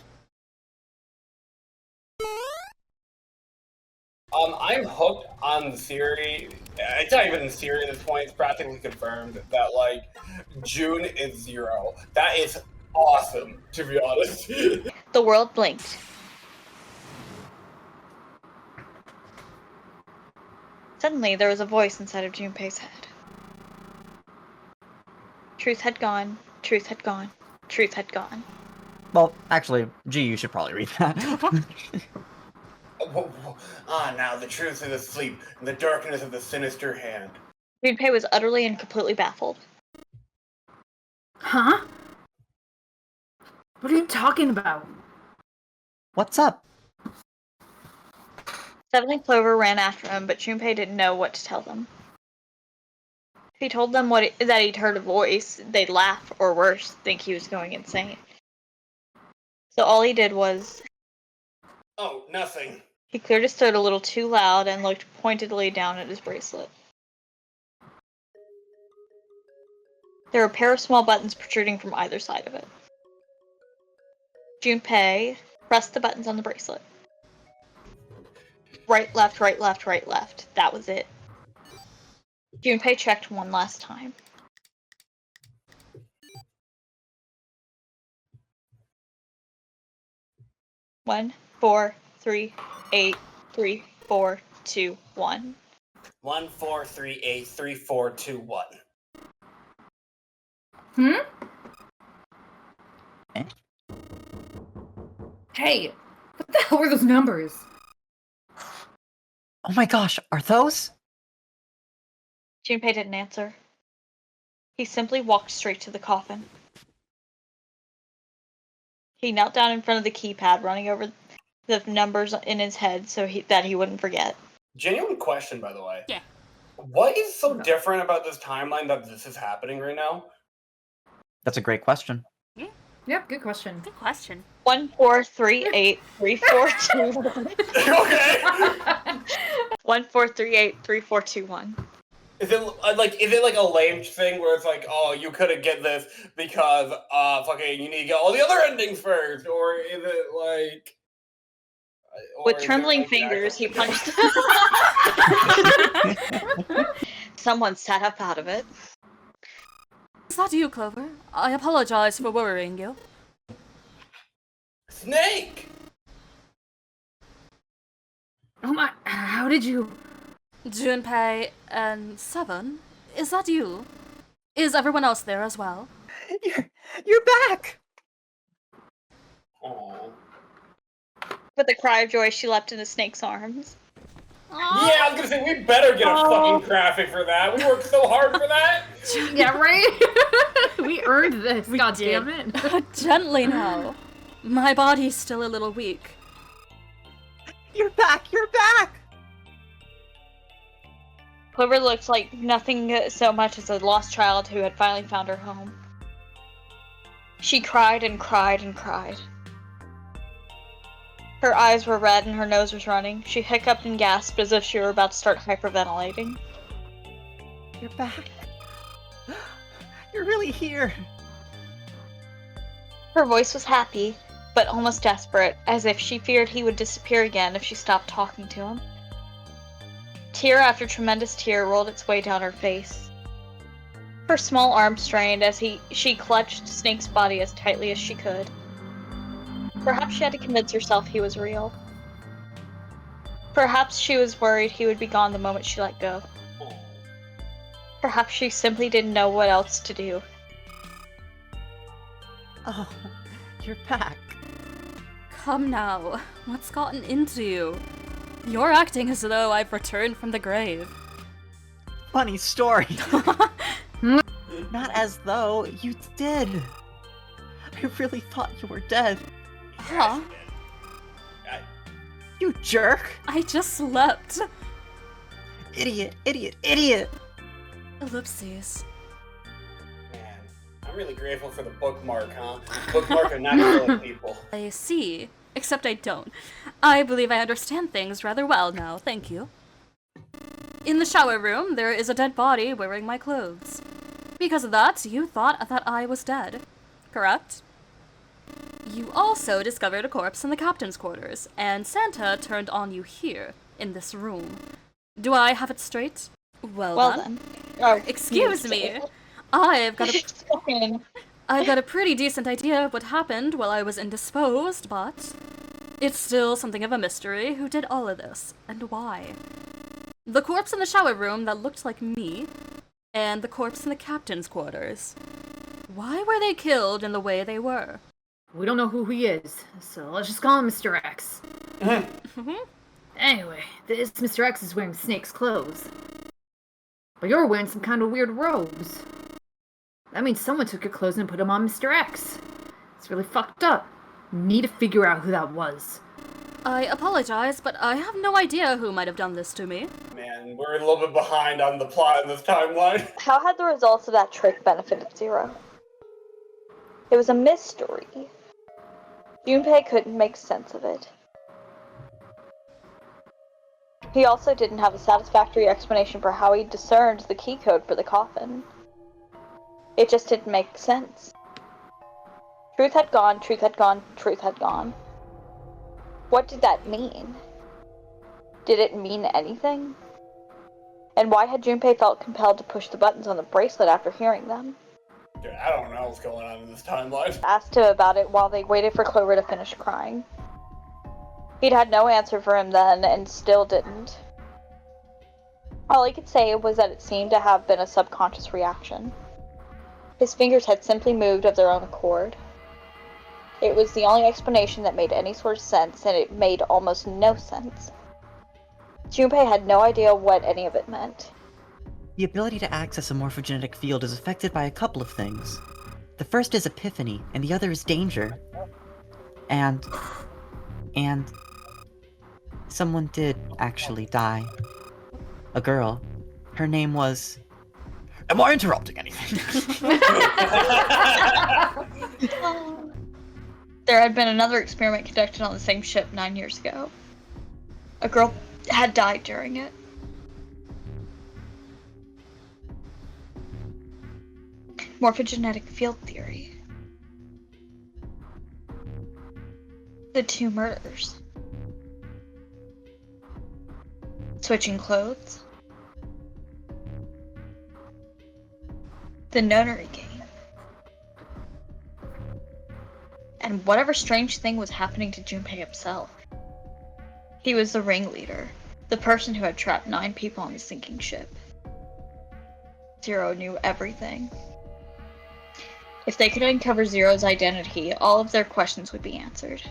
I'm hooked on the theory. It's not even a theory at this point. It's practically confirmed that, like, June is 0. That is awesome, to be honest. The world blinked. Suddenly, there was a voice inside of Junpei's head. Truth had gone. Truth had gone. Truth had gone. Well, actually, G, you should probably read that. Now the truth is asleep in the darkness of the sinister hand. Junpei was utterly and completely baffled. Huh? What are you talking about? What's up? Suddenly, Clover ran after him, but Junpei didn't know what to tell them. If he told them that he'd heard a voice, they'd laugh, or worse, think he was going insane. So all he did was... Oh, nothing. He cleared his throat a little too loud and looked pointedly down at his bracelet. There were a pair of small buttons protruding from either side of it. Junpei pressed the buttons on the bracelet. Right, left, right, left, right, left. That was it. Junpei checked one last time. One, 4, 3, 8, 3, 4, 2, 1. 1, 4, 3, 8, 3, 4, 2, 1. Hey, what the hell were those numbers? Oh my gosh, are those? Junpei didn't answer. He simply walked straight to the coffin. He knelt down in front of the keypad, running over the numbers in his head so that he wouldn't forget. Genuine question, by the way. Yeah. What is so different about this timeline that this is happening right now? That's a great question. Yep, good question. Good question. 1, 4, 3, 8, 3, 4, 2, 1. Okay. 1, 4, 3, 8, 3, 4, 2, 1. Is it like a lame thing where it's like, oh, you couldn't get this because fucking you need to get all the other endings first, or is it like? With trembling fingers, he punched. Someone sat up out of it. It's not you, Clover. I apologize for worrying you. Snake. Oh my, how did you... Junpei and Seven, is that you? Is everyone else there as well? You're back! Aww. With a cry of joy, she leapt into Snake's arms. Yeah, I was gonna say, we better get a fucking graphic for that. We worked so hard for that. Yeah, right? We earned this, We God did. damn it. Gently now. My body's still a little weak. You're back! You're back! Clover looked like nothing so much as a lost child who had finally found her home. She cried and cried and cried. Her eyes were red and her nose was running. She hiccuped and gasped as if she were about to start hyperventilating. You're back. You're really here. Her voice was happy, but almost desperate, as if she feared he would disappear again if she stopped talking to him. Tear after tremendous tear rolled its way down her face. Her small arm strained as she clutched Snake's body as tightly as she could. Perhaps she had to convince herself he was real. Perhaps she was worried he would be gone the moment she let go. Perhaps she simply didn't know what else to do. Oh, you're back. Come now, what's gotten into you? You're acting as though I've returned from the grave. Funny story. Not as though you did. I really thought you were dead. Huh? You jerk! I just slept. Idiot, idiot, idiot! Ellipses. Man, I'm really grateful for the bookmark, huh? Bookmark of not killing people. I see. Except I don't. I believe I understand things rather well now, thank you. In the shower room, there is a dead body wearing my clothes. Because of that, you thought that I was dead. Correct? You also discovered a corpse in the captain's quarters, and Santa turned on you here, in this room. Do I have it straight? Well then. Oh, Excuse me. I've got a pretty decent idea of what happened while I was indisposed, but it's still something of a mystery who did all of this, and why. The corpse in the shower room that looked like me, and the corpse in the captain's quarters. Why were they killed in the way they were? We don't know who he is, so let's just call him Mr. X. Anyway, this Mr. X is wearing Snake's clothes. But you're wearing some kind of weird robes. That means someone took your clothes and put them on Mr. X. It's really fucked up. Need to figure out who that was. I apologize, but I have no idea who might have done this to me. Man, we're a little bit behind on the plot in this timeline. How had the results of that trick benefited Zero? It was a mystery. Junpei couldn't make sense of it. He also didn't have a satisfactory explanation for how he discerned the key code for the coffin. It just didn't make sense. Truth had gone, truth had gone, truth had gone. What did that mean? Did it mean anything? And why had Junpei felt compelled to push the buttons on the bracelet after hearing them? Dude, I don't know what's going on in this timeline. Asked him about it while they waited for Clover to finish crying. He'd had no answer for him then, and still didn't. All he could say was that it seemed to have been a subconscious reaction. His fingers had simply moved of their own accord. It was the only explanation that made any sort of sense, and it made almost no sense. Junpei had no idea what any of it meant. The ability to access a morphogenetic field is affected by a couple of things. The first is epiphany, and the other is danger. And someone did actually die. A girl. Her name was... Am I interrupting anything? There had been another experiment conducted on the same ship 9 years ago. A girl had died during it. Morphogenetic field theory. The two murders. Switching clothes. The nonary game. And whatever strange thing was happening to Junpei himself. He was the ringleader, The person who had trapped 9 people on the sinking ship. 0 knew everything. If they could uncover Zero's identity, all of their questions would be answered.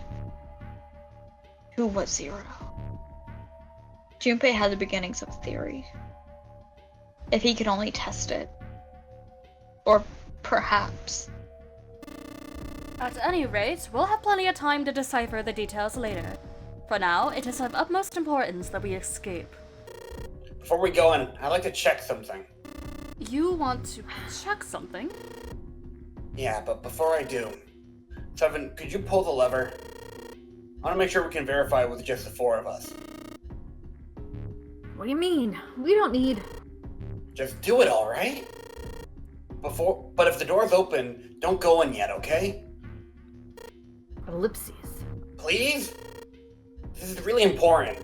Who was Zero? Junpei had the beginnings of a theory. If he could only test it. Or perhaps. At any rate, we'll have plenty of time to decipher the details later. For now, it is of utmost importance that we escape. Before we go in, I'd like to check something. You want to check something? Yeah, but before I do, Seven, could you pull the lever? I want to make sure we can verify with just the 4 of us. What do you mean? We don't need... Just do it, alright? But if the door's open, don't go in yet, okay? Ellipses. Please? This is really important.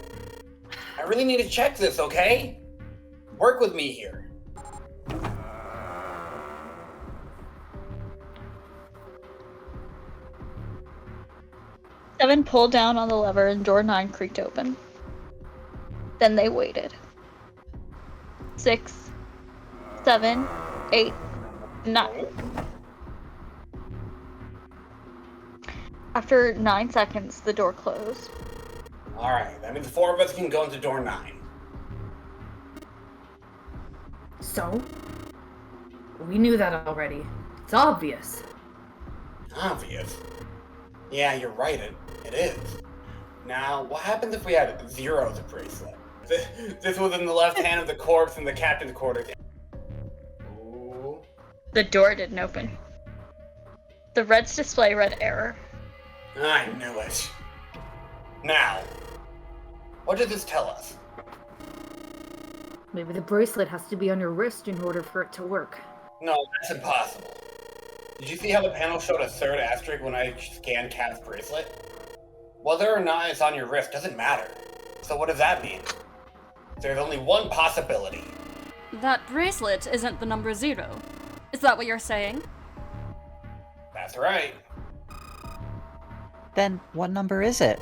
I really need to check this, okay? Work with me here. Seven pulled down on the lever and door 9 creaked open. Then they waited. 6, 7, 8, 9. After 9 seconds, the door closed. Alright, that means the 4 of us can go into door 9. So? We knew that already. It's obvious. Obvious? Yeah, you're right, it is. Now, what happens if we had Zero's bracelet? This was in the left hand of the corpse in the captain's quarters. Ooh. The door didn't open. The Reds display read error. I knew it. Now, what does this tell us? Maybe the bracelet has to be on your wrist in order for it to work. No, that's impossible. Did you see how the panel showed a 3rd asterisk when I scanned Cat's bracelet? Whether or not it's on your wrist doesn't matter. So what does that mean? There's only one possibility. That bracelet isn't the number 0. Is that what you're saying? That's right. Then what number is it?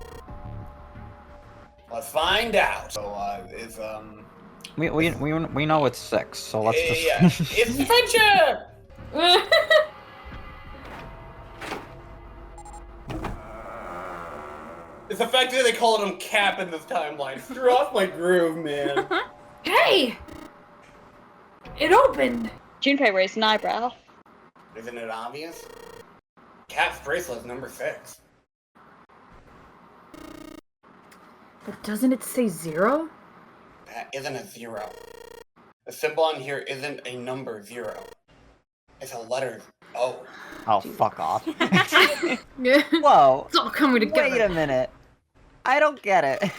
Let's find out. So, We know it's 6, so let's just... Yeah, it's friendship! It's the fact that they called him Cap in this timeline. Threw off my groove, man. Hey! It opened! Junpei raised an eyebrow. Isn't it obvious? Cap's bracelet is number 6. But doesn't it say 0? That isn't a 0. The symbol on here isn't a number 0. It's a letter O. Oh, fuck off. Yeah. Whoa. It's all coming together. Wait a minute. I don't get it.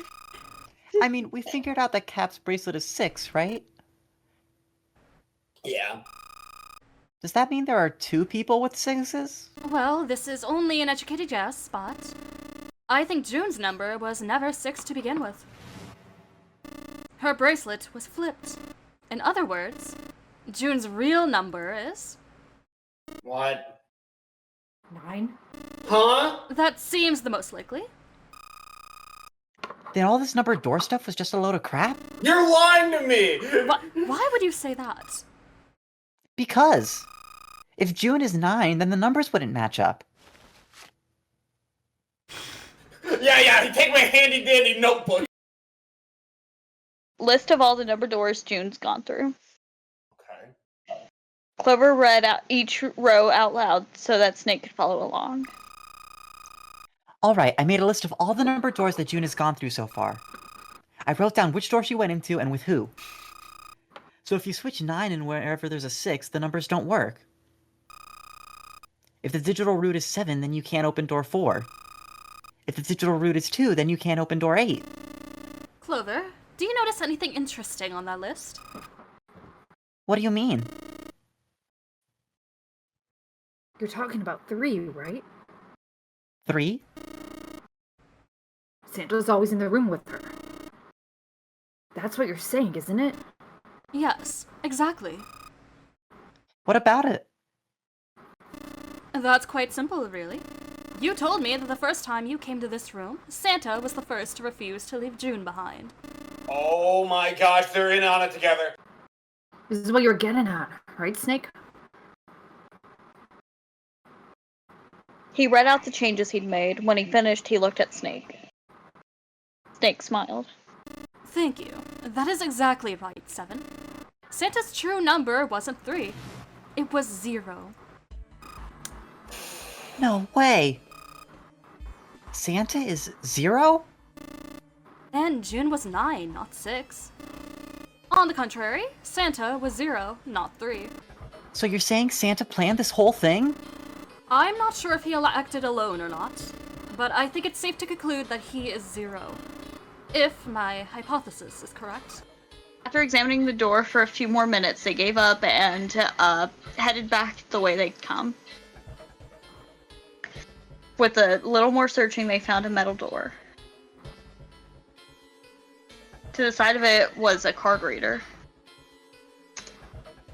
I mean, we figured out that Cap's bracelet is 6, right? Yeah. Does that mean there are 2 people with 6s? Well, this is only an educated guess, but I think June's number was never 6 to begin with. Her bracelet was flipped. In other words, June's real number is... What? 9? Huh? That seems the most likely. Then all this number door stuff was just a load of crap? You're lying to me! Why would you say that? Because if June is 9, then the numbers wouldn't match up. Yeah, take my handy dandy notebook. List of all the number doors June's gone through. Okay. Clover read out each row out loud so that Snake could follow along. Alright, I made a list of all the number doors that June has gone through so far. I wrote down which door she went into and with who. So if you switch 9 and wherever there's a 6, the numbers don't work. If the digital root is 7, then you can't open door 4. If the digital root is 2, then you can't open door 8. Clover, do you notice anything interesting on that list? What do you mean? You're talking about 3, right? 3? Santa's always in the room with her. That's what you're saying, isn't it? Yes, exactly. What about it? That's quite simple, really. You told me that the first time you came to this room, Santa was the first to refuse to leave June behind. Oh my gosh, they're in on it together. This is what you're getting at, right, Snake? He read out the changes he'd made. When he finished, he looked at Snake. Snake smiled. Thank you. That is exactly right, 7. Santa's true number wasn't 3. It was 0. No way. Santa is 0? And June was 9, not 6. On the contrary, Santa was 0, not 3. So you're saying Santa planned this whole thing? I'm not sure if he acted alone or not, but I think it's safe to conclude that he is 0. If my hypothesis is correct. After examining the door for a few more minutes, they gave up and headed back the way they'd come. With a little more searching, they found a metal door. To the side of it was a card reader.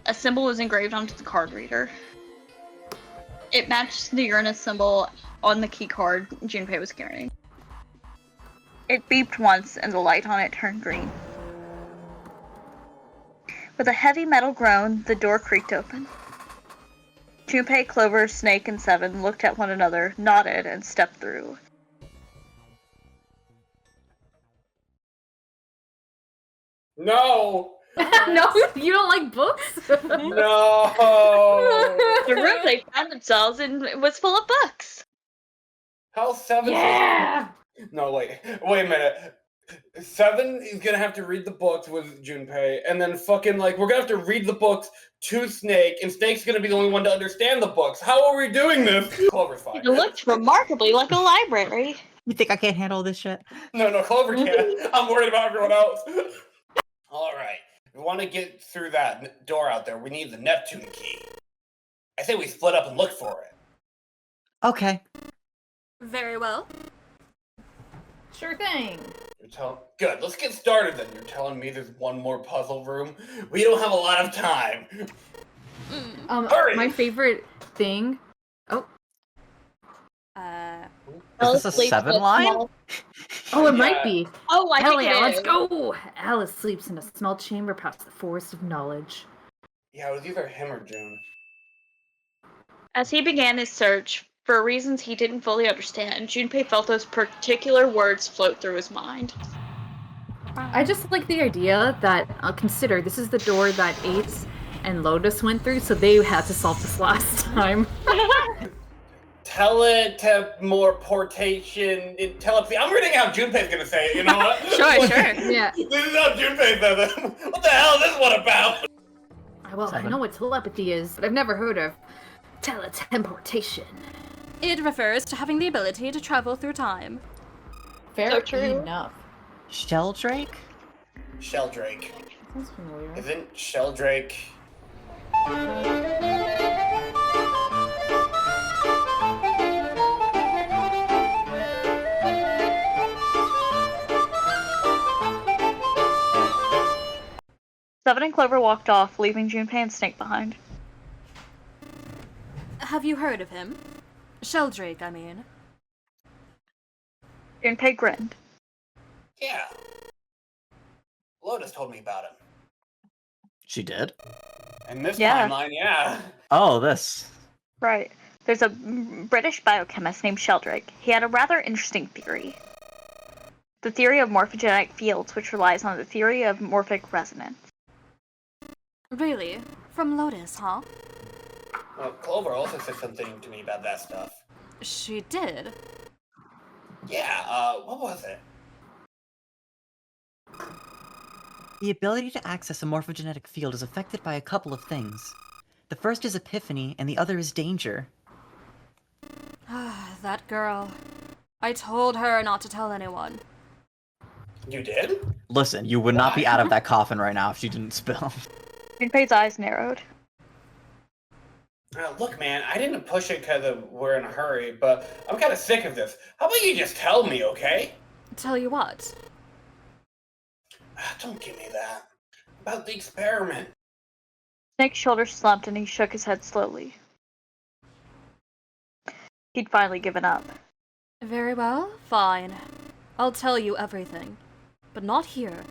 A symbol was engraved onto the card reader. It matched the Uranus symbol on the key card Junpei was carrying. It beeped once, and the light on it turned green. With a heavy metal groan, the door creaked open. Junpei, Clover, Snake, and 7 looked at one another, nodded, and stepped through. No! No, you don't like books? No! The room they found themselves in was full of books. How 7? Yeah! No, wait a minute. 7 is gonna have to read the books with Junpei, and then fucking, like, we're gonna have to read the books to Snake, and Snake's gonna be the only one to understand the books. How are we doing this? Clover's fine. It looked remarkably like a library. You think I can't handle this shit? No, Clover can't. I'm worried about everyone else. Alright, if we want to get through that door out there, we need the Neptune key. I say we split up and look for it. Okay. Very well. Sure thing. Good, let's get started then. You're telling me there's one more puzzle room? We don't have a lot of time. Hurry! My favorite thing... Oh. Is this a 7 line? Oh, it might be. Oh, I Hell think yeah, it let's is. go! Alice sleeps in a small chamber past the forest of knowledge. Yeah, it was either him or June. As he began his search, for reasons he didn't fully understand, Junpei felt those particular words float through his mind. I just like the idea that, consider, this is the door that Ace and Lotus went through, so they had to solve this last time. Teleportation, telepathy. I'm reading how Junpei's gonna say it, you know what? Sure. Yeah. This is how Junpei says it. What the hell is this one about? Well, 7. I know what telepathy is, but I've never heard of teleportation. It refers to having the ability to travel through time. Fair So true. enough. Sheldrake? Sheldrake. Sounds familiar. Isn't Sheldrake... Seven and Clover walked off, leaving Junpei and Snake behind. Have you heard of him? Sheldrake, I mean. Junpei grinned. Yeah. Lotus told me about him. She did? And this Yeah. timeline, yeah. Oh, this. Right. There's a British biochemist named Sheldrake. He had a rather interesting theory. The theory of morphogenetic fields, which relies on the theory of morphic resonance. Really? From Lotus, huh? Well, Clover also said something to me about that stuff. She did. Yeah, what was it? The ability to access a morphogenetic field is affected by a couple of things. The first is epiphany, and the other is danger. That girl. I told her not to tell anyone. You did? Listen, you would not be out of that coffin right now if she didn't spill. Junpei's eyes narrowed. Look, man, I didn't push it because we're in a hurry, but I'm kind of sick of this. How about you just tell me, okay? Tell you what? Don't give me that. About the experiment. Snake's shoulders slumped and he shook his head slowly. He'd finally given up. Very well, fine. I'll tell you everything. But not here.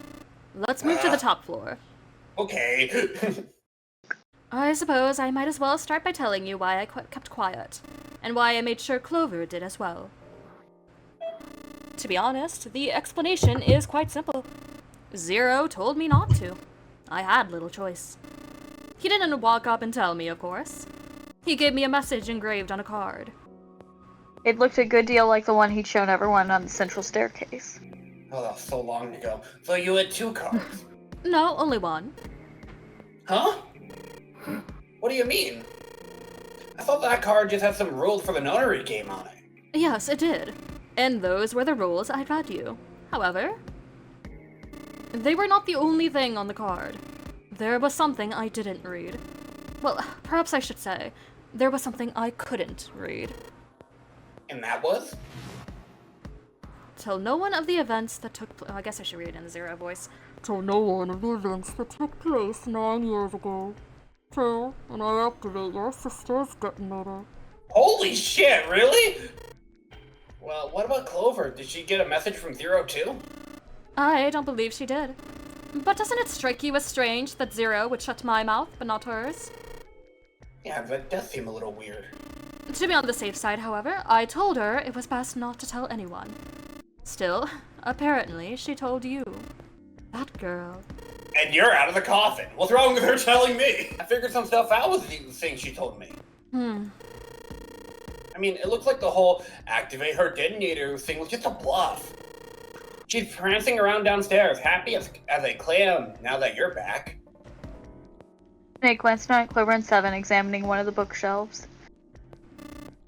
Let's move to the top floor. Okay. I suppose I might as well start by telling you why I kept quiet, and why I made sure Clover did as well. To be honest, the explanation is quite simple. Zero told me not to. I had little choice. He didn't walk up and tell me, of course. He gave me a message engraved on a card. It looked a good deal like the one he'd shown everyone on the central staircase. Oh, that was so long ago. So you had 2 cards? No, only one. Huh? What do you mean? I thought that card just had some rules for the notary game on it. Yes, it did. And those were the rules I read you. However, they were not the only thing on the card. There was something I didn't read. Well, perhaps I should say, there was something I couldn't read. And that was? Tell no one of the events that took place. I guess I should read it in the Zero voice. Tell no one of the events that took place 9 years ago. Till, and I activate your sister's detonator. Holy shit, really? Well, what about Clover? Did she get a message from Zero too? I don't believe she did. But doesn't it strike you as strange that Zero would shut my mouth, but not hers? Yeah, that does seem a little weird. To be on the safe side, however, I told her it was best not to tell anyone. Still, apparently, she told you. That girl. And you're out of the coffin. What's wrong with her telling me? I figured some stuff out with the thing she told me. I mean, it looks like the whole activate her detonator thing was just a bluff. She's prancing around downstairs, happy as a clam now that you're back. Snake glanced down at Clover and Seven, examining one of the bookshelves.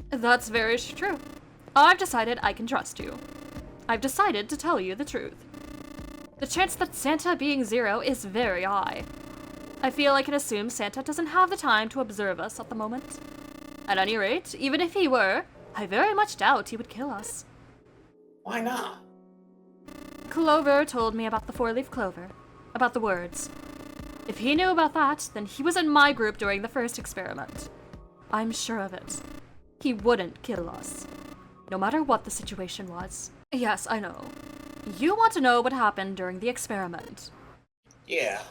That's very true. I've decided I can trust you. I've decided to tell you the truth. The chance that Santa being Zero is very high. I feel I can assume Santa doesn't have the time to observe us at the moment. At any rate, even if he were, I very much doubt he would kill us. Why not? Clover told me about the 4-leaf clover, about the words. If he knew about that, then he was in my group during the first experiment. I'm sure of it. He wouldn't kill us, no matter what the situation was. Yes, I know. You want to know what happened during the experiment. Yeah.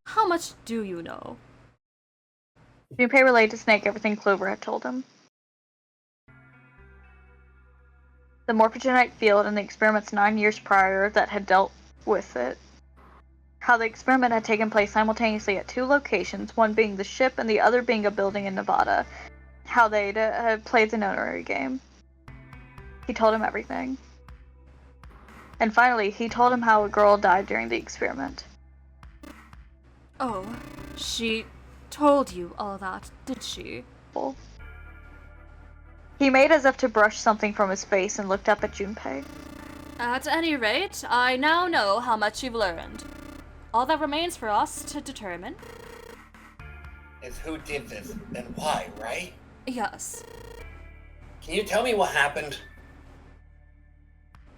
How much do you know? Junpei relayed to Snake everything Clover had told him. The morphogenetic field and the experiments 9 years prior that had dealt with it. How the experiment had taken place simultaneously at 2 locations, one being the ship and the other being a building in Nevada. How they'd played the notary game. He told him everything. And finally, he told him how a girl died during the experiment. Oh, she told you all that, did she? He made as if to brush something from his face and looked up at Junpei. At any rate, I now know how much you've learned. All that remains for us to determine is who did this and why, right? Yes. Can you tell me what happened?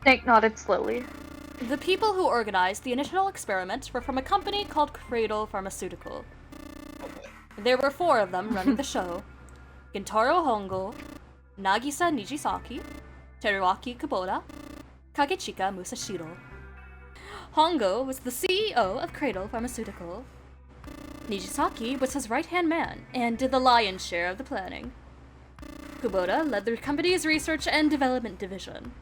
Snake nodded slowly. The people who organized the initial experiment were from a company called Cradle Pharmaceutical. There were 4 of them running the show. Gintaro Hongo, Nagisa Nijisaki, Teruaki Kubota, Kagechika Musashiro. Hongo was the CEO of Cradle Pharmaceutical. Nijisaki was his right-hand man and did the lion's share of the planning. Kubota led the company's research and development division.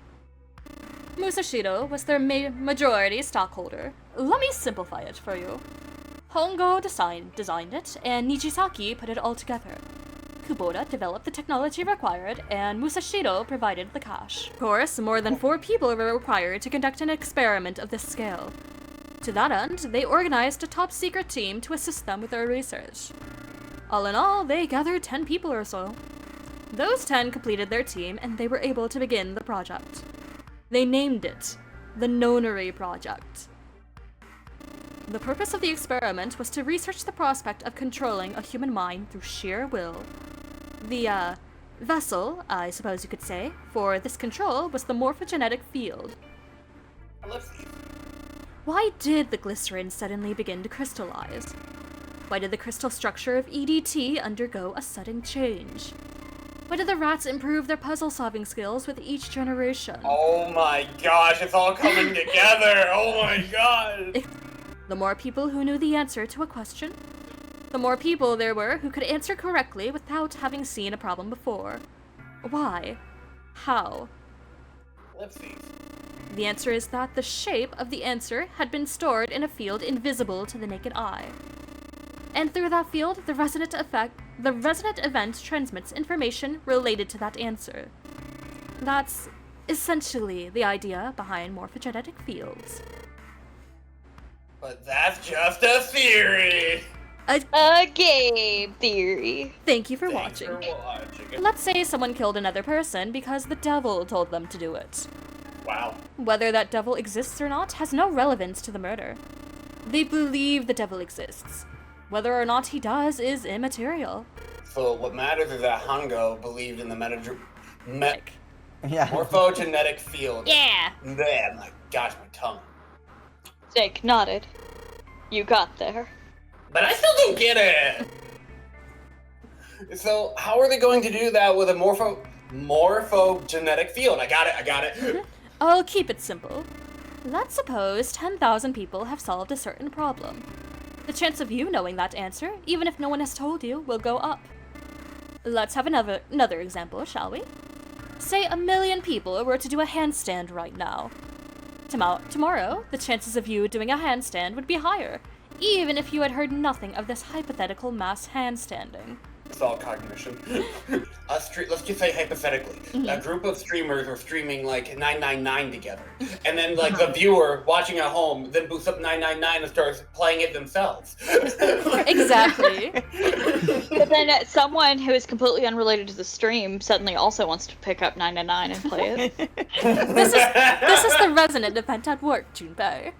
Musashiro was their majority stockholder. Let me simplify it for you. Hongo designed it, and Nijisaki put it all together. Kubota developed the technology required, and Musashiro provided the cash. Of course, more than 4 people were required to conduct an experiment of this scale. To that end, they organized a top-secret team to assist them with their research. All in all, they gathered 10 people or so. Those 10 completed their team, and they were able to begin the project. They named it the Nonary Project. The purpose of the experiment was to research the prospect of controlling a human mind through sheer will. The, vessel, I suppose you could say, for this control was the morphogenetic field. Why did the glycerin suddenly begin to crystallize? Why did the crystal structure of EDT undergo a sudden change? Why did the rats improve their puzzle-solving skills with each generation? Oh my gosh, it's all coming together! Oh my god! The more people who knew the answer to a question, the more people there were who could answer correctly without having seen a problem before. Why? How? Ellipses. The answer is that the shape of the answer had been stored in a field invisible to the naked eye. And through that field, the resonant event transmits information related to that answer. That's essentially the idea behind morphogenetic fields. But that's just a theory! A game theory. Thank you for Thanks watching. for watching. Let's say someone killed another person because the devil told them to do it. Wow. Whether that devil exists or not has no relevance to the murder. They believe the devil exists. Whether or not he does is immaterial. So what matters is that Hongo believed in the Yeah. morphogenetic field. Yeah. Man, my gosh, my tongue. Snake nodded. You got there. But I still don't get it! So, how are they going to do that with a morphogenetic field? I got it. I'll keep it simple. Let's suppose 10,000 people have solved a certain problem. The chance of you knowing that answer, even if no one has told you, will go up. Let's have another example, shall we? Say 1 million people were to do a handstand right now. Tomorrow, the chances of you doing a handstand would be higher, even if you had heard nothing of this hypothetical mass handstanding. It's all cognition. Let's just say hypothetically, a group of streamers are streaming like 999 together, and then like the viewer watching at home then boosts up 999 and starts playing it themselves. Exactly. But then someone who is completely unrelated to the stream suddenly also wants to pick up 999 and play it. This is the resonant event at work, Junpei.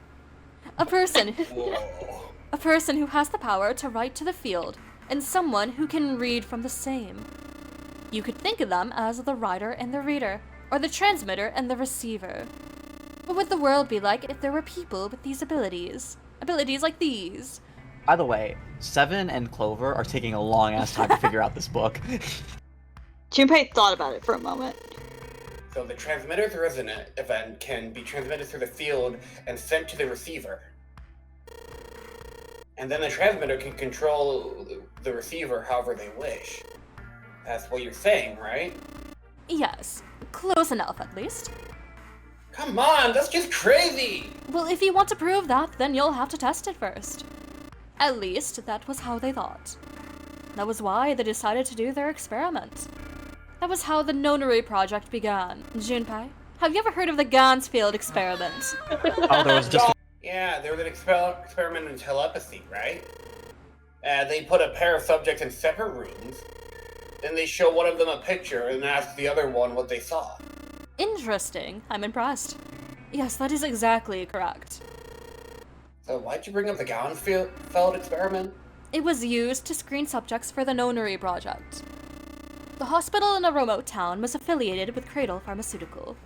A person who has the power to write to the field, and someone who can read from the same. You could think of them as the writer and the reader, or the transmitter and the receiver. What would the world be like if there were people with these abilities? Abilities like these. By the way, Seven and Clover are taking a long ass time to figure out this book. Junpei thought about it for a moment. So the transmitter's resonant event can be transmitted through the field and sent to the receiver. And then the transmitter can control the receiver however they wish. That's what you're saying, right? Yes, close enough at least. Come on, that's just crazy! Well, if you want to prove that, then you'll have to test it first. At least, that was how they thought. That was why they decided to do their experiment. That was how the Nonary project began. Junpei, have you ever heard of the Gansfield experiment? Oh, there was just... Yeah, there was an experiment in telepathy, right? They put a pair of subjects in separate rooms, then they show one of them a picture and ask the other one what they saw. Interesting. I'm impressed. Yes, that is exactly correct. So why'd you bring up the Gansfield experiment? It was used to screen subjects for the Nonary project. The hospital in a remote town was affiliated with Cradle Pharmaceutical.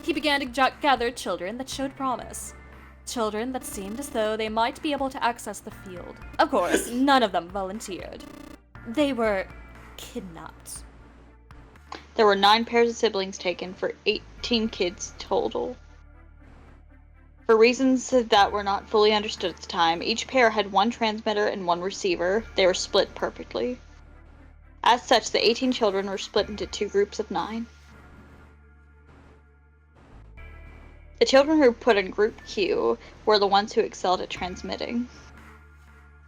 He began to gather children that showed promise. Children that seemed as though they might be able to access the field. Of course, none of them volunteered. They were kidnapped. There were 9 pairs of siblings taken for 18 kids total. For reasons that were not fully understood at the time, each pair had 1 transmitter and 1 receiver. They were split perfectly. As such, the 18 children were split into 2 groups of 9. The children who were put in Group Q were the ones who excelled at transmitting.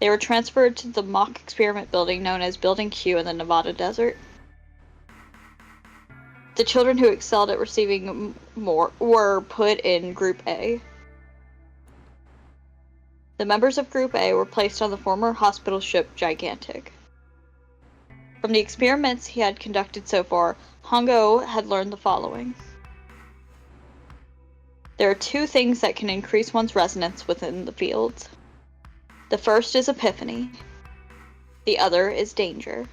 They were transferred to the mock experiment building known as Building Q in the Nevada desert. The children who excelled at receiving more were put in Group A. The members of Group A were placed on the former hospital ship Gigantic. From the experiments he had conducted so far, Hongo had learned the following. There are 2 things that can increase one's resonance within the fields. The first is epiphany. The other is danger.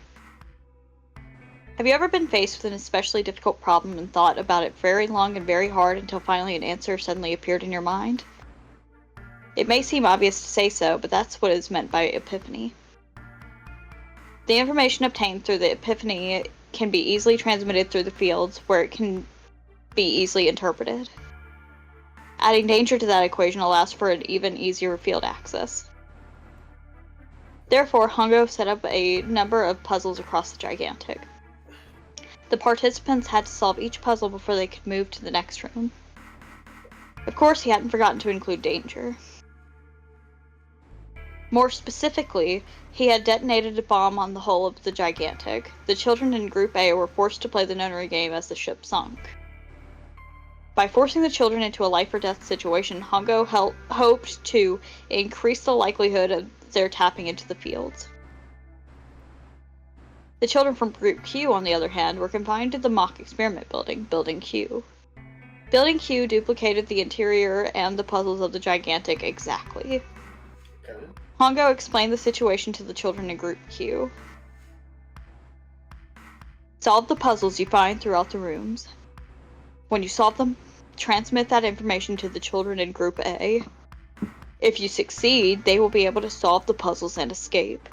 Have you ever been faced with an especially difficult problem and thought about it very long and very hard until finally an answer suddenly appeared in your mind? It may seem obvious to say so, but that's what is meant by epiphany. The information obtained through the epiphany can be easily transmitted through the fields where it can be easily interpreted. Adding danger to that equation allows for an even easier field access. Therefore, Hongo set up a number of puzzles across the Gigantic. The participants had to solve each puzzle before they could move to the next room. Of course, he hadn't forgotten to include danger. More specifically, he had detonated a bomb on the hull of the Gigantic. The children in Group A were forced to play the nunnery game as the ship sunk. By forcing the children into a life-or-death situation, Hongo hoped to increase the likelihood of their tapping into the fields. The children from Group Q, on the other hand, were confined to the mock experiment building, Building Q. Building Q duplicated the interior and the puzzles of the Gigantic exactly. Okay. Hongo explained the situation to the children in Group Q. Solve the puzzles you find throughout the rooms. When you solve them, transmit that information to the children in Group A. If you succeed, they will be able to solve the puzzles and escape.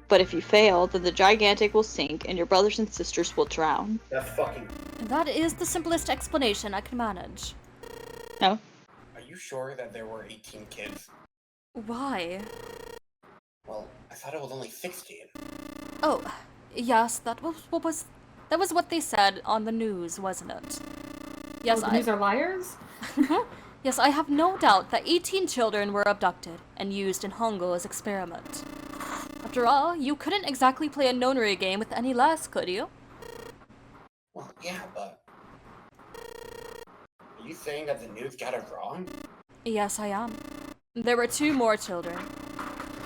But if you fail, then the Gigantic will sink and your brothers and sisters will drown. That's fucking... That is the simplest explanation I can manage. No? Are you sure that there were 18 kids? Why? Well, I thought it was only 16. Oh, yes, that was what they said on the news, wasn't it? Yes, the news are liars? Yes, I have no doubt that 18 children were abducted and used in Hongo's experiment. After all, you couldn't exactly play a nonary game with any less, could you? Well, yeah, but... Are you saying that the news got it wrong? Yes, I am. There were 2 more children.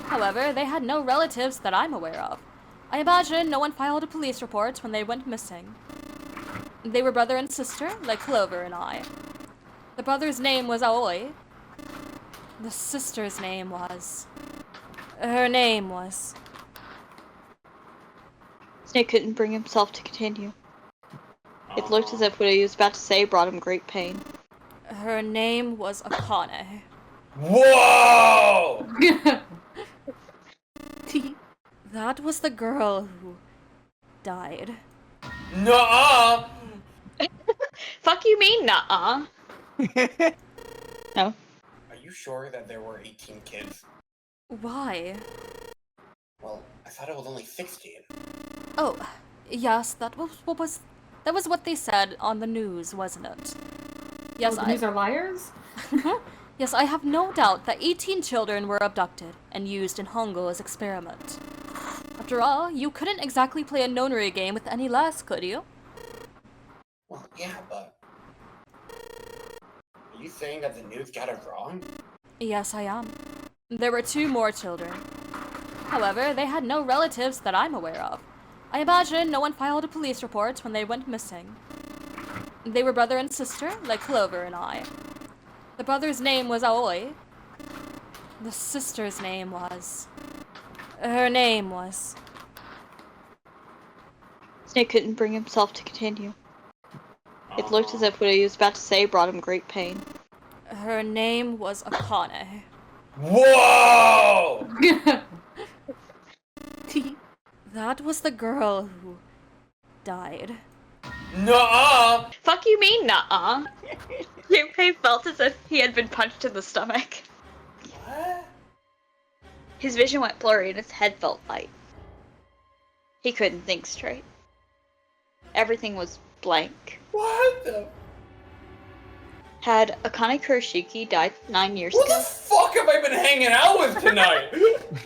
However, they had no relatives that I'm aware of. I imagine no one filed a police report when they went missing. They were brother and sister, like Clover and I. The brother's name was Aoi. The sister's name was... Her name was... Snake couldn't bring himself to continue. It looked as if what he was about to say brought him great pain. Her name was Akane. Whoa! That was the girl who died. Nuh-uh! Fuck you mean, nuh-uh? No? Are you sure that there were 18 kids? Why? Well, I thought it was only 16. Oh, yes, that was what they said on the news, wasn't it? Yes, the news are liars? Yes, I have no doubt that 18 children were abducted and used in Hongo's experiment. After all, you couldn't exactly play a nonary game with any less, could you? Well, yeah, but... Are you saying that the news got it wrong? Yes, I am. There were 2 more children. However, they had no relatives that I'm aware of. I imagine no one filed a police report when they went missing. They were brother and sister, like Clover and I. The brother's name was Aoi. The sister's name was... Her name was... Snake couldn't bring himself to continue. It looked as if what he was about to say brought him great pain. Her name was Akane. Whoa! That was the girl who died. Nuh-uh! Fuck you mean, nuh-uh? Junpei felt as if he had been punched in the stomach. What? His vision went blurry and his head felt light. He couldn't think straight. Everything was blank. What the... Had Akane Kurashiki died 9 years What ago? the fuck have I been hanging out with tonight?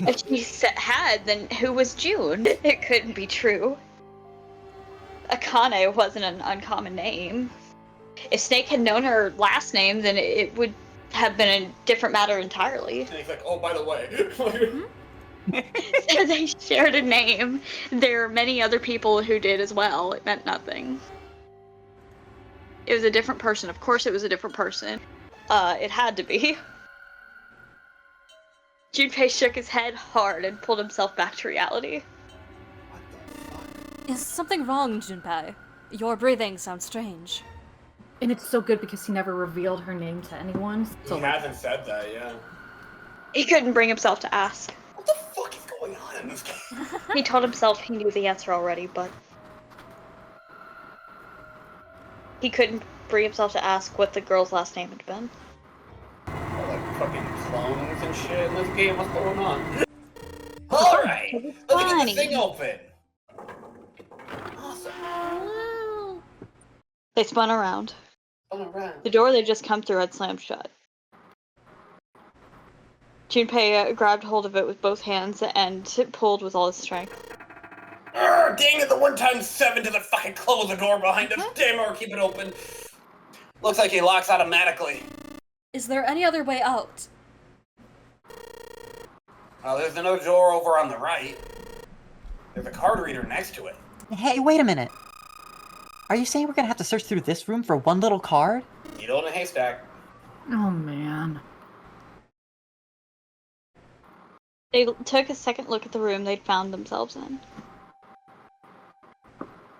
If she had, then who was June? It couldn't be true. Akane wasn't an uncommon name. If Snake had known her last name, then it would have been a different matter entirely. And he's like, oh, by the way. They shared a name. There are many other people who did as well. It meant nothing. It was a different person. Of course it was a different person. It had to be. Junpei shook his head hard and pulled himself back to reality. What the fuck? Is something wrong, Junpei? Your breathing sounds strange. And it's so good because he never revealed her name to anyone. So He hasn't said that, yeah. He couldn't bring himself to ask. What the fuck is going on in this game? He told himself he knew the answer already, but... He couldn't bring himself to ask what the girl's last name had been. Like fucking clones and shit in this game. What's going on? Alright, let's get this thing open. Awesome. They spun around. The door they'd just come through had slammed shut. Junpei grabbed hold of it with both hands and pulled with all his strength. Dang it, the one time 7 to the fucking close the door behind us. Damn it, or keep it open. Looks like he locks automatically. Is there any other way out? There's another door over on the right. There's a card reader next to it. Hey, wait a minute. Are you saying we're gonna have to search through this room for one little card? Needle in a haystack. Oh, man. They took a second look at the room they'd found themselves in.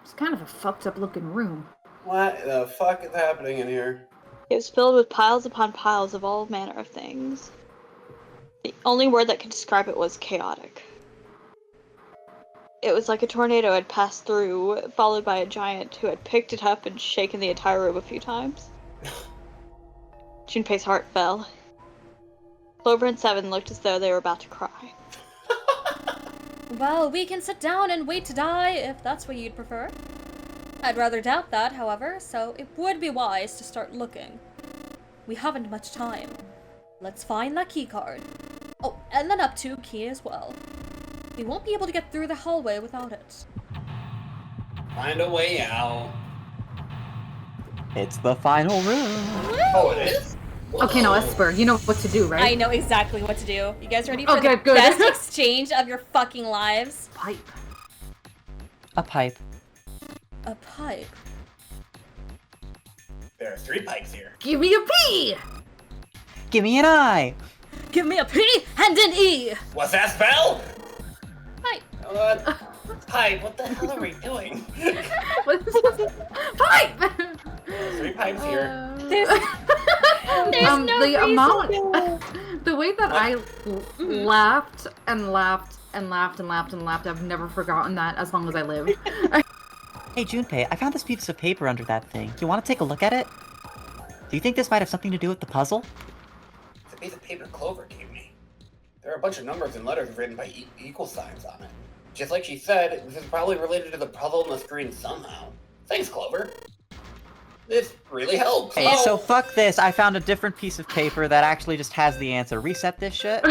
It's kind of a fucked up looking room. What the fuck is happening in here? It was filled with piles upon piles of all manner of things. The only word that could describe it was chaotic. It was like a tornado had passed through, followed by a giant who had picked it up and shaken the entire room a few times. Junpei's heart fell. Clover and Seven looked as though they were about to cry. Well, we can sit down and wait to die if that's what you'd prefer. I'd rather doubt that, however, so it would be wise to start looking. We haven't much time. Let's find that key card. Oh, and then up 2 key as well. We won't be able to get through the hallway without it. Find a way out. It's the final room. Oh, it is? Whoa. Okay, no, Espurr, you know what to do, right? I know exactly what to do. You guys ready for Okay, the good. best exchange of your fucking lives? Pipe. A pipe. A pipe. There are 3 pipes here. Give me a P! Give me an eye. Give me a P and an E! What's that spell? Pipe. Pipe, what the hell are we doing? What's this? Pipe! 3 pipes here. There's no the reason amount, to. the way that I laughed and laughed and laughed and laughed and laughed, I've never forgotten that as long as I live. Hey, Junpei, I found this piece of paper under that thing. Do you want to take a look at it? Do you think this might have something to do with the puzzle? It's a piece of paper Clover gave me. There are a bunch of numbers and letters written by equal signs on it. Just like she said, this is probably related to the puzzle on the screen somehow. Thanks, Clover. This really helps. Hey, so fuck this. I found a different piece of paper that actually just has the answer. Reset this shit.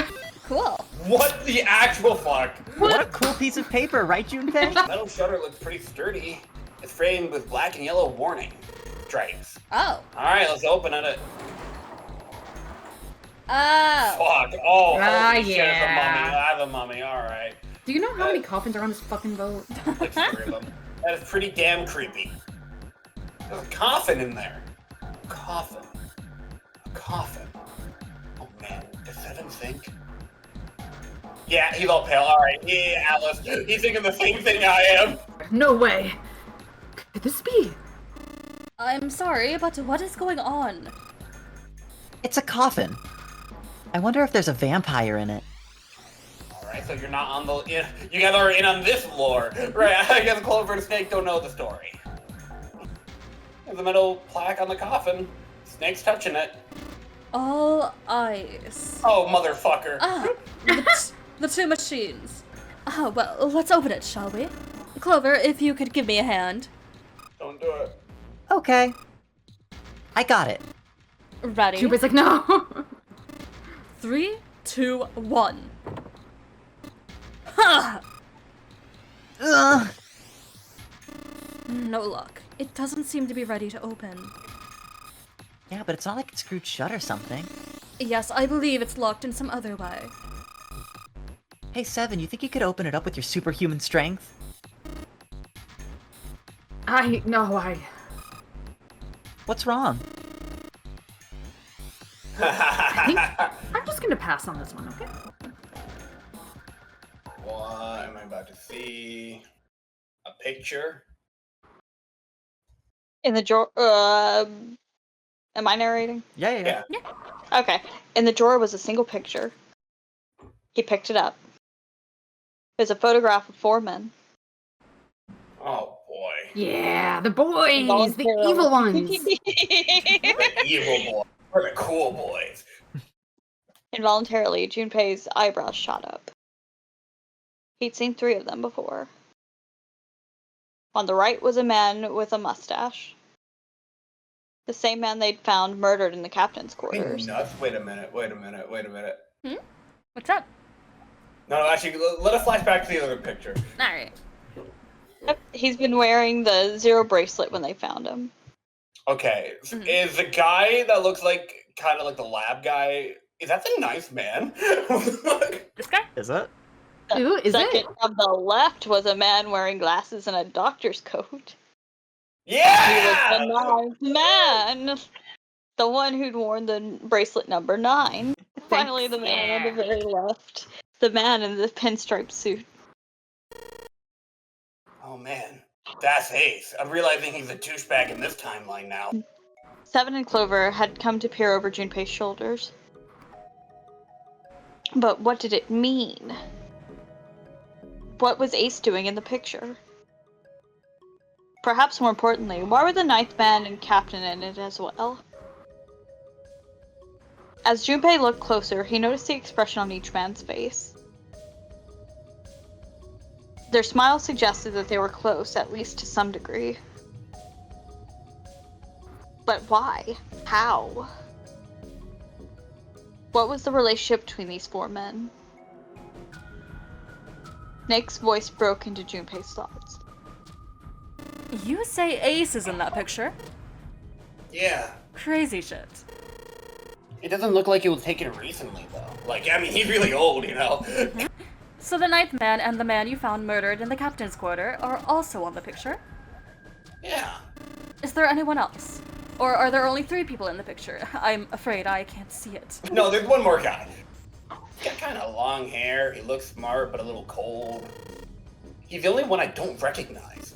Cool. What the actual fuck? What a cool piece of paper, right, Junpei? Metal shutter looks pretty sturdy. It's framed with black and yellow warning stripes. Oh. Alright, let's open it. Oh. Fuck. Oh, holy shit, yeah. it's a mummy. I have a mummy, alright. Do you know how many coffins are on this fucking boat? Like 3 of them. That is pretty damn creepy. There's a coffin in there. A coffin. Oh man, does Seven think? Yeah, he's all pale. Alright, yeah, Alice. He's thinking the same thing I am. No way. Could this be? I'm sorry, but what is going on? It's a coffin. I wonder if there's a vampire in it. Alright, so you're not on the... You guys are in on this lore. Right, I guess Clover and Snake don't know the story. There's a metal plaque on the coffin. Snake's touching it. All eyes. Oh, motherfucker. Ah, the 2 machines. Oh, well, let's open it, shall we? Clover, if you could give me a hand. Don't do it. Okay. I got it. Ready? Junpei's like, no. 3, 2, 1. Ha! Ugh. No luck. It doesn't seem to be ready to open. Yeah, but it's not like it's screwed shut or something. Yes, I believe it's locked in some other way. Hey, Seven, you think you could open it up with your superhuman strength? I What's wrong? I'm just gonna pass on this one, okay? What am I about to see? A picture? In the drawer, am I narrating? Yeah. Okay. In the drawer was a single picture. He picked it up. It was a photograph of 4 men. Oh boy. Yeah, the boys, the Voluntarily. evil ones. The evil boys. We're the cool boys. Involuntarily, Junpei's eyebrows shot up. He'd seen 3 of them before. On the right was a man with a mustache. The same man they'd found murdered in the captain's quarters. Nuts. Wait a minute. What's up? No, actually, let us flash back to the other picture. Alright. Yep, he's been wearing the 0 bracelet when they found him. Okay, is the guy that looks like kind of like the lab guy? Is that the nice man? This guy? Is it? Ooh, is it? Second from the left was a man wearing glasses and a doctor's coat. Yeah! He was the 9th man. The one who'd worn the bracelet number 9. Finally, the man on the very left. The man in the pinstripe suit. Oh man, that's Ace. I'm realizing he's a douchebag in this timeline now. 7 and Clover had come to peer over Junpei's shoulders. But what did it mean? What was Ace doing in the picture? Perhaps more importantly, why were the 9th man and captain in it as well? As Junpei looked closer, he noticed the expression on each man's face. Their smiles suggested that they were close, at least to some degree. But why? How? What was the relationship between these 4 men? Snake's voice broke into Junpei's thoughts. You say Ace is in that picture? Yeah. Crazy shit. It doesn't look like it was taken recently, though. Like, I mean, he's really old, you know? So the 9th man and the man you found murdered in the captain's quarter are also on the picture? Yeah. Is there anyone else? Or are there only 3 people in the picture? I'm afraid I can't see it. No, there's one more guy. He's got kind of long hair. He looks smart, but a little cold. He's the only one I don't recognize.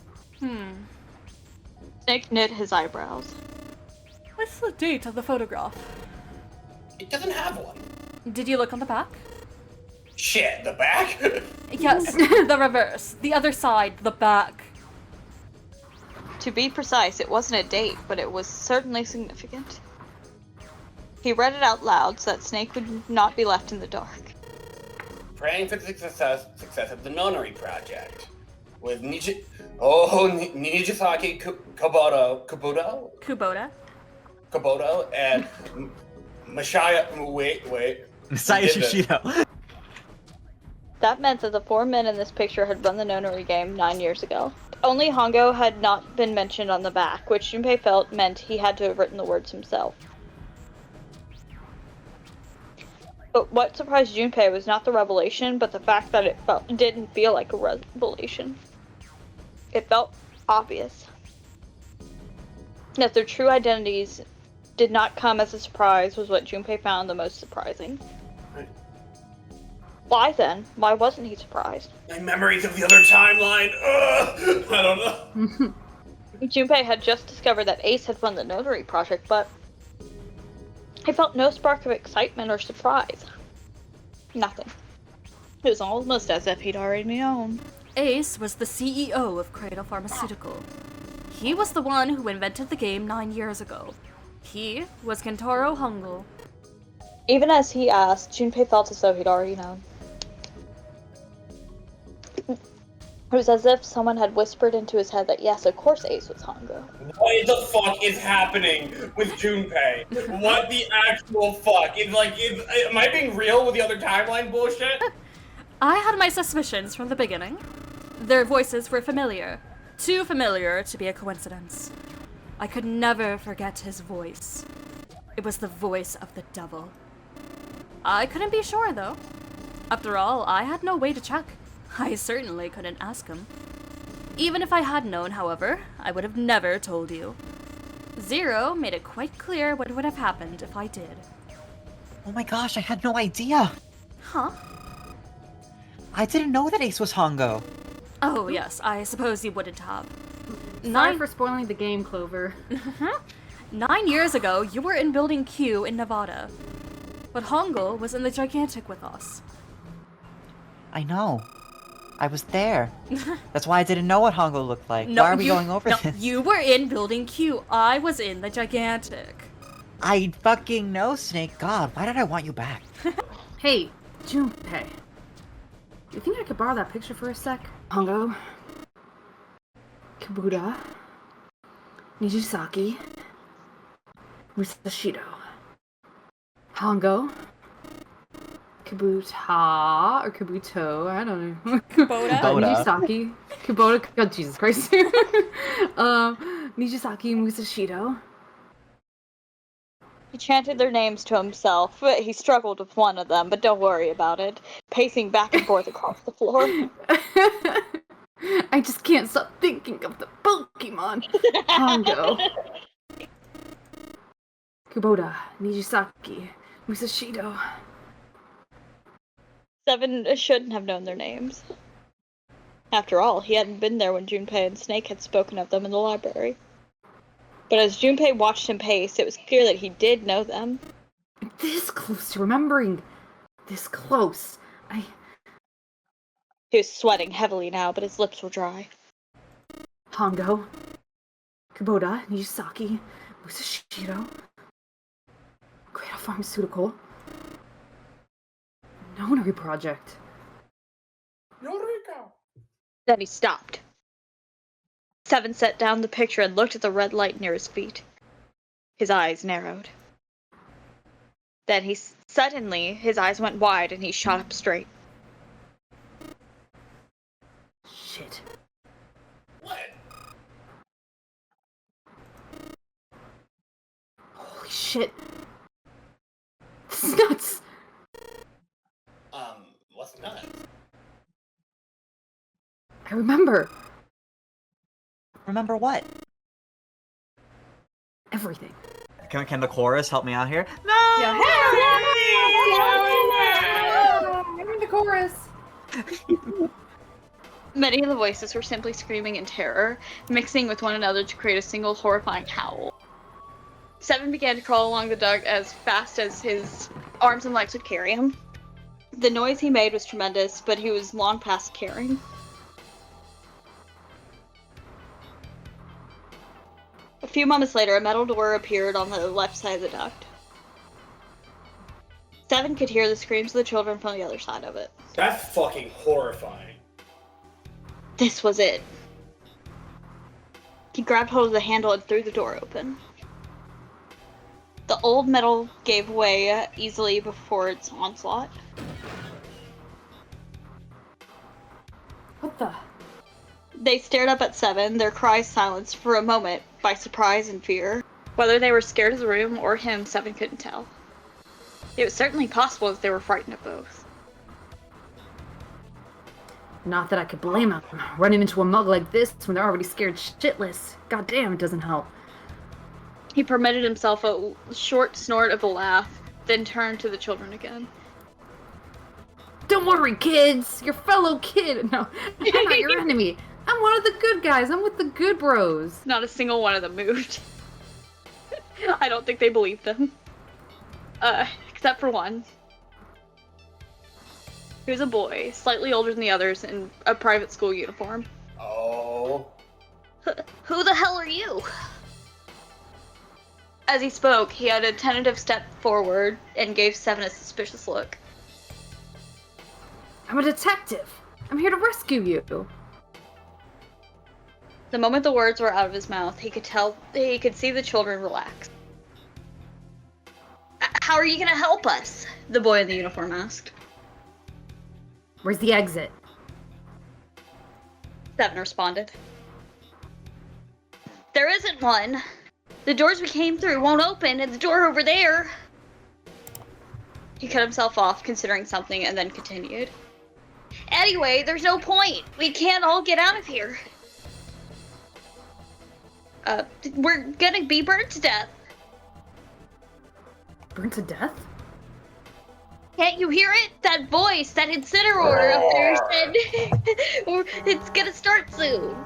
Snake knit his eyebrows. What's the date of the photograph? It doesn't have one. Did you look on the back? Shit, the back? Yes, the reverse. The other side, the back. To be precise, it wasn't a date, but it was certainly significant. He read it out loud so that Snake would not be left in the dark. Praying for the success of the nunnery project. With Nijisaki Kuboto and Masaya. Wait. Masaya Shishido. That meant that the 4 men in this picture had run the nonary game 9 years ago. Only Hongo had not been mentioned on the back, which Junpei felt meant he had to have written the words himself. But what surprised Junpei was not the revelation, but the fact that it didn't feel like a revelation. It felt obvious. That their true identities did not come as a surprise was what Junpei found the most surprising. Why then? Why wasn't he surprised? My memories of the other timeline. Ugh, I don't know. Junpei had just discovered that Ace had run the notary project, but he felt no spark of excitement or surprise. Nothing. It was almost as if he'd already known. Ace was the CEO of Cradle Pharmaceutical. He was the one who invented the game 9 years ago. He was Kentaro Hongo. Even as he asked, Junpei felt as though he'd already known. It was as if someone had whispered into his head that yes, of course Ace was Hongo. What the fuck is happening with Junpei? What the actual fuck? Am I being real with the other timeline bullshit? I had my suspicions from the beginning. Their voices were familiar. Too familiar to be a coincidence. I could never forget his voice. It was the voice of the devil. I couldn't be sure, though. After all, I had no way to check. I certainly couldn't ask him. Even if I had known, however, I would have never told you. Zero made it quite clear what would have happened if I did. Oh my gosh, I had no idea. Huh? I didn't know that Ace was Hongo. Oh, yes, I suppose you wouldn't have. Sorry for spoiling the game, Clover. 9 years ago, you were in Building Q in Nevada. But Hongo was in the Gigantic with us. I know. I was there. That's why I didn't know what Hongo looked like. No, Why are we going over no, this? You were in Building Q. I was in the Gigantic. I fucking know, Snake. God, why did I want you back? Hey, Junpei. Do you think I could borrow that picture for a sec? Hongo. Kabuta. Nijisaki. Musashido. Hongo. Kabuta or Kabuto, I don't know. Kubota. Nijisaki. Kubota, oh, Jesus Christ. Nijisaki Musashido. He chanted their names to himself. He struggled with one of them, but don't worry about it. Pacing back and forth across the floor. I just can't stop thinking of the Pokemon. Hongo. Kubota, Nijisaki, Musashido. 7 shouldn't have known their names. After all, he hadn't been there when Junpei and Snake had spoken of them in the library. But as Junpei watched him pace, it was clear that he did know them. This close to remembering. This close. He was sweating heavily now, but his lips were dry. Hongo. Kubota, Nijisaki, Musashido. Cradle Pharmaceutical. Nonary Project. Eureka! Then he stopped. 7 set down the picture and looked at the red light near his feet. His eyes narrowed. Then suddenly, his eyes went wide and he shot up straight. Shit. What? Holy shit. This is nuts. What's nuts? I remember. Remember what? Everything. Can the chorus help me out here? No! Yeah. I'm in the chorus. Many of the voices were simply screaming in terror, mixing with one another to create a single horrifying howl. 7 began to crawl along the dug as fast as his arms and legs would carry him. The noise he made was tremendous, but he was long past caring. A few moments later, a metal door appeared on the left side of the duct. 7 could hear the screams of the children from the other side of it. That's fucking horrifying. This was it. He grabbed hold of the handle and threw the door open. The old metal gave way easily before its onslaught. What the? They stared up at 7, their cries silenced for a moment by surprise and fear. Whether they were scared of the room or him, 7 couldn't tell. It was certainly possible that they were frightened of both. Not that I could blame them. Running into a mug like this when they're already scared shitless. God damn, it doesn't help. He permitted himself a short snort of a laugh, then turned to the children again. Don't worry, kids! Your fellow kid! No, I'm not your enemy. I'm one of the good guys. I'm with the good bros. Not a single one of them moved. I don't think they believed him. Except for one. He was a boy, slightly older than the others, in a private school uniform. Oh. Who the hell are you? As he spoke, he had a tentative step forward and gave 7 a suspicious look. I'm a detective. I'm here to rescue you. The moment the words were out of his mouth, he could see the children relax. How are you gonna help us? The boy in the uniform asked. Where's the exit? 7 responded. There isn't one. The doors we came through won't open, and the door over there. He cut himself off, considering something, and then continued. Anyway, there's no point. We can't all get out of here. We're gonna be burned to death. Burned to death? Can't you hear it? That voice, that incineroar up there said it's gonna start soon.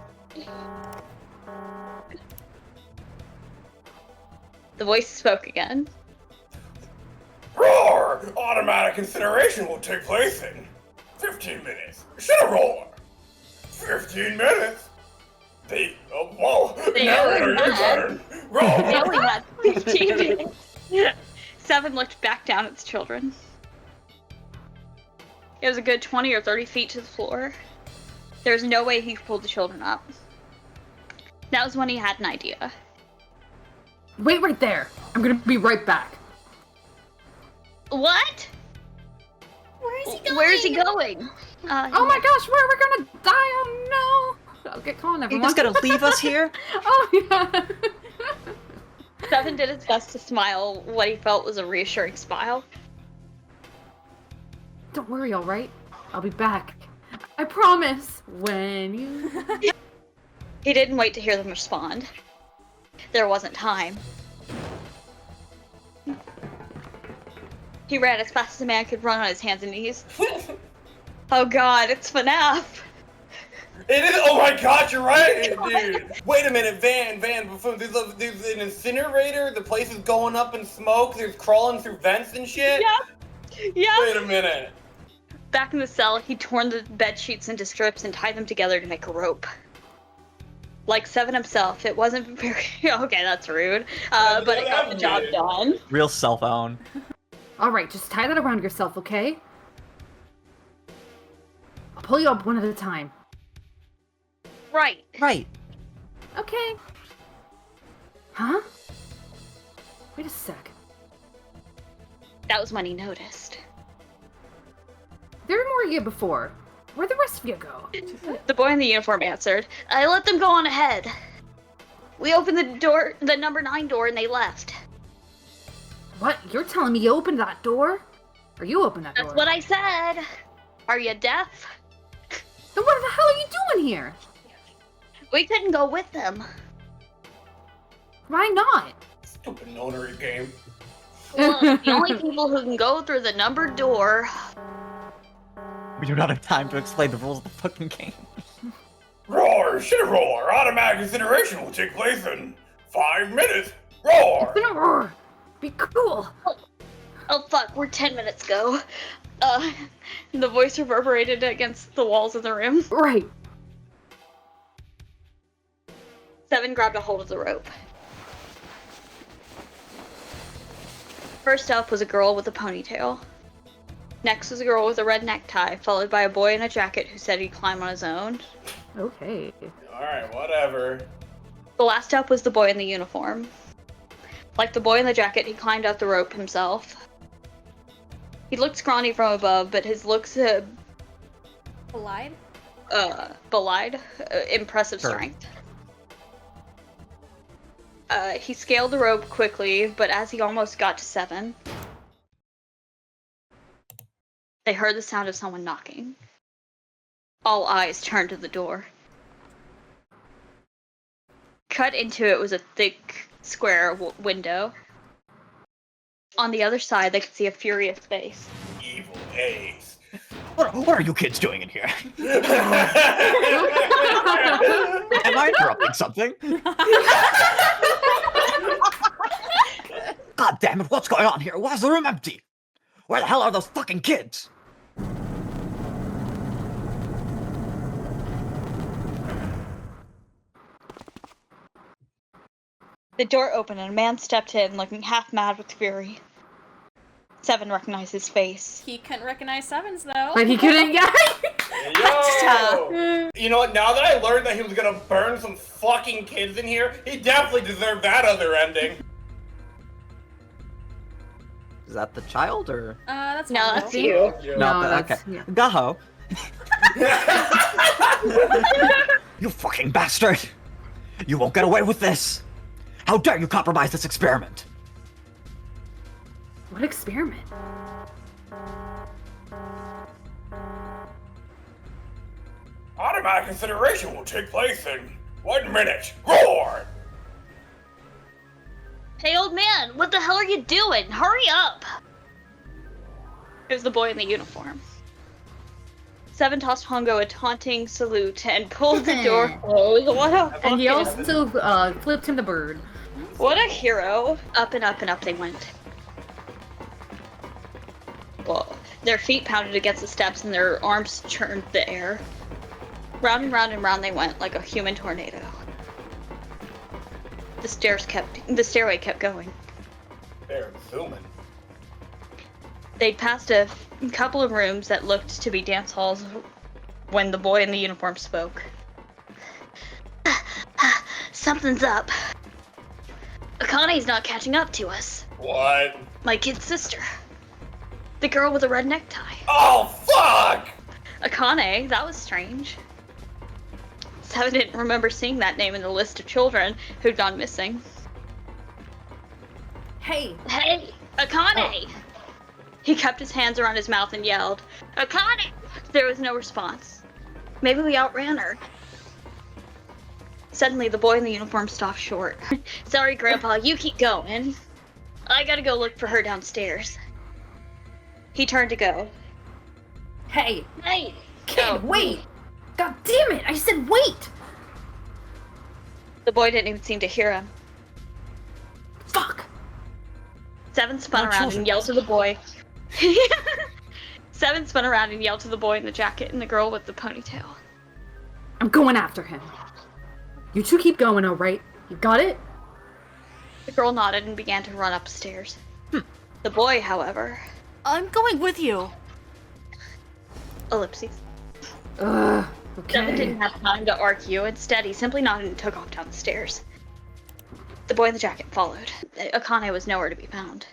The voice spoke again. Roar! Automatic incineration will take place in 15 minutes. Should a roar! 15 minutes? Whoa. They Narrator, your turn. Roll. They only had 15 minutes. 7 looked back down at the children. It was a good 20 or 30 feet to the floor. There was no way he could pull the children up. That was when he had an idea. Wait right there. I'm gonna be right back. What? Where is he going? Where is he going? Oh my gosh, where are we gonna die? Oh no! Okay, come on, everyone. You just gonna leave us here? Oh yeah. 7 did his best to smile what he felt was a reassuring smile. Don't worry, alright? I'll be back. I promise. When you... He didn't wait to hear them respond. There wasn't time. He ran as fast as a man could run on his hands and knees. Oh god, it's FNAF! It is. Oh my god, you're right, dude. Wait a minute, Van, Baffoon. There's an incinerator. The place is going up in smoke. There's crawling through vents and shit. Yeah. Wait a minute. Back in the cell, he torn the bed sheets into strips and tied them together to make a rope. Like 7 himself, it wasn't very. Okay, that's rude. But it got the job done. Real cell phone. Alright, just tie that around yourself, okay? I'll pull you up one at a time. Right. Right. Okay. Huh? Wait a sec. That was when he noticed. There were more of you before. Where'd the rest of you go? The boy in the uniform answered, I let them go on ahead. We opened the door, the number 9 door, and they left. What? You're telling me you opened that door? Or you opened that door? That's what I said. Are you deaf? Then what the hell are you doing here? We couldn't go with them. Why not? Stupid notary game. Well, the only people who can go through the numbered door. We do not have time to explain the rules of the fucking game. Roar, shit roar. Automatic incineration will take place in 5 minutes. Roar. It's been a roar. Be cool. Oh fuck, we're 10 minutes go. The voice reverberated against the walls of the room. Right. 7 grabbed a hold of the rope. First up was a girl with a ponytail. Next was a girl with a red necktie, followed by a boy in a jacket who said he'd climb on his own. Okay. Alright, whatever. The last up was the boy in the uniform. Like the boy in the jacket, he climbed up the rope himself. He looked scrawny from above, but his looks Belied? Belied impressive Sure. strength. He scaled the rope quickly, but as he almost got to 7, they heard the sound of someone knocking. All eyes turned to the door. Cut into it was a thick, square window. On the other side, they could see a furious face. Evil A's. What are you kids doing in here? Am Am I interrupting something? God damn it, what's going on here? Why is the room empty? Where the hell are those fucking kids? The door opened and a man stepped in, looking half mad with fury. 7 recognized his face. He couldn't recognize 7's though. But he couldn't. Yeah. Yo! You know what? Now that I learned that he was gonna burn some fucking kids in here, he definitely deserved that other ending. Is that the child or? That's No, Humble. that's you. No, okay. that's yeah. Gaho. You fucking bastard! You won't get away with this! How dare you compromise this experiment? What experiment? Automatic incineration will take place in 1 minute. Roar! Hey, old man, what the hell are you doing? Hurry up! It was the boy in the uniform. 7 tossed Hongo a taunting salute and pulled the door closed. What a And he fucking- also flipped him the bird. What a hero. Up and up and up they went. Well, their feet pounded against the steps and their arms churned the air. Round and round and round they went like a human tornado. The stairway kept going. They're zooming. They'd passed a couple of rooms that looked to be dance halls when the boy in the uniform spoke. Something's up. Akane's not catching up to us. What? My kid's sister. The girl with the red necktie. Oh, fuck! Akane, that was strange. Seven didn't remember seeing that name in the list of children who'd gone missing. Hey! Hey! Akane! Oh. He kept his hands around his mouth and yelled, Akane! There was no response. Maybe we outran her. Suddenly, the boy in the uniform stopped short. Sorry, Grandpa, you keep going. I gotta go look for her downstairs. He turned to go. Hey! Hey! Kid, wait! God damn it! I said wait! The boy didn't even seem to hear him. Fuck! Seven spun around and yelled to the boy. Seven spun around and yelled to the boy in the jacket and the girl with the ponytail. I'm going after him. You two keep going, alright? You got it? The girl nodded and began to run upstairs. The boy, however... I'm going with you. Ellipses. Okay. Seven didn't have time to argue. Instead, he simply nodded and took off down the stairs. The boy in the jacket followed. Akane was nowhere to be found.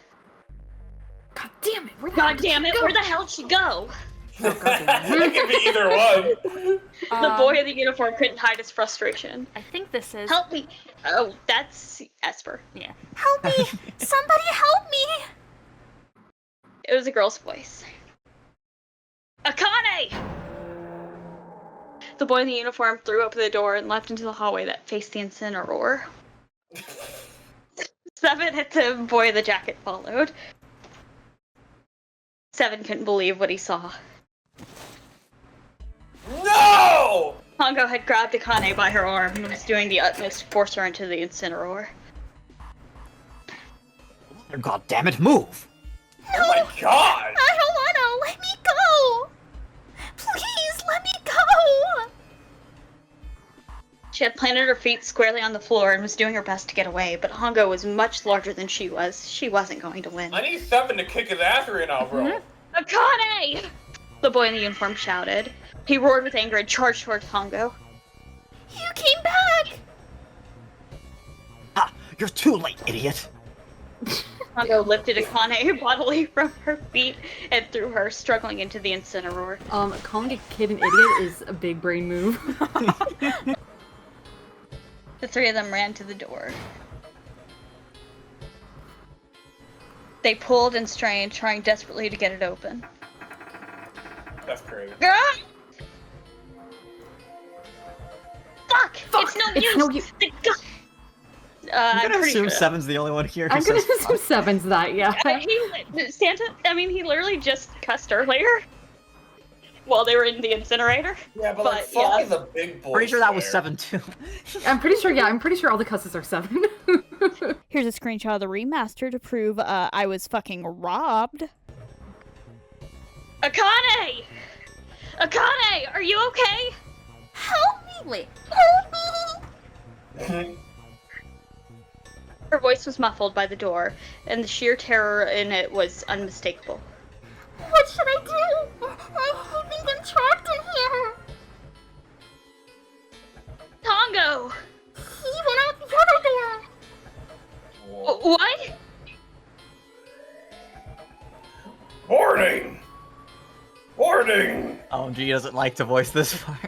God damn it! God damn it! Where the hell did she go? It could be either one. The boy in the uniform couldn't hide his frustration. I think this is... Help me! Oh, that's Espurr. Yeah. Help me! Somebody help me! It was a girl's voice. Akane! The boy in the uniform threw open the door and leapt into the hallway that faced the incinerator. Seven and the boy in the jacket followed. Seven couldn't believe what he saw. No! Hongo had grabbed Akane by her arm and was doing the utmost to force her into the incinerator. God damn it, move! Oh my god! I don't wanna! Let me go! Please, let me go! She had planted her feet squarely on the floor and was doing her best to get away, but Hongo was much larger than she was. She wasn't going to win. I need Seven to kick his ass right now, bro. Akane! The boy in the uniform shouted. He roared with anger and charged towards Hongo. You came back! Ah, you're too late, idiot! Hongo lifted Akane bodily from her feet and threw her, struggling into the incinerator. Calling a kid an idiot is a big brain move. The three of them ran to the door. They pulled and strained, trying desperately to get it open. That's crazy. Ah! Fuck! It's no use! I'm gonna assume sure. Seven's the only one here who I'm gonna says assume Seven's that, yeah. He literally just cussed earlier while they were in the incinerator. Yeah, but like, fuck is a big boy. Pretty sure that was 7 too. I'm pretty sure all the cusses are 7. Here's a screenshot of the remaster to prove I was fucking robbed. Akane! Akane, are you okay? Help me! Wait, help me! Her voice was muffled by the door, and the sheer terror in it was unmistakable. What should I do? I think I'm trapped in here. Tongo! He went out the other door. What? Warning! Warning! OMG doesn't like to voice this far.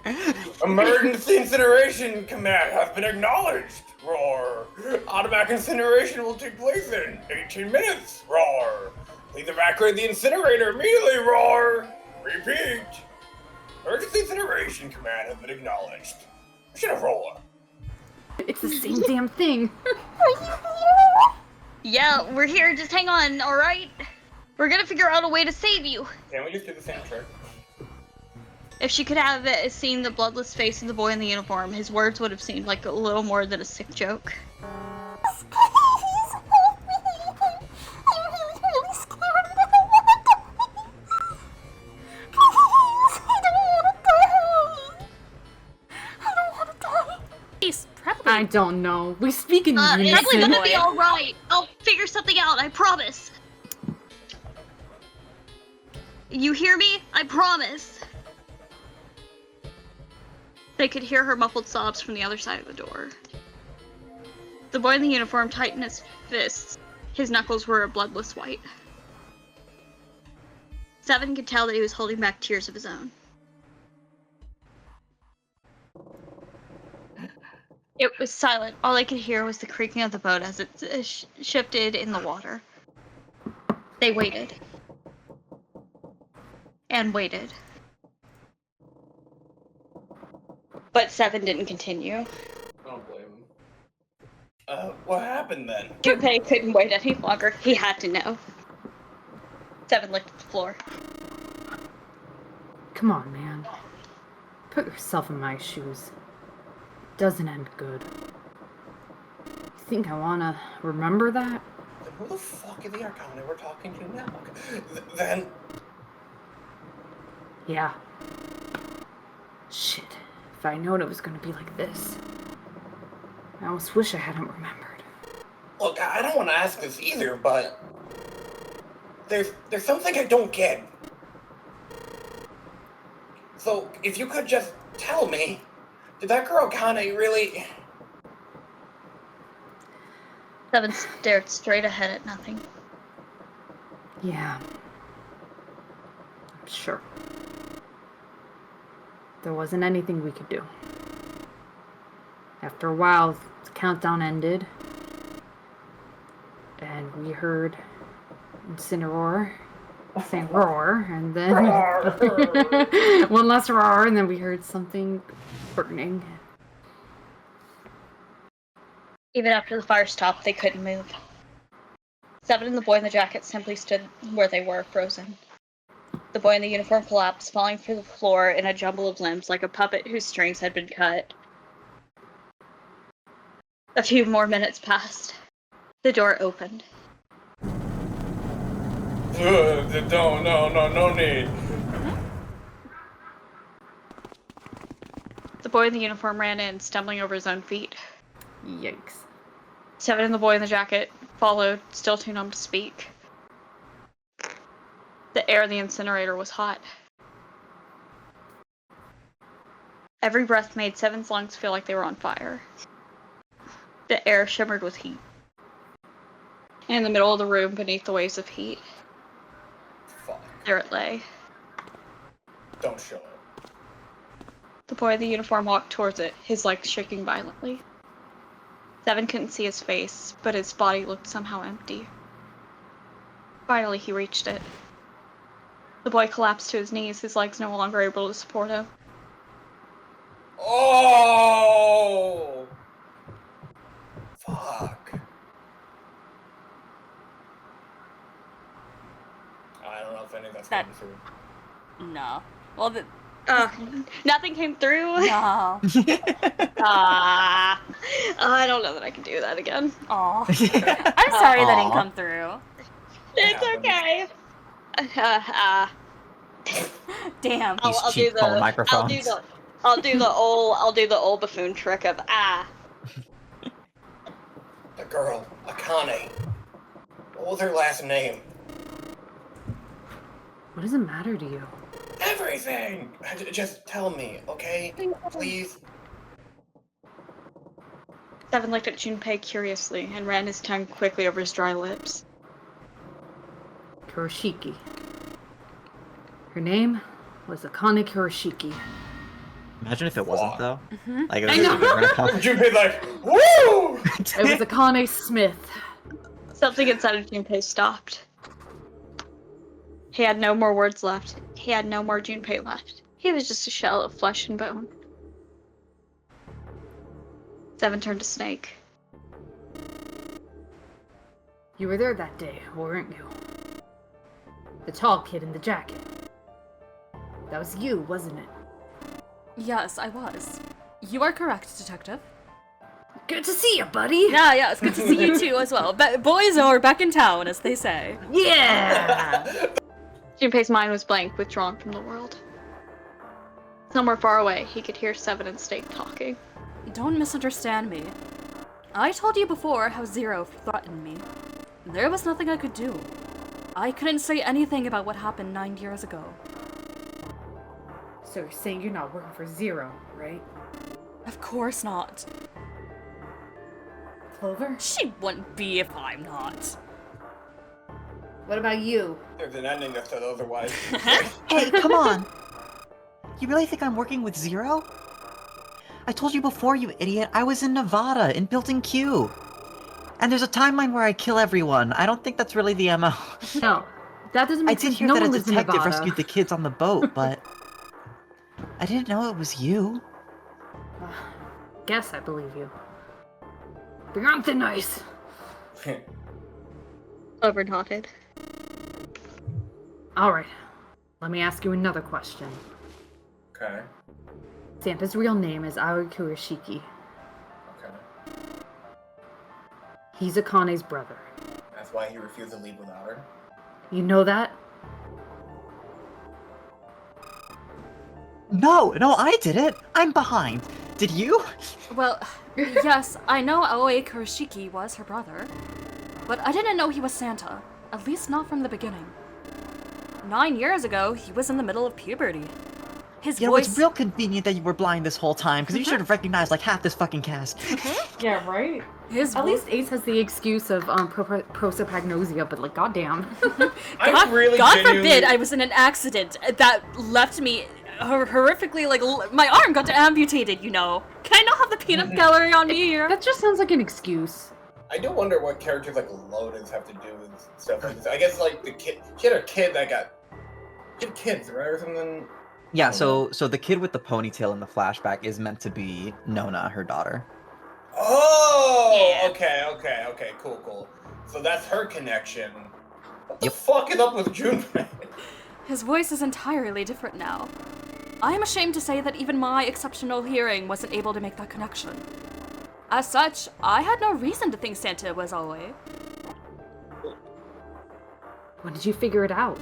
Emergency incineration command has been acknowledged! Roar! Automatic incineration will take place in 18 minutes! Roar! Please evacuate the incinerator immediately! Roar! Repeat! Emergency incineration command has been acknowledged. Should have roar. It's the same damn thing. Yeah, we're here. Just hang on, alright? We're gonna figure out a way to save you. Can't we just do the same trick? If she could have seen the bloodless face of the boy in the uniform, his words would have seemed like a little more than a sick joke. Please help me. I'm really scared. Please, I don't want to die. I don't know. We speak in unison. It's probably gonna be alright. I'll figure something out, I promise. You hear me? I promise. They could hear her muffled sobs from the other side of the door. The boy in the uniform tightened his fists. His knuckles were a bloodless white. Seven could tell that he was holding back tears of his own. It was silent. All they could hear was the creaking of the boat as it shifted in the water. They waited. And waited. But Seven didn't continue. I don't blame him. What happened then? Junpei couldn't wait any longer. He had to know. Seven looked at the floor. Come on, man. Put yourself in my shoes. Doesn't end good. You think I wanna remember that? Then who the fuck are the Arcana we're talking to now? Then... Yeah. Shit. If I known it was gonna be like this. I almost wish I hadn't remembered. Look, I don't want to ask this either, but... There's something I don't get. So, if you could just tell me, did that girl Kane really... Seven stared straight ahead at nothing. Yeah. I'm sure. There wasn't anything we could do. After a while, the countdown ended. And we heard Incineroar saying roar, and then one last roar, and then we heard something burning. Even after the fire stopped, they couldn't move. Seven and the boy in the jacket simply stood where they were, frozen. The boy in the uniform collapsed, falling through the floor in a jumble of limbs like a puppet whose strings had been cut. A few more minutes passed. The door opened. No need. The boy in the uniform ran in, stumbling over his own feet. Yikes. Seven and the boy in the jacket followed, still too numb to speak. The air in the incinerator was hot. Every breath made Seven's lungs feel like they were on fire. The air shimmered with heat. And in the middle of the room, beneath the waves of heat, Fuck. there it lay. Don't show it. The boy in the uniform walked towards it, his legs shaking violently. Seven couldn't see his face, but his body looked somehow empty. Finally, he reached it. The boy collapsed to his knees, his legs no longer able to support him. Oh! Fuck. I don't know if any of that's coming through. No. Well, Nothing came through? no. I don't know that I can do that again. Aw. I'm sorry that didn't come through. It's okay. Damn. I'll cheap do phone the microphones. I'll do the old buffoon trick of The girl, Akane. What was her last name? What does it matter to you? Everything! Just tell me, okay? Please? Seven looked at Junpei curiously and ran his tongue quickly over his dry lips. Kuroshiki. Her name was Akane Kuroshiki. Imagine if it wasn't, though. Like, I know. Junpei's like, woo! It was Akane Smith. Something inside of Junpei stopped. He had no more words left. He had no more Junpei left. He was just a shell of flesh and bone. Seven turned to Snake. You were there that day, weren't you? The tall kid in the jacket. That was you, wasn't it? Yes, I was. You are correct, Detective. Good to see you, buddy! Yeah, it's good to see you too as well. Boys are back in town, as they say. Yeah! Junpei's mind was blank, withdrawn from the world. Somewhere far away, he could hear Seven and Snake talking. don't misunderstand me. I told you before how Zero threatened me. There was nothing I could do. I couldn't say anything about what happened 9 years ago. So you're saying you're not working for Zero, right? Of course not. Clover? She wouldn't be if I'm not. What about you? There's an ending that says otherwise. Hey, come on! You really think I'm working with Zero? I told you before, you idiot, I was in Nevada, in Building Q. And there's a timeline where I kill everyone. I don't think that's really the MO. No, that doesn't I make did sense. hear No that one a lives in detective Nevada. rescued the kids on the boat, but... I didn't know it was you. Guess I believe you. But you're on thin ice. Clover nodded. Alright, let me ask you another question. Okay. Santa's real name is Aoi Kurashiki. Okay. He's Akane's brother. That's why he refused to leave without her. You know that? No, I did it. I'm behind. Did you? Well, yes, I know Aoi Kurashiki was her brother, but I didn't know he was Santa, at least not from the beginning. 9 years ago, he was in the middle of puberty. His You know, voice... it's real convenient that you were blind this whole time, because you should have recognized like half this fucking cast. Yeah, right? His At least Ace has the excuse of prosopagnosia, but like, goddamn. I really God genuinely... forbid I was in an accident that left me horrifically, like, my arm got amputated, you know. Can I not have the peanut gallery on me here? That just sounds like an excuse. I do wonder what characters like Lotus have to do with stuff like this. I guess like the kid, she had a kid that got, she had kids, right, or something. Yeah, so the kid with the ponytail in the flashback is meant to be Nona, her daughter. Oh, Yeah. okay, cool. So that's her connection. What the fuck is up with Junpei? His voice is entirely different now. I am ashamed to say that even my exceptional hearing wasn't able to make that connection. As such, I had no reason to think Santa was Aoi. When did you figure it out?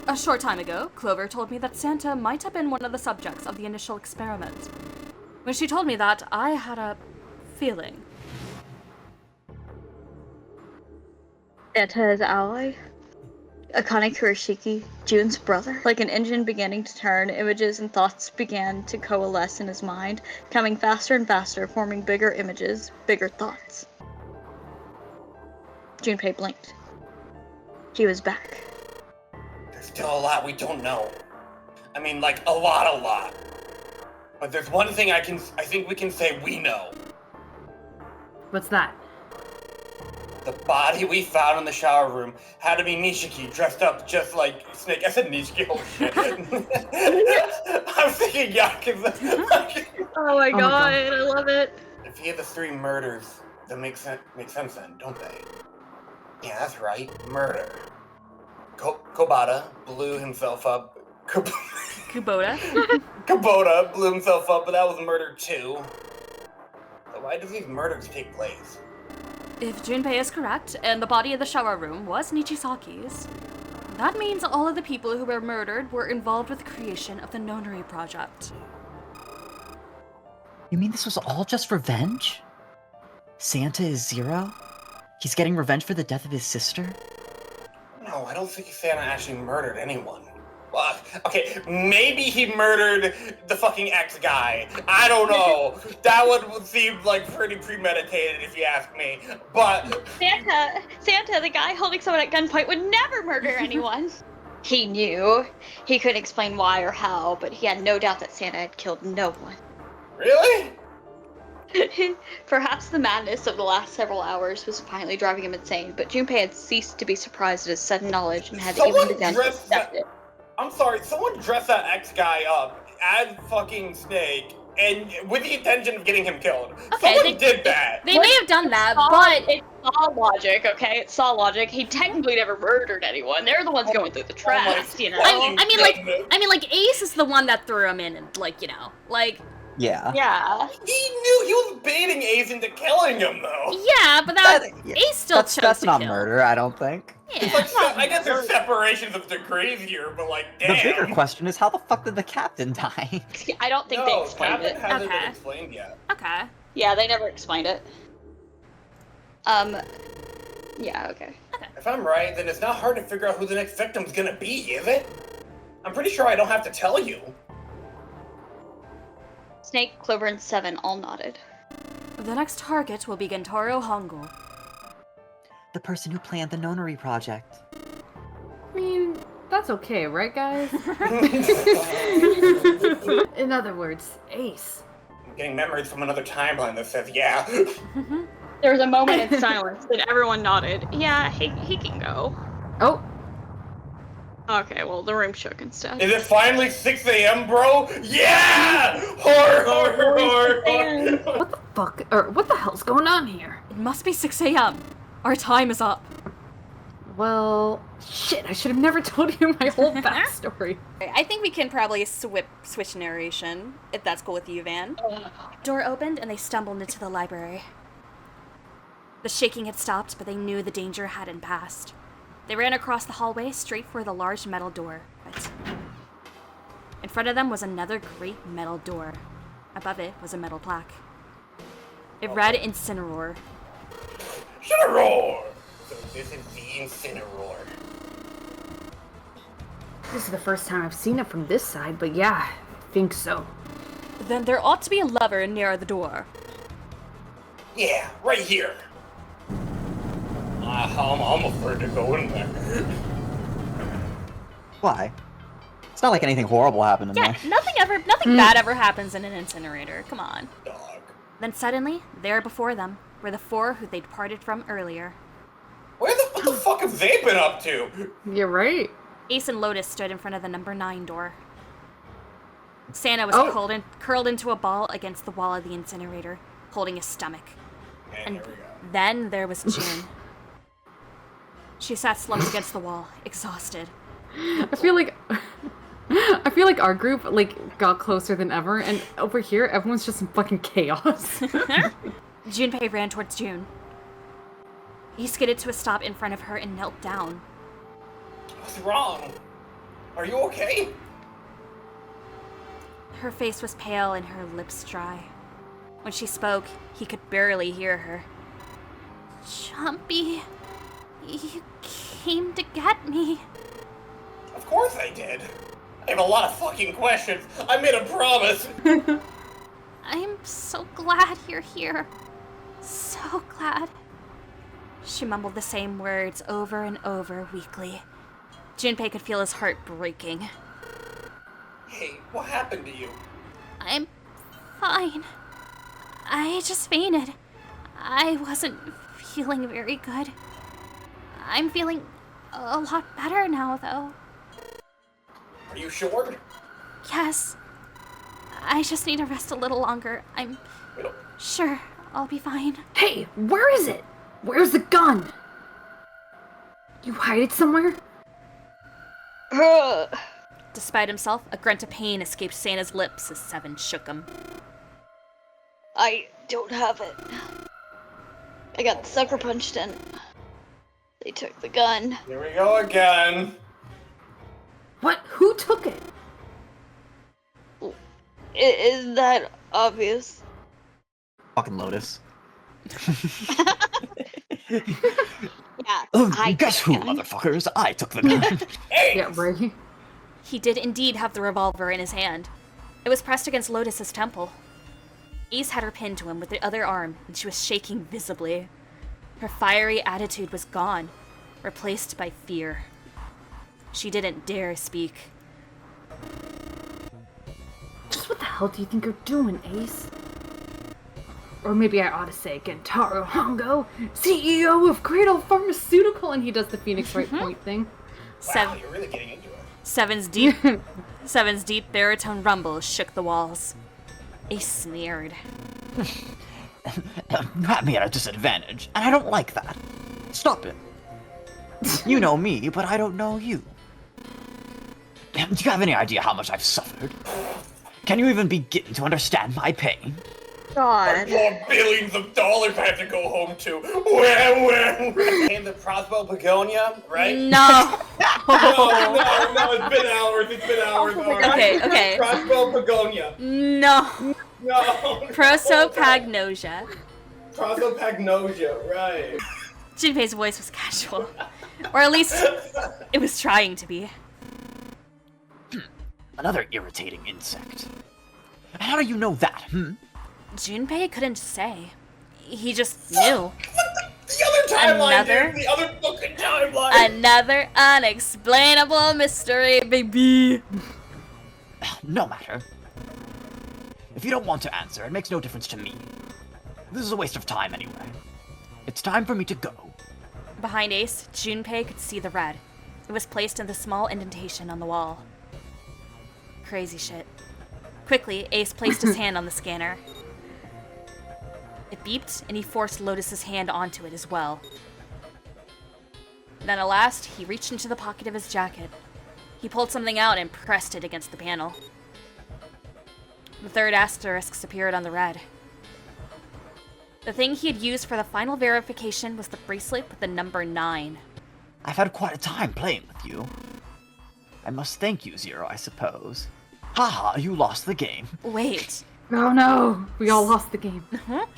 A short time ago, Clover told me that Santa might have been one of the subjects of the initial experiment. When she told me that, I had a feeling. Santa is Aoi. Akane Kurashiki, June's brother. Like an engine beginning to turn, images and thoughts began to coalesce in his mind, coming faster and faster, forming bigger images, bigger thoughts. Junpei blinked. He was back. There's still a lot we don't know. I mean, like, a lot. But there's one thing I think we can say we know. What's that? The body we found in the shower room had to be Nishiki, dressed up just like Snake. I said Nishiki, oh shit. I'm thinking Yakuza. Oh my god, I love it. If he had the 3 murders, that makes sense then, don't they? Yeah, that's right, murder. Kobata blew himself up. Kubota. Kubota blew himself up, but that was murder too. So why do these murders take place? If Junpei is correct, and the body of the shower room was Nichisaki's, that means all of the people who were murdered were involved with the creation of the Nonary Project. You mean this was all just revenge? Santa is Zero? He's getting revenge for the death of his sister? No, I don't think Santa actually murdered anyone. Well, okay, maybe he murdered the fucking ex-guy. I don't know. That would seem like pretty premeditated if you ask me. But Santa, the guy holding someone at gunpoint, would never murder anyone. He knew. He couldn't explain why or how, but he had no doubt that Santa had killed no one. really? Perhaps the madness of the last several hours was finally driving him insane, but Junpei had ceased to be surprised at his sudden knowledge and had Someone even begun to dressed accept it. I'm sorry, someone dressed that ex-guy up as fucking Snake and with the intention of getting him killed. Okay, Someone did that. They may have done that, but It's saw logic, okay? It's saw logic. He technically never murdered anyone. They're the ones going through the traps, you know? I mean, like Ace is the one that threw him in, and like, you know, like. Yeah. Yeah. He knew he was baiting Ace into killing him, though. Yeah, but Ace still chose That's to not kill. murder, I don't think. Yeah. It's like, I guess there's separations of degrees here, but like, damn. The bigger question is how the fuck did the captain die? I don't think they No, explained Captain it. hasn't Okay. been explained yet. Okay. Yeah, they never explained it. Yeah, okay. If I'm right, then it's not hard to figure out who the next victim's gonna be, is it? I'm pretty sure I don't have to tell you. Snake, Clover, and Seven all nodded. The next target will be Gentaro Hongo. The person who planned the nonary project. I mean, that's okay, right, guys? In other words, Ace. I'm getting memories from another timeline that says yeah. There was a moment in silence, and everyone nodded. Yeah, he can go. Oh. Okay, well, the room shook instead. Is it finally 6 a.m., bro? Yeah! Horror! What the fuck? Or what the hell's going on here? It must be 6 a.m. Our time is up. Well, shit, I should have never told you my whole backstory. I think we can probably switch narration, if that's cool with you, Van. Door opened and they stumbled into the library. The shaking had stopped, but they knew the danger hadn't passed. They ran across the hallway straight for the large metal door. But in front of them was another great metal door. Above it was a metal plaque. It read Incineroar. Incineroar! So this is the Incineroar. This is the first time I've seen it from this side, but yeah, I think so. Then there ought to be a lever near the door. Yeah, right here. I'm afraid to go in there. Why? It's not like anything horrible happened in there. Nothing bad ever happens in an incinerator. Come on. Dog. Then suddenly, there before them were the four who they'd parted from earlier. What the fuck have they been up to? You're right. Ace and Lotus stood in front of the number 9 door. Santa was curled into a ball against the wall of the incinerator, holding his stomach. And then there was June. She sat slumped against the wall, exhausted. I feel like our group got closer than ever, and over here everyone's just in fucking chaos. Junpei ran towards June. He skidded to a stop in front of her and knelt down. What's wrong? Are you okay? Her face was pale and her lips dry. When she spoke, he could barely hear her. Jumpy, you came to get me. Of course I did. I have a lot of fucking questions. I made a promise. I'm so glad you're here. So glad. She mumbled the same words over and over weakly. Junpei could feel his heart breaking. Hey, what happened to you? I'm fine. I just fainted. I wasn't feeling very good. I'm feeling a lot better now, though. Are you sure? Yes. I just need to rest a little longer. I'm sure I'll be fine. Hey, where is it? Where's the gun? You hide it somewhere? Despite himself, a grunt of pain escaped Santa's lips as Seven shook him. I don't have it. I got the sucker punched in. They took the gun. Here we go again. What? Who took it? Is that obvious? Fucking Lotus. Yeah, guess who, motherfuckers? I took the gun. Yeah, right. He did indeed have the revolver in his hand. It was pressed against Lotus's temple. Ace had her pinned to him with the other arm, and she was shaking visibly. Her fiery attitude was gone, replaced by fear. She didn't dare speak. Just what the hell do you think you're doing, Ace? Or maybe I ought to say Gentaro Hongo, CEO of Cradle Pharmaceutical, and he does the Phoenix Wright point thing. Wow, you're really getting into it. Seven's deep baritone rumble shook the walls. Ace sneered. You have me at a disadvantage, and I don't like that. Stop it. You know me, but I don't know you. Do you have any idea how much I've suffered? Can you even begin to understand my pain? God. More billions of dollars I have to go home to. When? And the crossbow begonia, right? No. no, it's been hours. Okay. Crossbow begonia. No. No. Prosopagnosia. Prosopagnosia, right. Junpei's voice was casual. Or at least, it was trying to be. Another irritating insect. How do you know that, Junpei couldn't say. He just knew. The other timeline, dude! The other fucking timeline! Another unexplainable mystery, baby! No matter. If you don't want to answer, it makes no difference to me. This is a waste of time anyway. It's time for me to go. Behind Ace, Junpei could see the red. It was placed in the small indentation on the wall. Crazy shit. Quickly, Ace placed his hand on the scanner. It beeped, and he forced Lotus's hand onto it as well. Then at last, he reached into the pocket of his jacket. He pulled something out and pressed it against the panel. The third asterisk appeared on the red. The thing he had used for the final verification was the bracelet with the number 9. I've had quite a time playing with you. I must thank you, Zero, I suppose. Haha, you lost the game. Wait. Oh no, we all lost the game.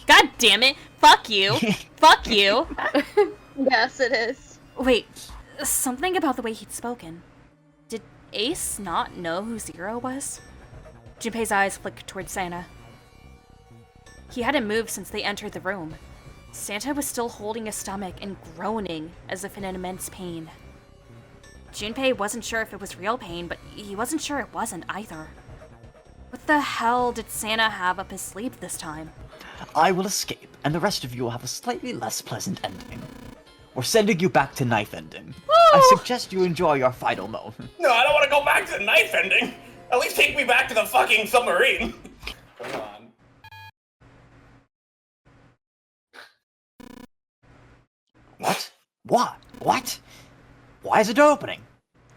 God damn it. Fuck you. Fuck you. Yes, it is. Wait, something about the way he'd spoken. Did Ace not know who Zero was? Junpei's eyes flicked toward Santa. He hadn't moved since they entered the room. Santa was still holding his stomach and groaning as if in an immense pain. Junpei wasn't sure if it was real pain, but he wasn't sure it wasn't either. What the hell did Santa have up his sleeve this time? I will escape, and the rest of you will have a slightly less pleasant ending. We're sending you back to knife ending. I suggest you enjoy your final moment. No, I don't want to go back to the knife ending. At least take me back to the fucking submarine. Come on. What? What? What? Why is it opening?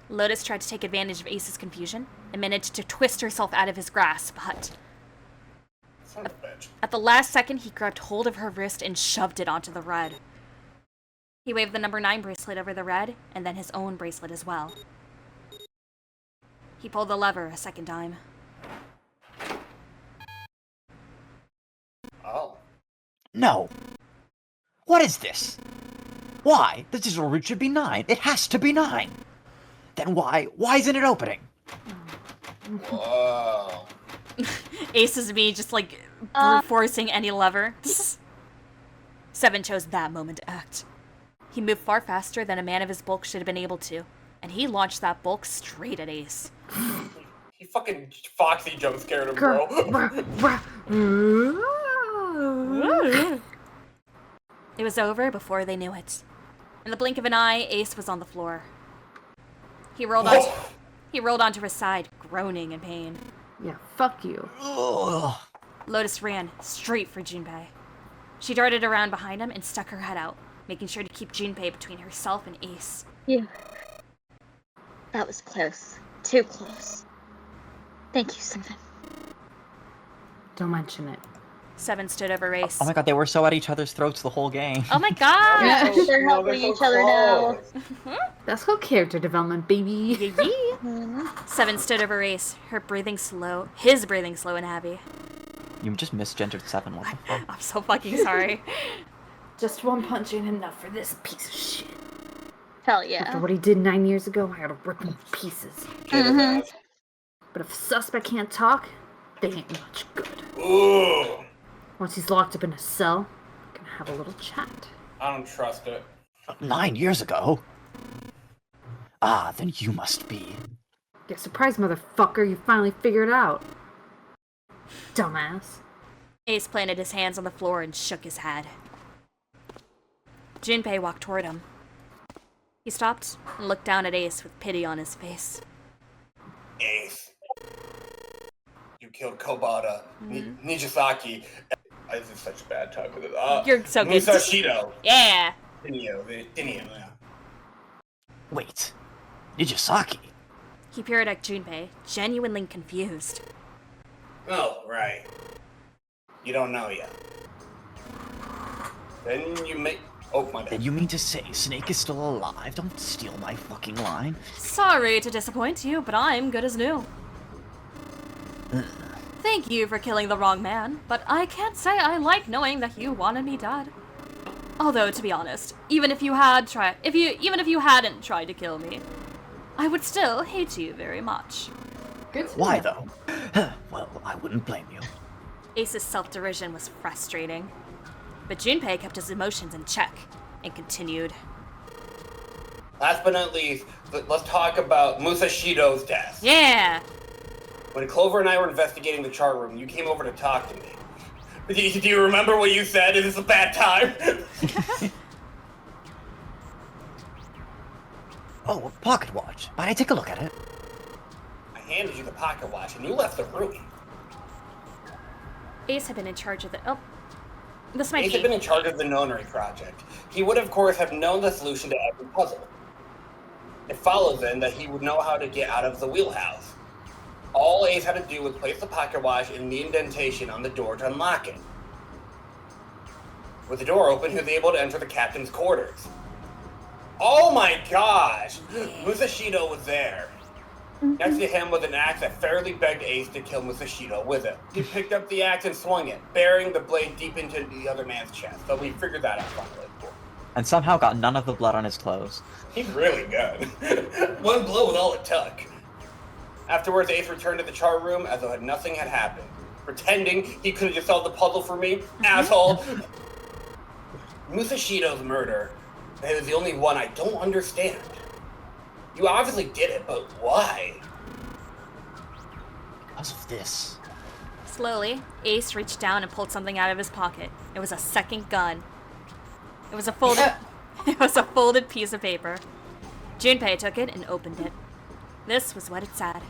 Lotus tried to take advantage of Ace's confusion and managed to twist herself out of his grasp, but Son of a bitch. at the last second, he grabbed hold of her wrist and shoved it onto the red. He waved the number 9 bracelet over the red, and then his own bracelet as well. He pulled the lever a second time. Oh. No. What is this? Why? The digital root should be 9. It has to be 9. Then why isn't it opening? Whoa. Ace is me just like brute forcing any lever. 7 chose that moment to act. He moved far faster than a man of his bulk should have been able to, and he launched that bulk straight at Ace. He fucking Foxy jump scared him, bro. It was over before they knew it. In the blink of an eye, Ace was on the floor. He rolled onto his side, groaning in pain. Yeah, fuck you. Ugh. Lotus ran straight for Junpei. She darted around behind him and stuck her head out, making sure to keep Junpei between herself and Ace. Yeah. That was close. Too close. Thank you, Seven. Don't mention it. 7 stood over Ace. Oh my god, they were so at each other's throats the whole game. Oh my god! Yeah, they're helping each other now. That's called character development, baby. Yeah. 7 stood over Ace, his breathing slow and heavy. You just misgendered 7. What the fuck? I'm so fucking sorry. Just one punch ain't enough for this piece of shit. Hell After yeah. what he did 9 years ago, I gotta rip him to pieces. Mm-hmm. But if a suspect can't talk, they ain't much good. Ooh. Once he's locked up in a cell, we can have a little chat. I don't trust it. 9 years ago? Ah, then you must be. Get surprised, motherfucker, you finally figured it out. Dumbass. Ace planted his hands on the floor and shook his head. Junpei walked toward him. He stopped and looked down at Ace with pity on his face. Ace. You killed Kobata, Nijisaki. This is such a bad time with it. You're so good. Musashido. Yeah. Dinio, yeah. Wait. Nijisaki? He peered at Junpei, genuinely confused. Oh, right. You don't know yet. Then you make... Oh, my bad. Then you mean to say Snake is still alive? Don't steal my fucking line. Sorry to disappoint you, but I'm good as new. Thank you for killing the wrong man, but I can't say I like knowing that you wanted me dead. Although, to be honest, even if you hadn't tried to kill me, I would still hate you very much. Good. Why, though? Well, I wouldn't blame you. Ace's self-derision was frustrating, but Junpei kept his emotions in check and continued. Last but not least, let's talk about Musashido's death. Yeah! When Clover and I were investigating the chart room, you came over to talk to me. Do you remember what you said? Is this a bad time? Oh, a pocket watch. Might I take a look at it? I handed you the pocket watch and you left the room. Ace had been in charge of the... Oh. This might Ace be... had been in charge of the Nonary project. He would, of course, have known the solution to every puzzle. It follows, then, that he would know how to get out of the wheelhouse. All Ace had to do was place the pocket watch in the indentation on the door to unlock it. With the door open, he was able to enter the captain's quarters. Oh my gosh! Musashido was there. Next to him was an axe that fairly begged Ace to kill Musashido with it. He picked up the axe and swung it, burying the blade deep into the other man's chest, so we figured that out finally. And somehow got none of the blood on his clothes. He's really good. One blow was all it took. Afterwards, Ace returned to the chart room as though nothing had happened, pretending he could have just solved the puzzle for me. Asshole! Musashido's murder is the only one I don't understand. You obviously did it, but why? Because of this. Slowly, Ace reached down and pulled something out of his pocket. It was a second gun. It was a folded piece of paper. Junpei took it and opened it. This was what it said.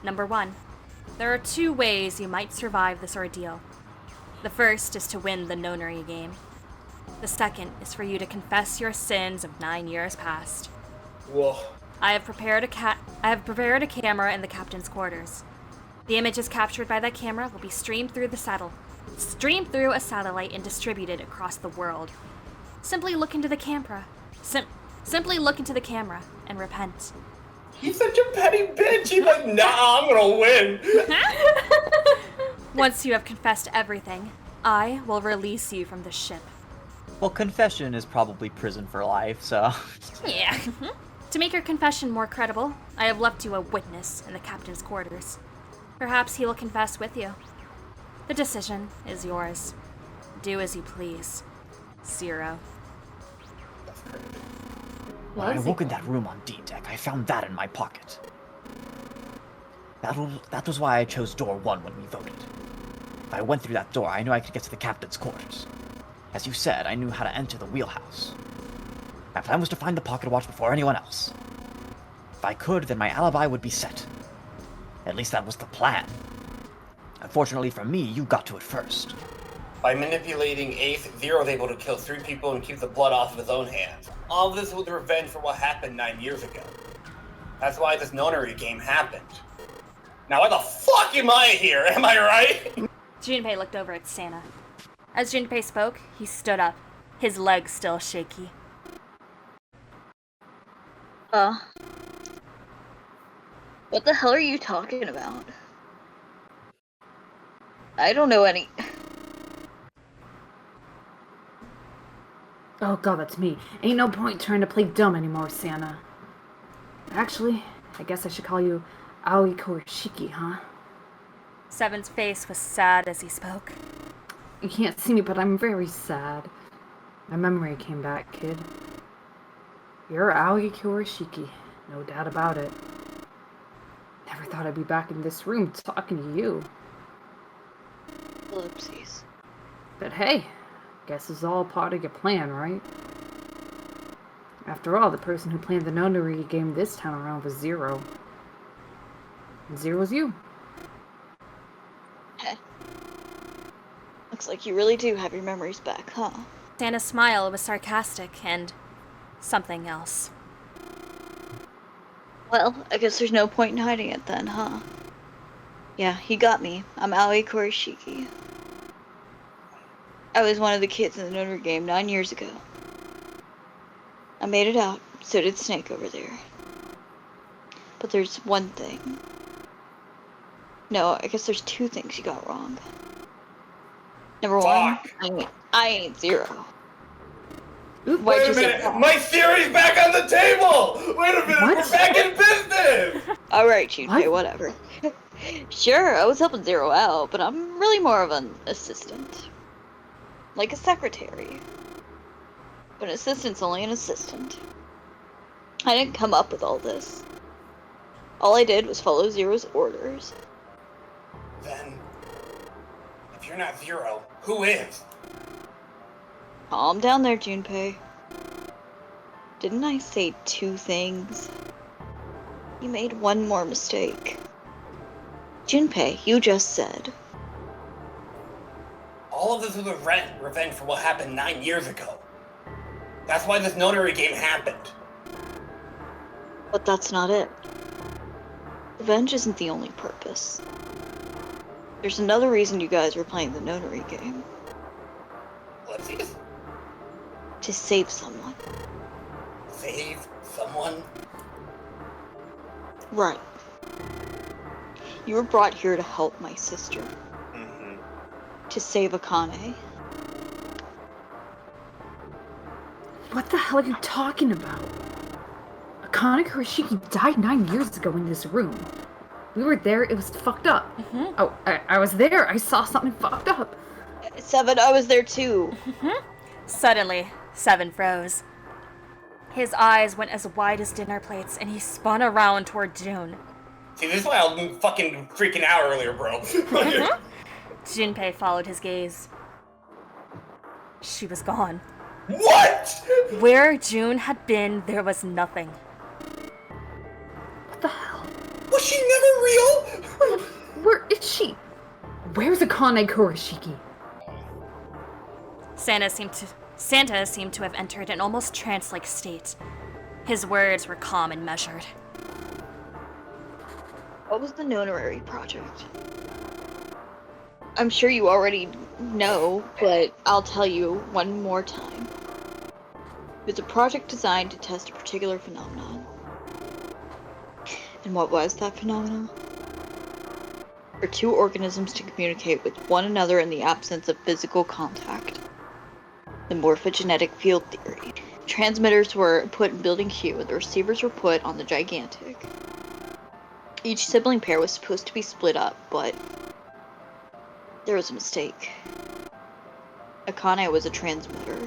Number 1. There are 2 ways you might survive this ordeal. The first is to win the Nonary game. The second is for you to confess your sins of 9 years past. Whoa. I have prepared a camera in the captain's quarters. The images captured by that camera will be streamed through a satellite and distributed across the world. Simply look into the camera. Simply look into the camera and repent. He's such a petty bitch. He's like, nah, I'm gonna win. Once you have confessed everything, I will release you from the ship. Well, confession is probably prison for life, so... Yeah. To make your confession more credible, I have left you a witness in the captain's quarters. Perhaps he will confess with you. The decision is yours. Do as you please. 0. When I woke in that room on D-Deck, I found that in my pocket. That was why I chose door 1 when we voted. If I went through that door, I knew I could get to the captain's quarters. As you said, I knew how to enter the wheelhouse. My plan was to find the pocket watch before anyone else. If I could, then my alibi would be set. At least that was the plan. Unfortunately for me, you got to it first. By manipulating Ace, Zero was able to kill 3 people and keep the blood off of his own hands. All of this was revenge for what happened 9 years ago. That's why this Nonary game happened. Now why the fuck am I here? Am I right? Junpei looked over at Santa. As Junpei spoke, he stood up, his legs still shaky. What the hell are you talking about? I don't know any. Oh god, that's me. Ain't no point trying to play dumb anymore, Santa. Actually, I guess I should call you Aoi Korishiki, huh? Seven's face was sad as he spoke. You can't see me, but I'm very sad. My memory came back, kid. You're Aoi Korishiki, no doubt about it. Never thought I'd be back in this room talking to you. Oopsies. But hey, guess it's all part of your plan, right? After all, the person who planned the Nonary game this time around was Zero. And Zero's you. Heh. Looks like you really do have your memories back, huh? Santa's smile was sarcastic and something else. Well, I guess there's no point in hiding it then, huh? Yeah, he got me. I'm Aoi Korishiki. I was one of the kids in the Nonary game 9 years ago. I made it out, so did Snake over there. But there's one thing. No, I guess there's two things you got wrong. Number Fuck. one, I ain't Zero. Wait a minute! My theory's back on the table! Wait a minute, we're back in business! Alright, Junpei, whatever. Sure, I was helping Zero out, but I'm really more of an assistant. Like a secretary. But an assistant's only an assistant. I didn't come up with all this. All I did was follow Zero's orders. Then, if you're not Zero, who is? Calm down there, Junpei. Didn't I say two things? You made one more mistake. Junpei, you just said. All of this was revenge for what happened 9 years ago. That's why this notary game happened. But that's not it. Revenge isn't the only purpose. There's another reason you guys were playing the notary game. Let's see this. To save someone. Save someone? Right. You were brought here to help my sister. Mm-hmm. To save Akane. What the hell are you talking about? Akane Kurashiki died 9 years ago in this room. We were there, it was fucked up. Mm-hmm. Oh, I was there, I saw something fucked up. Seven, I was there too. Suddenly, Seven froze. His eyes went as wide as dinner plates, and he spun around toward June. See, this is why I was fucking freaking out earlier, bro. Junpei followed his gaze. She was gone. What? Where June had been, there was nothing. What the hell? Was she never real? Where is she? Where's Akane Kurashiki? Santa seemed to have entered an almost trance-like state. His words were calm and measured. What was the notary project? I'm sure you already know, but I'll tell you one more time. It was a project designed to test a particular phenomenon. And what was that phenomenon? For two organisms to communicate with one another in the absence of physical contact. The morphogenetic field theory. Transmitters were put in Building Q and the receivers were put on the Gigantic. Each sibling pair was supposed to be split up, but there was a mistake. Akane was a transmitter.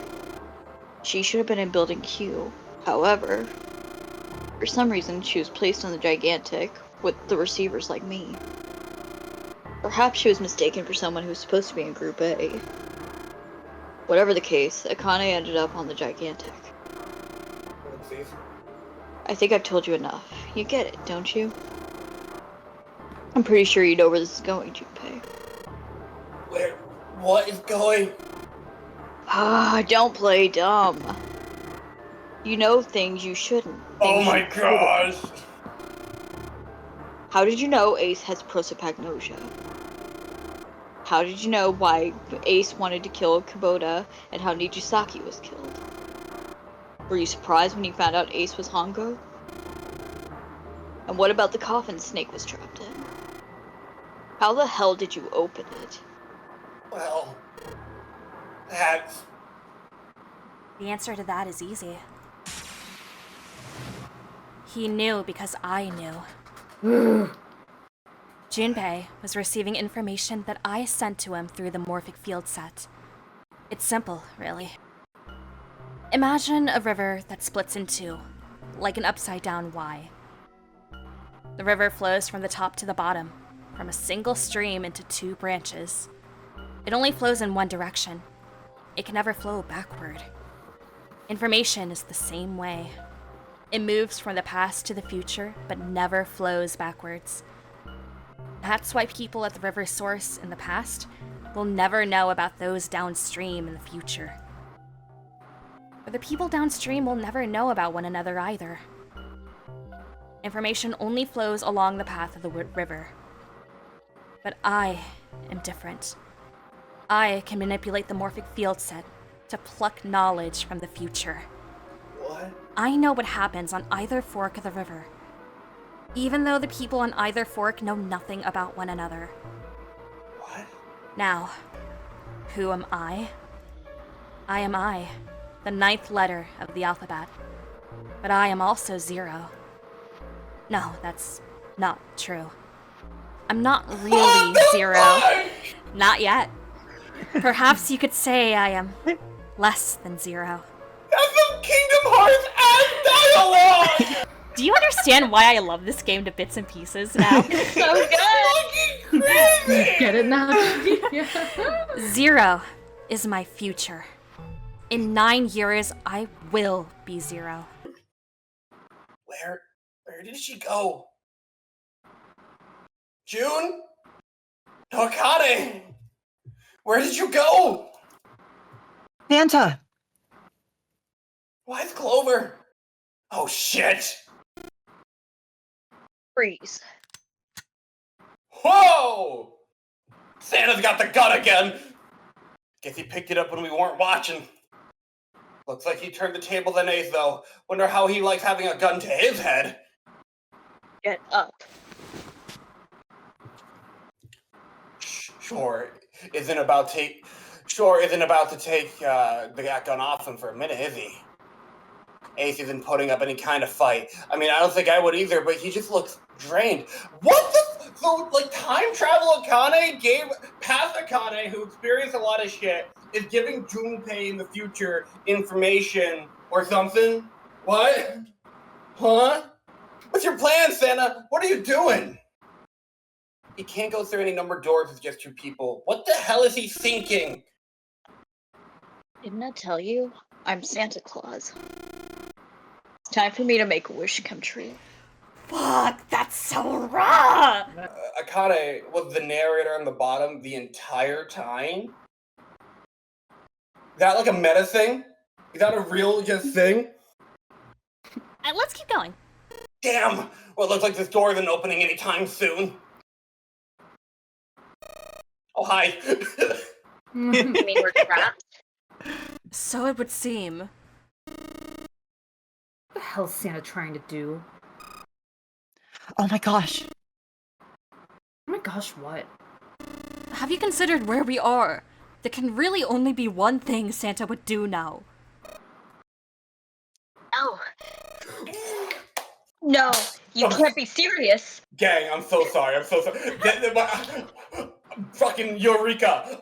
She should have been in Building Q. However, for some reason she was placed on the Gigantic with the receivers like me. Perhaps she was mistaken for someone who was supposed to be in Group A. Whatever the case, Akane ended up on the Gigantic. I think I've told you enough. You get it, don't you? I'm pretty sure you know where this is going, Junpei. What is going? Don't play dumb. You know things you shouldn't. Oh my gosh! How did you know Ace has prosopagnosia? How did you know why Ace wanted to kill Kubota and how Nijisaki was killed? Were you surprised when you found out Ace was Hongo? And what about the coffin Snake was trapped in? How the hell did you open it? Well, that's... The answer to that is easy. He knew because I knew. Junpei was receiving information that I sent to him through the morphic field set. It's simple, really. Imagine a river that splits in two, like an upside-down Y. The river flows from the top to the bottom, from a single stream into two branches. It only flows in one direction. It can never flow backward. Information is the same way. It moves from the past to the future, but never flows backwards. That's why people at the river's source in the past will never know about those downstream in the future. But the people downstream will never know about one another either. Information only flows along the path of the river. But I am different. I can manipulate the morphic field set to pluck knowledge from the future. What? I know what happens on either fork of the river. even though the people on either fork know nothing about one another. What? Now, who am I? I am I, the 9th letter of the alphabet. But I am also 0. No, that's not true. I'm not really 0. Not yet. Perhaps you could say I am less than 0. That's some Kingdom Hearts ass dialogue! Do you understand why I love this game to bits and pieces now? So good! Crazy! Get it now? Yeah. 0 is my future. In 9 years, I will be 0. Where did she go? June? Akane! Where did you go? Santa! Why is Clover? Oh shit! Freeze. Whoa! Santa's got the gun again! Guess he picked it up when we weren't watching. Looks like he turned the tables on Ace, though. Wonder how he likes having a gun to his head. Get up. Sure isn't about to take the gun off him for a minute, is he? Ace isn't putting up any kind of fight. I mean, I don't think I would either, but he just looks drained. What the? So, like, time travel Akane gave past Akane, who experienced a lot of shit, is giving Junpei in the future information or something? What? Huh? What's your plan, Santa? What are you doing? He can't go through any numbered doors with just 2 people. What the hell is he thinking? Didn't I tell you? I'm Santa Claus. It's time for me to make a wish come true. Fuck, that's so raw! Akane was the narrator on the bottom the entire time? Is that like a meta thing? Is that a real just thing? Let's keep going. Damn! Well, it looks like this door isn't opening anytime soon. Oh, hi. You mean we're trapped? So it would seem. What the hell's Santa trying to do? Oh my gosh. Oh my gosh, what? Have you considered where we are? There can really only be one thing Santa would do now. Oh. No, you can't be serious. Gang, I'm so sorry. I'm so sorry. Fucking Eureka.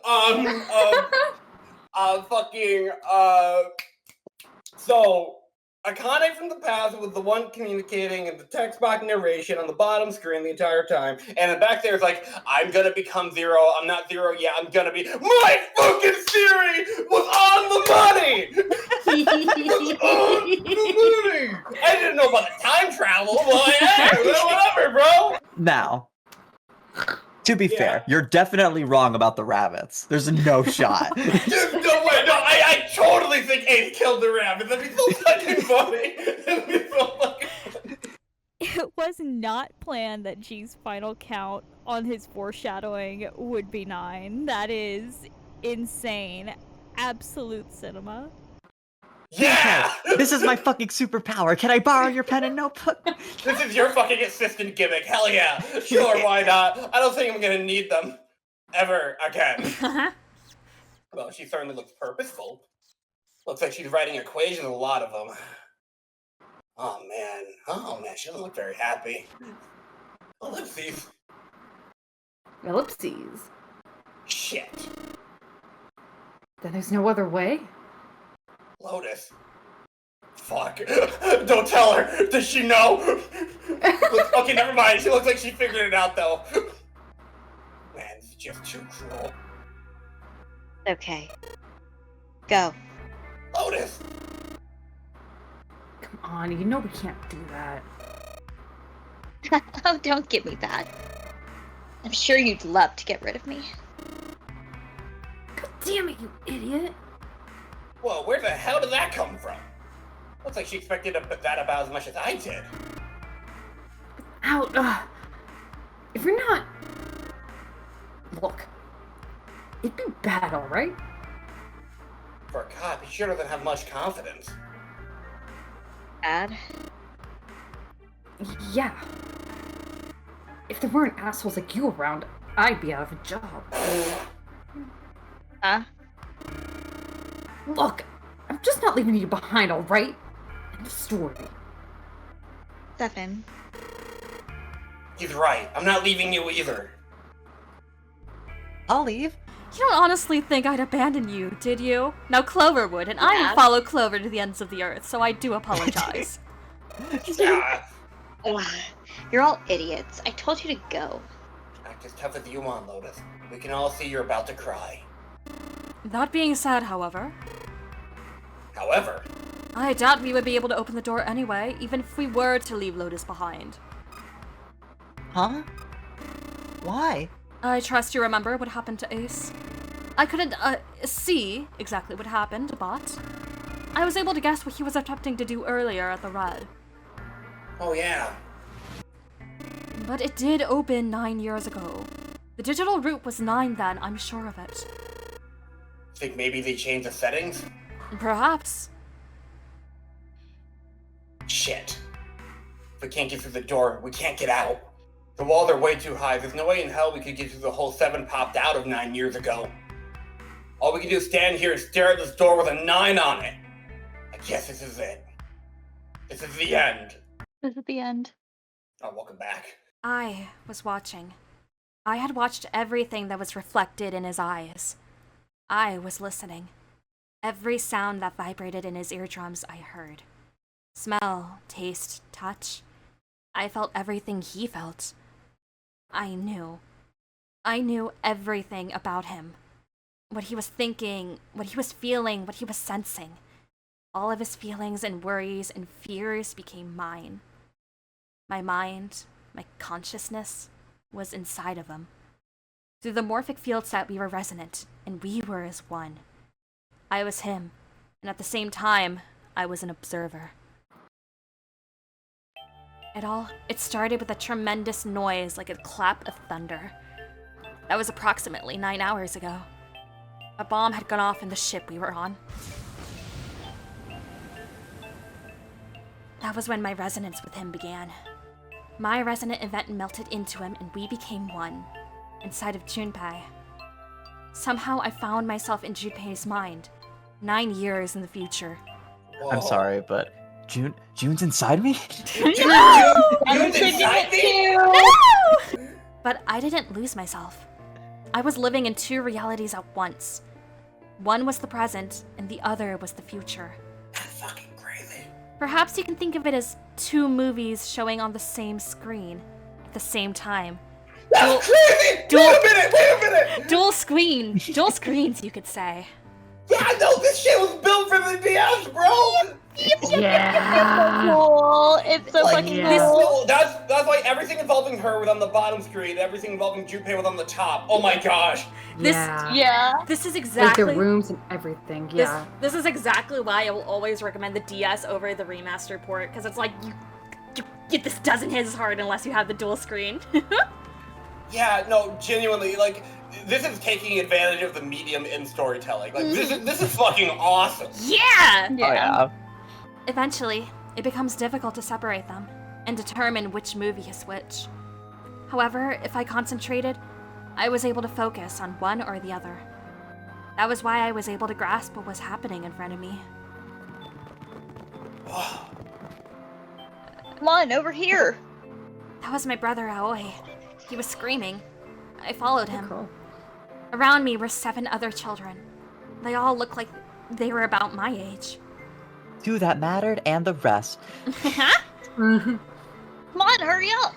So, Akane from the past was the one communicating in the text box narration on the bottom screen the entire time. And then back there is like, I'm gonna become 0. I'm not 0 yet. I'm gonna be. My fucking theory was on the money! I didn't know about the time travel. Well, yeah, whatever, bro. Now, to be fair, you're definitely wrong about the rabbits. There's no shot. Dude, no way, no, I totally think Ace killed the rabbit. That'd be so fucking funny. That'd be so fucking funny. It was not planned that G's final count on his foreshadowing would be 9. That is insane. Absolute cinema. Yeah! This is my fucking superpower. Can I borrow your pen and notebook? This is your fucking assistant gimmick. Hell yeah. Sure, why not? I don't think I'm gonna need them. Ever again. Well, she certainly looks purposeful. Looks like she's writing equations, a lot of them. Oh man, she doesn't look very happy. Ellipses. Ellipses. Shit. Then there's no other way? Lotus. Fuck. Don't tell her. Does she know? Okay, never mind. She looks like she figured it out, though. Man, this is just too cruel. Okay. Go. Lotus! Come on, you know we can't do that. Oh, don't give me that. I'm sure you'd love to get rid of me. God damn it, you idiot! Whoa, where the hell did that come from? Looks like she expected that about as much as I did. Out. If you're not... Look. It'd be bad, alright? For a cop, he sure doesn't have much confidence. Bad? Yeah. If there weren't assholes like you around, I'd be out of a job. Huh? Look, I'm just not leaving you behind, alright? End of story. Stefan. He's right. I'm not leaving you either. I'll leave. You don't honestly think I'd abandon you, did you? Now Clover would, and I would follow Clover to the ends of the earth, so I do apologize. You're all idiots. I told you to go. Act as tough as you want, Lotus. We can all see you're about to cry. That being said, however, I doubt we would be able to open the door anyway, even if we were to leave Lotus behind. Huh? Why? I trust you remember what happened to Ace. I couldn't, see exactly what happened, but I was able to guess what he was attempting to do earlier at the Red. Oh yeah. But it did open 9 years ago. The digital route was 9 then, I'm sure of it. Think maybe they changed the settings? Perhaps. Shit. If we can't get through the door, we can't get out. The walls are way too high. There's no way in hell we could get through the whole 7 popped out of 9 years ago. All we can do is stand here and stare at this door with a 9 on it. I guess this is it. This is the end. This is the end. Oh, welcome back. I was watching. I had watched everything that was reflected in his eyes. I was listening. Every sound that vibrated in his eardrums I heard. Smell, taste, touch. I felt everything he felt. I knew everything about him. What he was thinking, what he was feeling, what he was sensing. All of his feelings and worries and fears became mine. My mind, my consciousness, was inside of him. Through the morphic field set we were resonant, and we were as one. I was him, and at the same time, I was an observer. It started with a tremendous noise like a clap of thunder. That was approximately 9 hours ago. A bomb had gone off in the ship we were on. That was when my resonance with him began. My resonant event melted into him and we became one, inside of Junpei. Somehow I found myself in Junpei's mind, 9 years in the future. Whoa. I'm sorry, but June's inside me? June's inside me? No! But I didn't lose myself. I was living in 2 realities at once. One was the present, and the other was the future. That's fucking crazy. Perhaps you can think of it as 2 movies showing on the same screen at the same time. That's crazy! Wait a minute! Dual screens, you could say. Yeah, no, this shit was built for the DS, bro! Yeah. Cool. It's so fucking cool. That's why everything involving her was on the bottom screen, everything involving Junpei was on the top. Oh my gosh. This is exactly like the rooms and everything. Yeah. This is exactly why I will always recommend the DS over the remastered port, because it's like this doesn't hit as hard unless you have the dual screen. Yeah, no, genuinely, like, this is taking advantage of the medium in storytelling. Like, this is fucking awesome. Yeah! Oh, yeah. Eventually, it becomes difficult to separate them and determine which movie is which. However, if I concentrated, I was able to focus on one or the other. That was why I was able to grasp what was happening in front of me. Come on, over here. That was my brother Aoi. He was screaming. I followed him. Cool. Around me were 7 other children. They all looked like they were about my age. 2 that mattered and the rest. Come on, hurry up!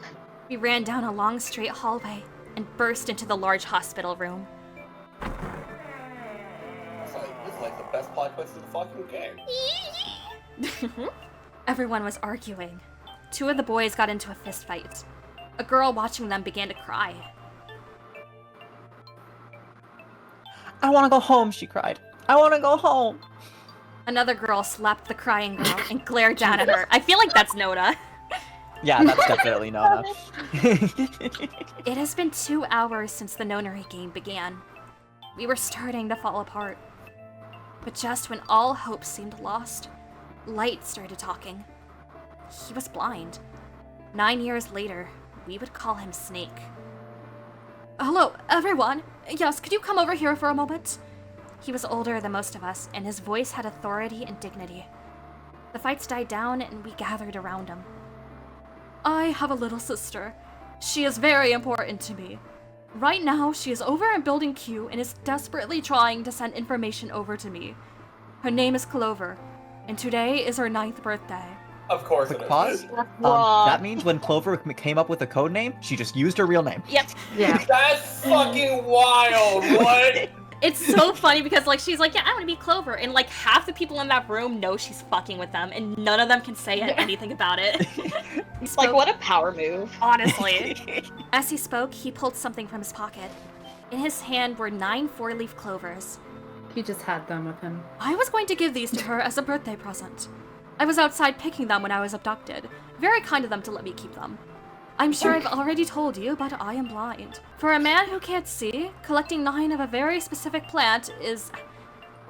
We ran down a long straight hallway and burst into the large hospital room. It's like the best plot twist in the fucking game. Everyone was arguing. 2 of the boys got into a fist fight. A girl watching them began to cry. I want to go home, she cried. I want to go home. Another girl slapped the crying girl and glared down at her. I feel like that's Noda. Yeah, that's definitely Nona. It has been 2 hours since the nonary game began. We were starting to fall apart. But just when all hope seemed lost, Light started talking. He was blind. 9 years later, we would call him Snake. Hello, everyone. Yes, could you come over here for a moment? He was older than most of us, and his voice had authority and dignity. The fights died down, and we gathered around him. I have a little sister. She is very important to me. Right now, she is over in Building Q and is desperately trying to send information over to me. Her name is Clover, and today is her 9th birthday. Of course Quick it is. pause. That means when Clover came up with a code name, she just used her real name. Yep. Yeah. That's fucking wild. What? It's so funny because, like, she's like, yeah, I want to be Clover. And, like, half the people in that room know she's fucking with them, and none of them can say anything about it. Like, what a power move. Honestly. As he spoke, he pulled something from his pocket. In his hand were 9 4-leaf clovers. He just had them with him. I was going to give these to her as a birthday present. I was outside picking them when I was abducted. Very kind of them to let me keep them. I'm sure I've already told you, but I am blind. For a man who can't see, collecting 9 of a very specific plant is...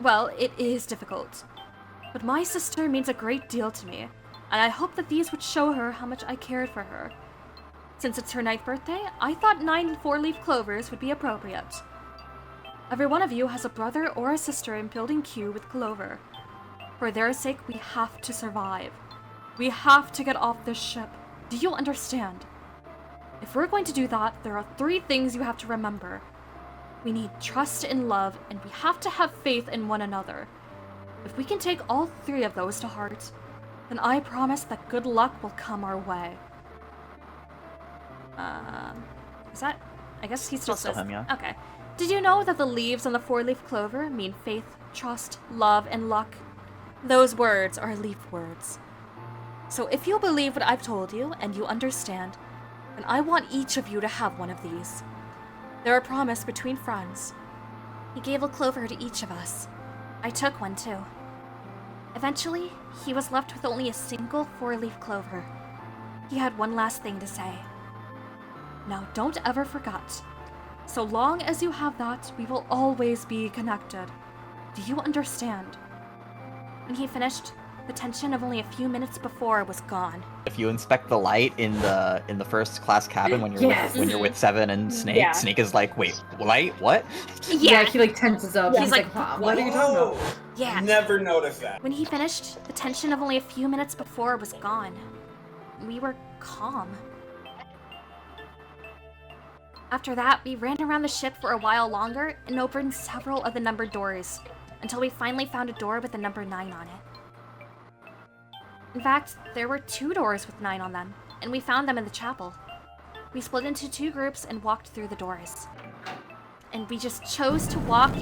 well, it is difficult. But my sister means a great deal to me, and I hope that these would show her how much I cared for her. Since it's her 9th birthday, I thought 9 4-leaf clovers would be appropriate. Every one of you has a brother or a sister in Building Q with Clover. For their sake, we have to survive. We have to get off this ship. Do you understand? If we're going to do that, there are 3 things you have to remember. We need trust and love, and we have to have faith in one another. If we can take all 3 of those to heart, then I promise that good luck will come our way. Is that... I guess he still That's still says... him, yeah. Okay. Did you know that the leaves on the 4-leaf clover mean faith, trust, love, and luck? Those words are leaf words. So if you believe what I've told you, and you understand, then I want each of you to have one of these. They're a promise between friends. He gave a clover to each of us. I took one too. Eventually, he was left with only a single 4-leaf clover. He had one last thing to say. Now don't ever forget. So long as you have that, we will always be connected. Do you understand? When he finished, the tension of only a few minutes before was gone. If you inspect the light in the first class cabin when you're when you're with Seven and Snake, Yeah. Snake is like, wait, light? What? Yeah, he like tenses up. He's He's like, like, what are you talking about? Yeah. Never noticed that. When he finished, the tension of only a few minutes before was gone. We were calm. After that, we ran around the ship for a while longer and opened several of the numbered doors, until we finally found a door with the number 9 on it. In fact, there were 2 doors with 9 on them, and we found them in the chapel. We split into 2 groups and walked through the doors. And we just chose to walk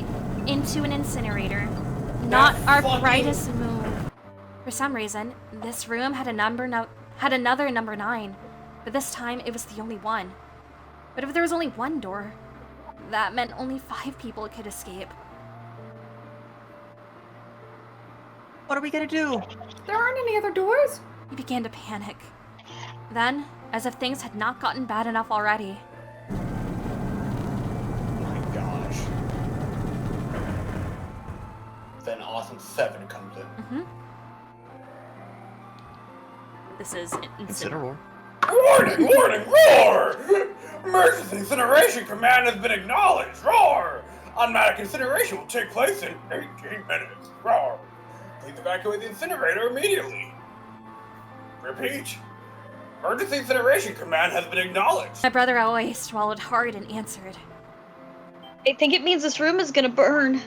into an incinerator. Not our brightest move. For some reason, this room had another number 9, but this time it was the only one. But if there was only one door, that meant only 5 people could escape. What are we gonna do? There aren't any other doors? We began to panic. Then, as if things had not gotten bad enough already, My gosh. Then Awesome 7 comes in. This is Consider roar. Warning! Warning! Roar! Emergency incineration command has been acknowledged! Roar! Automatic incineration will take place in 18 minutes. Roar! Please evacuate the incinerator immediately. Repeat. Emergency incineration command has been acknowledged. my brother always swallowed hard and answered. I think it means this room is gonna burn.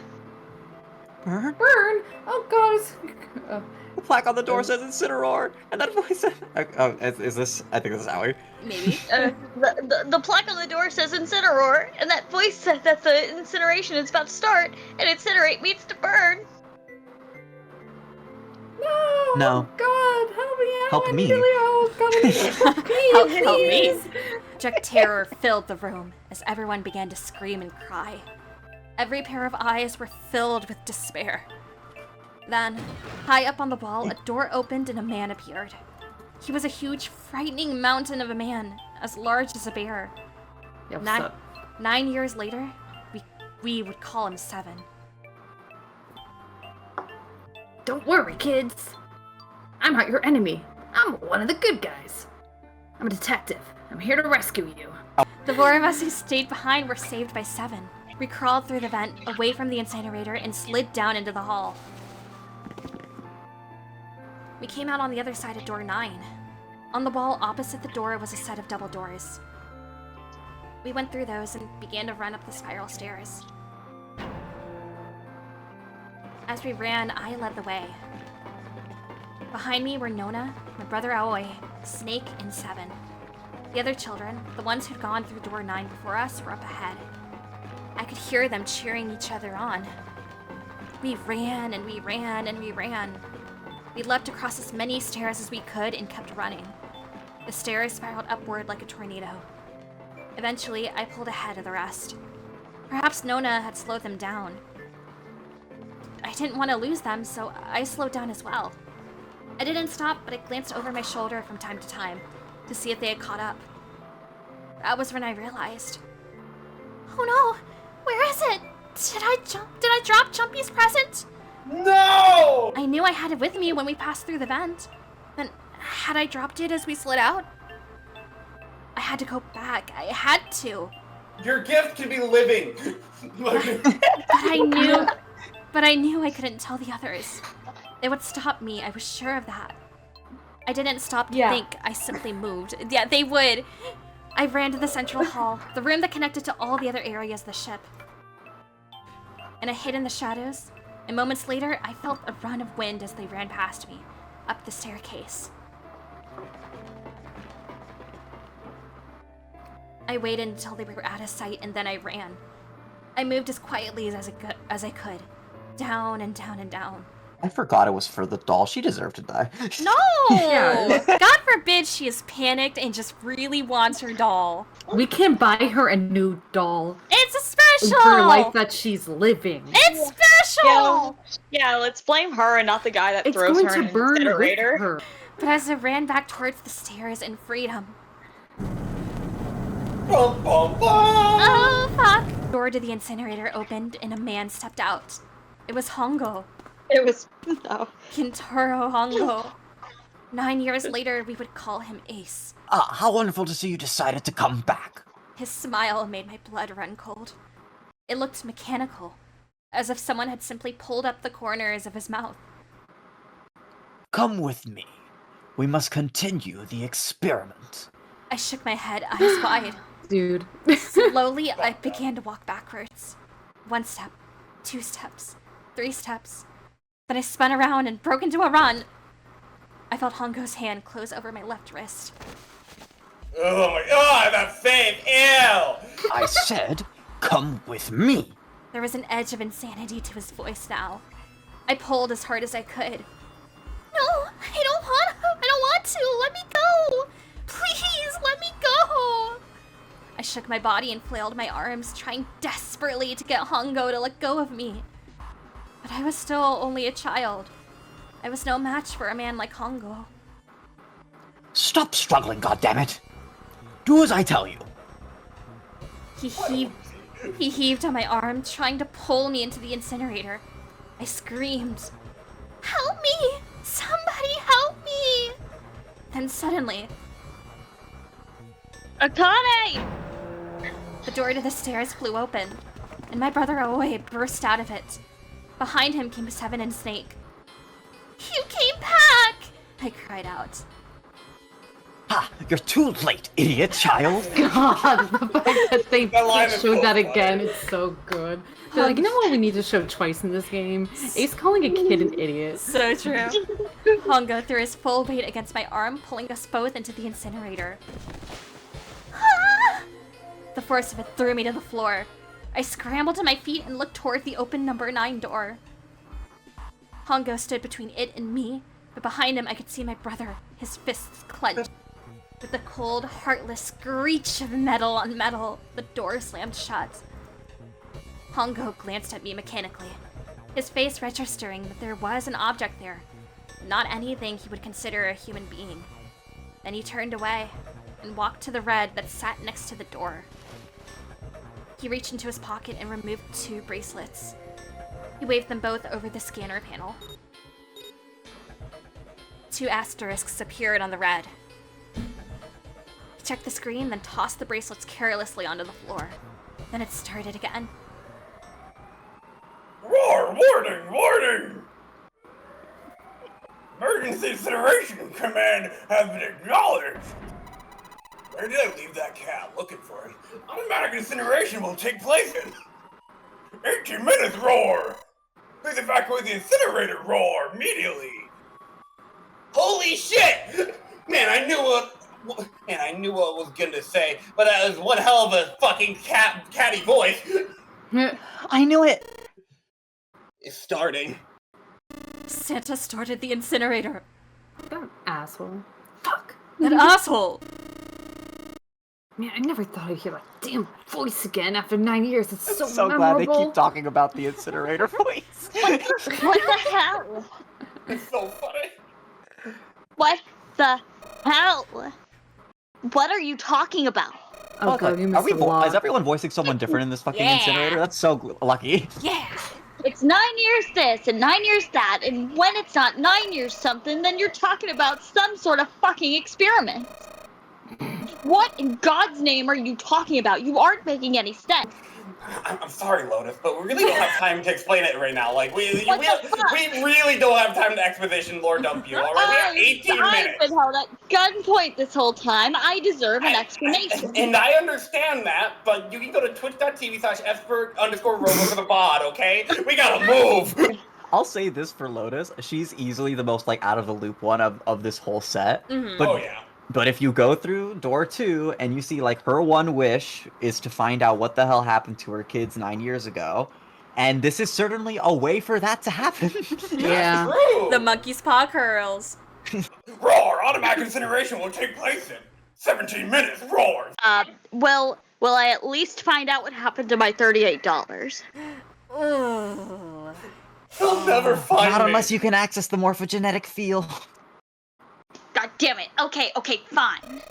Burn? Burn! Oh god. The plaque on the door says Incineroar, and that voice says... Oh, is this... I think this is Allie. Maybe. The plaque on the door says Incineroar, and that voice said that the incineration is about to start, and incinerate means to burn. No! No. God, help me out! Help I me. need help! Help me. Abject terror filled the room as everyone began to scream and cry. Every pair of eyes were filled with despair. Then, high up on the wall, a door opened and a man appeared. He was a huge, frightening mountain of a man, as large as a bear. Yeah, what's up? 9 years later, we would call him 7. Don't worry, kids. I'm not your enemy. I'm one of the good guys. I'm a detective. I'm here to rescue you. The four of us who stayed behind were saved by 7. We crawled through the vent, away from the incinerator, and slid down into the hall. We came out on the other side of door 9. On the wall opposite the door was a set of double doors. We went through those and began to run up the spiral stairs. As we ran, I led the way. Behind me were Nona, my brother Aoi, Snake, and 7. The other children, the ones who'd gone through door 9 before us, were up ahead. I could hear them cheering each other on. We ran and we ran and we ran. We leapt across as many stairs as we could and kept running. The stairs spiraled upward like a tornado. Eventually, I pulled ahead of the rest. Perhaps Nona had slowed them down. I didn't want to lose them, so I slowed down as well. I didn't stop, but I glanced over my shoulder from time to time to see if they had caught up. That was when I realized. Oh no! Where is it? Did I drop Jumpy's present? No! I knew I had it with me when we passed through the vent. Then, had I dropped it as we slid out? I had to go back. I had to. Your gift can be living. But I knew I couldn't tell the others. They would stop me, I was sure of that. I didn't stop to think, I simply moved. Yeah, they would. I ran to the central hall, the room that connected to all the other areas of the ship. And I hid in the shadows, and moments later, I felt a run of wind as they ran past me, up the staircase. I waited until they were out of sight, and then I ran. I moved as quietly as I could, down and down and down. I forgot it was for the doll. She deserved to die. No! God forbid she is panicked and just really wants her doll. We can buy her a new doll. It's a special! In her life that she's living. It's special! Yeah, let's blame her and not the guy that throws her in an incinerator. Her. But as I ran back towards the stairs in freedom... Bum, bum, bum. Oh, fuck! The door to the incinerator opened and a man stepped out. It was Hongo. It was... no. Kintaro Hongo. 9 years later, we would call him Ace. Ah, how wonderful to see you decided to come back. His smile made my blood run cold. It looked mechanical, as if someone had simply pulled up the corners of his mouth. Come with me. We must continue the experiment. I shook my head, eyes wide. Dude. Slowly, I began to walk backwards. 1 step, 2 steps, 3 steps. Then I spun around and broke into a run. I felt Hongo's hand close over my left wrist. Oh my god, that fame! Ew! I said, come with me. There was an edge of insanity to his voice now. I pulled as hard as I could. No, I don't want to. Let me go. Please, let me go. I shook my body and flailed my arms, trying desperately to get Hongo to let go of me. But I was still only a child. I was no match for a man like Hongo. Stop struggling, goddammit. Do as I tell you. He heaved on my arm, trying to pull me into the incinerator. I screamed, "Help me! Somebody help me!" Then suddenly... Akane! The door to the stairs flew open, and my brother Aoi burst out of it. Behind him came 7 and Snake. "You came back!" I cried out. Ha! You're too late, idiot child! God, the fact that they That showed that funny. again, it's so good. They're like, you know what we need to show twice in this game? Ace calling a kid an idiot. So true. Hongo threw his full weight against my arm, pulling us both into the incinerator. Ah! The force of it threw me to the floor. I scrambled to my feet and looked toward the open number 9 door. Hongo stood between it and me, but behind him I could see my brother, his fists clenched. With a cold, heartless screech of metal on metal, the door slammed shut. Hongo glanced at me mechanically, his face registering that there was an object there, not anything he would consider a human being. Then he turned away and walked to the red that sat next to the door. He reached into his pocket and removed 2 bracelets. He waved them both over the scanner panel. 2 asterisks appeared on the red. He checked the screen, then tossed the bracelets carelessly onto the floor. Then it started again. Roar! Warning! Warning! Emergency incineration command has been acknowledged! Where did I leave that cat? Looking for it. Automatic incineration will take place in 18 minutes, roar! Please evacuate the incinerator, roar, immediately! Holy shit! Man, I knew what I was gonna say, but that was one hell of a fucking catty voice. I knew it! It's starting. Santa started the incinerator. That asshole. Fuck. That asshole! Man, I never thought I'd hear that damn voice again after 9 years. It's so So memorable. glad they keep talking about the incinerator voice. What the hell? It's so funny. What the hell? What are you talking about? Oh god, you missed a lot. Is everyone voicing someone different in this fucking incinerator? That's so lucky. Yeah! It's 9 years this and 9 years that, and when it's not 9 years something, then you're talking about some sort of fucking experiment. What in God's name are you talking about? You aren't making any sense. I'm sorry, Lotus, but we really don't have time to explain it right now. Like, we What the fuck? really don't have time to exposition Lord Dump you, alright? We have 18 I've minutes. been held at gunpoint this whole time. I deserve an explanation. And I understand that, but you can go to twitch.tv/Espurr_Robo for the VOD, okay? We gotta move! I'll say this for Lotus, she's easily the most, like, out of the loop one of this whole set. Mm-hmm. But, Oh, yeah. But if you go through door 2 and you see, like, her one wish is to find out what the hell happened to her kids 9 years ago, and this is certainly a way for that to happen. Yeah. True. The monkey's paw curls. Roar! Automatic incineration will take place in 17 minutes, roar! Will I at least find out what happened to my $38? Ugh. He'll never find Not me. unless you can access the morphogenetic field. God damn it. Okay, fine.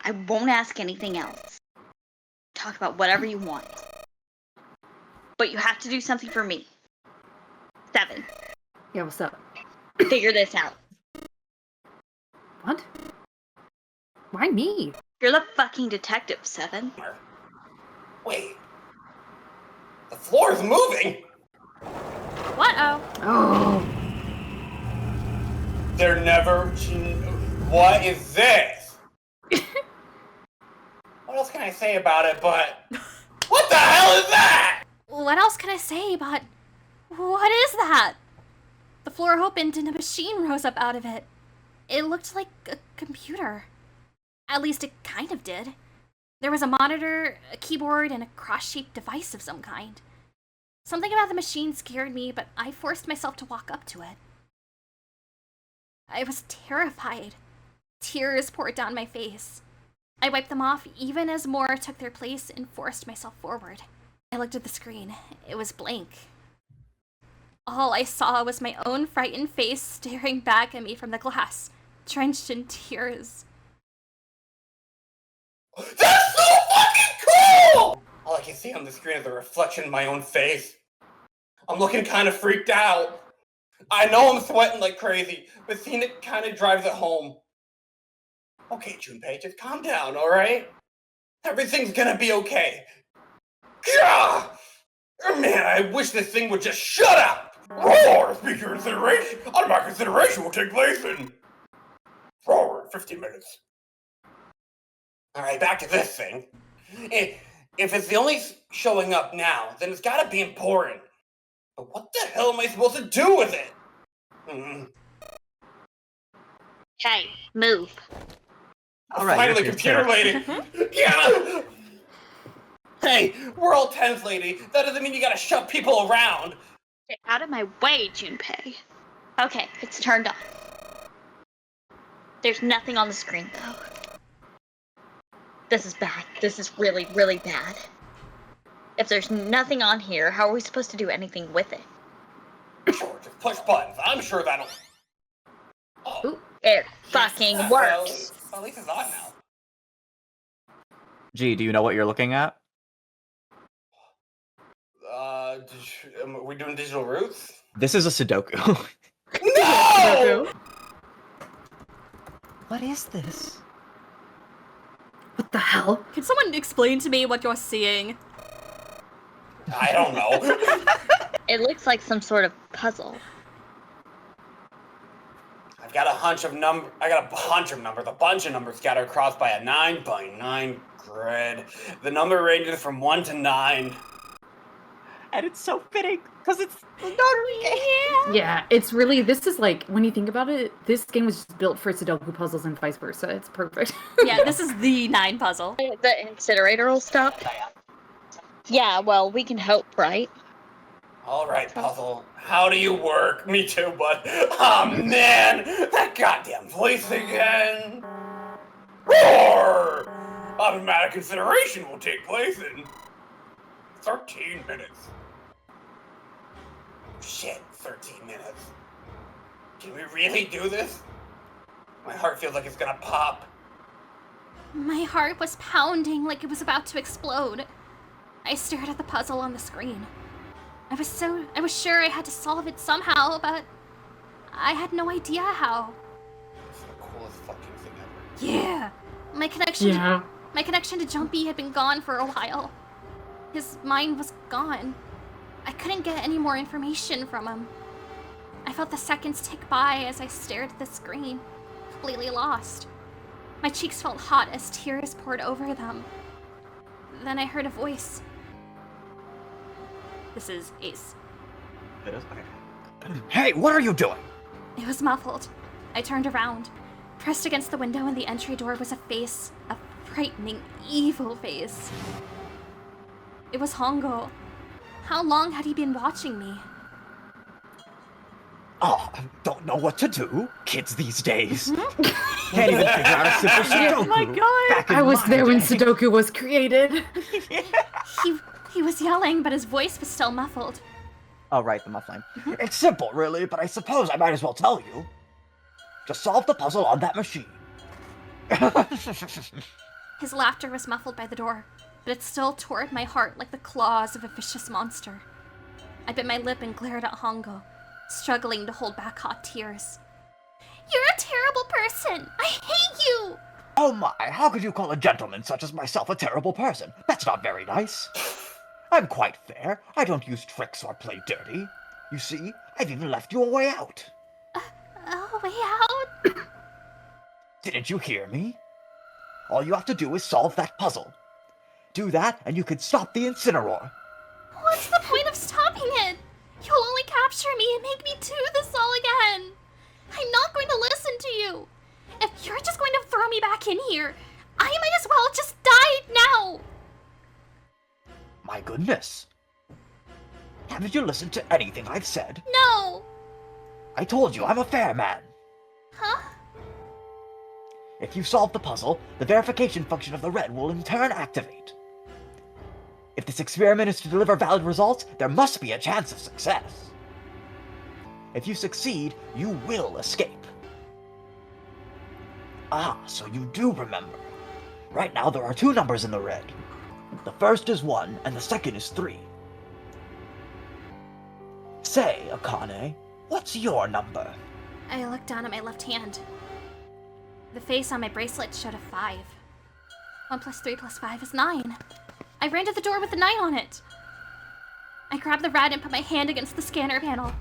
I won't ask anything else. Talk about whatever you want. But you have to do something for me. 7. Yeah, what's up? Figure this out. What? Why me? You're the fucking detective, 7. Wait. The floor is moving! What-oh? Oh. They're never... What is this? What else can I say about it but... What the hell is that? What else can I say but... What is that? The floor opened and a machine rose up out of it. It looked like a computer. At least it kind of did. There was a monitor, a keyboard, and a cross-shaped device of some kind. Something about the machine scared me, but I forced myself to walk up to it. I was terrified. Tears poured down my face. I wiped them off even as more took their place and forced myself forward. I looked at the screen. It was blank. All I saw was my own frightened face staring back at me from the glass, drenched in tears. That's so fucking cool! All I can see on the screen is a reflection of my own face. I'm looking kind of freaked out. I know I'm sweating like crazy, but seeing it kind of drives it home. Okay, Junpei, just calm down, alright? Everything's gonna be okay. Gah! Man, I wish this thing would just shut up! Roar! Speaker incineration! Automatic incineration will take place in... Roar, 15 minutes. Alright, back to this thing. If it's the only showing up now, then it's gotta be important. But what the hell am I supposed to do with it? Hey, move. All right, Finally, your computer turn. lady. Yeah. Hey, we're all tense, lady. That doesn't mean you gotta shove people around. Get out of my way, Junpei. Okay, it's turned on. There's nothing on the screen, though. This is bad. This is really, really bad. If there's nothing on here, how are we supposed to do anything with it? Sure, just push buttons. I'm sure that'll... Oh. It fucking works. Well, at least it's on now. Gee, do you know what you're looking at? Are we doing digital roots? This is a Sudoku. No! What is this? What the hell? Can someone explain to me what you're seeing? I don't know. It looks like some sort of puzzle. I've got a bunch of numbers, a bunch of numbers scattered across by a 9x9 grid. The number ranges from 1 to 9. And it's so fitting, because it's the notary game. Yeah, it's really, this is like, when you think about it, this game was just built for Sudoku puzzles and vice versa. It's perfect. Yeah, this is the 9 puzzle. The incinerator will stop. Yeah, well, we can hope, right? All right, puzzle. How do you work? Me too, bud. Oh, man! That goddamn voice again! Roar! Automatic incineration will take place in 13 minutes. Shit, 13 minutes. Can we really do this? My heart feels like it's gonna pop. My heart was pounding like it was about to explode. I stared at the puzzle on the screen. I was sure I had to solve it somehow, but I had no idea how. It's the coolest fucking thing ever. Yeah. My connection to Jumpy had been gone for a while. His mind was gone. I couldn't get any more information from him. I felt the seconds tick by as I stared at the screen, completely lost. My cheeks felt hot as tears poured over them. Then I heard a voice. This is Ace. It is? Okay. Hey, what are you doing? It was muffled. I turned around. Pressed against the window in the entry door was a face, a frightening, evil face. It was Hongo. How long had he been watching me? Oh, I don't know what to do. Kids these days. Can't even figure out a simple Sudoku. Oh my god! I was there when Sudoku was created. He was yelling, but his voice was still muffled. Oh, right, the muffling. It's simple, really, but I suppose I might as well tell you. Just solve the puzzle on that machine. His laughter was muffled by the door, but it still tore at my heart like the claws of a vicious monster. I bit my lip and glared at Hongo, struggling to hold back hot tears. You're a terrible person! I hate you! Oh my, how could you call a gentleman such as myself a terrible person? That's not very nice. I'm quite fair. I don't use tricks or play dirty. You see, I've even left you a way out. A way out? Didn't you hear me? All you have to do is solve that puzzle. Do that, and you can stop the Incineroar. What's the point of stopping it? You'll only capture me and make me do this all again. I'm not going to listen to you. If you're just going to throw me back in here, I might as well just die now. My goodness. Haven't you listened to anything I've said? No. I told you I'm a fair man. Huh? If you solve the puzzle, the verification function of the red will in turn activate. If this experiment is to deliver valid results, there must be a chance of success. If you succeed, you will escape. Ah, so you do remember. Right now there are 2 numbers in the red. The first is 1, and the second is 3. Say, Akane, what's your number? I looked down at my left hand. The face on my bracelet showed a 5. 1 plus 3 plus 5 is 9. I ran to the door with the 9 on it. I grabbed the red and put my hand against the scanner panel.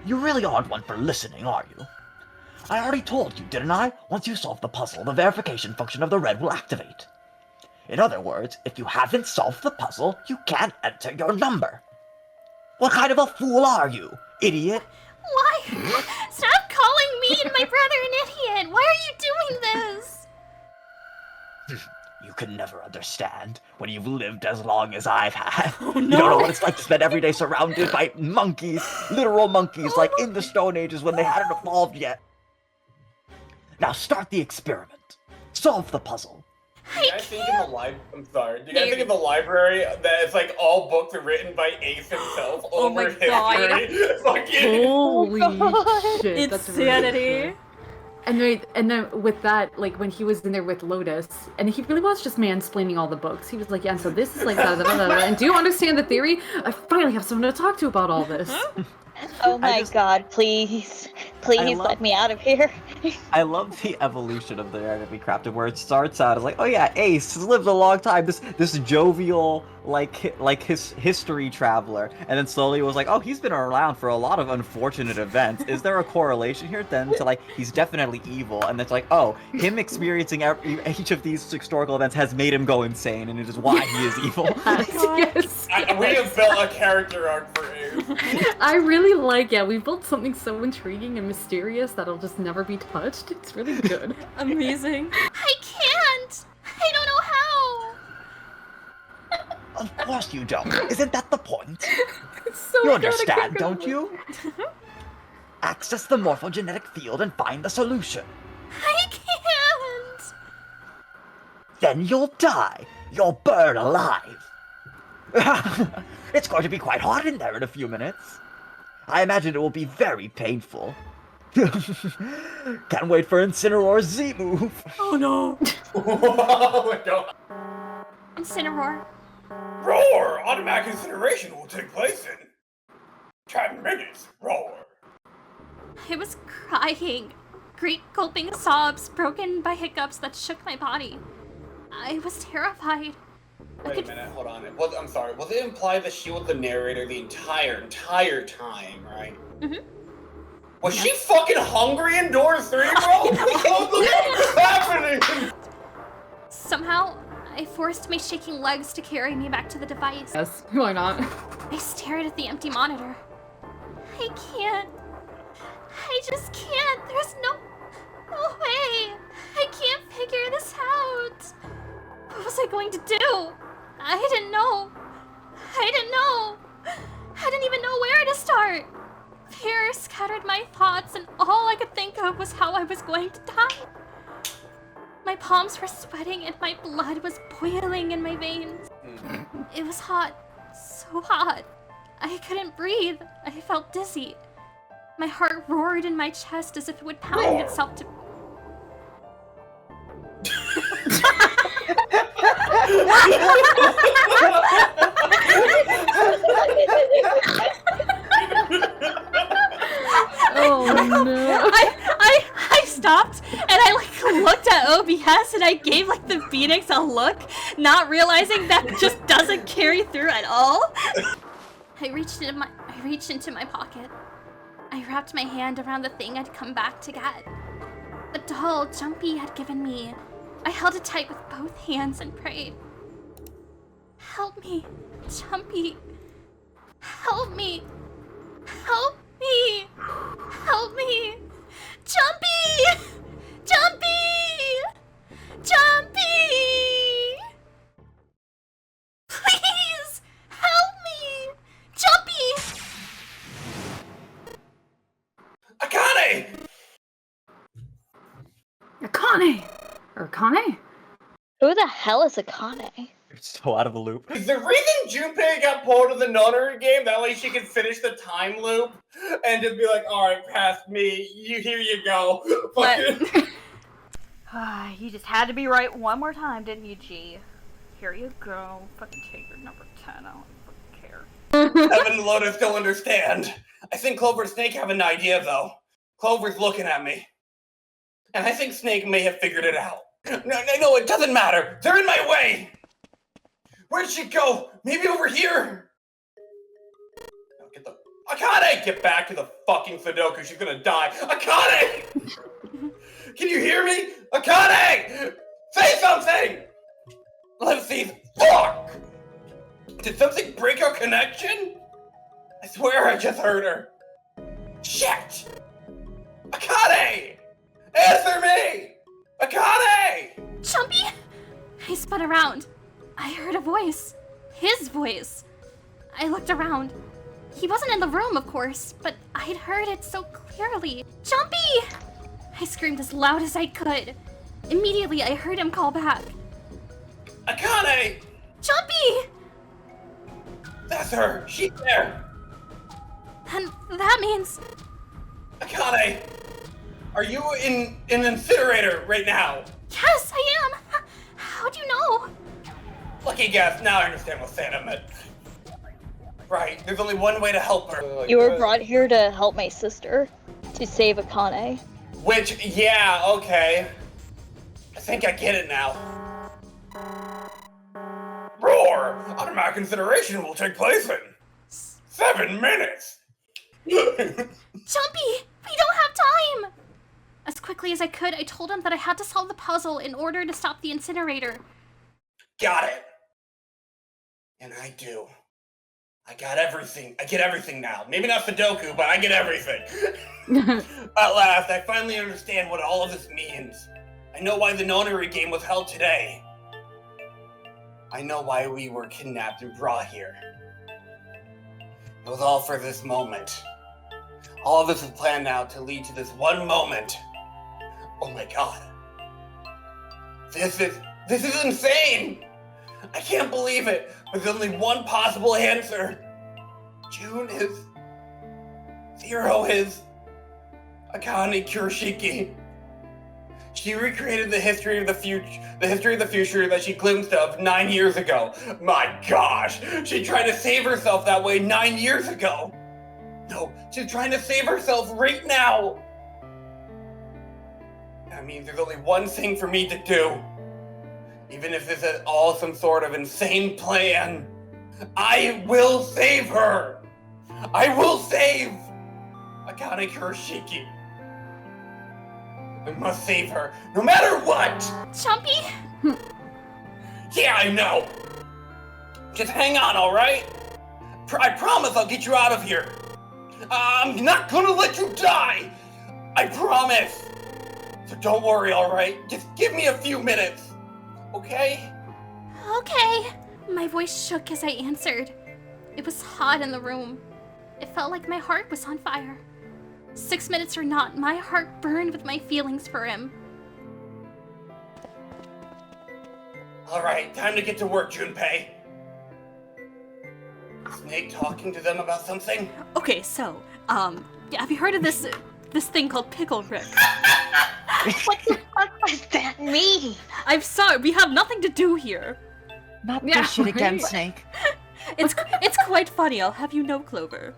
You really aren't one for listening, are you? I already told you, didn't I? Once you solve the puzzle, the verification function of the red will activate. In other words, if you haven't solved the puzzle, you can't enter your number. What kind of a fool are you, idiot? Why? Stop calling me and my brother an idiot! Why are you doing this? You can never understand when you've lived as long as I've had. Oh, no. You don't know what it's like to spend every day surrounded by monkeys, literal monkeys, like in the Stone Ages when they hadn't evolved yet. Now start the experiment. Solve the puzzle. Do you guys think in the library that it's like all books are written by Ace himself over history? Fucking Holy shit! That's insanity. Really and then with that, like when he was in there with Lotus, and he really was just mansplaining all the books. He was like, "Yeah, so this is like da da da da." And do you understand the theory? I finally have someone to talk to about all this. Oh my god, please. Please let me out of here. I love the evolution of the narrative we crafted, where it starts out as like, oh yeah, Ace has lived a long time, this jovial, his history traveler, and then slowly it was like, oh, he's been around for a lot of unfortunate events. Is there a correlation here then to, like, he's definitely evil, and it's like, oh, him experiencing each of these historical events has made him go insane, and it is why he is evil. Yes. We have built a character arc for Ace. I really like, we built something so intriguing and mysterious that'll just never be touched. It's really good. Amazing. I can't! I don't know how! Of course you don't. Isn't that the point? So You understand, don't you? Access the morphogenetic field and find the solution. I can't! Then you'll die. You'll burn alive. It's going to be quite hot in there in a few minutes. I imagine it will be very painful. Can't wait for Incineroar's Z move. Oh no. Oh my god. Incineroar. Roar! Automatic incineration will take place in 10 minutes. Roar. I was crying. Great gulping sobs broken by hiccups that shook my body. I was terrified. Wait a minute, hold on. I'm sorry. Was it implied that she was the narrator the entire time, right? Mm-hmm. Was she fucking hungry in Door 3, bro? What's happening? Somehow, I forced my shaking legs to carry me back to the device. Yes, why not? I stared at the empty monitor. I can't. I just can't. There's no way. I can't figure this out. What was I going to do? I didn't know. I didn't even know where to start. Fear scattered my thoughts, and all I could think of was how I was going to die. My palms were sweating, and my blood was boiling in my veins. It was hot, so hot. I couldn't breathe. I felt dizzy. My heart roared in my chest as if it would pound itself to... Oh no. I stopped and I looked at OBS and I gave the Phoenix a look, not realizing that just doesn't carry through at all. I reached into my pocket. I wrapped my hand around the thing I'd come back to get. The doll Jumpy had given me. I held it tight with both hands and prayed. Help me, Jumpy. Help me. Help me. Help me. Jumpy! Jumpy! Jumpy! Please! Help me! Jumpy! Akane! Akane! Or Akane? Who the hell is Akane? You're so out of the loop. Is the reason Junpei got pulled to the nunnery game that way she could finish the time loop and just be like, alright, past me, here you go. You just had to be right one more time, didn't you, G? Here you go. Fucking take your number 10. I don't fucking care. Evan and Lotus don't understand. I think Clover and Snake have an idea, though. Clover's looking at me. And I think Snake may have figured it out. No, it doesn't matter. They're in my way. Where'd she go? Maybe over here? No, Akane! Get back to the fucking Sudoku. She's gonna die. Akane! Can you hear me? Akane! Say something! Let's see. Fuck! Did something break our connection? I swear I just heard her. Shit! Akane! Answer me! Akane! Jumpy! I spun around. I heard a voice. His voice. I looked around. He wasn't in the room, of course, but I'd heard it so clearly. Jumpy! I screamed as loud as I could. Immediately, I heard him call back. Akane! Jumpy! That's her. She's there. Then that means... Akane! Are you in an incinerator right now? Yes, I am! How'd you know? Lucky guess. Now I understand what Santa meant. Right, there's only one way to help her. You were brought here to help my sister, to save Akane. Which, yeah, okay. I think I get it now. Roar! Automatic consideration will take place in 7 minutes! Jumpy! We don't have time! As quickly as I could, I told him that I had to solve the puzzle in order to stop the incinerator. Got it. And I do. I got everything. I get everything now. Maybe not Sudoku, but I get everything. At last, I finally understand what all of this means. I know why the nonary game was held today. I know why we were kidnapped and brought here. It was all for this moment. All of this is planned now to lead to this one moment. Oh my god. This is insane! I can't believe it, but there's only one possible answer. June is... Zero is... Akane Kurashiki. She recreated the history of the future that she glimpsed of 9 years ago. My gosh! She tried to save herself that way 9 years ago! No, she's trying to save herself right now! That means there's only one thing for me to do. Even if this is all some sort of insane plan, I will save her! I will save Akane Kurashiki! I must save her, no matter what! Jumpy? Yeah, I know! Just hang on, alright? I promise I'll get you out of here! I'm not gonna let you die! I promise! So don't worry, alright? Just give me a few minutes, okay? Okay. My voice shook as I answered. It was hot in the room. It felt like my heart was on fire. 6 minutes or not, my heart burned with my feelings for him. Alright, time to get to work, Junpei. Snake talking to them about something? Okay, so, have you heard of this thing called Pickle Rick? What the fuck does that mean? I'm sorry, we have nothing to do here. Not this shit again, Snake. It's quite funny, I'll have you know, Clover.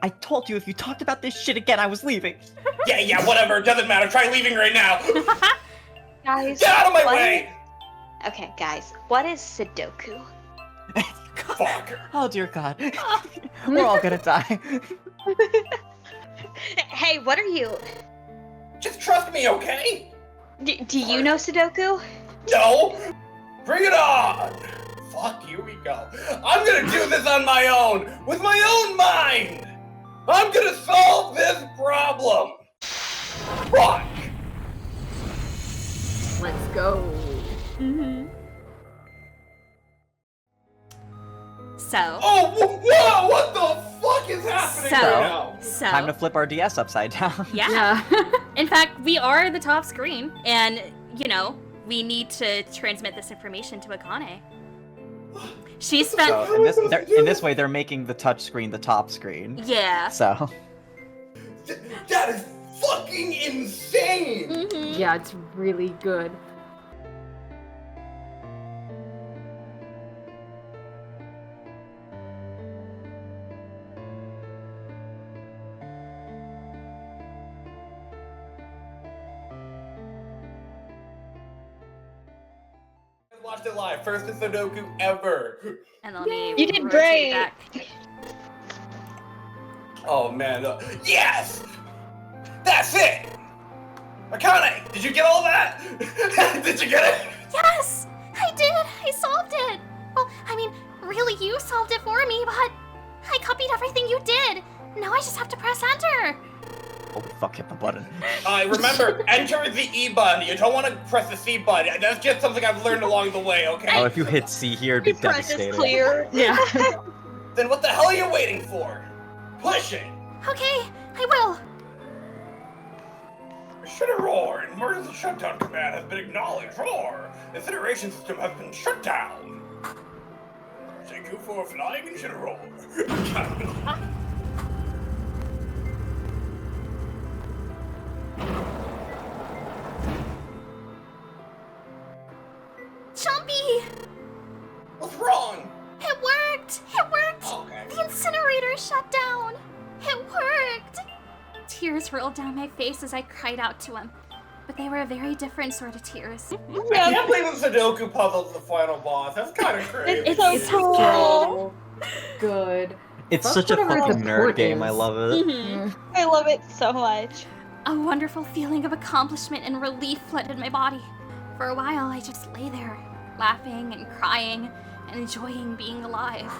I told you if you talked about this shit again, I was leaving. Yeah, whatever, it doesn't matter. Try leaving right now. Guys, get out of my way! Okay, guys, what is Sudoku? Fuck. Oh dear God. We're all gonna die. Hey, what are you? Just trust me, okay? Do you know Sudoku? No! Bring it on! Fuck, here we go. I'm gonna do this on my own, with my own mind! I'm gonna solve this problem! Fuck! Let's go. So. Oh, whoa! What the fuck is happening right now? So. Time to flip our DS upside down. Yeah. In fact, we are the top screen, and, you know, we need to transmit this information to Akane. She spent. So in this way, they're making the touch screen the top screen. Yeah. So. That is fucking insane! Yeah, it's really good. Watched it live, first in Sudoku ever. And let me You did rotate great. back. Oh man, yes! That's it! Akane, did you get all that? Did you get it? Yes! I did! I solved it! Well, I mean, really, you solved it for me, but I copied everything you did. Now I just have to press enter. Oh fuck! Hit the button. Remember, enter the E button. You don't want to press the C button. That's just something I've learned along the way, okay? Oh, if you hit C here, it'd be Press is devastating. clear. Yeah. Then what the hell are you waiting for? Push it! Okay, I will. Should roar. Emergency shutdown command has been acknowledged. Roar. Incineration system has been shut down. Thank you for flying and should roar. Jumpy! What's wrong? It worked! It worked! Okay. The were shut down! It worked! Tears rolled down my face as I cried out to him. But they were a very different sort of tears. I can't believe the Sudoku puzzle's the final boss. That's kind of crazy. It's so good. It's Fuck such a whatever fucking the nerd port game. I is. love it. Mm-hmm. I love it so much. A wonderful feeling of accomplishment and relief flooded my body. For a while, I just lay there, laughing and crying and enjoying being alive.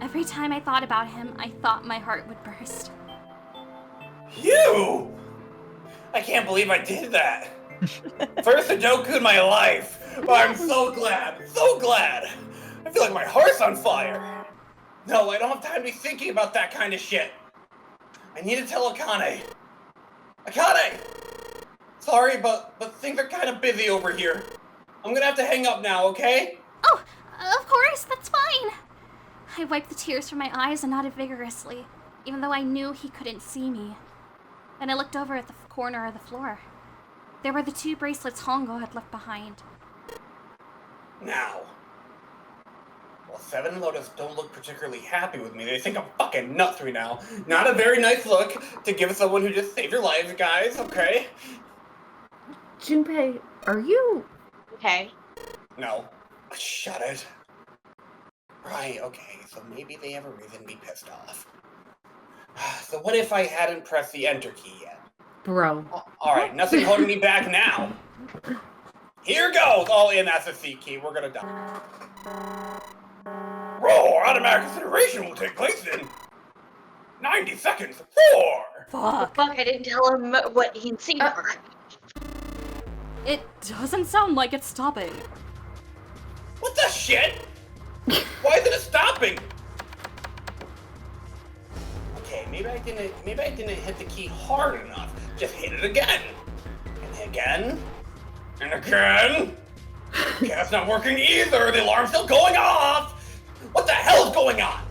Every time I thought about him, I thought my heart would burst. You! I can't believe I did that. First Sudoku in my life. Oh, I'm so glad. So glad. I feel like my heart's on fire. No, I don't have time to be thinking about that kind of shit. I need to tell Akane. Akane! Sorry, but things are kind of busy over here. I'm gonna have to hang up now, okay? Oh, of course, that's fine. I wiped the tears from my eyes and nodded vigorously, even though I knew he couldn't see me. Then I looked over at the corner of the floor. There were the 2 bracelets Hongo had left behind. Now. Well, Seven and Lotus don't look particularly happy with me. They think I'm fucking nuts right now. Not a very nice look to give someone who just saved your lives, guys, okay? Junpei, are you... Okay. No. Shut it. Right, okay, so maybe they have a reason to be pissed off. So what if I hadn't pressed the enter key yet? Bro. Alright, nothing holding me back now. Here goes! Oh, and that's the C key. We're gonna die. Roar! Automatic incineration will take place in 90 seconds. 4! Fuck, I didn't tell him what he'd seen. It doesn't sound like it's stopping. What the shit? Why isn't it stopping? Okay, maybe I didn't hit the key hard enough. Just hit it again. And again. And again. Okay, that's not working either. The alarm's still going off. What the hell's going on?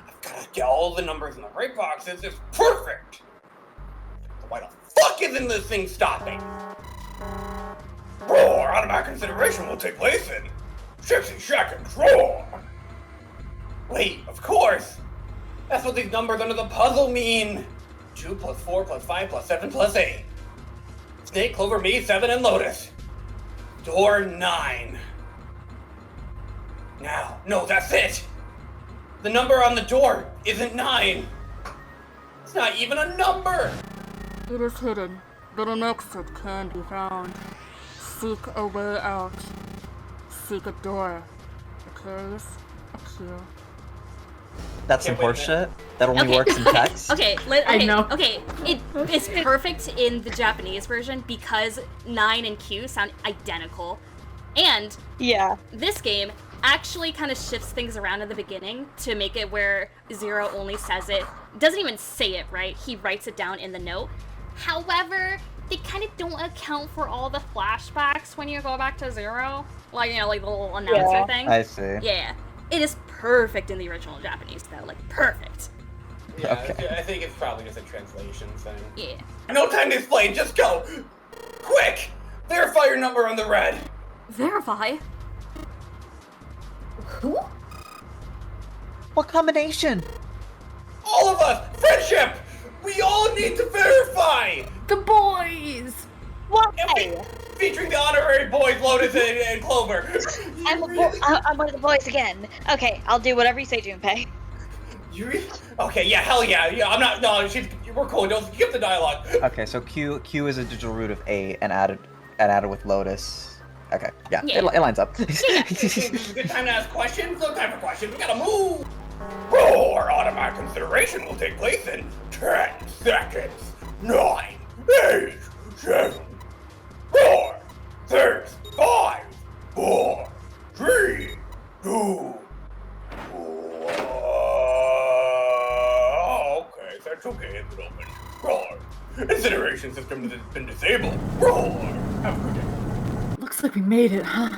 I've gotta get all the numbers in the right boxes. It's perfect. So why the fuck isn't this thing stopping? Roar! Automatic consideration will take place in 60 seconds. Roar! Wait, of course. That's what these numbers under the puzzle mean. 2 plus 4 plus 5 plus 7 plus 8. Snake, Clover, me, 7, and Lotus. Door 9. Now, no, that's it. The number on the door isn't 9. It's not even a number. It is hidden, but an exit can be found. Seek a way out. Seek a door. A cave, a key. That's some horseshit. That only works in text. Okay, I know. Okay, it's perfect in the Japanese version because 9 and Q sound identical. And yeah, this game actually kind of shifts things around in the beginning to make it where Zero only says it, doesn't even say it, right? He writes it down in the note. However, they kind of don't account for all the flashbacks when you go back to Zero. Like, you know, like the little announcer thing. I see. Yeah. It is perfect in the original Japanese, though. Like, perfect. Yeah, Okay. I think it's probably just a translation thing. Yeah. No time to explain, just go! Quick! Verify your number on the red! Verify? Who? What combination? All of us! Friendship! We all need to verify! The boys! Why? Featuring the honorary boys, Lotus and Clover. I'm one of the boys again. Okay, I'll do whatever you say, Junpei. Okay, yeah, hell yeah. Yeah, I'm not. No, we're cool. Don't skip the dialogue. Okay, so Q is a digital root of 8 and added with Lotus. Okay, yeah, Yeah. It lines up. Good time to ask questions. No time for questions. We gotta move. Roar! Automatic consideration will take place in 10 seconds. 9, 8, 7, 4, 6, 5, 4, 3, 2, 1. Okay, that's okay. It's open. Roar! Incineration system has been disabled. Roar! Have a good day. Looks like we made it, huh?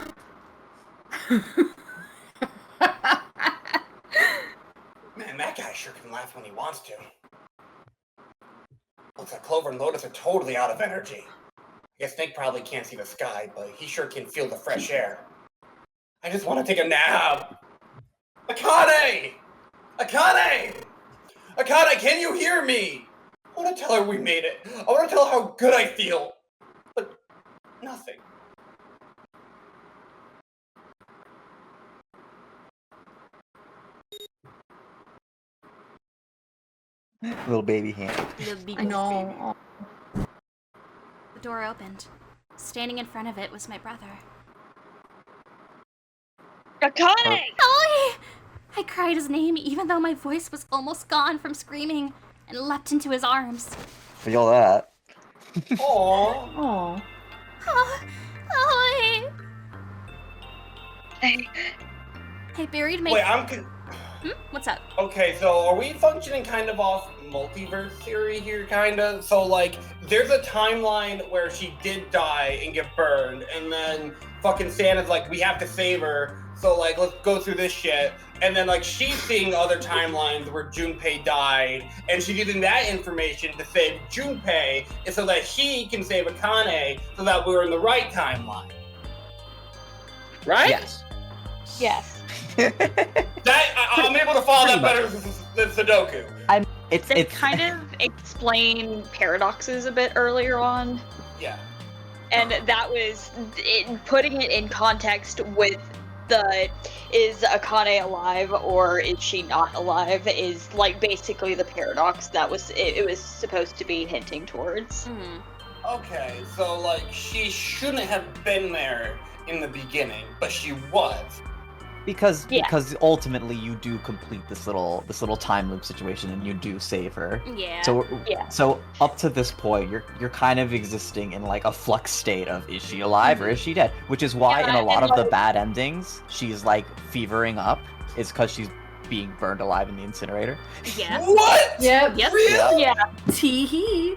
Man, that guy sure can laugh when he wants to. Looks like Clover and Lotus are totally out of energy. I guess Snake probably can't see the sky, but he sure can feel the fresh air. I just want to take a nap. Akane! Akane! Akane, can you hear me? I want to tell her we made it. I want to tell her how good I feel. But nothing. Little baby hand. I know. The door opened. Standing in front of it was my brother. Akane! Ollie! I cried his name even though my voice was almost gone from screaming and leapt into his arms. Feel that. Aww. Oh. Oh, Ollie! Hey. I buried my... Wait, What's up? Okay, so are we functioning kind of off multiverse theory here, kind of? So, like, there's a timeline where she did die and get burned, and then fucking Santa's like, we have to save her, so, like, let's go through this shit. And then, like, she's seeing other timelines where Junpei died, and she's using that information to save Junpei, and so that he can save Akane, so that we're in the right timeline. Right? Yes. Yes. I'm able to follow that better than Sudoku. They kind of explain paradoxes a bit earlier on. Yeah. And that was putting it in context with is Akane alive or is she not alive is like basically the paradox that it was supposed to be hinting towards. Okay, so like she shouldn't have been there in the beginning, but she was. Because ultimately you do complete this little time loop situation and you do save her. Yeah. So up to this point you're kind of existing in like a flux state of is she alive or is she dead? Which is why in a lot of the bad endings she's like fevering up. It's because she's being burned alive in the incinerator. Yeah. What? Yep. Really? Yeah. Tee-hee.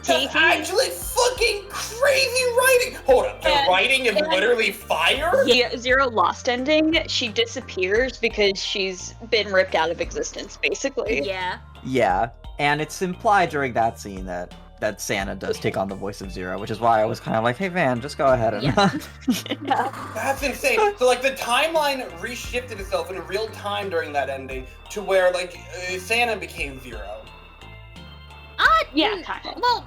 That's actually fucking crazy writing! Hold up, the writing is literally fire? Zero Lost ending, she disappears because she's been ripped out of existence, basically. Yeah. Yeah, and it's implied during that scene that Santa does take on the voice of Zero, which is why I was kind of like, hey Van, just go ahead and... That's insane. So like the timeline reshifted itself in real time during that ending to where like Santa became Zero. Yeah, kind of. Well,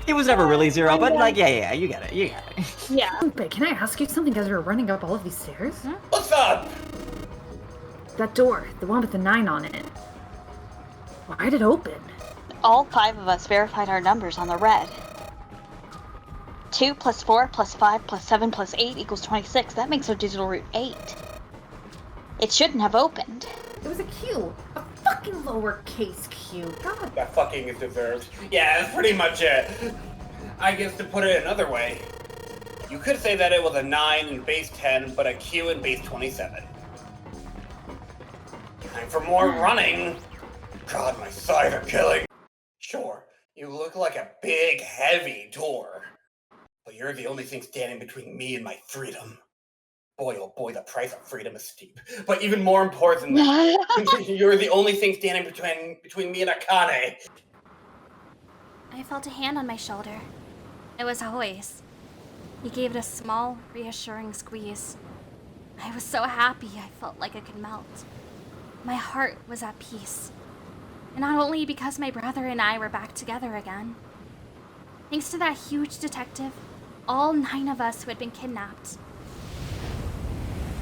it was never really Zero, but like, yeah, you get it. Yeah. But can I ask you something as we're running up all of these stairs? What's up? That door, the one with the 9 on it. Why did it open? All 5 of us verified our numbers on the red. 2 plus 4 plus 5 plus 7 plus 8 equals 26. That makes our digital root 8. It shouldn't have opened. It was a Q. A fucking lowercase Q. God. That fucking is deserved. Yeah, that's pretty much it. I guess to put it another way, you could say that it was a 9 in base 10, but a Q in base 27. Time for more running. God, my thighs are killing. Sure, you look like a big, heavy door, but you're the only thing standing between me and my freedom. Boy, oh boy, the price of freedom is steep. But even more important than that, you're the only thing standing between me and Akane. I felt a hand on my shoulder. It was Hoy's. He gave it a small, reassuring squeeze. I was so happy I felt like I could melt. My heart was at peace. And not only because my brother and I were back together again. Thanks to that huge detective, all 9 of us who had been kidnapped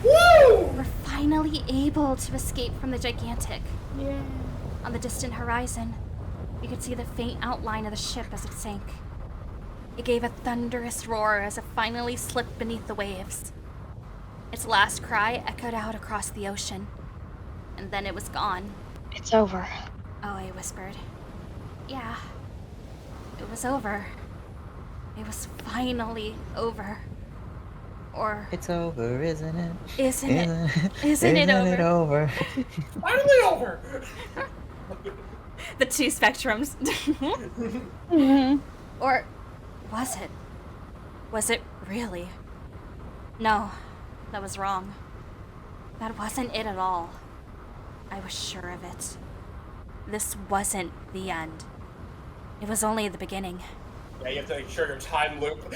were finally able to escape from the gigantic. Yeah. On the distant horizon, we could see the faint outline of the ship as it sank. It gave a thunderous roar as it finally slipped beneath the waves. Its last cry echoed out across the ocean, and then it was gone. It's over. Oh, I whispered. Yeah, it was over. It was finally over. Or... It's over, isn't it? Isn't it over? Finally over! The 2 spectrums. Or was it? Was it really? No, that was wrong. That wasn't it at all. I was sure of it. This wasn't the end. It was only the beginning. Yeah, you have to ensure your time loop.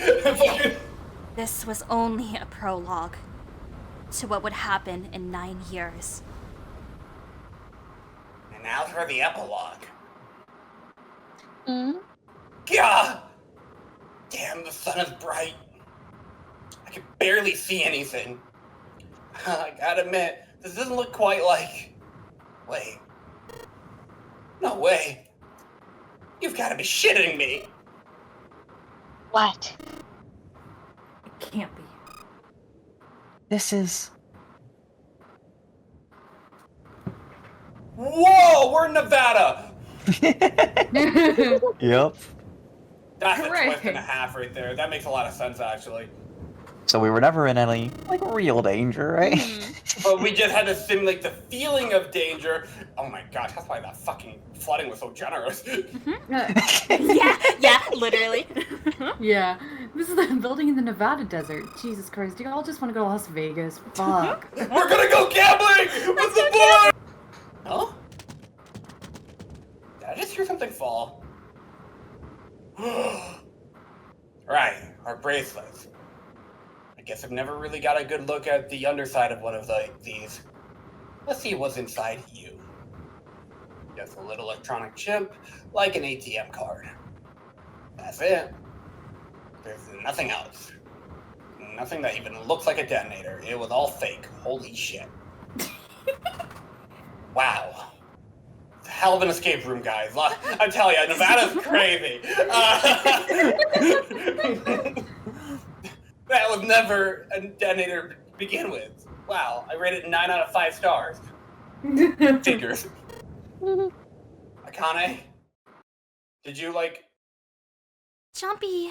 This was only a prologue to what would happen in 9 years. Now for the epilogue. Hmm? Gah! Damn, the sun is bright. I can barely see anything. I gotta admit, this doesn't look quite like... Wait. No way. You've gotta be shitting me. What? It can't be. This is... Whoa, we're in Nevada! Yep. That's Hooray. a twist and a half right there. That makes a lot of sense, actually. So we were never in any, like, real danger, right? But we just had to simulate the feeling of danger. Oh my gosh, that's why that fucking flooding was so generous. Yeah, literally. Yeah, this is the building in the Nevada desert. Jesus Christ, do y'all just want to go to Las Vegas? Fuck. We're gonna go gambling with the boys! Huh? Did I just hear something fall? Right, our bracelets. I guess I've never really got a good look at the underside of one of these. Let's see what's inside you. Just a little electronic chip, like an ATM card. That's it. There's nothing else. Nothing that even looks like a detonator. It was all fake. Holy shit. Wow. It's a hell of an escape room, guys. I tell you, Nevada's crazy. That was never a detonator to begin with. Wow, I rated it 9 out of 5 stars. Figures. Akane, did you like... Jumpy.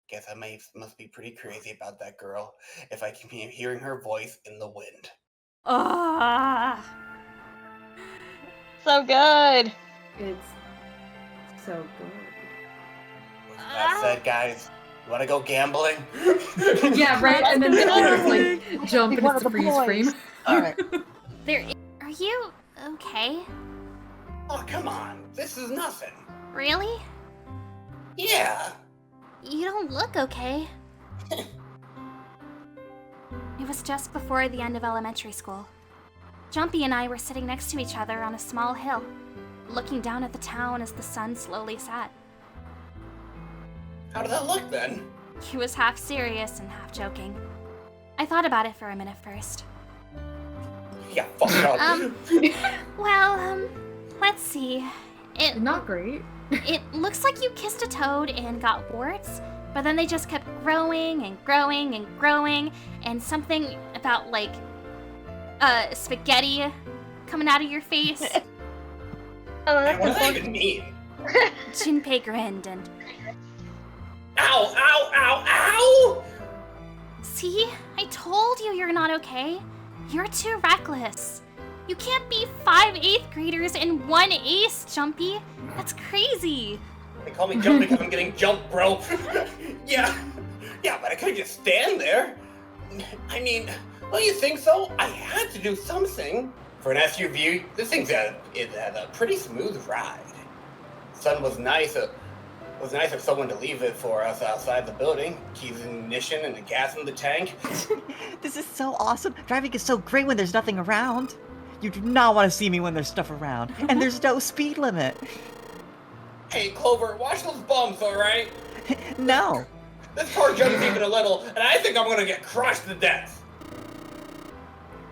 Guess I must be pretty crazy about that girl if I keep hearing her voice in the wind. Ah. So good. It's so good. With that said, guys, you want to go gambling? Yeah, right? And then there's like jump and it's a freeze frame. Alright. Are you okay? Oh, come on. This is nothing. Really? Yeah. You don't look okay. It was just before the end of elementary school. Jumpy and I were sitting next to each other on a small hill, looking down at the town as the sun slowly set. How did that look then? He was half serious and half joking. I thought about it for a minute first. Yeah, fuck up. Well, let's see. Not great. It looks like you kissed a toad and got warts, but then they just kept growing and growing and growing, and something about, like, spaghetti coming out of your face. Oh, What that's does that even mean? Junpei grinned and... Ow, ow, ow, ow! See? I told you you're not okay. You're too reckless. You can't be 5 8th graders and 1 ace, Jumpy. That's crazy. They call me Jump because I'm getting jumped, bro. Yeah, but I couldn't just stand there. I mean, don't you think so? I had to do something. For an SUV, this thing's had a pretty smooth ride. Sun was nice. It was nice of someone to leave it for us outside the building. Keys in ignition and the gas in the tank. This is so awesome. Driving is so great when there's nothing around. You do not want to see me when there's stuff around. And there's no speed limit. Hey, Clover, watch those bumps, alright? No. This car jumps even a little, and I think I'm gonna get crushed to death.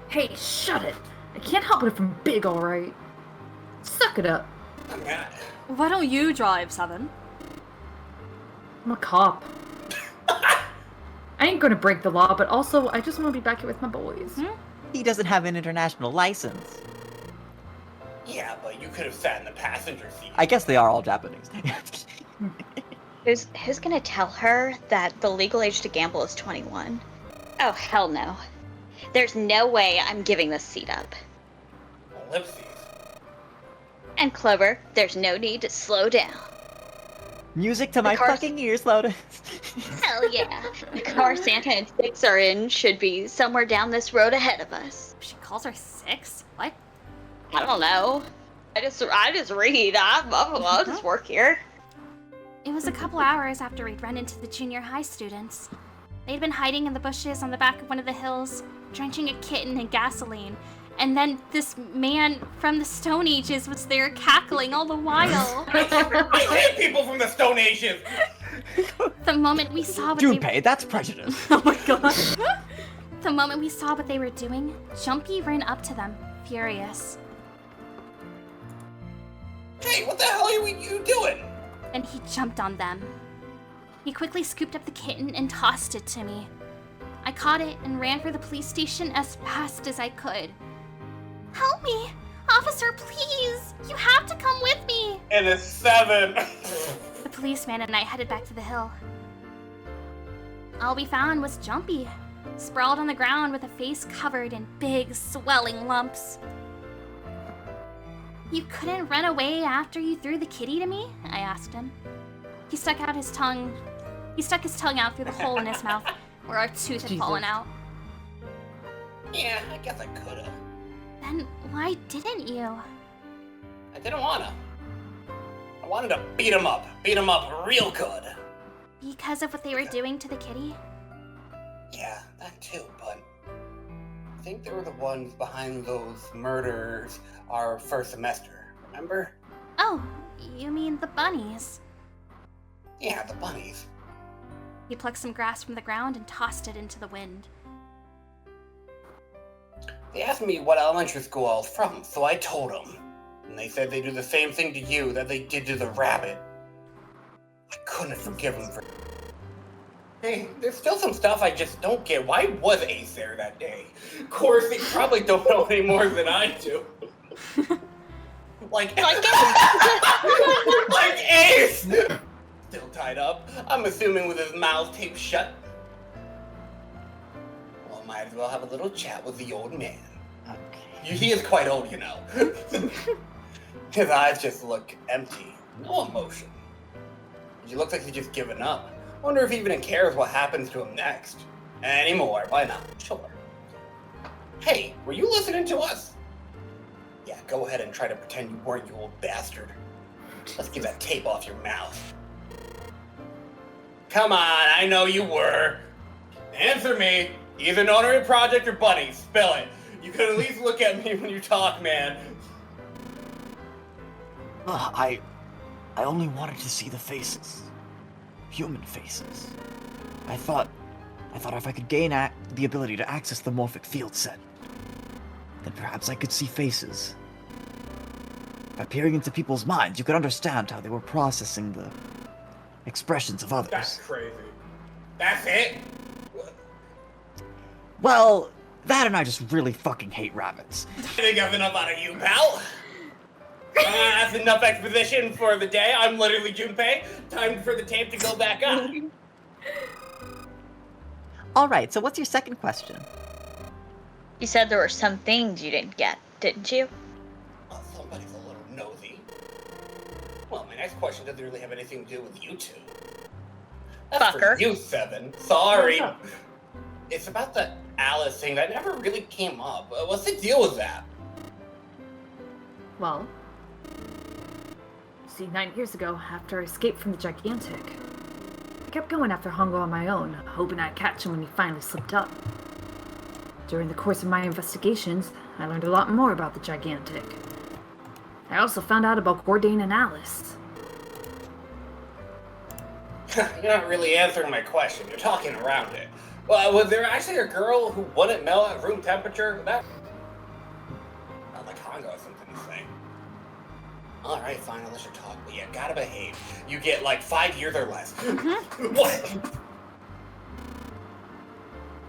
Hey, shut it. I can't help it if I'm big, alright. Suck it up. I'm not. Why don't you drive, Seven? I'm a cop. I ain't gonna break the law, but also, I just want to be back here with my boys. He doesn't have an international license. Yeah, but you could have sat in the passenger seat. I guess they are all Japanese. Who's gonna tell her that the legal age to gamble is 21? Oh, hell no. There's no way I'm giving this seat up. Ellipses. And Clover, there's no need to slow down. Music to my fucking ears, Lotus. Hell yeah. The car Santa and Six are in should be somewhere down this road ahead of us. She calls her 6? What? I don't know. I just read. I'll just work here. It was a couple hours after we'd run into the junior high students. They'd been hiding in the bushes on the back of one of the hills, drenching a kitten in gasoline. And then this man from the Stone Ages was there cackling all the while. I hate people from the Stone Ages! The moment we saw what Junpei, that's prejudice. Oh my god. The moment we saw what they were doing, Jumpy ran up to them, furious. Hey, what the hell are you doing? And he jumped on them. He quickly scooped up the kitten and tossed it to me. I caught it and ran for the police station as fast as I could. Help me! Officer, please! You have to come with me! And it's 7. The policeman and I headed back to the hill. All we found was Jumpy, sprawled on the ground with a face covered in big, swelling lumps. You couldn't run away after you threw the kitty to me? I asked him. He stuck his tongue out through the hole in his mouth where our tooth had fallen out. Yeah, I guess I could've. Then why didn't you? I didn't wanna. I wanted to beat him up real good. Because of what they were doing to the kitty? Yeah, that too, but I think they were the ones behind those murders our first semester, remember? Oh, you mean the bunnies? Yeah, the bunnies. He plucked some grass from the ground and tossed it into the wind. They asked me what elementary school I was from, so I told them. And they said they do the same thing to you that they did to the rabbit. I couldn't forgive them for... Hey, there's still some stuff I just don't get. Why was Ace there that day? Of course, they probably don't know any more than I do. Like Ace! Still tied up. I'm assuming with his mouth taped shut. Well, might as well have a little chat with the old man. Okay. He is quite old, you know. His eyes just look empty. No emotion. He looks like he's just given up. Wonder if he even cares what happens to him next. Anymore, why not? Sure. Hey, were you listening to us? Yeah, go ahead and try to pretend you weren't, you old bastard. Let's get that tape off your mouth. Come on, I know you were. Answer me. Either an honorary project or bunny. Spill it. You could at least look at me when you talk, man. I only wanted to see the faces. Human faces. I thought if I could gain the ability to access the morphic field set, then perhaps I could see faces. By peering into people's minds, you could understand how they were processing the expressions of others. That's crazy. That's it? Well, that and I just really fucking hate rabbits. I think I've enough out of you, pal. That's enough exposition for the day. I'm literally Junpei. Time for the tape to go back up. Alright, so what's your second question? You said there were some things you didn't get, didn't you? Well, somebody's a little nosy. Well, my next question doesn't really have anything to do with you two. That's Fucker. for you, 7. Sorry. It's about the Alice thing that never really came up. What's the deal with that? Well, see, 9 years ago, after I escaped from the Gigantic, I kept going after Hongo on my own, hoping I'd catch him when he finally slipped up. During the course of my investigations, I learned a lot more about the Gigantic. I also found out about Gordain and Alice. You're not really answering my question. You're talking around it. Well, was there actually a girl who wouldn't melt at room temperature? That... Not like Hongo or something to say. Alright, fine, unless you're talking. But yeah, gotta behave. You get like 5 years or less. What?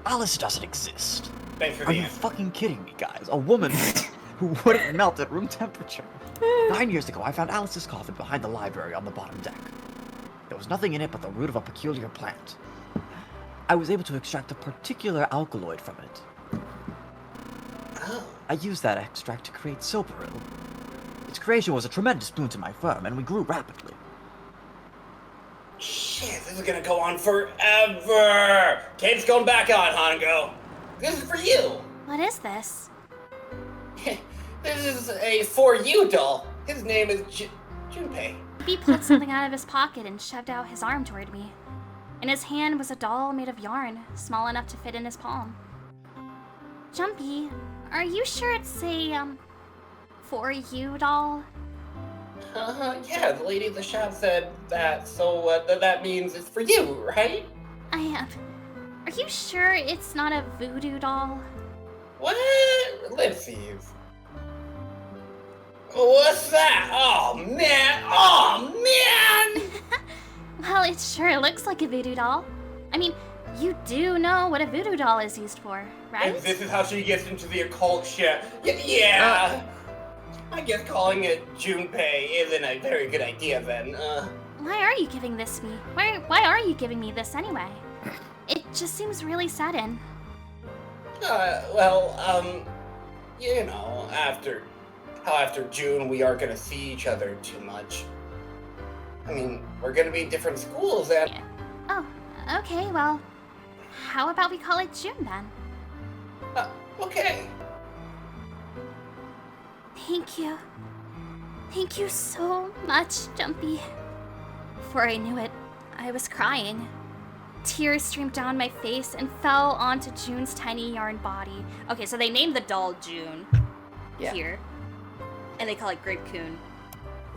Alice doesn't exist. Thanks for Are the you answer. fucking kidding me, guys? A woman who wouldn't melt at room temperature. 9 years ago, I found Alice's coffin behind the library on the bottom deck. There was nothing in it but the root of a peculiar plant. I was able to extract a particular alkaloid from it. Oh. I used that extract to create Silperil. Its creation was a tremendous boon to my firm, and we grew rapidly. Shit, this is gonna go on forever! Tape's going back on, Hongo. This is for you! What is this? This is a for you doll. His name is Junpei. He pulled something out of his pocket and shoved out his arm toward me. In his hand was a doll made of yarn, small enough to fit in his palm. Jumpy, are you sure it's a, for you doll? Yeah, the lady at the shop said that, so that means it's for you, right? I am. Are you sure it's not a voodoo doll? What? Let's see. What's that? Oh, man! Oh, man! Well, it sure looks like a voodoo doll. I mean, you do know what a voodoo doll is used for, right? And this is how she gets into the occult shit. Yeah. I guess calling it Junpei isn't a very good idea then. Why are you giving this me? Why are you giving me this anyway? It just seems really sudden. You know, after June we aren't gonna see each other too much. I mean, we're gonna be in different schools and... Yeah. Oh, okay, well, how about we call it June then? Okay. Thank you. Thank you so much, Jumpy. Before I knew it, I was crying. Tears streamed down my face and fell onto June's tiny yarn body. Okay, so they named the doll June here. And they call it Grape Coon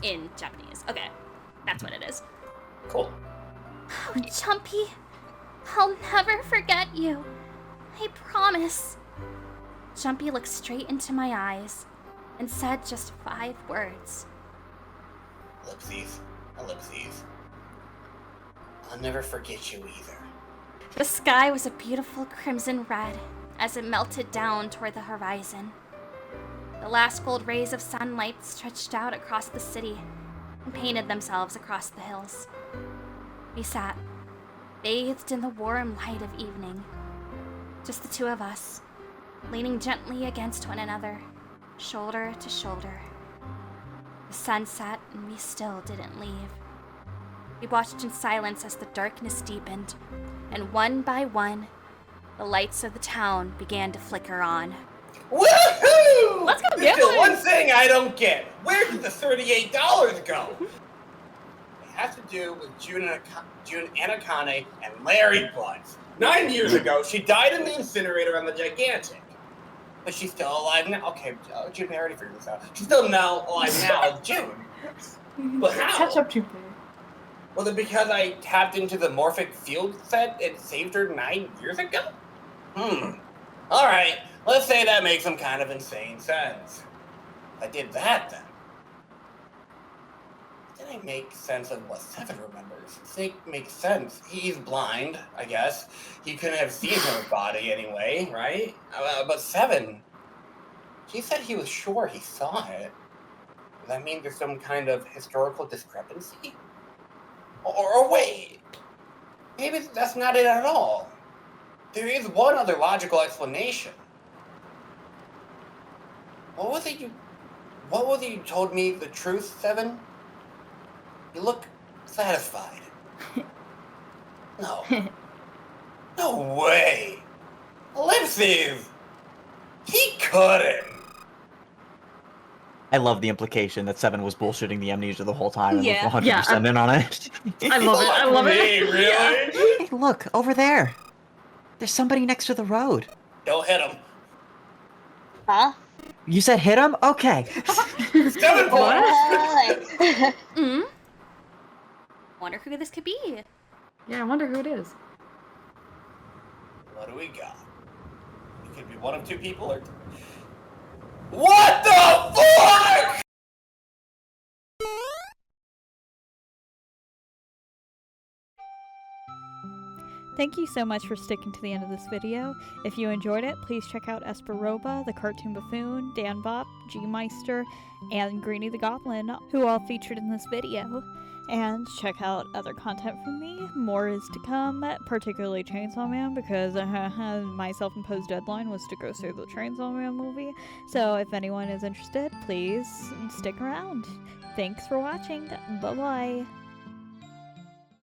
in Japanese. Okay, that's what it is. Cool. Oh, Jumpy, I'll never forget you. I promise. Jumpy looked straight into my eyes and said just 5 words. Ellipses. I'll never forget you either. The sky was a beautiful crimson red as it melted down toward the horizon. The last gold rays of sunlight stretched out across the city and painted themselves across the hills. We sat, bathed in the warm light of evening. Just the two of us, leaning gently against one another, shoulder to shoulder. The sun set and we still didn't leave. We watched in silence as the darkness deepened, and one by one, the lights of the town began to flicker on. Woohoo! Let's go There's gambling! one thing I don't get. Where did the $38 go? It has to do with June Anakane and Larry Bloods. 9 years ago, she died in the incinerator on the Gigantic. But she's still alive now. Okay, June, I already figured this out. She's still alive now, June. But how? Catch up, June. Was it because I tapped into the morphic field set and saved her 9 years ago? Alright, let's say that makes some kind of insane sense. If I did that, then. Did I make sense of what Seven remembers? Snake makes sense. He's blind, I guess. He couldn't have seen her body anyway, right? But Seven, he said he was sure he saw it. Does that mean there's some kind of historical discrepancy? Or wait, maybe that's not it at all. There is one other logical explanation. What was it you told me the truth, Seven? You look satisfied. No. No way. Ellipses! He couldn't. I love the implication that Seven was bullshitting the amnesia the whole time and Yeah. was 100% in on it. I love it. Really? Hey, look, over there. There's somebody next to the road. Don't hit him. Huh? You said hit him? Okay. 7 points! Wonder who this could be. Yeah, I wonder who it is. What do we got? It could be one of two people or... What the fuck?! Thank you so much for sticking to the end of this video. If you enjoyed it, please check out Espurr, the Cartoon Baffoon, Danbop, G-Meister, and Greeny the Goblin, who all featured in this video. And check out other content from me. More is to come, particularly Chainsaw Man, because my self-imposed deadline was to go see the Chainsaw Man movie. So if anyone is interested, please stick around. Thanks for watching. Bye-bye.